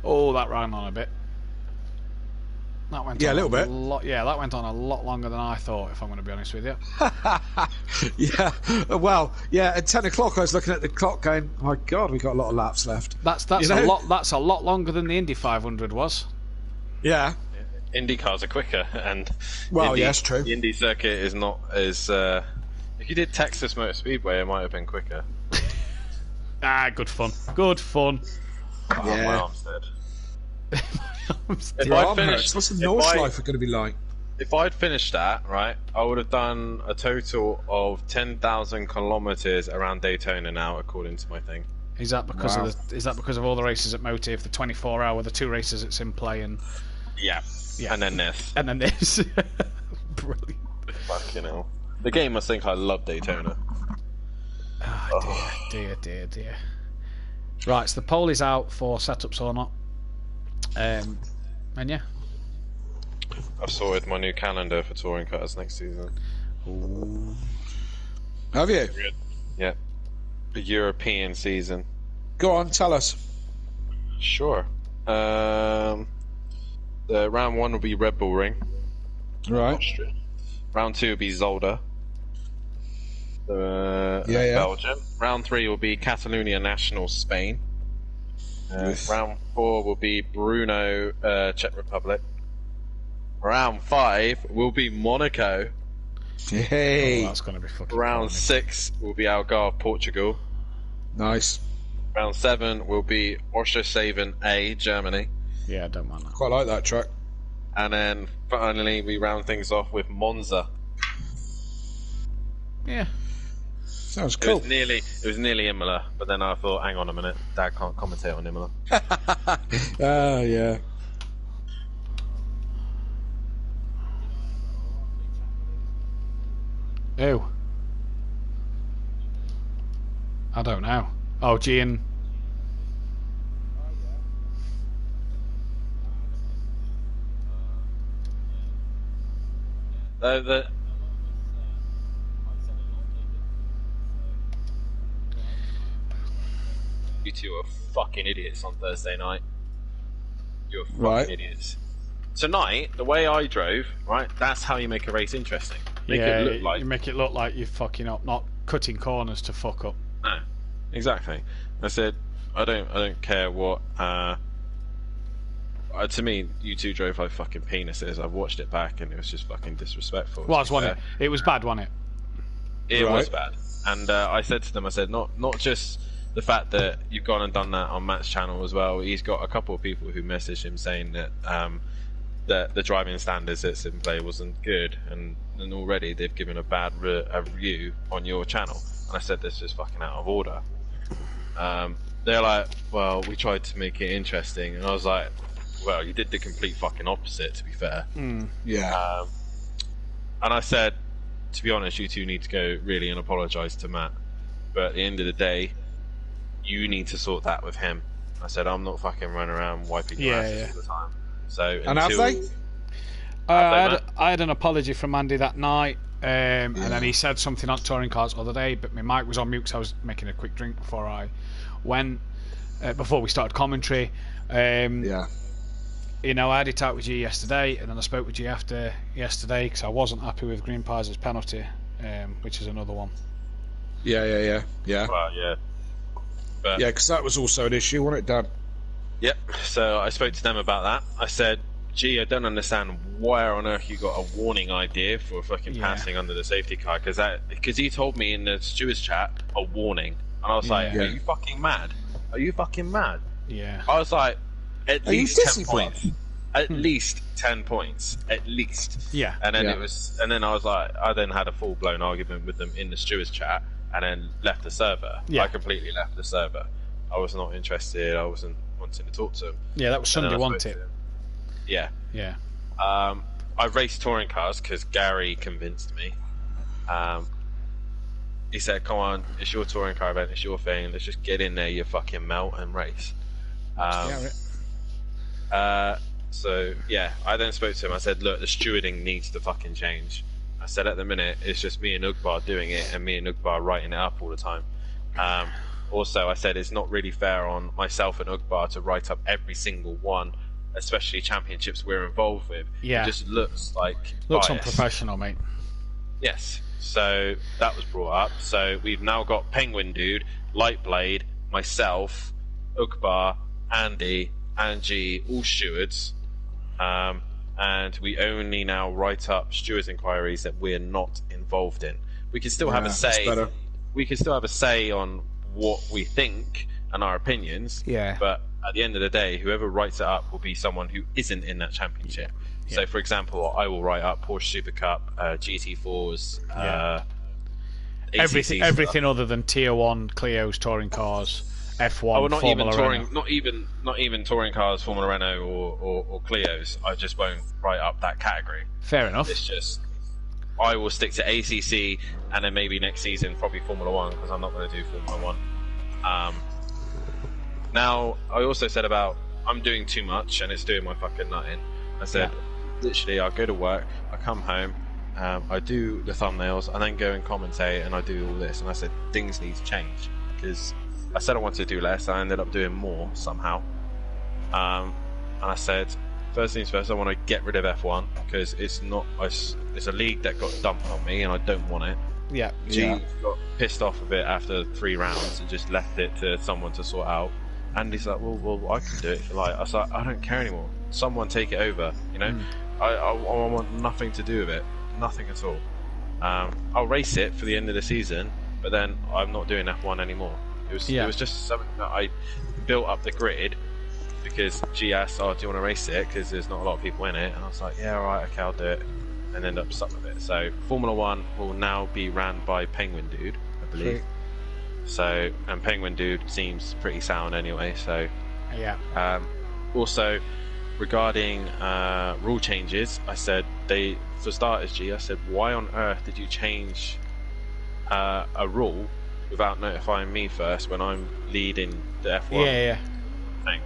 Oh, that ran on a bit. That went on a little bit. That went on a lot longer than I thought, if I'm going to be honest with you. At 10 o'clock I was looking at the clock going, my God, we've got a lot of laps left. That's a lot longer than the Indy 500 was. Yeah. Indy cars are quicker, and true. The Indy circuit is not as. If you did Texas Motor Speedway, it might have been quicker. Good fun. Good fun. Oh, my arm's dead. What's the Nordschleife going to be like? If I'd finished that, right, I would have done a total of 10,000 kilometers around Daytona now, according to my thing. Is that because of all the races at Motive, the 24-hour, the 2 races at Simplay, and yeah, and then this, brilliant. Fucking hell. The game must think I love Daytona. Oh, dear. Right, so the poll is out for setups or not. And yeah. I've sorted my new calendar for touring cars next season. Ooh. Have you? Yeah. The European season. Go on, tell us. Sure. The round 1 will be Red Bull Ring. Right. Austria. Round 2 will be Zolder. Belgium. Round 3 will be Catalonia National, Spain. Round 4 will be Brno, Czech Republic. Round 5 will be Monaco. Hey, that's going to be fucking Round 6 will be Algarve, Portugal. Nice. Round 7 will be Oschersleben A, Germany. Yeah, I don't mind that. Quite like that track. And then finally we round things off with Monza. Yeah. Sounds cool. It was nearly Imola, but then I thought, hang on a minute, Dad can't commentate on Imola. Yeah. Who? I don't know. Oh, Gian. You two are fucking idiots on Thursday night. You're fucking idiots. Tonight, the way I drove, right, that's how you make a race interesting. You make it look like you're fucking up, not cutting corners to fuck up. No, exactly. I said, I don't care what. To me, you two drove like fucking penises. I've watched it back, and it was just fucking disrespectful. Wasn't it? It was bad, wasn't it? It was bad. And I said to them, I said, not just the fact that you've gone and done that on Matt's channel as well. He's got a couple of people who messaged him saying that the driving standards at Simplay wasn't good, and already they've given a bad review on your channel. And I said, this is fucking out of order. They're like, well, we tried to make it interesting, and I was like, well, you did the complete fucking opposite, to be fair. Yeah. And I said, to be honest, you two need to go really and apologise to Matt. But at the end of the day, you need to sort that with him. I said, I'm not fucking running around wiping your asses all the time. So and have they? I had an apology from Andy that night, and then he said something on touring cars the other day, but my mic was on mute because I was making a quick drink before I went, before we started commentary. You know, I had it out with you yesterday, and then I spoke with you after yesterday because I wasn't happy with Green Pies' penalty which is another one. Yeah. Well, yeah. But, yeah, because that was also an issue, wasn't it, Dan? Yep. So I spoke to them about that. I said, "Gee, I don't understand where on earth you got a warning idea for fucking passing under the safety car." Because he told me in the stewards chat a warning, and I was like, "Are you fucking mad? Are you fucking mad?" Yeah. I was like, "At least 10 points. At least 10 points. At least." Yeah. And then I was like, I then had a full blown argument with them in the stewards chat, and then left the server. Yeah. I completely left the server. I was not interested. I wasn't wanting to talk to him. Yeah, that was Sunday, wasn't it? Yeah. Yeah. I raced touring cars because Gary convinced me. He said, "Come on, it's your touring car event, it's your thing. Let's just get in there, you fucking melt, and race." So yeah, I then spoke to him. I said, "Look, the stewarding needs to fucking change." I said, "At the minute, it's just me and Ugbar doing it, and me and Ugbar writing it up all the time." Also, I said it's not really fair on myself and Ugbar to write up every single one, especially championships we're involved with. Yeah. It just looks like looks bias. unprofessional, mate. Yes. So that was brought up. So we've now got Penguin Dude, Lightblade, myself, Ugbar, Andy, Angie, all stewards. And we only now write up stewards inquiries that we're not involved in. We can still have a say. We can still have a say on what we think and our opinions. Yeah. But at the end of the day, whoever writes it up will be someone who isn't in that championship. Yeah. So, for example, I will write up Porsche Super Cup, GT4s, everything other than Tier 1 Clio's, touring cars, F1, oh, not Formula even touring, Renault. not even touring cars, Formula Renault or Clios. I just won't write up that category. Fair enough. It's just I will stick to ACC and then maybe next season probably Formula 1 because I'm not going to do Formula 1. Now I also said about I'm doing too much and it's doing my fucking nut in. I said literally I go to work, I come home, I do the thumbnails, and then go and commentate, and I do all this. And I said things need to change because I said I wanted to do less. I ended up doing more somehow. And I said, first things first, I want to get rid of F1 because it's a league that got dumped on me, and I don't want it. Yeah. G got pissed off a bit after 3 rounds and just left it to someone to sort out. And he's like, well, I can do it if you like. I was like, I don't care anymore. Someone take it over, you know? I want nothing to do with it. Nothing at all. I'll race it for the end of the season, but then I'm not doing F1 anymore. It was just something that I built up the grid because G asked, "Oh, do you want to race it?" Because there's not a lot of people in it, and I was like, "Yeah, all right, okay, I'll do it," and end up stuck with it. So Formula 1 will now be ran by Penguin Dude, I believe. So, and Penguin Dude seems pretty sound anyway. So yeah. Also, regarding rule changes, I said for starters, G, I said, why on earth did you change a rule without notifying me first when I'm leading the F1 thing?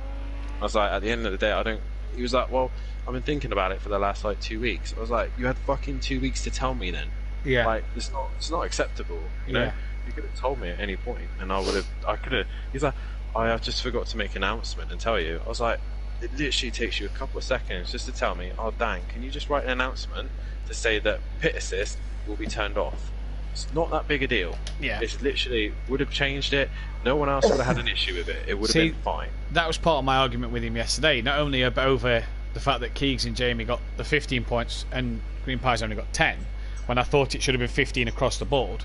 I was like, at the end of the day, I don't. He was like, well, I've been thinking about it for the last 2 weeks. I was like, you had fucking 2 weeks to tell me then. Yeah. Like, it's not acceptable, you know. You could have told me at any point, and I could have. He's like, I just forgot to make an announcement and tell you. I was like, it literally takes you a couple of seconds just to tell me, oh, Dan, can you just write an announcement to say that pit assist will be turned off? It's not that big a deal. Yeah. It's literally would have changed it. No one else would have had an issue with it. It would have been fine. That was part of my argument with him yesterday. Not only over the fact that Keegs and Jamie got the 15 points and Green Pie's only got 10, when I thought it should have been 15 across the board.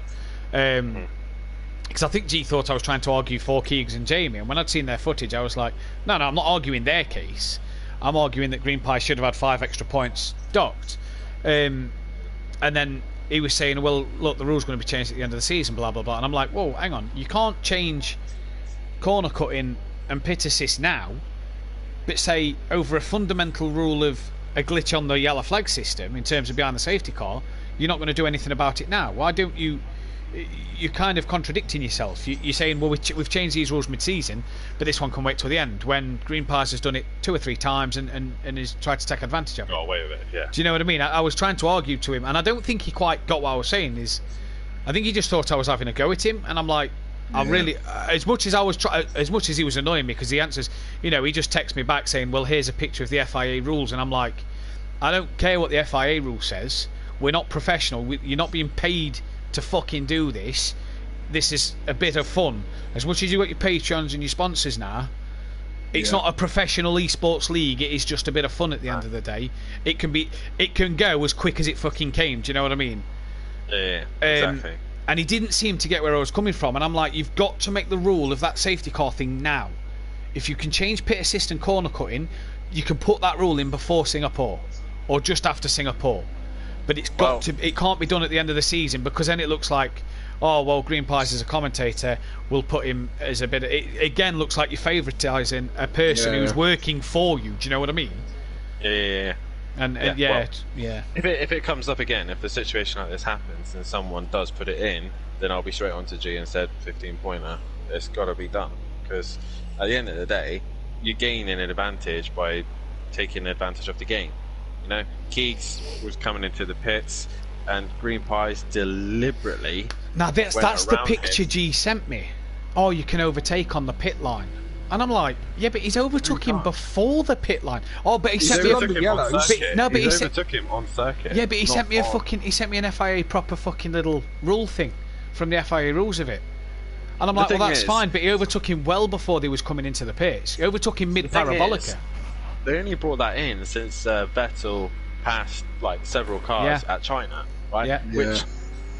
Because I think G thought I was trying to argue for Keegs and Jamie, and when I'd seen their footage, I was like, no, I'm not arguing their case. I'm arguing that Green Pie should have had 5 extra points docked. And then he was saying, well, look, the rule's going to be changed at the end of the season, blah, blah, blah. And I'm like, whoa, hang on. You can't change corner cutting and pit assist now, but say over a fundamental rule of a glitch on the yellow flag system in terms of behind the safety car, you're not going to do anything about it now. Why don't you... You're kind of contradicting yourself. You're saying, well, we've changed these rules mid-season, but this one can wait till the end, when Green Pies has done it 2 or 3 times and has tried to take advantage of it. Got away with it, yeah. Do you know what I mean? I was trying to argue to him, and I don't think he quite got what I was saying. I think he just thought I was having a go at him, and I'm like, I really, as much as he was annoying me, because the answers, he just texts me back saying, well, here's a picture of the FIA rules, and I'm like, I don't care what the FIA rule says. We're not professional. You're not being paid to fucking do this. This is a bit of fun. As much as you got your Patreons and your sponsors now, it's not a professional esports league. It is just a bit of fun at the end of the day. It can go as quick as it fucking came. Do you know what I mean? Yeah, exactly. And he didn't seem to get where I was coming from. And I'm like, you've got to make the rule of that safety car thing now. If you can change pit assist and corner cutting, you can put that rule in before Singapore or just after Singapore. But it's got it can't be done at the end of the season, because then it looks like, oh well, Green Pies as a commentator will put him as a bit. It again looks like you're favouritising a person who's working for you. Do you know what I mean? Yeah. And If it comes up again, if a situation like this happens and someone does put it in, then I'll be straight on to G and said 15-pointer. It's got to be done, because at the end of the day, you're gaining an advantage by taking advantage of the game. You know, Keegs was coming into the pits, and Green Pies deliberately. Now that's the picture G sent me. Oh, you can overtake on the pit line, and I'm like, yeah, but he's overtook him before the pit line. Oh, but he sent me on yellow. But he overtook him on circuit. Yeah, but he sent me an FIA proper fucking little rule thing from the FIA rules of it. And I'm like, well, that's fine, but he overtook him well before they was coming into the pits. He overtook him mid-parabolica. They only brought that in since Vettel passed like several cars at China, right? Yeah. Which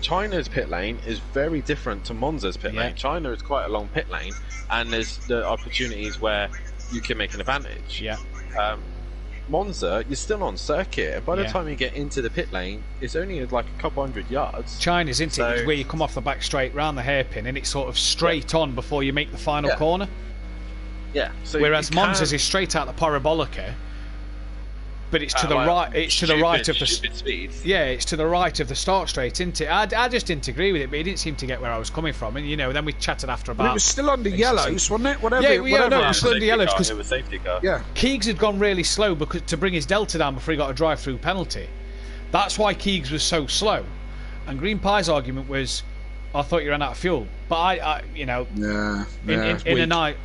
China's pit lane is very different to Monza's pit lane. China is quite a long pit lane, and there's the opportunities where you can make an advantage. Yeah. Monza, you're still on circuit, and by the time you get into the pit lane, it's only like a couple hundred yards. China's, isn't it? It's where you come off the back straight round the hairpin, and it's sort of straight on before you make the final corner. Yeah. So whereas Monza's is straight out the parabolica, but it's to the right. It's to the right of the speed. Yeah, it's to the right of the start straight, isn't it? I just didn't agree with it, but he didn't seem to get where I was coming from, and then we chatted after about. But it was still under yellows, wasn't it? Whatever. It was still under yellows because it was safety car. Yeah. Keegs had gone really slow to bring his delta down before he got a drive-through penalty. That's why Keegs was so slow, and Green Pie's argument was, I thought you ran out of fuel. But in a night,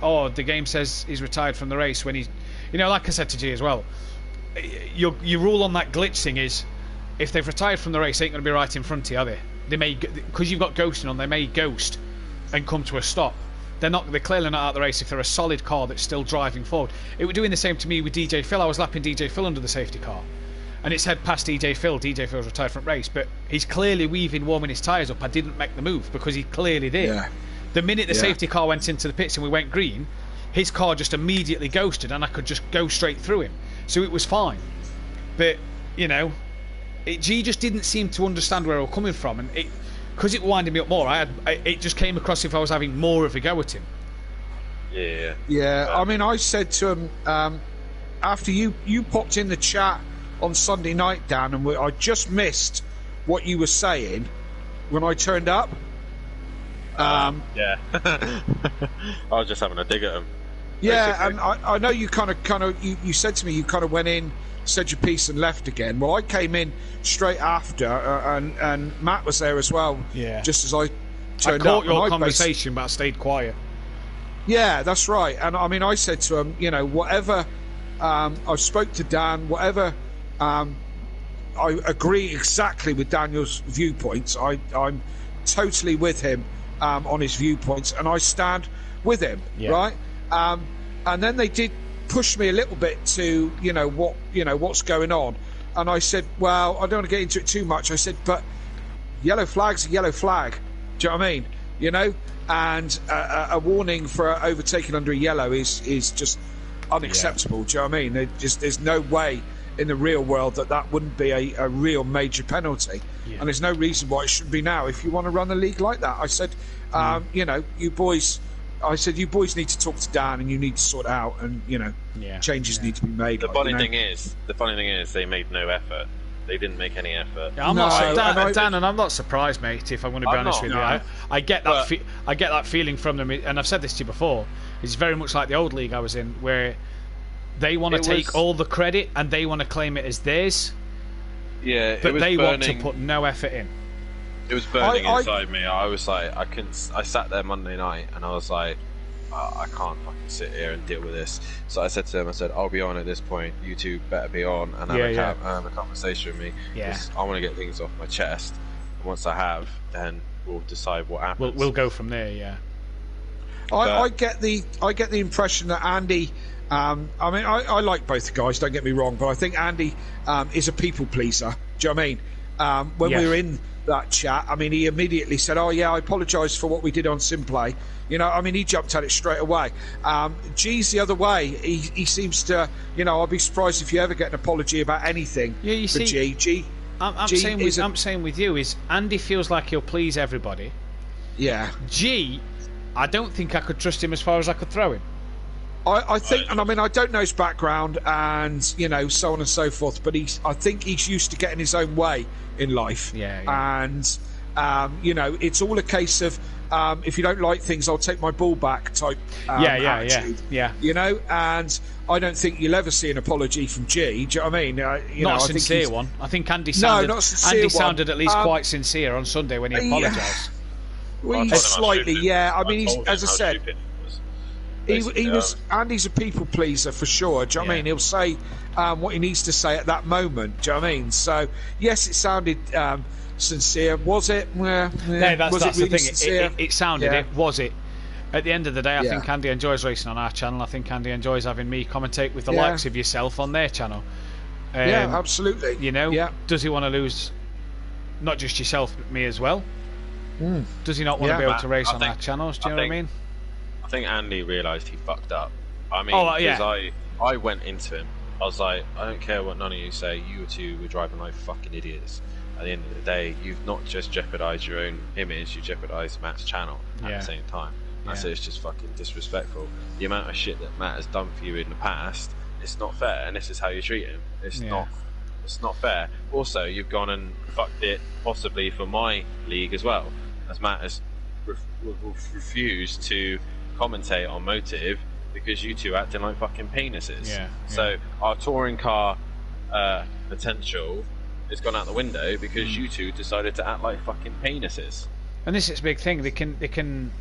the game says he's retired from the race when he's, like I said to G as well, your rule on that glitch thing is, if they've retired from the race, they ain't going to be right in front of you, are they? They may, because you've got ghosting on, they may ghost and come to a stop. They're clearly not out of the race if they're a solid car that's still driving forward. It was doing the same to me with DJ Phil. I was lapping DJ Phil under the safety car, and it said past DJ Phil. DJ Phil's retired from race, but he's clearly warming his tyres up. I didn't make the move because he clearly did. Yeah. The minute the safety car went into the pits and we went green, his car just immediately ghosted, and I could just go straight through him. So it was fine. But G just didn't seem to understand where I was coming from, and because it winded me up more. It just came across if I was having more of a go at him. Yeah. Yeah. I mean, I said to him after you popped in the chat on Sunday night, Dan, and I just missed what you were saying when I turned up. Yeah. I was just having a dig at him. Yeah, basically. and I know you kind of you said to me you kind of went in, said your piece, and left again. Well, I came in straight after, and Matt was there as well. Yeah. Just as I turned up. I caught up, your conversation, but I stayed quiet. Yeah, that's right. And I mean, I said to him, whatever. I spoke to Dan. Whatever. I agree exactly with Daniel's viewpoints. I'm totally with him on his viewpoints, and I stand with him. Yeah. Right. And then they did push me a little bit to what's going on, and I said, well, I don't want to get into it too much. I said, but yellow flag's a yellow flag. Do you know what I mean? And a warning for overtaking under a yellow is just unacceptable. Do you know what I mean? There's no way in the real world that wouldn't be a real major penalty, and there's no reason why it shouldn't be now if you want to run the league like that. I said, you boys. I said, you boys need to talk to Dan, and you need to sort it out, and changes need to be made. The funny thing is, they made no effort. They didn't make any effort. Yeah, Dan, and I'm not surprised, mate. If I'm going to be honest with you, I get that. I get that feeling from them, and I've said this to you before. It's very much like the old league I was in, where they want to take all the credit and they want to claim it as theirs. Yeah, but they want to put no effort in. It was burning inside me. I was like, I sat there Monday night and I was like, I can't fucking sit here and deal with this. So I said to them, I'll be on at this point. You two better be on and have a conversation with me. Yeah. I want to get things off my chest. once I have, then we'll decide what happens. We'll go from there. Yeah. I get the impression that Andy. I mean, I like both the guys. Don't get me wrong, but I think Andy is a people pleaser. Do you know what I mean? When we were in that chat, I mean, he immediately said, "Oh yeah, I apologise for what we did on Simplay." You know, I mean, he jumped at it straight away. G's the other way. He seems to. You know, I'd be surprised if you ever get an apology about anything. Yeah, you see, G. I'm saying with you is Andy feels like he'll please everybody. Yeah. G, I don't think I could trust him as far as I could throw him. I think, and I mean, I don't know his background and, you know, so on and so forth, but I think he's used to getting his own way in life. Yeah. And, you know, it's all a case of, if you don't like things, I'll take my ball back type attitude. Yeah. You know, and I don't think you'll ever see an apology from G. Do you know what I mean? Not a sincere one. I think Andy sounded at least quite sincere on Sunday when he apologised. Well, he's slightly, I mean, he's, as I said, he was. Andy's a people pleaser for sure. Do you know what I mean? He'll say what he needs to say at that moment. Do you know what I mean? So yes, it sounded sincere. Was it? No, that's the thing. It sounded it. Was it? At the end of the day, I think Andy enjoys racing on our channel. I think Andy enjoys having me commentate with the likes of yourself on their channel. Yeah, absolutely. You know, does he want to lose not just yourself but me as well? Does he not want to be able to race on our channels? Do you know what I mean? I think Andy realised he fucked up. I mean, because I went into him. I was like, I don't care what none of you say. You two were driving like fucking idiots. At the end of the day, you've not just jeopardised your own image, you jeopardised Matt's channel at the same time. I said it's just fucking disrespectful. The amount of shit that Matt has done for you in the past, it's not fair, and this is how you treat him. It's not fair. Also, you've gone and fucked it possibly for my league as well, as Matt has refused to commentate on Motive because you two acting like fucking penises. So our touring car potential has gone out the window because you two decided to act like fucking penises. And this is a big thing. They can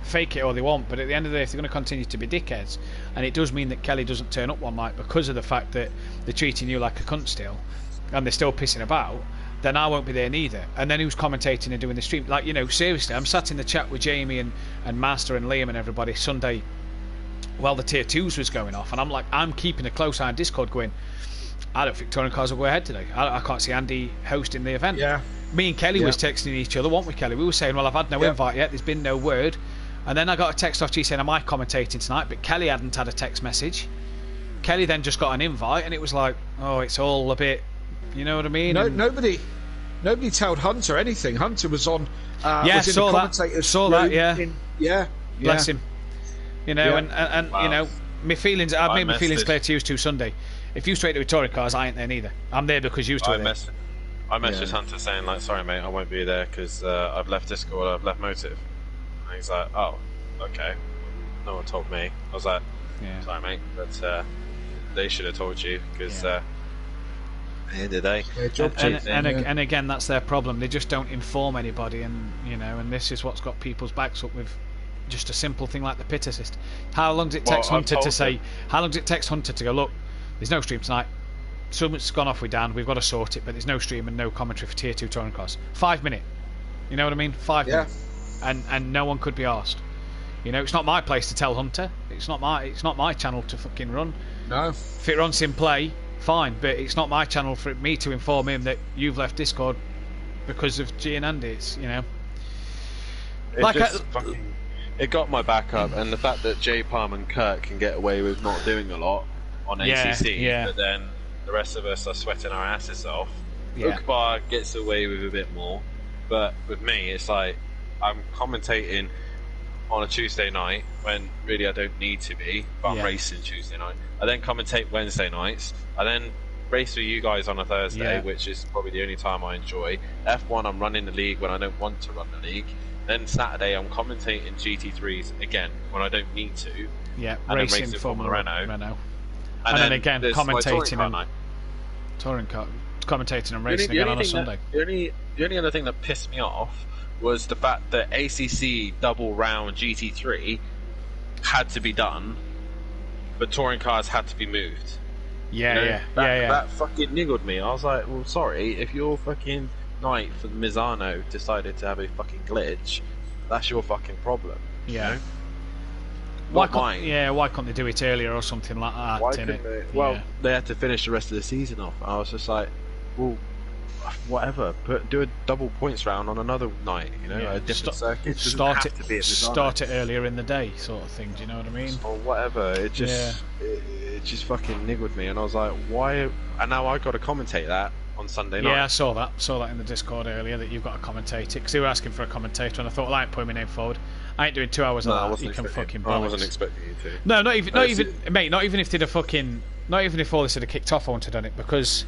fake it all they want, but at the end of the day, if they're going to continue to be dickheads, and it does mean that Kelly doesn't turn up one night because of the fact that they're treating you like a cunt still, and they're still pissing about, then I won't be there neither. And then who's commentating and doing the stream? Like, you know, seriously, I'm sat in the chat with Jamie and Master and Liam and everybody Sunday while the tier 2s was going off, and I'm like, I'm keeping a close eye on Discord going, I don't think touring cars will go ahead today. I can't see Andy hosting the event. Me and Kelly was texting each other, weren't we, Kelly? We were saying, well, I've had no invite yet, there's been no word. And then I got a text off G saying, am I commentating tonight? But Kelly hadn't had a text message. Kelly then just got an invite, and it was like, oh, it's all a bit, you know what I mean? No, nobody told Hunter anything. Hunter was on. Saw that. Bless him. You know, and wow. You know, my feelings. I've made my feelings clear to you two Sunday. If you straight to with touring cars, I ain't there neither. I'm there because you two are there. I messaged Hunter saying like, sorry mate, I won't be there because I've left Discord, I've left Motive. And he's like, oh, okay. No one told me. I was like, sorry mate, but they should have told you because at the end of the day. And again, that's their problem. They just don't inform anybody, and you know, and this is what's got people's backs up with just a simple thing like the pit assist. How long does it take Hunter to say? How long does it take Hunter to go? Look, there's no stream tonight. Something's gone off with Dan. We've got to sort it, but there's no stream and no commentary for tier 2 touring cars. 5 minutes. You know what I mean? 5 minutes. And no one could be asked. You know, it's not my place to tell Hunter. It's not my channel to fucking run. No. If it runs in play, fine, but it's not my channel for me to inform him that you've left Discord because of G and Andy. It's, you know, it got my back up, and the fact that J Palm and Kurt can get away with not doing a lot on ACC, but then the rest of us are sweating our asses off. Ukbar gets away with a bit more, but with me, it's like I'm commentating on a Tuesday night when really I don't need to be, but I'm racing Tuesday night. I then commentate Wednesday nights. I then race with you guys on a Thursday, which is probably the only time I enjoy. F1, I'm running the league when I don't want to run the league. Then Saturday, I'm commentating GT3s again when I don't need to. Yeah, and racing then Formula Renault. And then again, commentating and racing again on a Sunday. The only other thing that pissed me off was the fact that ACC double round GT3 had to be done, but touring cars had to be moved. That fucking niggled me. I was like, well, sorry, if you're fucking night for Mizano decided to have a fucking glitch, that's your fucking problem. Yeah. You know? Why can't they do it earlier or something like that? Why couldn't they? Well, they had to finish the rest of the season off. I was just like, well, whatever. Do a double points round on another night. You know, a different circuit. Start it earlier in the day, sort of thing. Do you know what I mean? Or whatever. It just it just fucking niggled me, and I was like, why? And now I got to commentate that on Sunday night. Yeah, I saw that in the Discord earlier that you've got to commentate it because they were asking for a commentator, and I thought, well, I ain't putting my name forward. I ain't doing 2 hours of that. You can fucking bollocks. I wasn't expecting you to. No, not even, mate. Not even if they'd have fucking, not even if all this had kicked off, I wouldn't have done it because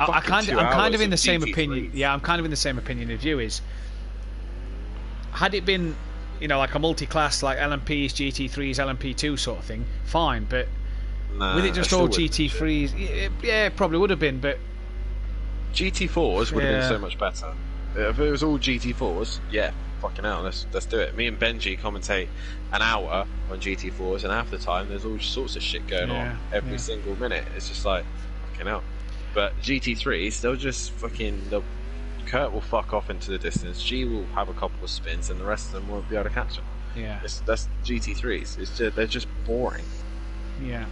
I'm kind of in the same opinion. Yeah, I'm kind of in the same opinion of you. Is had it been, you know, like a multi-class like LMPs, GT3s, LMP2 sort of thing, fine. But with it just all GT3s, yeah, it probably would have been. But GT4s would have been so much better. If it was all GT4s, yeah. Fucking hell, let's do it. Me and Benji commentate an hour on GT4s, and half the time there's all sorts of shit going on every single minute. It's just like, fucking hell. But GT3s, they'll just fucking. Kurt will fuck off into the distance. G will have a couple of spins, and the rest of them won't be able to catch him. Yeah, that's GT3s. They're just boring. Yeah,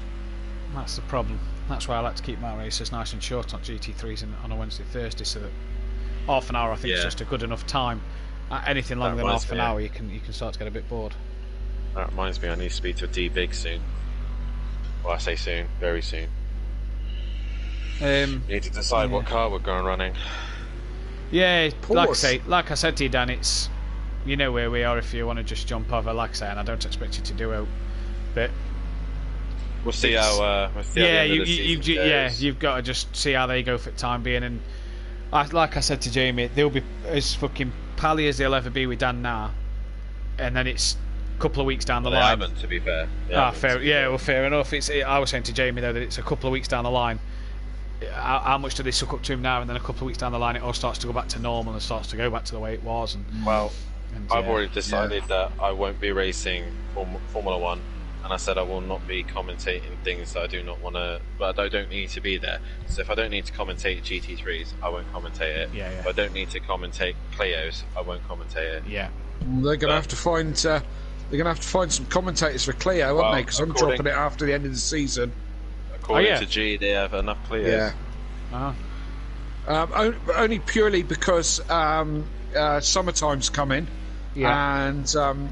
that's the problem. That's why I like to keep my races nice and short on GT3s on a Wednesday, Thursday, so that half an hour I think is just a good enough time. Anything longer than half an hour, you can start to get a bit bored. That reminds me, I need to speak to a D-Big soon. Well, I say soon, very soon. Need to decide what car we're going running. Yeah, like I said to you, Dan, it's, you know where we are if you want to just jump over. Like I say, and I don't expect you to do it, but we'll see how. You've got to just see how they go for the time being, and like I said to Jamie, they'll be as fucking pally as they'll ever be with Dan now, and then it's a couple of weeks down the line. They haven't, to be fair. Fair. Yeah, well, fair enough. I was saying to Jamie though that it's a couple of weeks down the line. How much do they suck up to him now, and then a couple of weeks down the line it all starts to go back to normal and starts to go back to the way it was. And I've already decided that I won't be racing Formula 1, and I said I will not be commentating things that I do not want to, but I don't need to be there. So if I don't need to commentate GT3s, I won't commentate it. Yeah. If I don't need to commentate Clios, I won't commentate it. Yeah. They're going to have to find. They're going to have to find some commentators for Clio, aren't they? Because I'm dropping it after the end of the season. According to G, they have enough Clios. Yeah. Only purely because summertime's coming, and I'm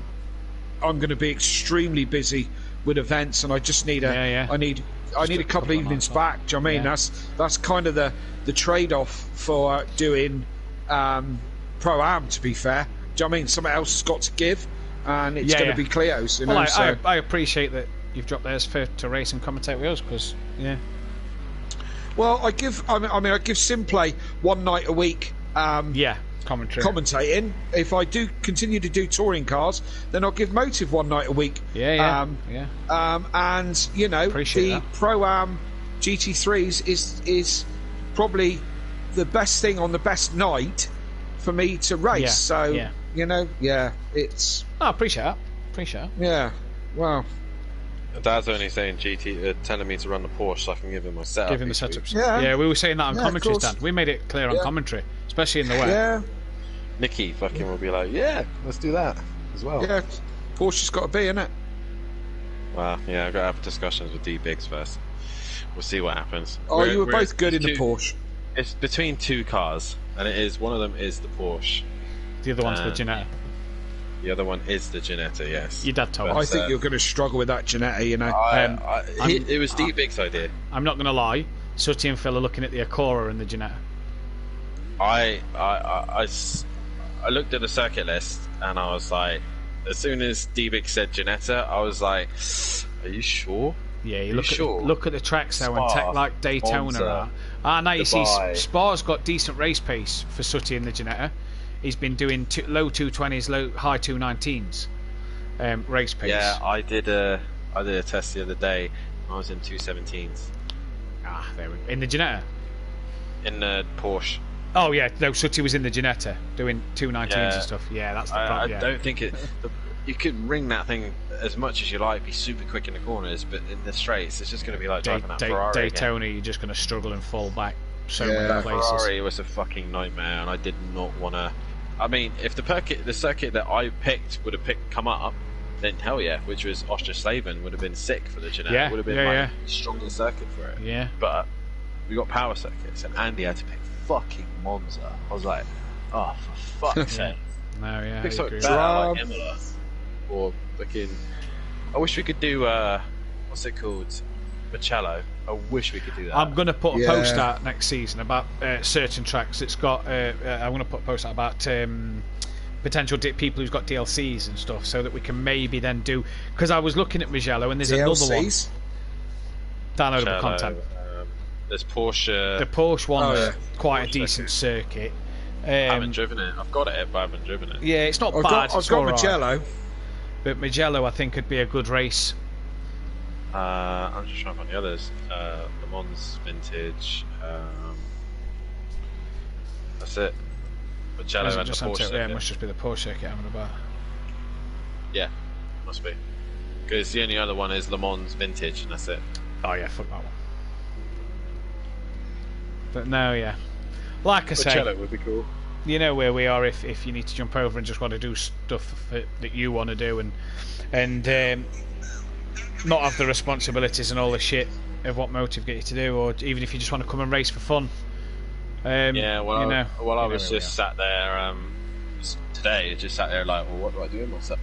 going to be extremely busy with events, and I just need I need a couple of evenings back. Do you know what I mean? That's kind of the trade-off for doing Pro-Am, to be fair. Do you know what I mean? Something else has got to give, and it's going to be Clio's. You know, I appreciate that you've dropped theirs to race and commentate with us, because well, I give Simplay one night a week. Commentating. If I do continue to do touring cars, then I'll give Motive one night a week. And you know, the Pro-Am GT3s is probably the best thing on the best night for me to race. You know, it's. I appreciate that. Yeah. Well. Dad's only saying telling me to run the Porsche so I can give him my setup. Give him the setups. Yeah, we were saying that on commentary, Dan. We made it clear on commentary, especially in the wet. Yeah. Nicky fucking will be like, yeah, let's do that as well. Yeah, Porsche's got to be, innit? Well, yeah, I've got to have discussions with D-Biggs first. We'll see what happens. Oh, you were both good in the Porsche. It's between two cars, and one of them is the Porsche. The other one's the Ginetta. The other one is the Ginetta, yes. Your dad told me. I think you're going to struggle with that Ginetta, you know. It was D-Big's idea. I'm not going to lie. Sooty and Phil are looking at the Acura and the Ginetta. I looked at the circuit list, and I was like, as soon as D-Big said Ginetta, I was like, are you sure? Yeah, look at the tracks though, and tech like Daytona. Now you see Spa's got decent race pace for Sooty and the Ginetta. He's been doing low 220s, high 219s race pace. Yeah, I did a test the other day. I was in 217s. There we go. In the Ginetta? In the Porsche. Oh yeah, no, Sooty was in the Ginetta doing 219s and stuff. Yeah, that's the problem. I don't think you could ring that thing as much as you like, be super quick in the corners, but in the straights, it's just going to be like driving that Ferrari Daytona, again. you're just going to struggle and fall back. so many places. Ferrari was a fucking nightmare, and I did not want to. I mean, if the circuit that I picked would have come up, then hell yeah, which was Ostrosleben, would have been sick for the Jeanette. Yeah, would have been my strongest circuit for it. Yeah. But we got power circuits, and Andy had to pick fucking Monza. I was like, oh, for fuck's sake. No, yeah. Pick something better, like Imola. Or fucking. I wish we could do, what's it called? Mugello. I wish we could do that. I'm going to put a post out next season about certain tracks. It's got. I'm going to put a post out about potential people who's got DLCs and stuff, so that we can maybe then do. Because I was looking at Mugello, and there's DLCs? another one. Downloadable content. There's Porsche. The Porsche one's quite a decent circuit. I haven't driven it. I've got it, but I haven't driven it. Yeah, it's not bad. I've got Mugello. But Mugello, I think, could be a good race. I'm just trying to find the others. Le Mans Vintage. That's it. Mugello and the Porsche circuit. Yeah, it must just be the Porsche circuit I'm about. Yeah, must be. Because the only other one is Le Mans Vintage, and that's it. Oh yeah, fuck that one. But no, yeah. Like I say, Mugello would be cool. You know where we are if you need to jump over and just want to do stuff that you want to do and not have the responsibilities and all the shit of what Motive get you to do, or even if you just want to come and race for fun. Yeah, well, I was just sat there today, just sat there like, well, what do I do with myself?